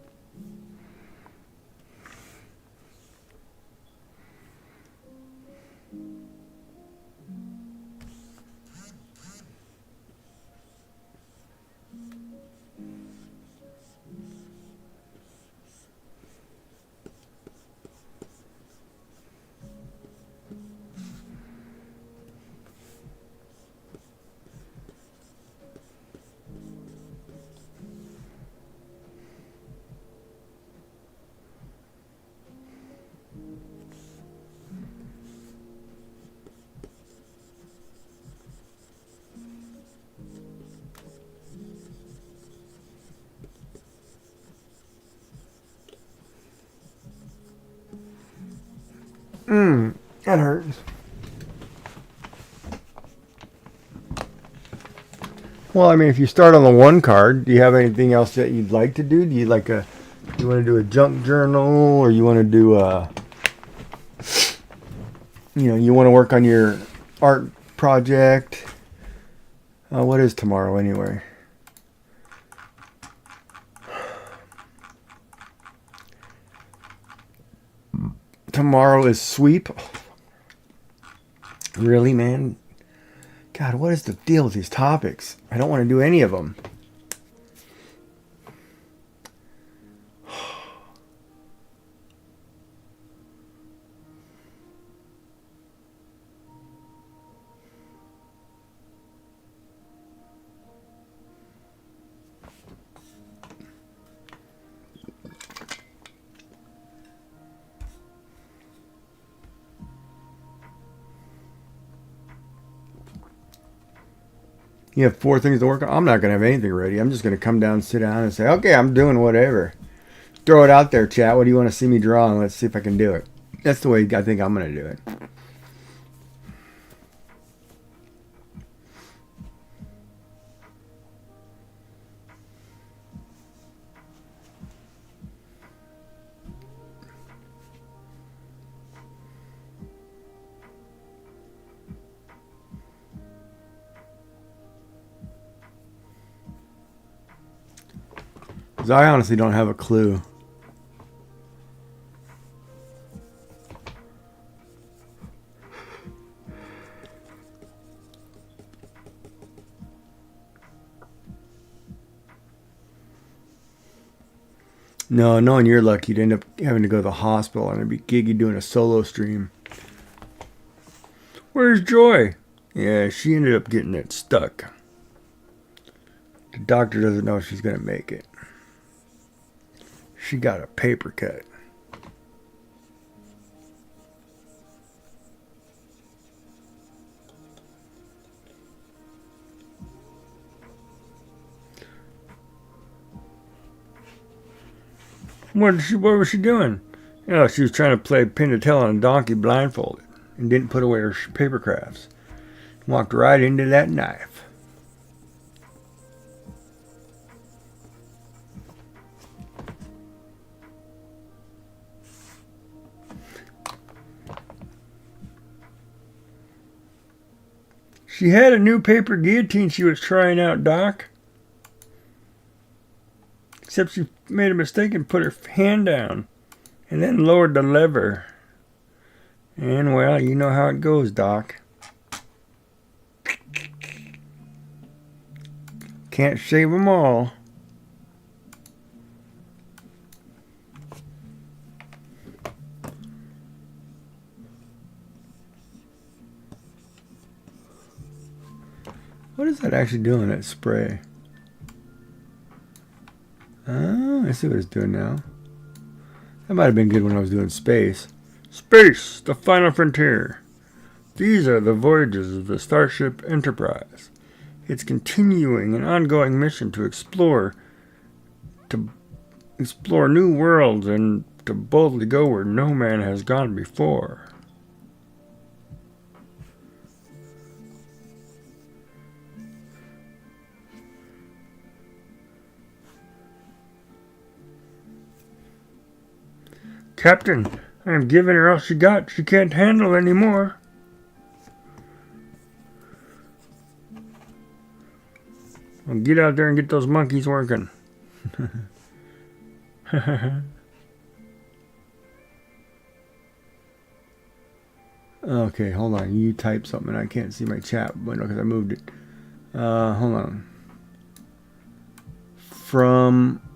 That hurts. Well, I mean, if you start on the one card, do you have anything else that you'd like to do? Do you like you want to do a junk journal, or you want to do you want to work on your art project? What is tomorrow anyway? Tomorrow is sweep. Really, man? God, what is the deal with these topics? I don't want to do any of them. You have 4 things to work on? I'm not going to have anything ready. I'm just going to come down, sit down, and say, okay, I'm doing whatever. Throw it out there, chat. What do you want to see me draw? And let's see if I can do it. That's the way I think I'm going to do it. Because I honestly don't have a clue. No, knowing your luck, you'd end up having to go to the hospital and it'd be Giggy doing a solo stream. Where's Joy? Yeah, she ended up getting it stuck. The doctor doesn't know if she's going to make it. She got a paper cut. What was she doing? Oh, she was trying to play pin to tail on a donkey blindfolded and didn't put away her paper crafts. Walked right into that knife. She had a new paper guillotine she was trying out, Doc. Except she made a mistake and put her hand down and then lowered the lever. And, well, you know how it goes, Doc. Can't save them all. What is that actually doing, that spray? Oh, I see what it's doing now. That might have been good when I was doing space. Space, the final frontier. These are the voyages of the Starship Enterprise. Its continuing and ongoing mission to explore new worlds and to boldly go where no man has gone before. Captain, I am giving her all she got. She can't handle anymore. Get out there and get those monkeys working. Okay, hold on. You type something. I can't see my chat window because I moved it. Hold on.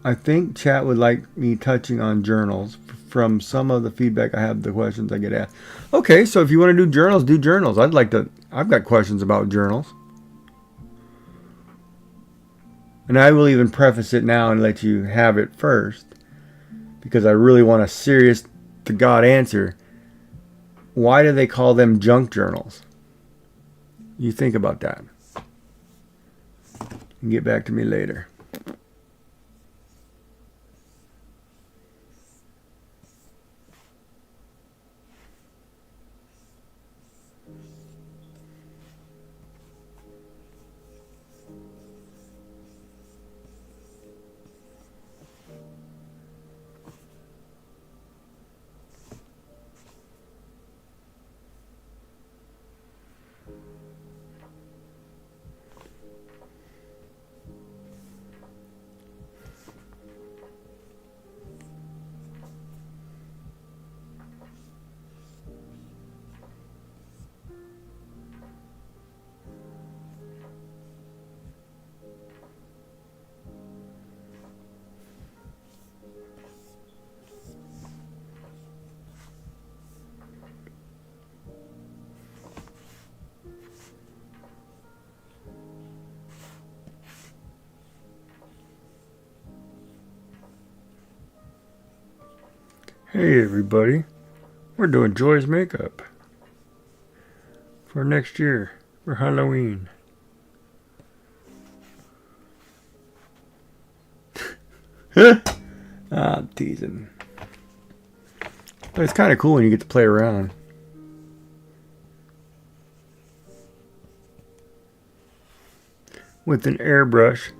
I think chat would like me touching on journals. From some of the feedback I have, the questions I get asked. Okay, so if you want to do journals, do journals. I've got questions about journals. And I will even preface it now and let you have it first, because I really want a serious to God answer. Why do they call them junk journals? You think about that. And get back to me later. Hey everybody, we're doing Joy's makeup for next year, for Halloween. I'm teasing. But it's kind of cool when you get to play around. With an airbrush.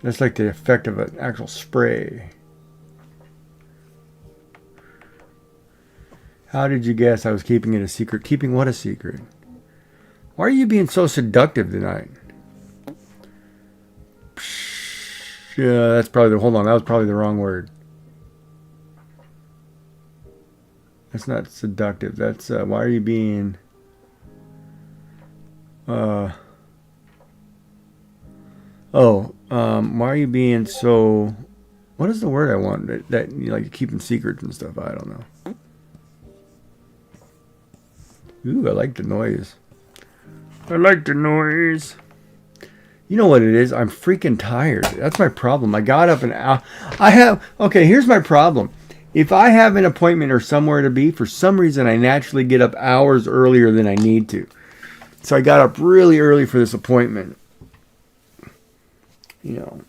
That's like the effect of an actual spray. How did you guess I was keeping it a secret? Keeping what a secret? Why are you being so seductive tonight? Yeah, that's probably hold on, that was probably the wrong word. That's not seductive. That's, why are you being, why are you being so, what is the word I want? That you like keeping secrets and stuff. I don't know. Ooh, I like the noise. I like the noise. You know what it is? I'm freaking tired. That's my problem. I got up and okay, here's my problem. If I have an appointment or somewhere to be, for some reason I naturally get up hours earlier than I need to. So I got up really early for this appointment. You know,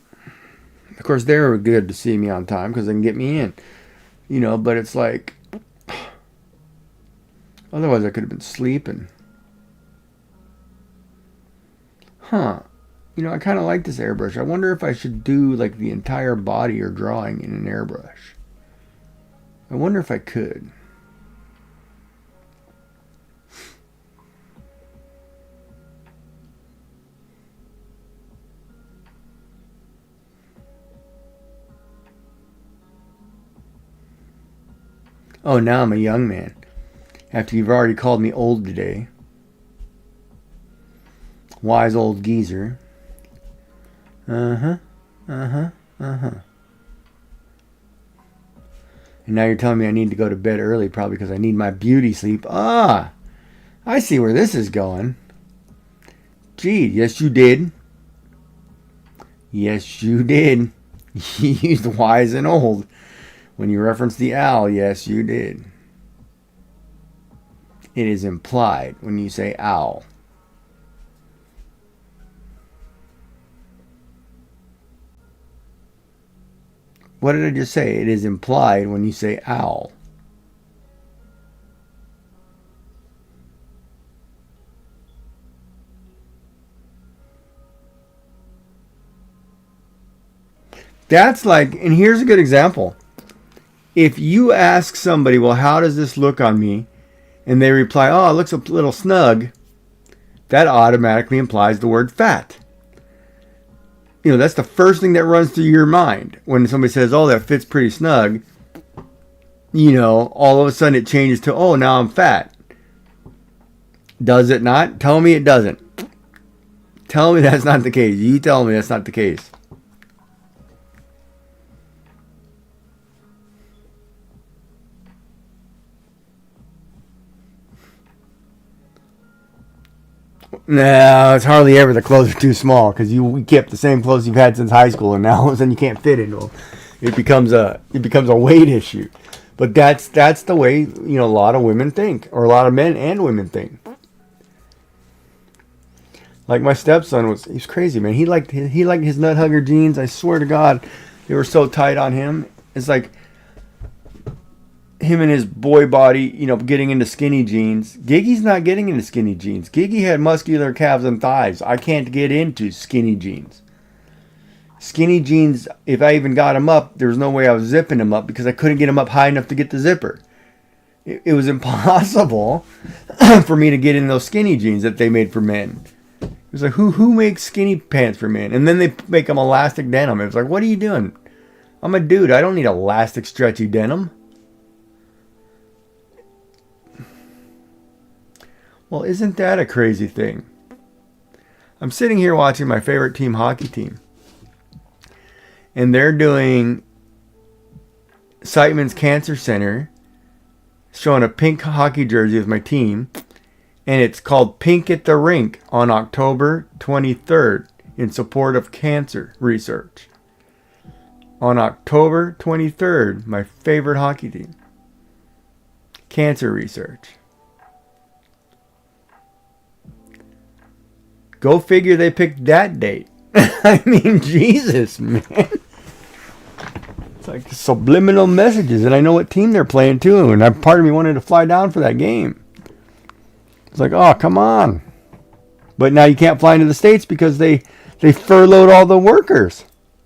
of course they're good to see me on time because they can get me in. You know, but it's like, otherwise I could have been sleeping. Huh. You know, I kind of like this airbrush. I wonder if I should do like the entire body or drawing in an airbrush. I wonder if I could. Oh, now I'm a young man. After you've already called me old today. Wise old geezer. And now you're telling me I need to go to bed early, probably because I need my beauty sleep. Ah, I see where this is going. Gee, yes you did. Yes you did. You used wise and old when you referenced the owl. Yes you did. It is implied when you say owl. What did I just say? It is implied when you say owl. That's like, and here's a good example. If you ask somebody, well, how does this look on me? and they reply, oh, it looks a little snug, that automatically implies the word fat. You know, that's the first thing that runs through your mind when somebody says, oh, that fits pretty snug. You know, all of a sudden it changes to, oh, now I'm fat. Does it not? Tell me it doesn't. Tell me that's not the case. You tell me that's not the case. No, it's hardly ever the clothes are too small because you kept the same clothes you've had since high school, and now all of a sudden you can't fit into them. It becomes a weight issue. But that's the way, you know, a lot of women think, or a lot of men and women think. Like my stepson he's crazy, man. He liked his nut hugger jeans. I swear to God, they were so tight on him. It's like him and his boy body, you know, getting into skinny jeans. Giggy's not getting into skinny jeans. Giggy had muscular calves and thighs. I can't get into skinny jeans. Skinny jeans, if I even got them up, there was no way I was zipping them up because I couldn't get them up high enough to get the zipper. It was impossible for me to get in those skinny jeans that they made for men. It was like, who makes skinny pants for men? And then they make them elastic denim. It was like, what are you doing? I'm a dude. I don't need elastic, stretchy denim. Well, isn't that a crazy thing? I'm sitting here watching my favorite team, hockey team. And they're doing Siteman's Cancer Center, showing a pink hockey jersey of my team. And it's called Pink at the Rink on October 23rd in support of cancer research. On October 23rd, my favorite hockey team. Cancer research. Go figure they picked that date. I mean, Jesus, man. It's like subliminal messages. And I know what team they're playing too. And part of me wanted to fly down for that game. It's like, oh, come on. But now you can't fly into the States because they furloughed all the workers.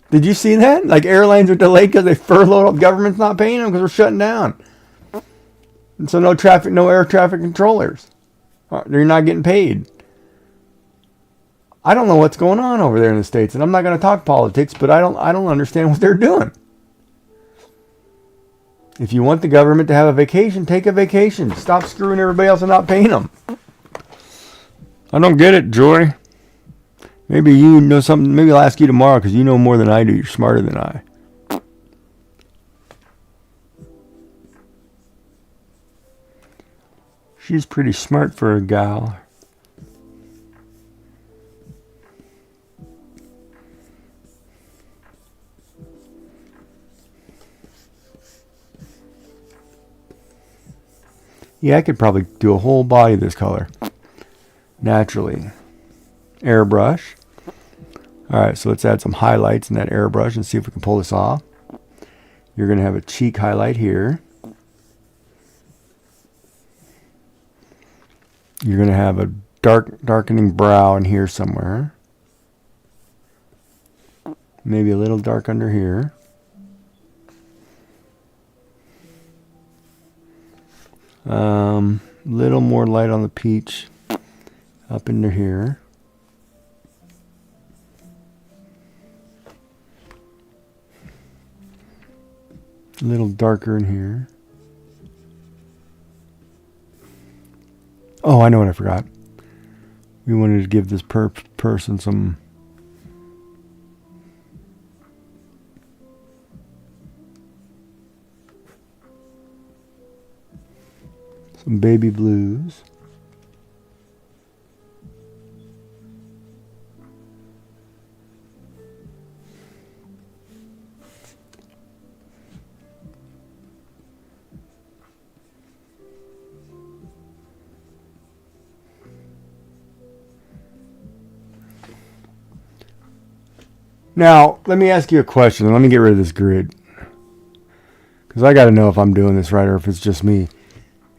Did you see that? Like airlines are delayed because they furloughed. The government's not paying them because we're shutting down. And so no air traffic controllers. They're not getting paid. I don't know what's going on over there in the States, and I'm not going to talk politics, but I don't understand what they're doing. If you want the government to have a vacation, take a vacation. Stop screwing everybody else and not paying them. I don't get it, Joy. Maybe you know something. Maybe I'll ask you tomorrow because you know more than I do. You're smarter than I. She's pretty smart for a gal. Yeah, I could probably do a whole body this color. Naturally. Airbrush. Alright, so let's add some highlights in that airbrush and see if we can pull this off. You're going to have a cheek highlight here. You're going to have a darkening brow in here somewhere. Maybe a little dark under here. Little more light on the peach up into here. A little darker in here. Oh, I know what I forgot. We wanted to give this person some baby blues. Now, let me ask you a question. Let me get rid of this grid. Because I got to know if I'm doing this right or if it's just me.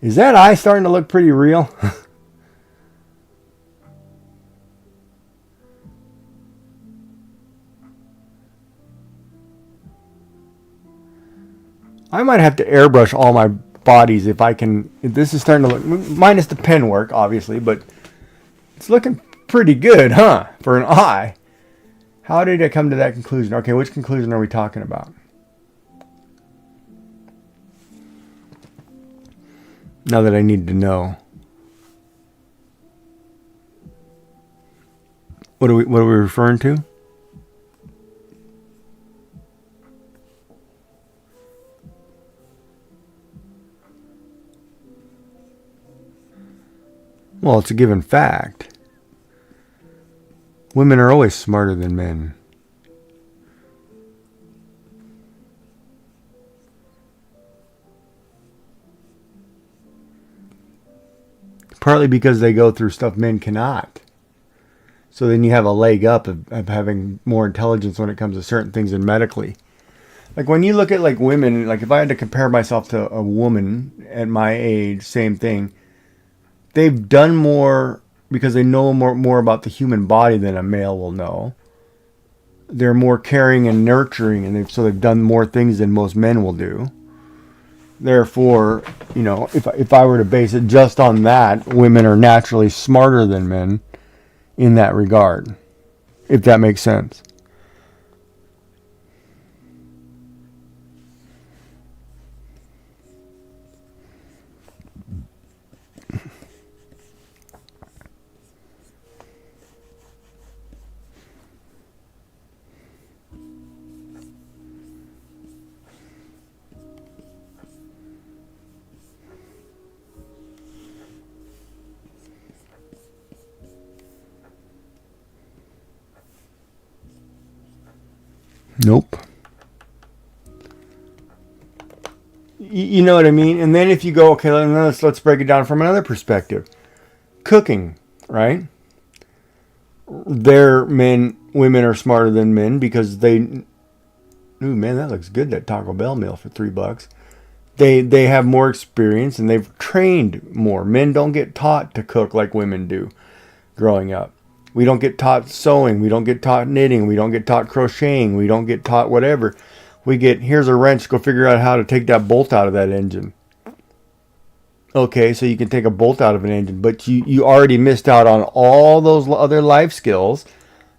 Is that eye starting to look pretty real? I might have to airbrush all my bodies, if this is starting to look, minus the pen work, obviously, but it's looking pretty good, huh? For an eye. How did I come to that conclusion? Okay, which conclusion are we talking about? Now that I need to know. What are we referring to? Well, it's a given fact. Women are always smarter than men. Partly because they go through stuff men cannot. So then you have a leg up of having more intelligence when it comes to certain things in medically. Like when you look at like women, like if I had to compare myself to a woman at my age, same thing. They've done more because they know more about the human body than a male will know. They're more caring and nurturing, and so they've done more things than most men will do. Therefore, you know, if I were to base it just on that, women are naturally smarter than men in that regard, if that makes sense. Nope. You know what I mean? And then if you go, okay, let's break it down from another perspective. Cooking, right? Women are smarter than men because ooh, man, that looks good, that Taco Bell meal for $3. They have more experience and they've trained more. Men don't get taught to cook like women do growing up. We don't get taught sewing. We don't get taught knitting. We don't get taught crocheting. We don't get taught whatever. We get, here's a wrench, go figure out how to take that bolt out of that engine. Okay, so you can take a bolt out of an engine, but you already missed out on all those other life skills.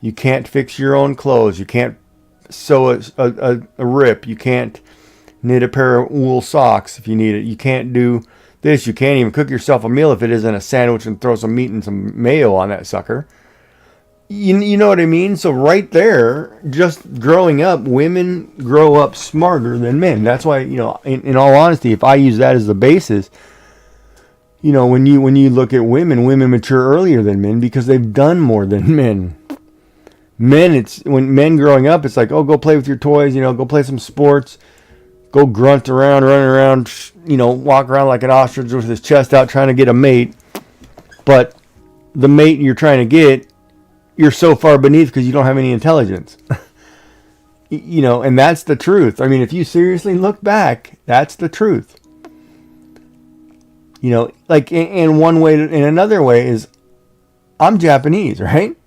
You can't fix your own clothes. You can't sew a rip. You can't knit a pair of wool socks if you need it. You can't do this. You can't even cook yourself a meal if it isn't a sandwich and throw some meat and some mayo on that sucker. You know what I mean? So right there, just growing up, women grow up smarter than men. That's why, you know, in all honesty, if I use that as the basis, you know, when you look at women mature earlier than men because they've done more than men. When men growing up, it's like, oh, go play with your toys, you know, go play some sports, go grunt around, run around, you know, walk around like an ostrich with his chest out trying to get a mate. But the mate you're trying to get, you're so far beneath because you don't have any intelligence. You know, and that's the truth. I mean, if you seriously look back, that's the truth. You know, like in one way, in another way is, I'm Japanese, right?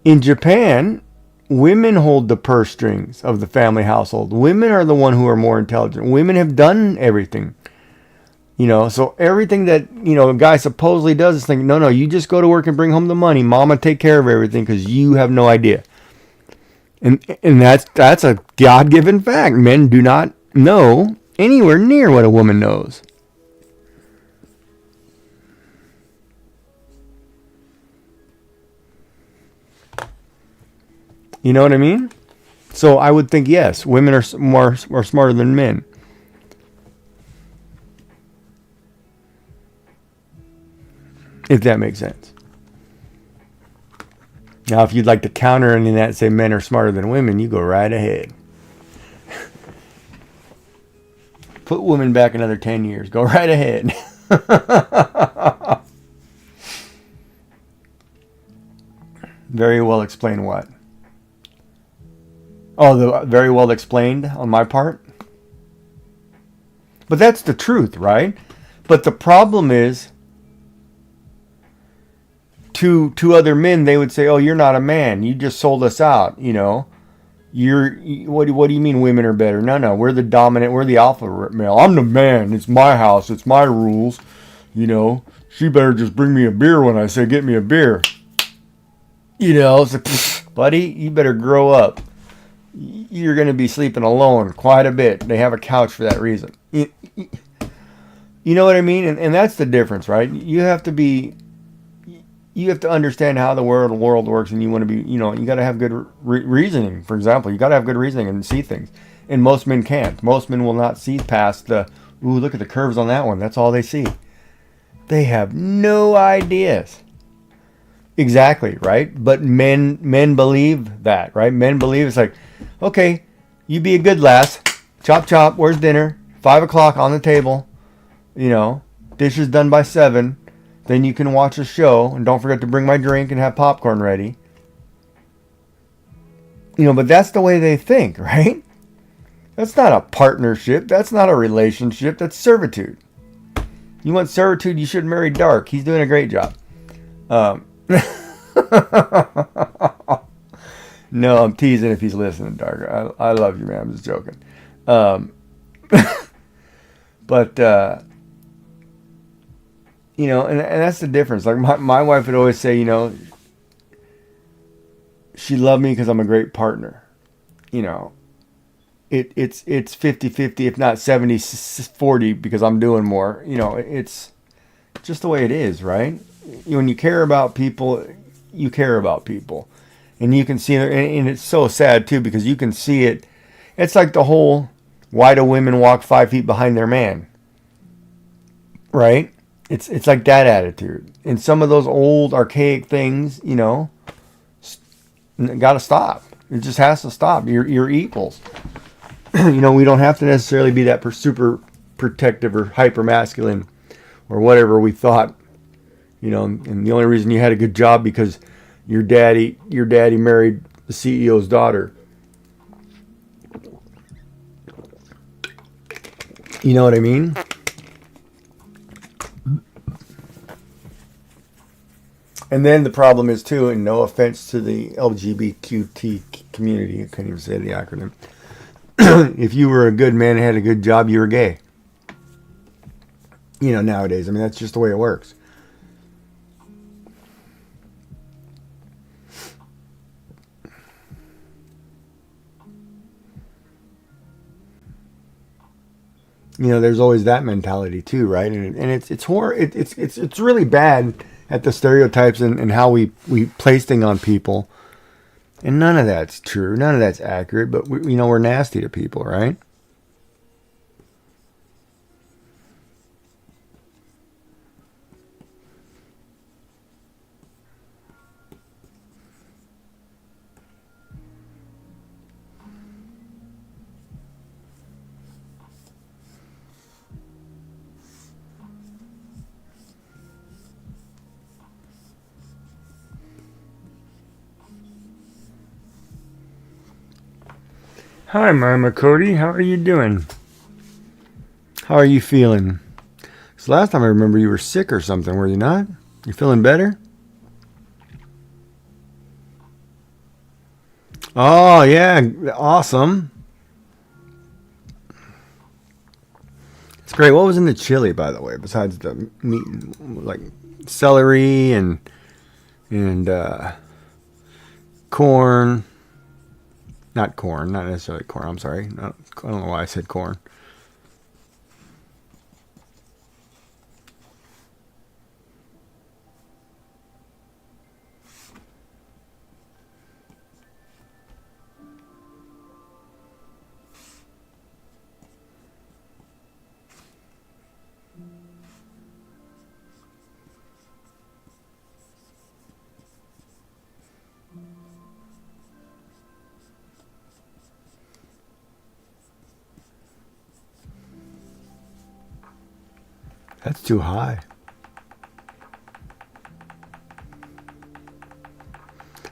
In Japan, women hold the purse strings of the family household. Women are the one who are more intelligent. Women have done everything. You know, so everything that, you know, a guy supposedly does is think, no, you just go to work and bring home the money. Mama take care of everything because you have no idea. And that's a God-given fact. Men do not know anywhere near what a woman knows. You know what I mean? So I would think, yes, women are smarter than men. If that makes sense. Now, if you'd like to counter any of that and say men are smarter than women, you go right ahead. Put women back another 10 years. Go right ahead. Very well explained what? Oh, the very well explained on my part? But that's the truth, right? But the problem is, to other men, they would say, oh, you're not a man. You just sold us out, you know. What do you mean women are better? No, we're the dominant, we're the alpha male. I'm the man. It's my house. It's my rules. You know, she better just bring me a beer when I say get me a beer. You know, it's like, buddy, you better grow up. You're going to be sleeping alone quite a bit. They have a couch for that reason. You know what I mean? And that's the difference, right? You have to understand how the world works, and you want to be, you know, you got to have good reasoning. For example, you got to have good reasoning and see things. And most men can't. Most men will not see past the, ooh, look at the curves on that one. That's all they see. They have no ideas. Exactly, right? But men believe that, right? Men believe it's like, okay, you be a good lass. Chop, chop. Where's dinner? 5 o'clock on the table. You know, dishes done by 7. Then you can watch a show, and don't forget to bring my drink and have popcorn ready. You know, but that's the way they think, right? That's not a partnership. That's not a relationship. That's servitude. You want servitude, you should marry Dark. He's doing a great job. No, I'm teasing if he's listening, Dark. I love you, man. I'm just joking. But you know, and that's the difference. Like my wife would always say, you know, she loved me because I'm a great partner. You know, it's 50-50, if not 70-40, because I'm doing more. You know, it's just the way it is, right? When you care about people, you care about people. And you can see it, and it's so sad too, because you can see it. It's like the whole, why do women walk 5 feet behind their man? Right? It's like that attitude. And some of those old archaic things, you know, got to stop. It just has to stop. You're equals. You know, we don't have to necessarily be that super protective or hyper masculine or whatever we thought. You know, and the only reason you had a good job because your daddy married the CEO's daughter. You know what I mean? And then the problem is too, and no offense to the LGBTQ community, I couldn't even say the acronym. If you were a good man and had a good job, you were gay. You know, nowadays. I mean, that's just the way it works. You know, there's always that mentality too, right? And it's really bad at the stereotypes and how we place things on people. And none of that's true. None of that's accurate. But we, you know, we're nasty to people, right? Hi, Mama Cody. How are you doing? How are you feeling? Because last time I remember you were sick or something, were you not? You feeling better? Oh, yeah. Awesome. It's great. What was in the chili, by the way, besides the meat, like celery and corn? Not corn, not necessarily corn. I'm sorry. I don't know why I said corn. That's too high.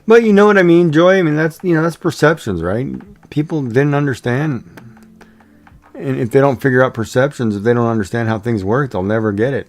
But you know what I mean, Joy? I mean, that's perceptions, right? People didn't understand. And if they don't figure out perceptions, if they don't understand how things work, they'll never get it.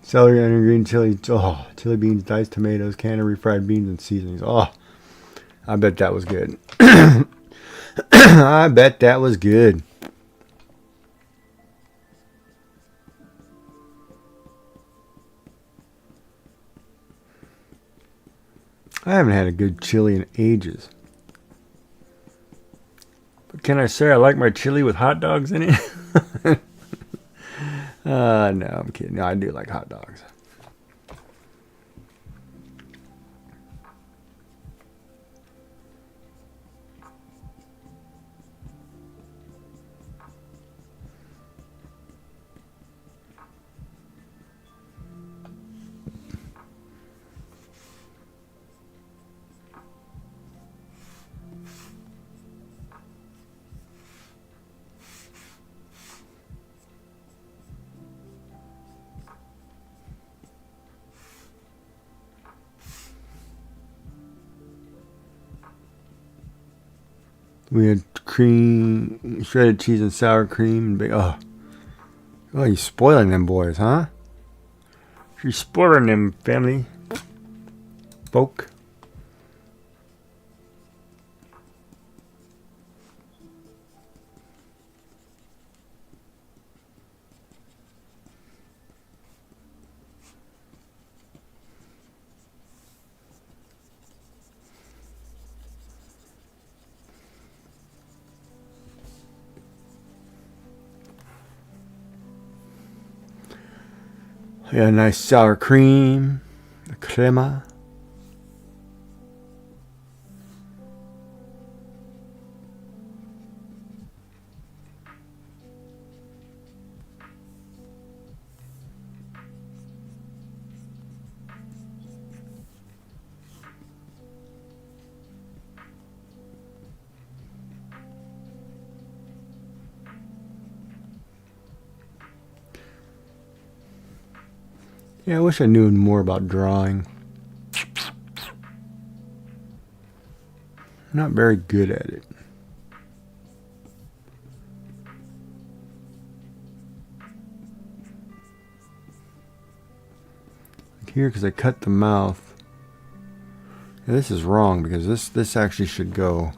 Celery, onion, green chili. Oh, chili beans, diced tomatoes, can of refried beans, and seasonings. Oh, I bet that was good. I bet that was good. I haven't had a good chili in ages. But can I say I like my chili with hot dogs in it? No, I'm kidding. No, I do like hot dogs. We had cream, shredded cheese, and sour cream. And oh, you're spoiling them boys, huh? You're spoiling them, family folk. Yeah, nice sour cream, the crema. Yeah, I wish I knew more about drawing. I'm not very good at it. Like here, because I cut the mouth. Yeah, this is wrong because this actually should go.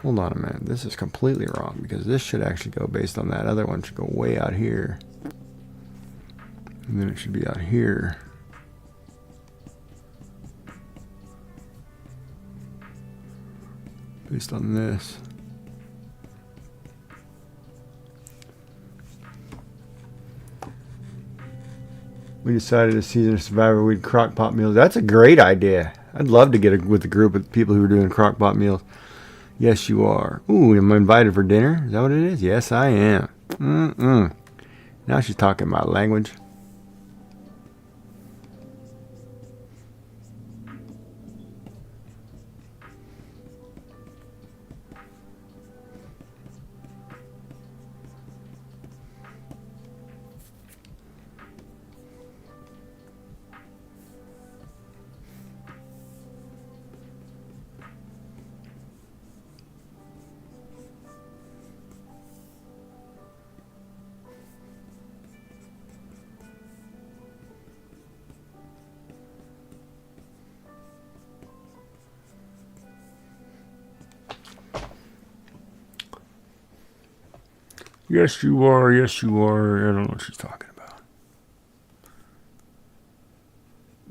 Hold on a minute. This is completely wrong because this should actually go based on that other one. Should go way out here. And then it should be out here. Based on this. We decided to season a Survivor we'd crock pot meals. That's a great idea. I'd love to get with a group of people who are doing crock pot meals. Yes, you are. Ooh, am I invited for dinner? Is that what it is? Yes, I am. Now she's talking my language. Yes, you are. Yes, you are. I don't know what she's talking about.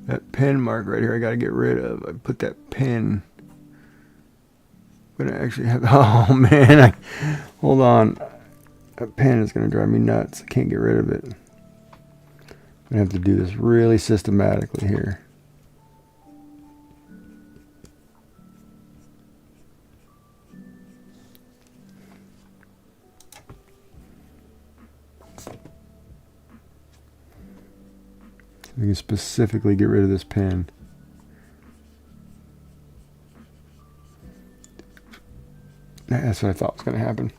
That pen mark right here, I got to get rid of. I put that pen. I'm going to actually have. Oh, man. Hold on. That pen is going to drive me nuts. I can't get rid of it. I'm going to have to do this really systematically here. I can specifically get rid of this pen. That's what I thought was going to happen.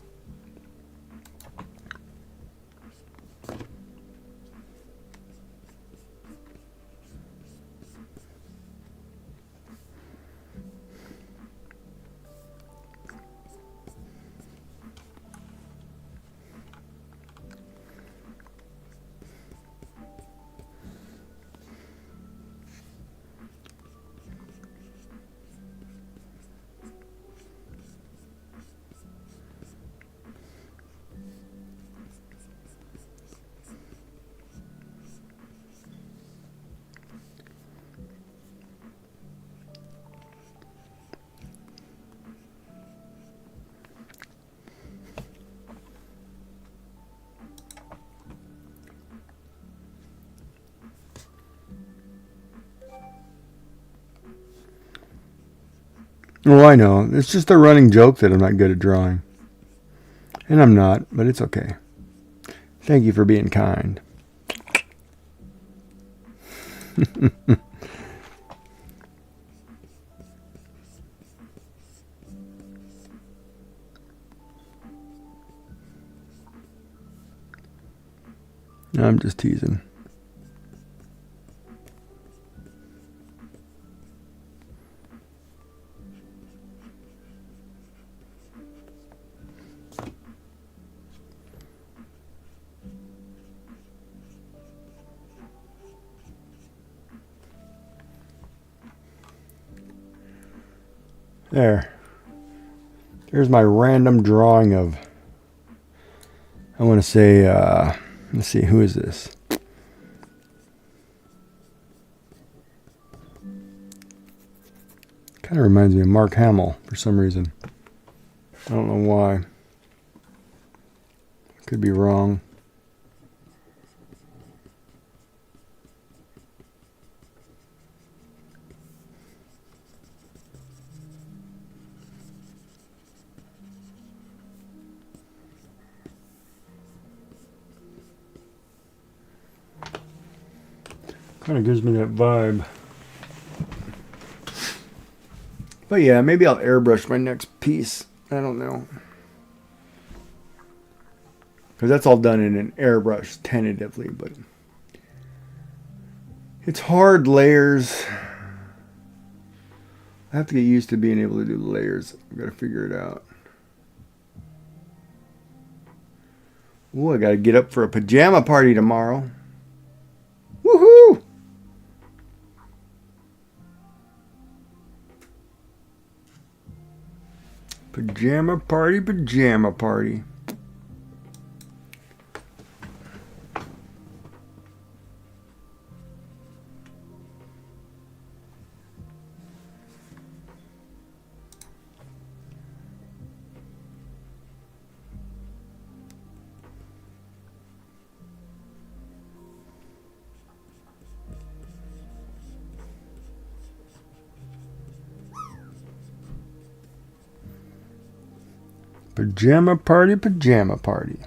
Oh, I know. It's just a running joke that I'm not good at drawing. And I'm not, but it's okay. Thank you for being kind. I'm just teasing. There. Here's my random drawing of, I want to say, let's see, who is this? Kind of reminds me of Mark Hamill for some reason. I don't know why. Could be wrong. Kind of gives me that vibe. But yeah, maybe I'll airbrush my next piece. I don't know. Because that's all done in an airbrush tentatively, but it's hard layers. I have to get used to being able to do layers. I've got to figure it out. Ooh, I got to get up for a pajama party tomorrow. Woohoo! Pajama party, pajama party. Pajama party, pajama party.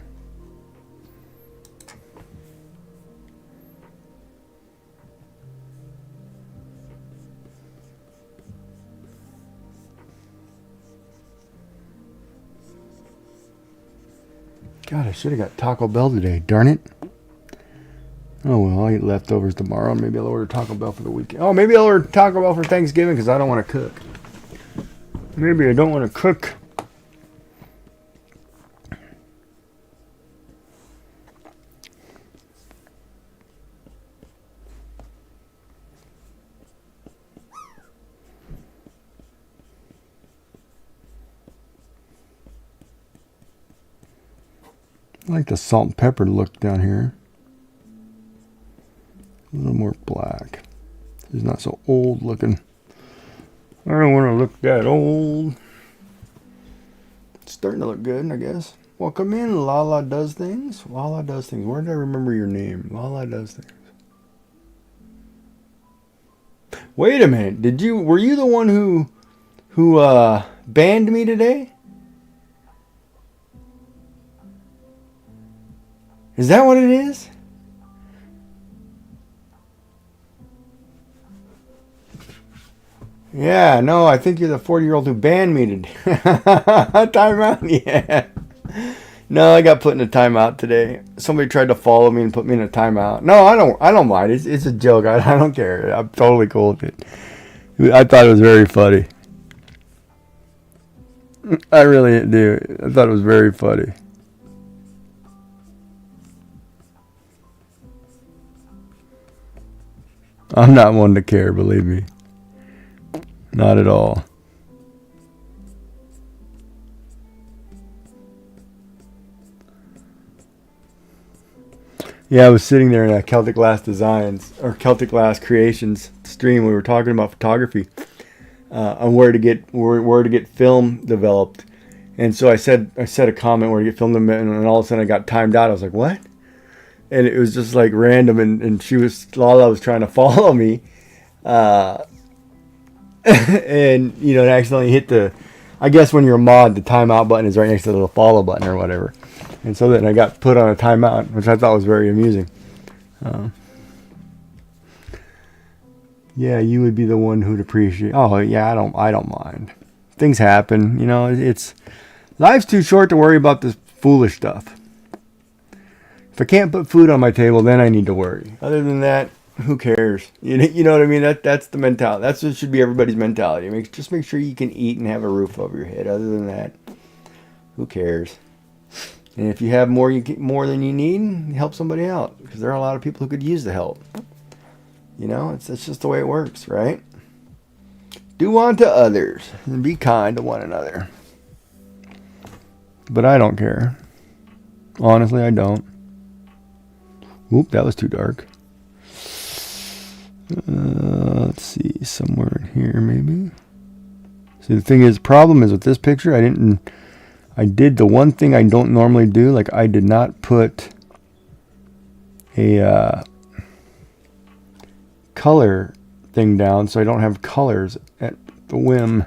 God, I should have got Taco Bell today. Darn it. Oh, well, I'll eat leftovers tomorrow. Maybe I'll order Taco Bell for the weekend. Oh, maybe I'll order Taco Bell for Thanksgiving because I don't want to cook. Maybe I don't want to cook. I like the salt and pepper look down here. A little more black. He's not so old looking. I don't want to look that old. It's starting to look good, I guess. Welcome in, Lala Does Things. Lala Does Things. Where did I remember your name? Lala Does Things. Wait a minute. Were you the one who banned me today? Is that what it is? Yeah, no, I think you're the 40-year-old who banned me today. Timeout, yeah. No, I got put in a timeout today. Somebody tried to follow me and put me in a timeout. No, I don't mind. It's a joke. I don't care. I'm totally cool with it. I thought it was very funny. I really do. I thought it was very funny. I'm not one to care, believe me. Not at all. Yeah, I was sitting there in a Celtic Glass Designs or Celtic Glass Creations stream. We were talking about photography on where to get film developed, and so I said a comment where to get film developed, and all of a sudden I got timed out. I was like, what? And it was just like random, and Lala was trying to follow me, and you know, it accidentally hit the. I guess when you're a mod, the timeout button is right next to the little follow button or whatever. And so then I got put on a timeout, which I thought was very amusing. Yeah, you would be the one who'd appreciate. Oh yeah, I don't mind. Things happen, you know. It's life's too short to worry about this foolish stuff. If I can't put food on my table, then I need to worry. Other than that, who cares? You know what I mean? That's the mentality. That's what should be everybody's mentality. Just make sure you can eat and have a roof over your head. Other than that, who cares? And if you have more than you need, help somebody out, because there are a lot of people who could use the help. You know, it's just the way it works, right? Do unto others and be kind to one another. But I don't care. Honestly, I don't. Oop, that was too dark. Let's see, somewhere in here maybe. See, the thing is, problem is with this picture, I did the one thing I don't normally do. Like, I did not put a color thing down, so I don't have colors at the whim.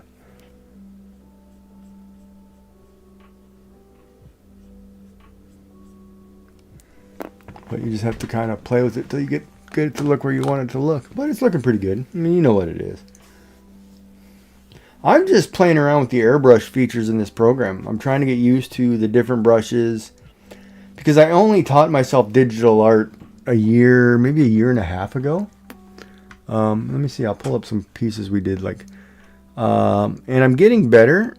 But you just have to kind of play with it till you get it to look where you want it to look. But it's looking pretty good. I mean, you know what it is. I'm just playing around with the airbrush features in this program. I'm trying to get used to the different brushes, because I only taught myself digital art maybe a year and a half ago. Let me see. I'll pull up some pieces we did, and I'm getting better,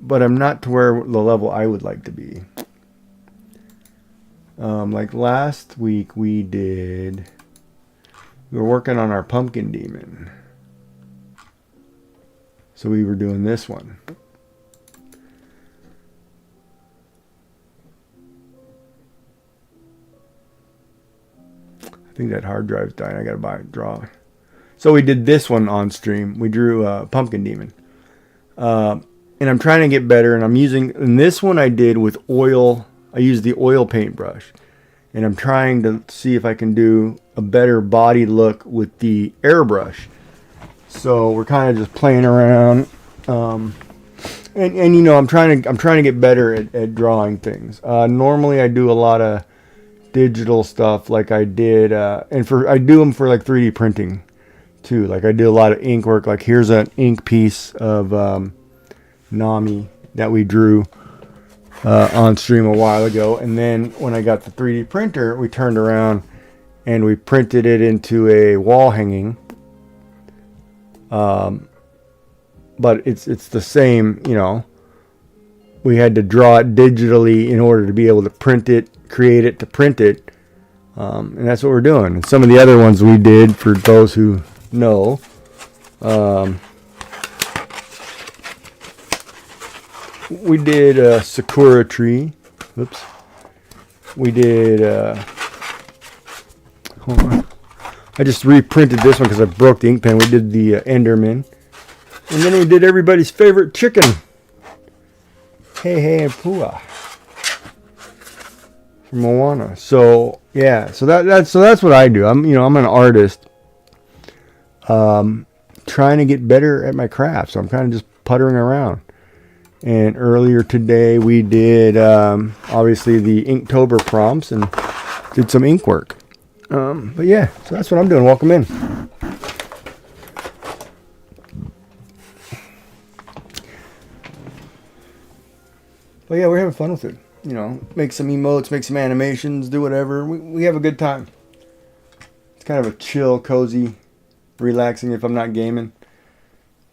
but I'm not to where the level I would like to be. Like last week we were working on our pumpkin demon. So we were doing this one. I think that hard drive's dying. I gotta draw. So we did this one on stream. We drew a pumpkin demon. And I'm trying to get better, and and this one I did with oil. I used the oil paintbrush, and I'm trying to see if I can do a better body look with the airbrush. So we're kind of just playing around, and you know, I'm trying to get better at drawing things. Normally I do a lot of digital stuff, like I did, I do them for like 3D printing too. Like I did a lot of ink work. Like here's an ink piece of Nami that we drew on stream a while ago, and then when I got the 3D printer, we turned around and we printed it into a wall hanging. But it's the same, you know. We had to draw it digitally in order to be able to print it, create it to print it, and that's what we're doing. And some of the other ones we did, for those who know, we did a sakura tree. Oops. We did. Hold on. I just reprinted this one because I broke the ink pen. We did the Enderman, and then we did everybody's favorite chicken. Hey and Pua from Moana. So yeah, so that's what I do. I'm an artist, trying to get better at my craft. So I'm kind of just puttering around. And earlier today we did obviously the Inktober prompts and did some ink work. But yeah, so that's what I'm doing. Welcome in. But yeah, we're having fun with it. You know, make some emotes, make some animations, do whatever. We have a good time. It's kind of a chill, cozy, relaxing. If I'm not gaming,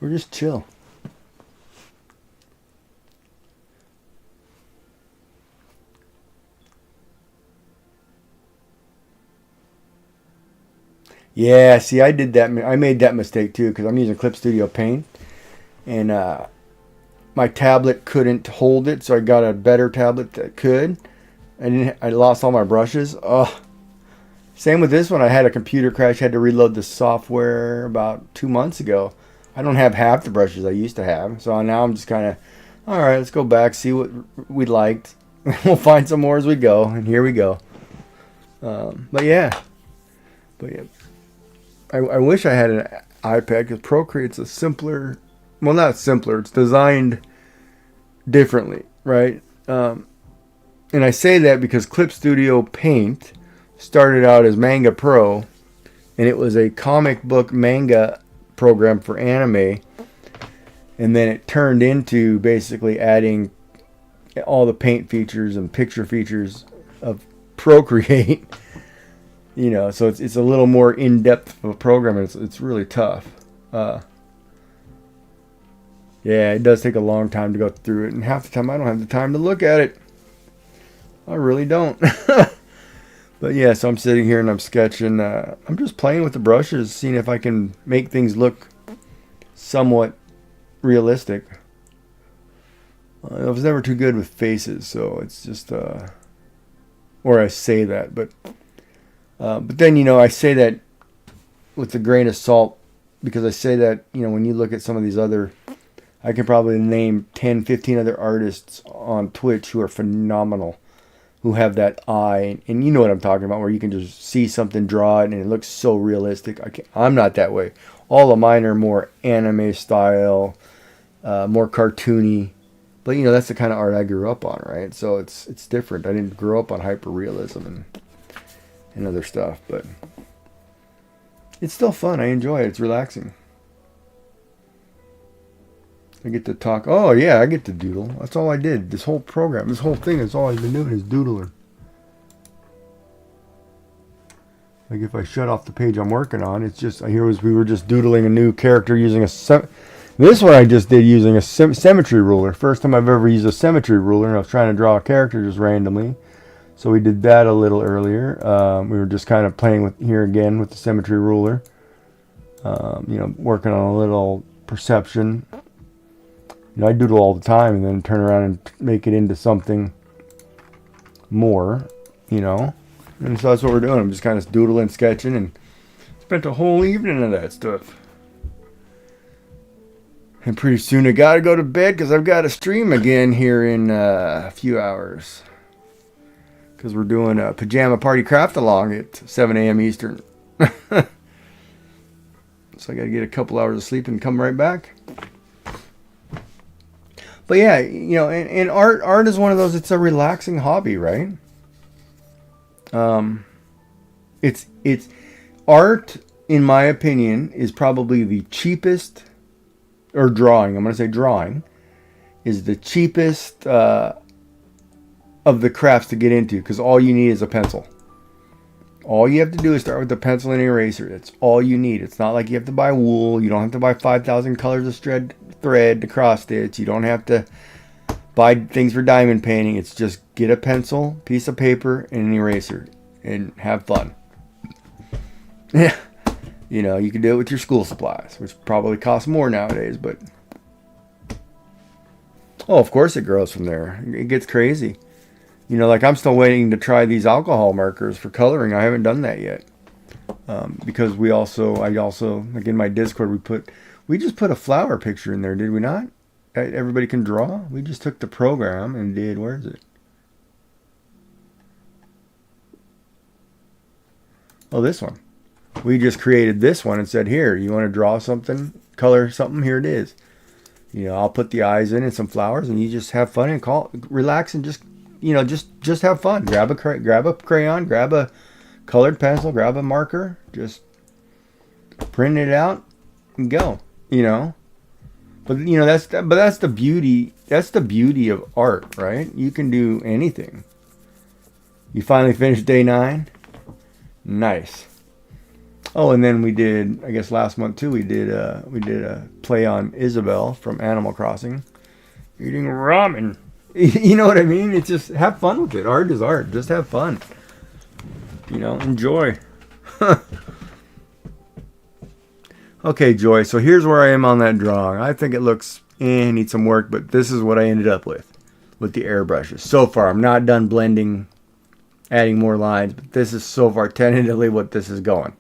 we're just chill. Yeah, see, I did that. I made that mistake too, because I'm using Clip Studio Paint, and my tablet couldn't hold it, so I got a better tablet that could. I lost all my brushes. Oh, same with this one. I had a computer crash. Had to reload the software about 2 months ago. I don't have half the brushes I used to have, so now I'm just kind of, all right, let's go back, see what we liked. We'll find some more as we go, and here we go. But yeah. I wish I had iPad because Procreate's a simpler, well, not simpler, it's designed differently, right? And I say that because Clip Studio Paint started out as Manga Pro, and it was a comic book manga program for anime, and then it turned into basically adding all the paint features and picture features of Procreate. You know, so it's a little more in-depth of a program, and it's really tough. Yeah, it does take a long time to go through it, and half the time I don't have the time to look at it. I really don't. But yeah, so I'm sitting here and I'm sketching. I'm just playing with the brushes, seeing if I can make things look somewhat realistic. I was never too good with faces, so it's just, or I say that, but then, you know, I say that with a grain of salt, because I say that, you know, when you look at some of these other, I can probably name 10, 15 other artists on Twitch who are phenomenal, who have that eye, and you know what I'm talking about, where you can just see something, draw it, and it looks so realistic. I'm not that way. All of mine are more anime style, more cartoony, but you know, that's the kind of art I grew up on, right? So it's different. I didn't grow up on hyperrealism and other stuff, but it's still fun. I enjoy it. It's relaxing. I get to talk. Oh yeah, I get to doodle. That's all I did. This whole program, this whole thing is all I've been doing is doodling. Like if I shut off the page I'm working on, it's just we were just doodling a new character using this one I just did using a symmetry ruler. First time I've ever used a symmetry ruler, and I was trying to draw a character just randomly. So we did that a little earlier. We were just kind of playing with here again with the symmetry ruler. You know, working on a little perception. You know, I doodle all the time and then turn around and make it into something more, you know. And so that's what we're doing. I'm just kind of doodling, sketching, and spent a whole evening of that stuff. And pretty soon I gotta go to bed because I've got to stream again here in a few hours. Because we're doing a pajama party craft along at 7 a.m. Eastern. So I got to get a couple hours of sleep and come right back. But yeah, you know, and art is one of those, it's a relaxing hobby, right? It's art, in my opinion, is probably the cheapest, or drawing, I'm going to say drawing, is the cheapest of the crafts to get into, because all you need is a pencil. All you have to do is start with a pencil and an eraser. That's all you need. It's not like you have to buy wool. You don't have to buy 5,000 colors of thread to cross stitch. You don't have to buy things for diamond painting. It's just get a pencil, piece of paper, and an eraser, and have fun. Yeah, you know, you can do it with your school supplies, which probably costs more nowadays, but oh, of course it grows from there. It gets crazy. You know, like I'm still waiting to try these alcohol markers for coloring. I haven't done that yet. Because I also, like in my Discord, we just put a flower picture in there, did we not? Everybody can draw. We just took the program and did, where is it? Oh, this one. We just created this one and said, here, you want to draw something, color something, here it is. You know, I'll put the eyes in and some flowers, and you just have fun and relax and just, you know, just have fun. Grab a crayon, grab a colored pencil, grab a marker, just print it out and go, you know. But you know, that's the beauty. That's the beauty of art, right? You can do anything. You finally finished day 9. Nice. Oh, and then we did, I guess last month too, we did a play on Isabel from Animal Crossing, eating ramen. You know what I mean? It's just have fun with it. Art is art. Just have fun. You know, enjoy. Okay, Joy. So here's where I am on that drawing. I think it looks needs some work, but this is what I ended up with the airbrushes. So far, I'm not done blending, adding more lines, but this is so far tentatively what this is going.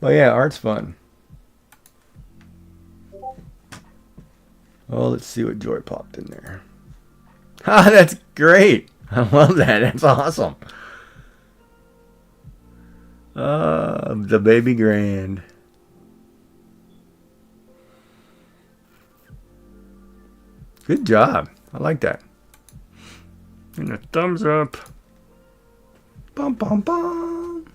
But yeah, art's fun. Oh, let's see what Joy popped in there. Ah, that's great. I love that. That's awesome. The baby grand. Good job. I like that. And a thumbs up. Bum, bum, bum.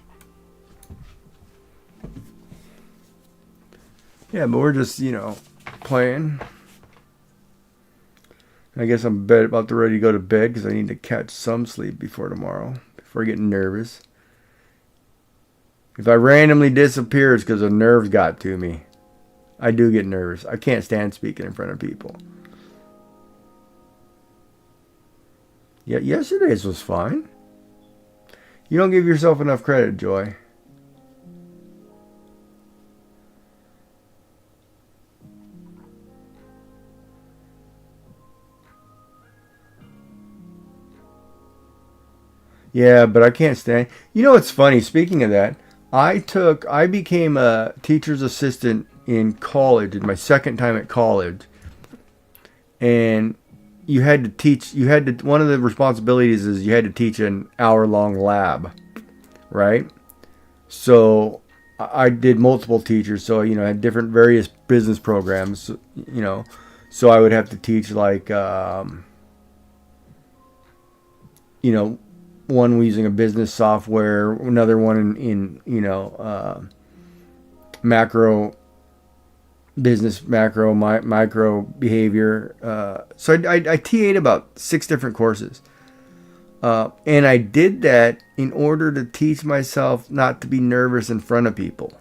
Yeah, but we're just, playing. I guess I'm about to ready to go to bed because I need to catch some sleep before tomorrow. Before I get nervous. If I randomly disappear, it's because the nerves got to me. I do get nervous. I can't stand speaking in front of people. Yeah, yesterday's was fine. You don't give yourself enough credit, Joy. Yeah, but I can't stand. You know what's funny? Speaking of that, I became a teacher's assistant in college, in my second time at college. And you had to teach, one of the responsibilities is you had to teach an hour-long lab, right? So I did multiple teachers. So, I had different various business programs, So I would have to teach like, one using a business software, another one in macro business, micro behavior. So I TA'd about 6 different courses. And I did that in order to teach myself not to be nervous in front of people.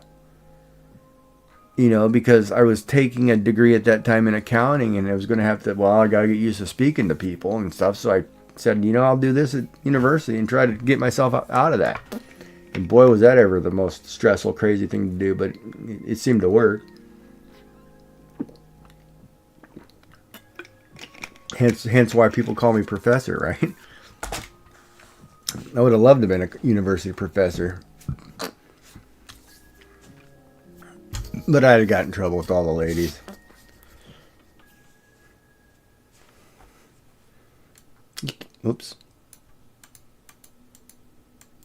Because I was taking a degree at that time in accounting and I was going to have to, I got to get used to speaking to people and stuff. So I said, I'll do this at university and try to get myself out of that. And boy, was that ever the most stressful, crazy thing to do, but it seemed to work. Hence why people call me professor, right? I would have loved to have been a university professor. But I'd have got in trouble with all the ladies. Oops.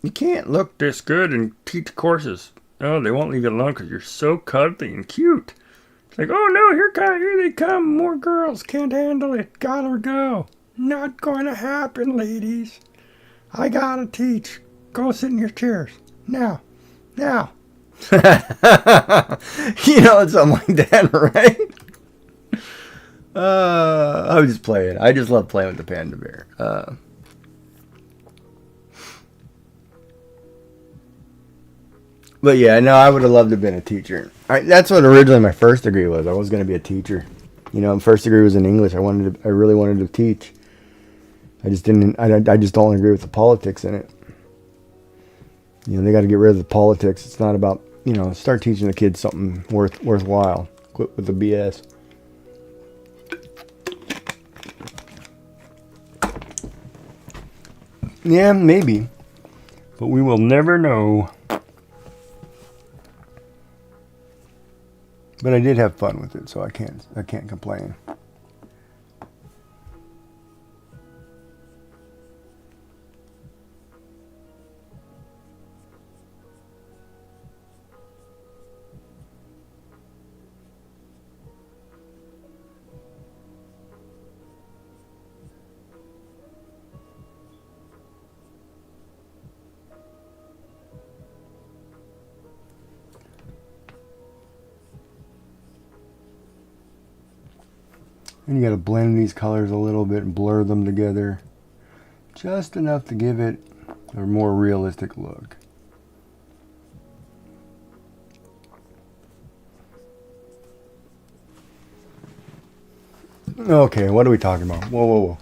You can't look this good and teach courses. Oh, they won't leave you alone because you're so cuddly and cute. It's like, oh no, here they come. More girls. Can't handle it. Gotta go. Not going to happen, ladies. I gotta teach. Go sit in your chairs. Now. Something like that, right? I was just playing. I just love playing with the panda bear. But yeah, no, I would have loved to have been a teacher. That's what originally my first degree was. I was going to be a teacher. My first degree was in English. I really wanted to teach. I just didn't. I just don't agree with the politics in it. They got to get rid of the politics. It's not about start teaching the kids something worthwhile. Quit with the BS. Yeah, maybe. But we will never know. But I did have fun with it, so I can't complain. And you got to blend these colors a little bit and blur them together. Just enough to give it a more realistic look. Okay, what are we talking about? Whoa.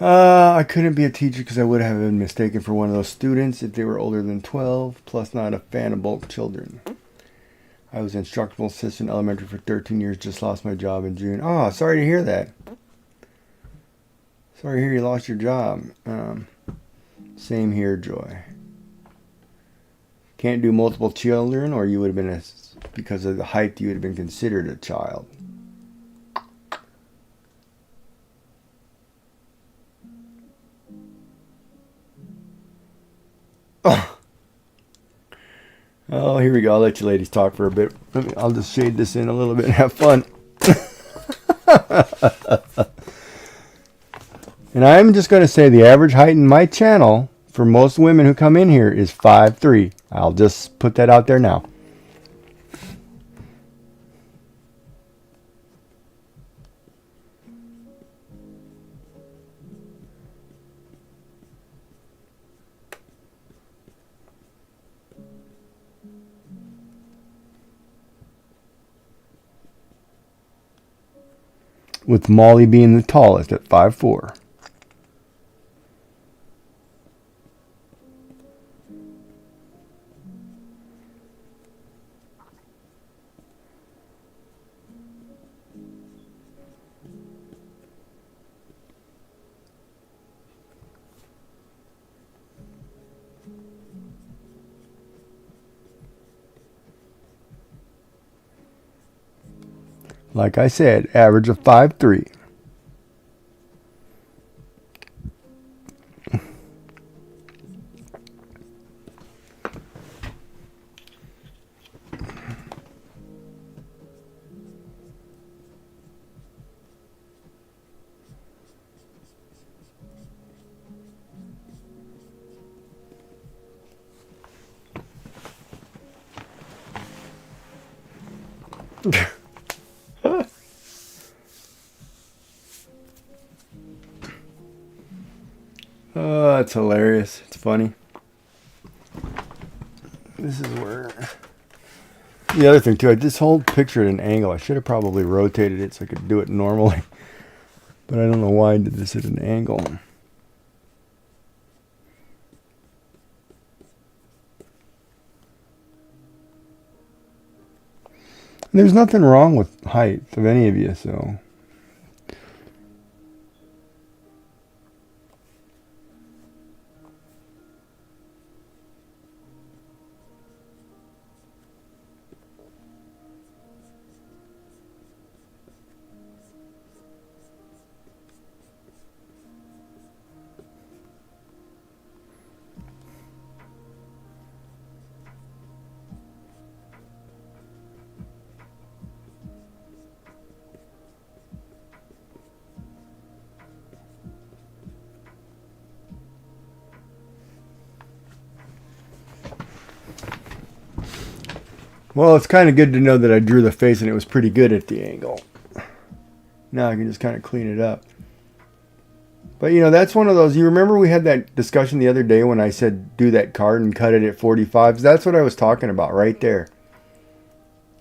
I couldn't be a teacher because I would have been mistaken for one of those students if they were older than 12, plus not a fan of bulk children. I was instructional assistant elementary for 13 years, just lost my job in June. Oh, sorry to hear that. Sorry to hear you lost your job. Same here, Joy. Can't do multiple children, or you would have been, because of the height, you would have been considered a child. Oh, here we go. I'll let you ladies talk for a bit. I'll just shade this in a little bit and have fun. And I'm just going to say the average height in my channel for most women who come in here is 5'3". I'll just put that out there now. With Molly being the tallest at 5'4". Like I said, average of 5'3". Oh, that's hilarious. It's funny. This is where... The other thing, too, I just hold picture at an angle. I should have probably rotated it so I could do it normally. But I don't know why I did this at an angle. There's nothing wrong with height of any of you, so... Well, it's kind of good to know that I drew the face and it was pretty good at the angle. Now I can just kind of clean it up. But, you know, that's one of those... You remember we had that discussion the other day when I said do that card and cut it at 45s? That's what I was talking about right there.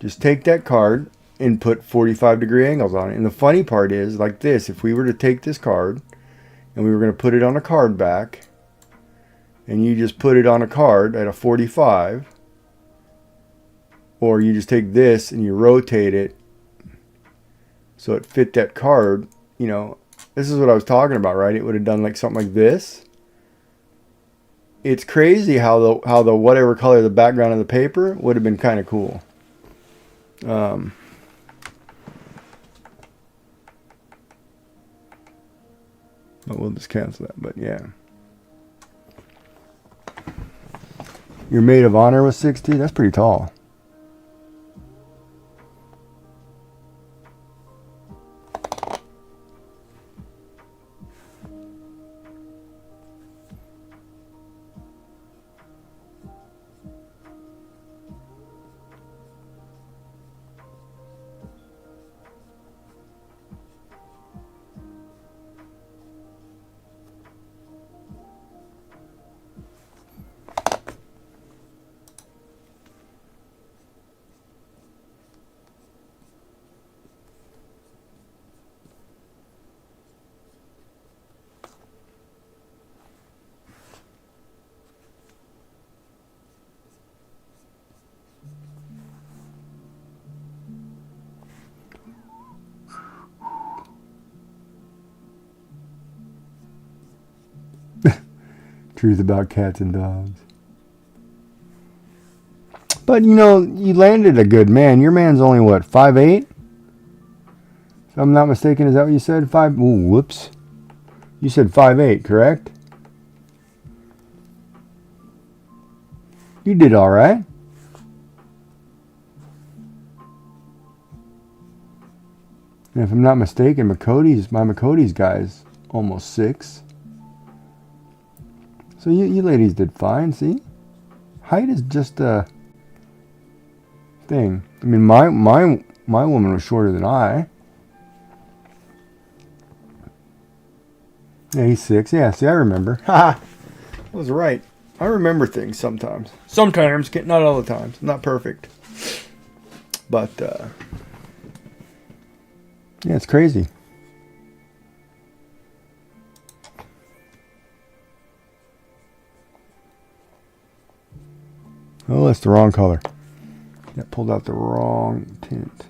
Just take that card and put 45-degree angles on it. And the funny part is, like this, if we were to take this card and we were going to put it on a card back, and you just put it on a card at a 45... Or you just take this and you rotate it so it fit that card. You know, this is what I was talking about, right? It would have done like something like this. It's crazy how the whatever color the background of the paper would have been kind of cool. But we'll just cancel that. But yeah. Your maid of honor was 60? That's pretty tall. Truth about cats and dogs. But, you know, you landed a good man. Your man's only, what, 5'8"? If I'm not mistaken, is that what you said? Ooh, whoops. You said 5'8", correct? You did all right. And if I'm not mistaken, my McCody's guy's almost 6. So you ladies did fine, see? Height is just a thing. I mean, my woman was shorter than I. Yeah, he's 6. Yeah, see, I remember. Ha! I was right. I remember things sometimes. Sometimes, not all the time. I'm not perfect. But, yeah, it's crazy. Oh, that's the wrong color. That pulled out the wrong tint.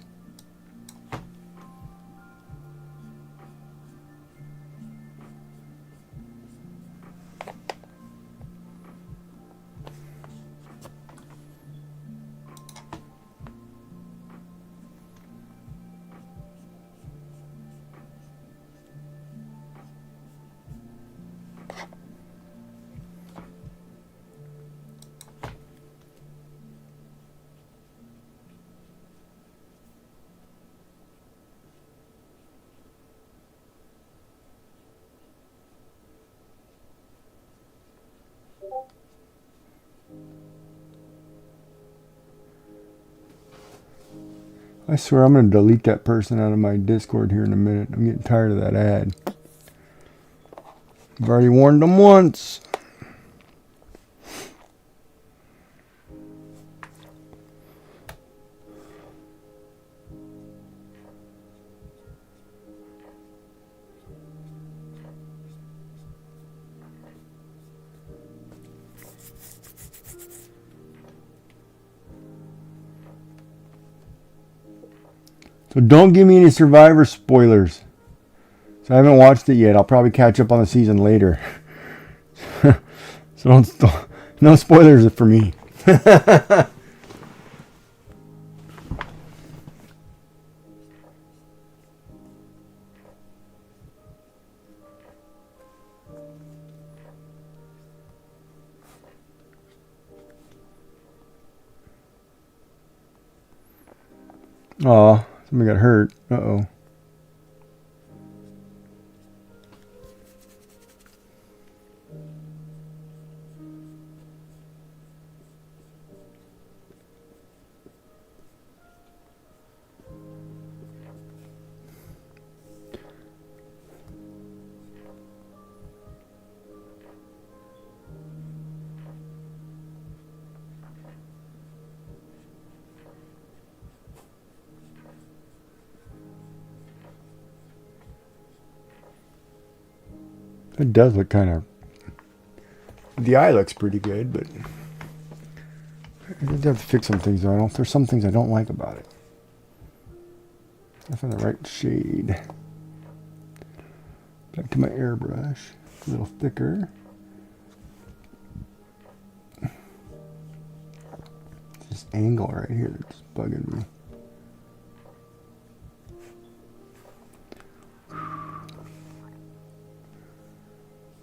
I swear I'm going to delete that person out of my Discord here in a minute. I'm getting tired of that ad. I've already warned them once. So don't give me any Survivor spoilers. So I haven't watched it yet. I'll probably catch up on the season later. So no spoilers for me. Aw, somebody got hurt. Uh-oh. It does look kind of... The eye looks pretty good, but... I did have to fix some things. There's some things I don't like about it. I found the right shade. Back to my airbrush. A little thicker. This angle right here that's bugging me.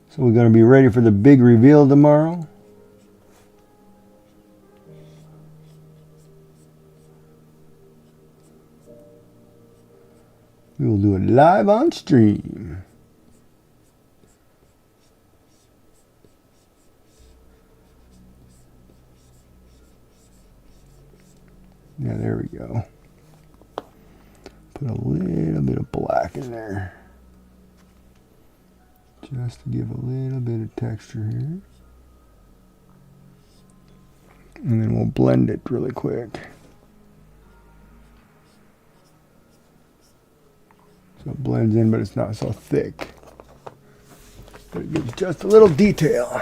So we're going to be ready for the big reveal tomorrow. We will do it live on stream. Yeah, there we go. Put a little bit of black in there. Just to give a little bit of texture here. And then we'll blend it really quick. So it blends in, but it's not so thick. But it gives just a little detail.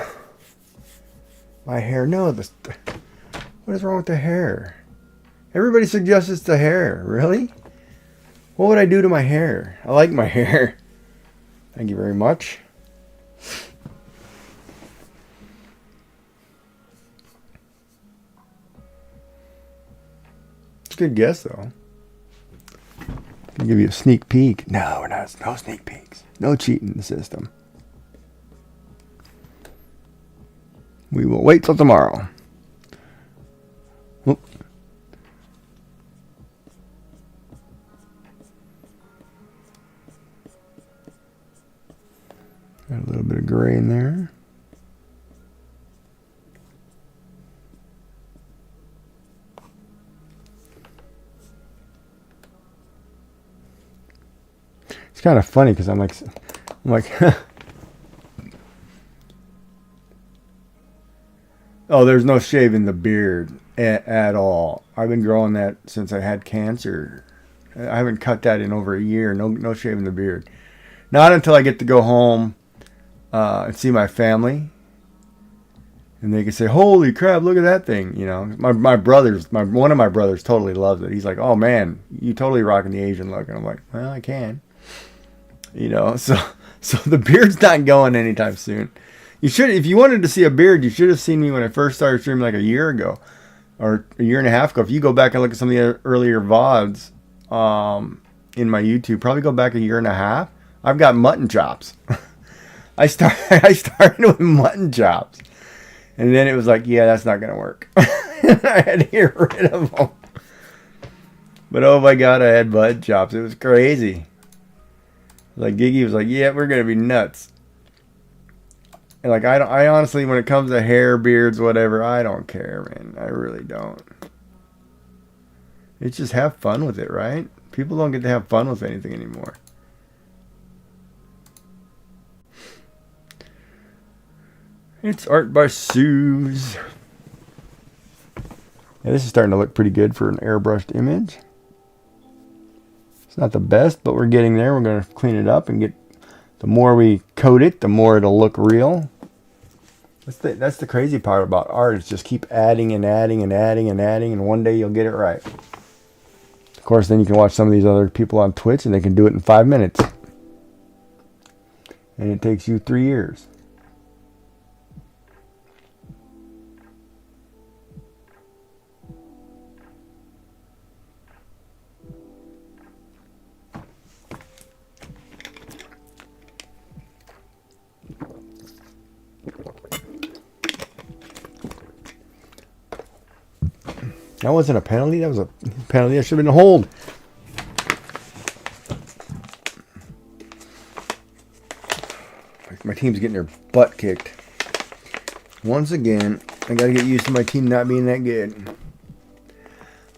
My hair, no, what is wrong with the hair? Everybody suggests it's the hair. Really? What would I do to my hair? I like my hair. Thank you very much. Good guess, though. Can give you a sneak peek. No, we're not. No sneak peeks. No cheating in the system. We will wait till tomorrow. Oop. gray in there. It's kind of funny because I'm like, oh, there's no shaving the beard at all. I've been growing that since I had cancer. I haven't cut that in over a year. No shaving the beard. Not until I get to go home and see my family, and they can say, "Holy crap, look at that thing!" You know, my brothers, one of my brothers totally loves it. He's like, "Oh man, you totally rocking the Asian look," and I'm like, "Well, I can." You know, so the beard's not going anytime soon. You should, if you wanted to see a beard, you should have seen me when I first started streaming like a year ago, or a year and a half ago. If you go back and look at some of the earlier VODs in my YouTube, probably go back a year and a half. I've got mutton chops. I started with mutton chops, and then it was like, yeah, that's not gonna work. I had to get rid of them. But oh my god, I had mutton chops. It was crazy. Like Gigi was like, yeah, we're gonna be nuts. And like I honestly, when it comes to hair, beards, whatever, I don't care, man. I really don't. It's just have fun with it, right? People don't get to have fun with anything anymore. It's art by Suze. Yeah, this is starting to look pretty good for an airbrushed image. It's not the best, but we're getting there. We're going to clean it up and get. The more we coat it, the more it'll look real. That's the crazy part about art. Is just keep adding and adding and adding and adding, and one day you'll get it right. Of course, then you can watch some of these other people on Twitch, and they can do it in 5 minutes. And it takes you 3 years. That wasn't a penalty. That was a penalty. That should have been a hold. My team's getting their butt kicked. Once again, I got to get used to my team not being that good.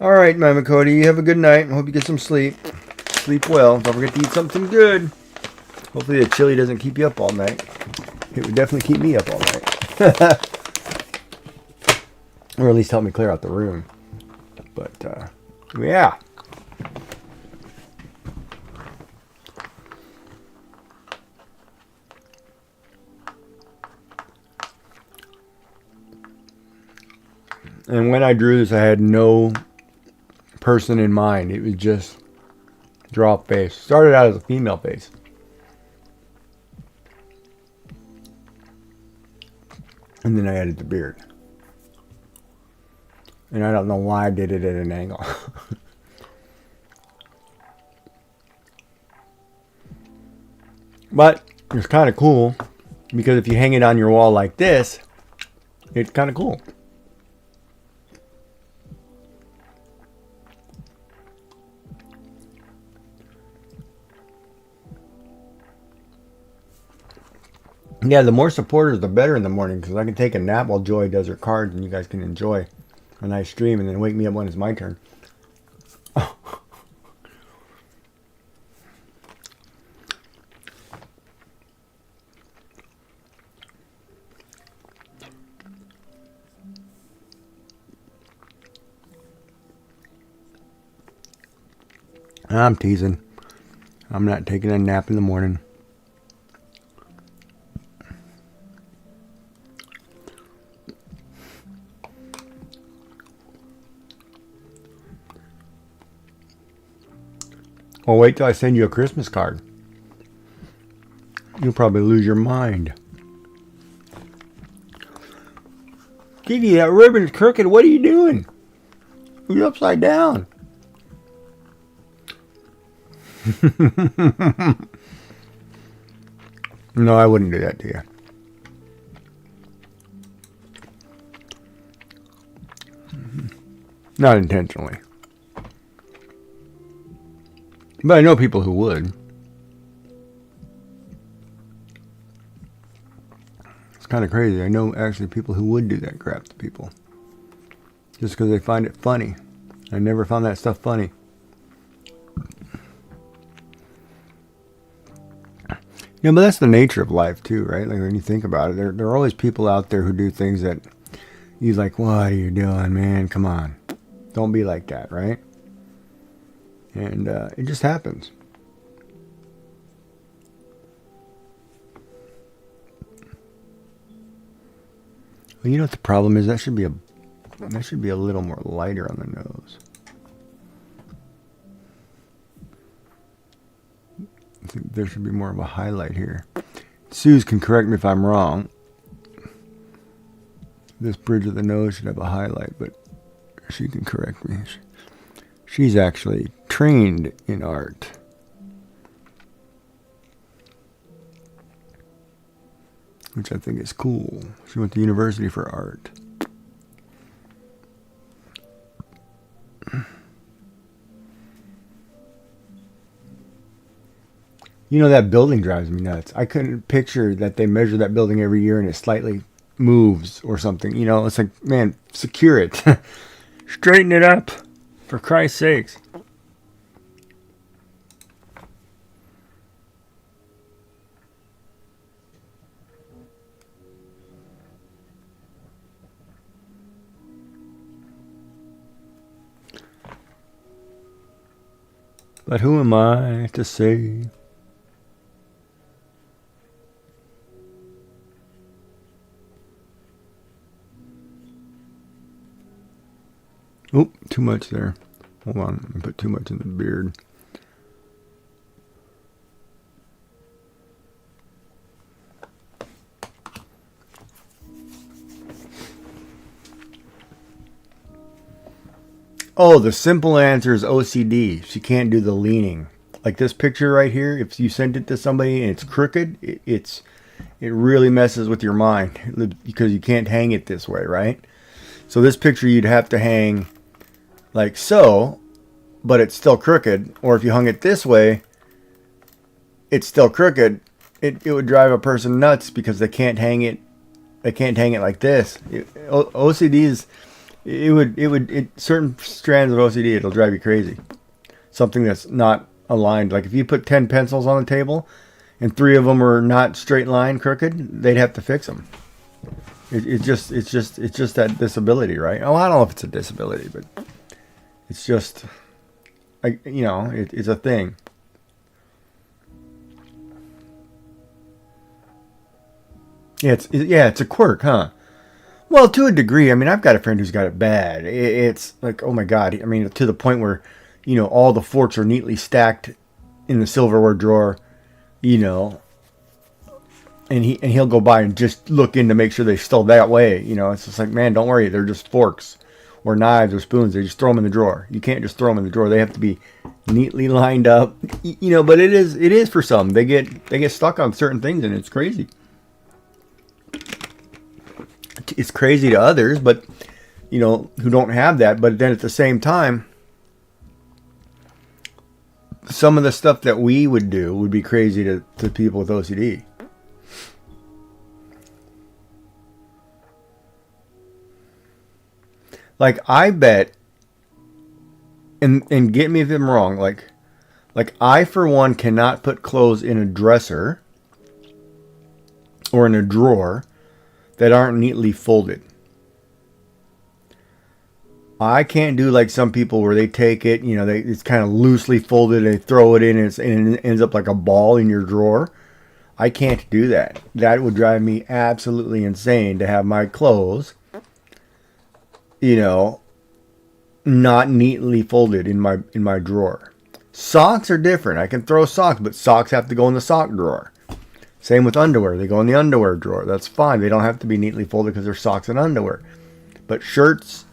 All right, Mama Cody, you have a good night. I hope you get some sleep. Sleep well. Don't forget to eat something good. Hopefully the chili doesn't keep you up all night. It would definitely keep me up all night. Or at least help me clear out the room. But, yeah. And when I drew this, I had no person in mind. It was just draw a face. Started out as a female face. And then I added the beard. And I don't know why I did it at an angle. But it's kind of cool. Because if you hang it on your wall like this, it's kind of cool. Yeah, the more supporters, the better in the morning. Because I can take a nap while Joy does her cards. And you guys can enjoy a nice stream. And then wake me up when it's my turn. I'm teasing. I'm not taking a nap in the morning. Well, wait till I send you a Christmas card. You'll probably lose your mind. Kiki, that ribbon's crooked. What are you doing? You're upside down. No, I wouldn't do that to you. Not intentionally. But I know people who would. It's kind of crazy. I know actually people who would do that crap to people just because they find it funny. I never found that stuff funny. Yeah, but that's the nature of life too, right? Like when you think about it, there are always people out there who do things that you're like, what are you doing, man? Come on. Don't be like that, right? And it just happens. Well, you know what the problem is? That should be a little more lighter on the nose. I think there should be more of a highlight here. Suze can correct me if I'm wrong. This bridge of the nose should have a highlight, but she can correct me. She's actually trained in art. Which I think is cool. She went to university for art. You know, that building drives me nuts. I couldn't picture that they measure that building every year and it slightly moves or something. You know, it's like, man, secure it. Straighten it up, for Christ's sakes. But who am I to say? Oop, too much there. Hold on, I put too much in the beard. Oh, the simple answer is OCD. She can't do the leaning. Like this picture right here, if you send it to somebody and it's crooked, it really messes with your mind because you can't hang it this way, right? So this picture you'd have to hang like so, but it's still crooked. Or if you hung it this way, it's still crooked. It would drive a person nuts because they can't hang it. They can't hang it like this. OCD is. Certain strands of OCD, it'll drive you crazy. Something that's not aligned. Like if you put 10 pencils on the table and 3 of them are not straight line crooked, they'd have to fix them. It's just that disability, right? Oh, I don't know if it's a disability, but it's just, it's a thing. Yeah, it's a quirk, huh? Well, to a degree. I mean, I've got a friend who's got it bad. It's like, oh my God. I mean, to the point where, all the forks are neatly stacked in the silverware drawer, and he'll go by and just look in to make sure they're still that way. It's just like, man, don't worry. They're just forks or knives or spoons. They just throw them in the drawer. You can't just throw them in the drawer. They have to be neatly lined up, but it is for some. They get stuck on certain things and it's crazy. It's crazy to others, but who don't have that. But then at the same time, some of the stuff that we would do would be crazy to people with OCD. Like I bet, and get me if I'm wrong, like I for one cannot put clothes in a dresser or in a drawer that aren't neatly folded. I can't do like some people where they take it, it's kind of loosely folded and they throw it in and it ends up like a ball in your drawer. I can't do that. That would drive me absolutely insane to have my clothes, not neatly folded in my drawer. Socks are different. I can throw socks, but socks have to go in the sock drawer. Same with underwear. They go in the underwear drawer. That's fine. They don't have to be neatly folded because they're socks and underwear. But shirts,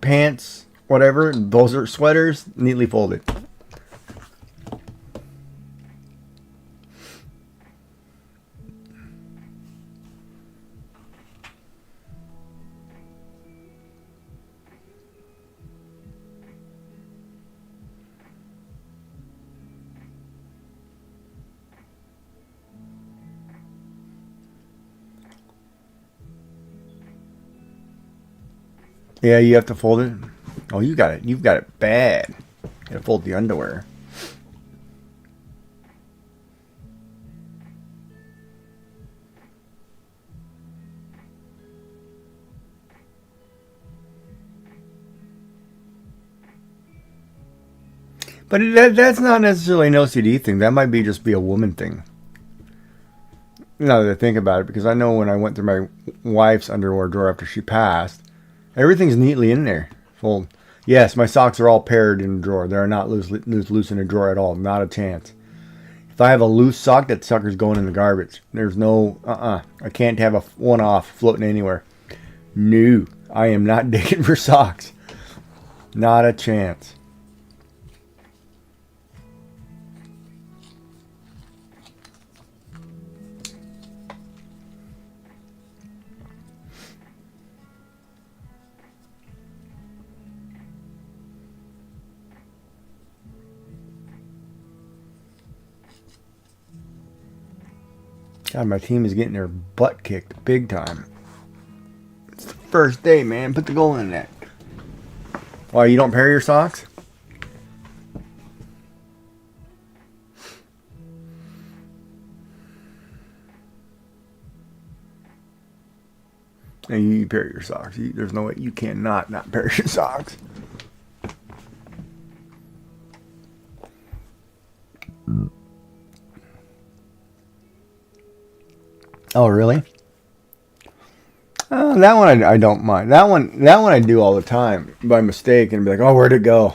pants, whatever, those are sweaters, neatly folded. Yeah, you have to fold it. Oh, you got it. You've got it bad. You gotta fold the underwear. But that's not necessarily an OCD thing. That might be a woman thing. Now that I think about it, because I know when I went through my wife's underwear drawer after she passed, everything's neatly in there. Fold. Yes, my socks are all paired in a drawer. They're not loose in a drawer at all. Not a chance. If I have a loose sock, that sucker's going in the garbage. There's no, I can't have a one off floating anywhere. No, I am not digging for socks. Not a chance. God, my team is getting their butt kicked big time. It's the first day, man. Put the goal in that. Why, you don't pair your socks? And you pair your socks. There's no way you cannot not pair your socks. Oh, really? That one I don't mind. That one I do all the time by mistake and be like, oh, where'd it go?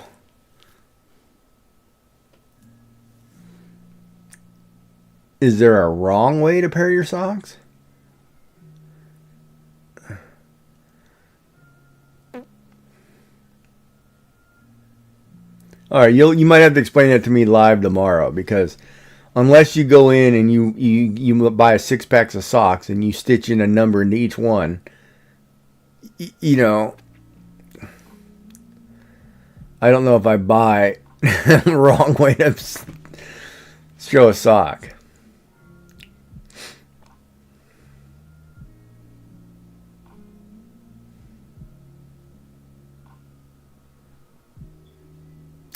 Is there a wrong way to pair your socks? All right, you might have to explain that to me live tomorrow, because unless you go in and you buy a 6-pack of socks and you stitch in a number into each one, you know, I don't know if I buy the wrong way to show a sock.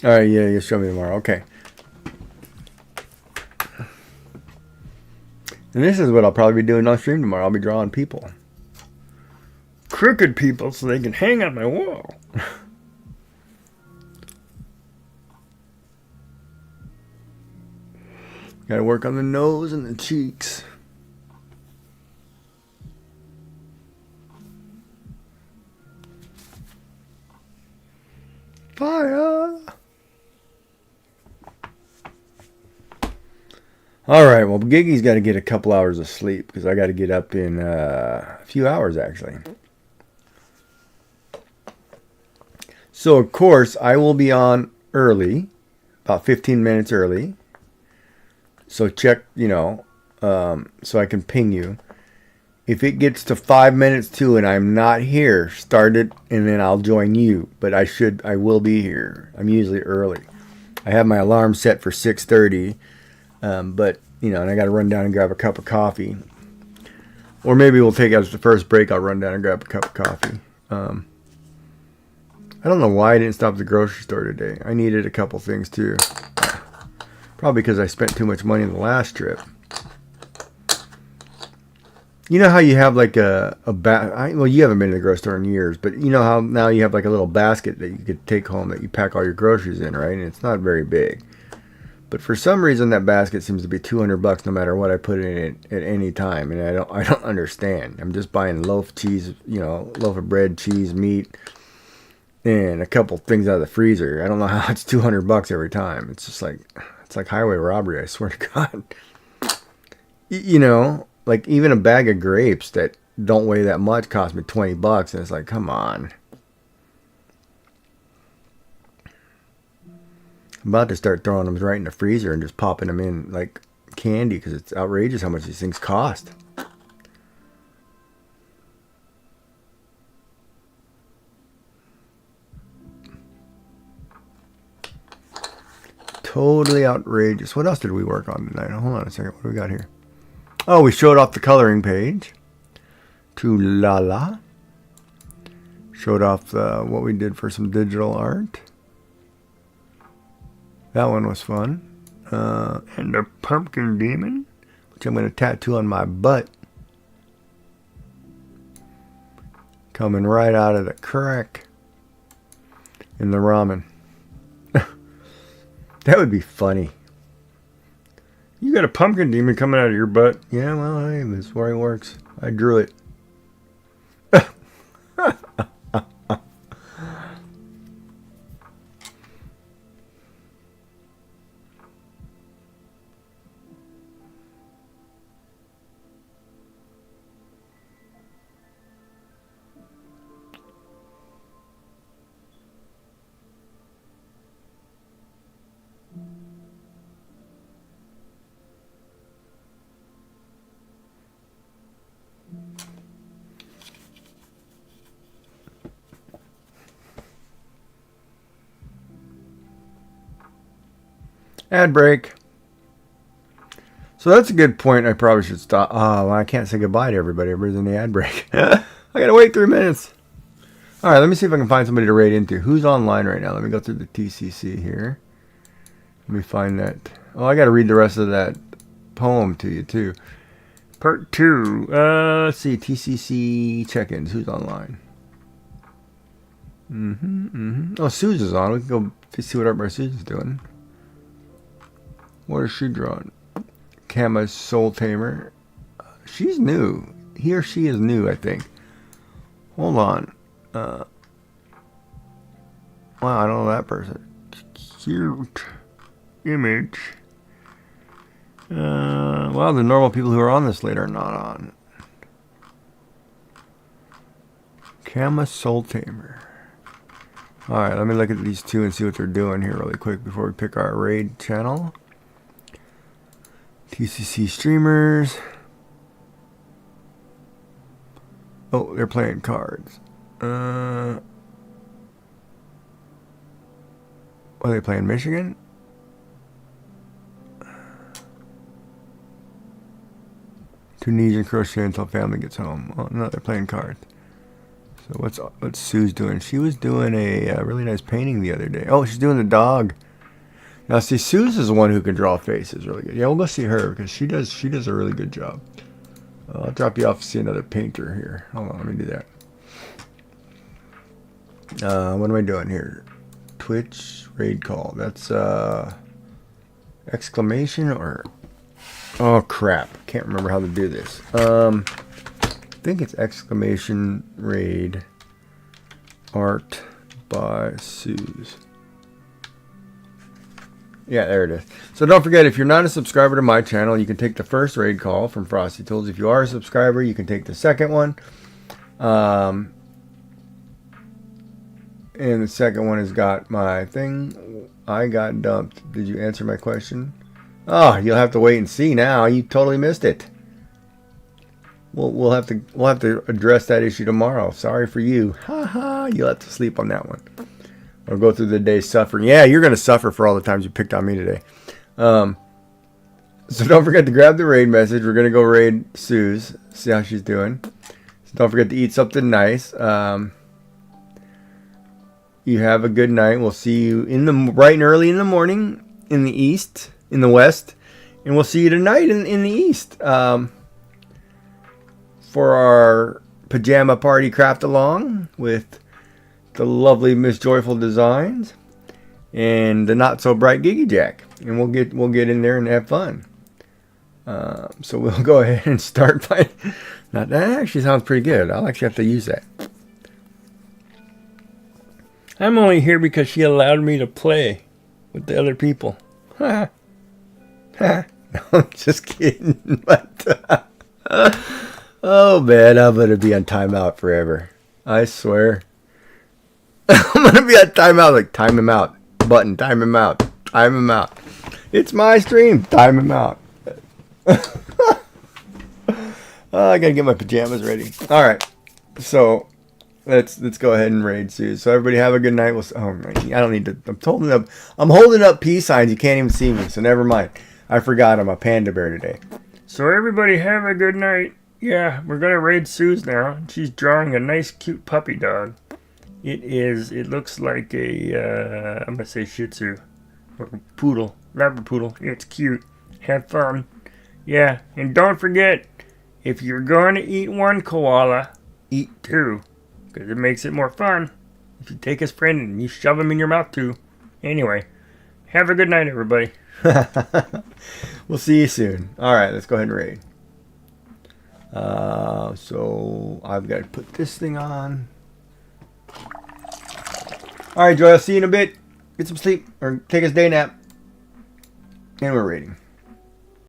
All right, yeah, you'll show me tomorrow. Okay. And this is what I'll probably be doing on stream tomorrow. I'll be drawing people. Crooked people so they can hang on my wall. Gotta work on the nose and the cheeks. Fire! Alright, well, Giggy's got to get a couple hours of sleep because I got to get up in a few hours, actually. So, of course, I will be on early, about 15 minutes early. So, check, so I can ping you. If it gets to 5 minutes to and I'm not here, start it and then I'll join you. But I will be here. I'm usually early. I have my alarm set for 6:30. But, and I got to run down and grab a cup of coffee. Or maybe we'll take as the first break, I'll run down and grab a cup of coffee. I don't know why I didn't stop at the grocery store today. I needed a couple things too. Probably because I spent too much money on the last trip. You know how you have like well, you haven't been to the grocery store in years, but you know how now you have like a little basket that you could take home that you pack all your groceries in, right? And it's not very big. But for some reason, that basket seems to be $200 no matter what I put in it at any time, and I don't understand. I'm just buying loaf of bread, cheese, meat, and a couple things out of the freezer. I don't know how it's $200 every time. It's just like highway robbery. I swear to God. Like even a bag of grapes that don't weigh that much cost me $20, and it's like, come on. I'm about to start throwing them right in the freezer and just popping them in like candy because it's outrageous how much these things cost. Totally outrageous. What else did we work on tonight? Hold on a second. What do we got here? Oh, we showed off the coloring page to Lala. Showed off what we did for some digital art. That one was fun. And the pumpkin demon, which I'm going to tattoo on my butt. Coming right out of the crack in the ramen. That would be funny. You got a pumpkin demon coming out of your butt. Yeah, well, hey, that's where he works. I drew it. Ad break. So that's a good point. I probably should stop. Oh, well, I can't say goodbye to everybody. Everybody's in the ad break. I gotta wait 3 minutes. All right, let me see if I can find somebody to raid into. Who's online right now? Let me go through the TCC here. Let me find that. Oh, I gotta read the rest of that poem to you too. Part 2. Let's see. TCC check-ins. Who's online? Oh, Susan's on. We can go see what Art Susan's doing. What is she drawing? Kama's Soul Tamer. She's new. He or she is new, I think. Hold on. Wow, I don't know that person. Cute image. Well, the normal people who are on this list are not on. Kama Soul Tamer. Alright, let me look at these two and see what they're doing here really quick before we pick our raid channel. TCC streamers. Oh, they're playing cards. Are they playing Michigan? Tunisian crochet until family gets home. Oh no, they're playing cards. So what's Sue's doing? She was doing a really nice painting the other day. Oh, she's doing the dog. Now see, Sue's is the one who can draw faces really good. Yeah, we'll go see her because she does a really good job. I'll drop you off to see another painter here. Hold on, let me do that. What am I doing here? Twitch raid call. That's exclamation or oh crap! Can't remember how to do this. I think it's exclamation raid art by Suze. Yeah, there it is. So don't forget, if you're not a subscriber to my channel, you can take the first raid call from Frosty Tools. If you are a subscriber, you can take the second one. And the second one has got my thing. I got dumped. Did you answer my question? Oh, you'll have to wait and see now. You totally missed it. We'll have to address that issue tomorrow. Sorry for you. Haha, you'll have to sleep on that one. Or go through the day suffering. Yeah, you're going to suffer for all the times you picked on me today. So don't forget to grab the raid message. We're going to go raid Suze. See how she's doing. So don't forget to eat something nice. You have a good night. We'll see you bright and early in the morning in the east, in the west. And we'll see you tonight in the east. For our pajama party craft along with the lovely Miss Joyful Designs and the not so bright Giggy Jack, and we'll get in there and have fun. So we'll go ahead and start by. Now that actually sounds pretty good. I'll actually have to use that. I'm only here because she allowed me to play with the other people. Ha ha. No, I'm just kidding. But oh man, I'm gonna be on timeout forever. I swear. I'm going to be on timeout, like time him out. Button, time him out. Time him out. It's my stream. Time him out. Oh, I got to get my pajamas ready. All right. So let's go ahead and raid Suze. So everybody have a good night. I don't need to. I'm holding up peace signs. You can't even see me. So never mind. I forgot I'm a panda bear today. So everybody have a good night. Yeah, we're going to raid Suze now. She's drawing a nice cute puppy dog. It is. It looks like a, I'm going to say Shih Tzu. Or poodle. Labrapoodle. It's cute. Have fun. Yeah, and don't forget, if you're going to eat one koala, eat two. Because it makes it more fun. If you take his friend and you shove him in your mouth too. Anyway, have a good night, everybody. We'll see you soon. Alright, let's go ahead and raid. So I've got to put this thing on. Alright, Joy, I'll see you in a bit. Get some sleep or take a day nap. And we're raiding.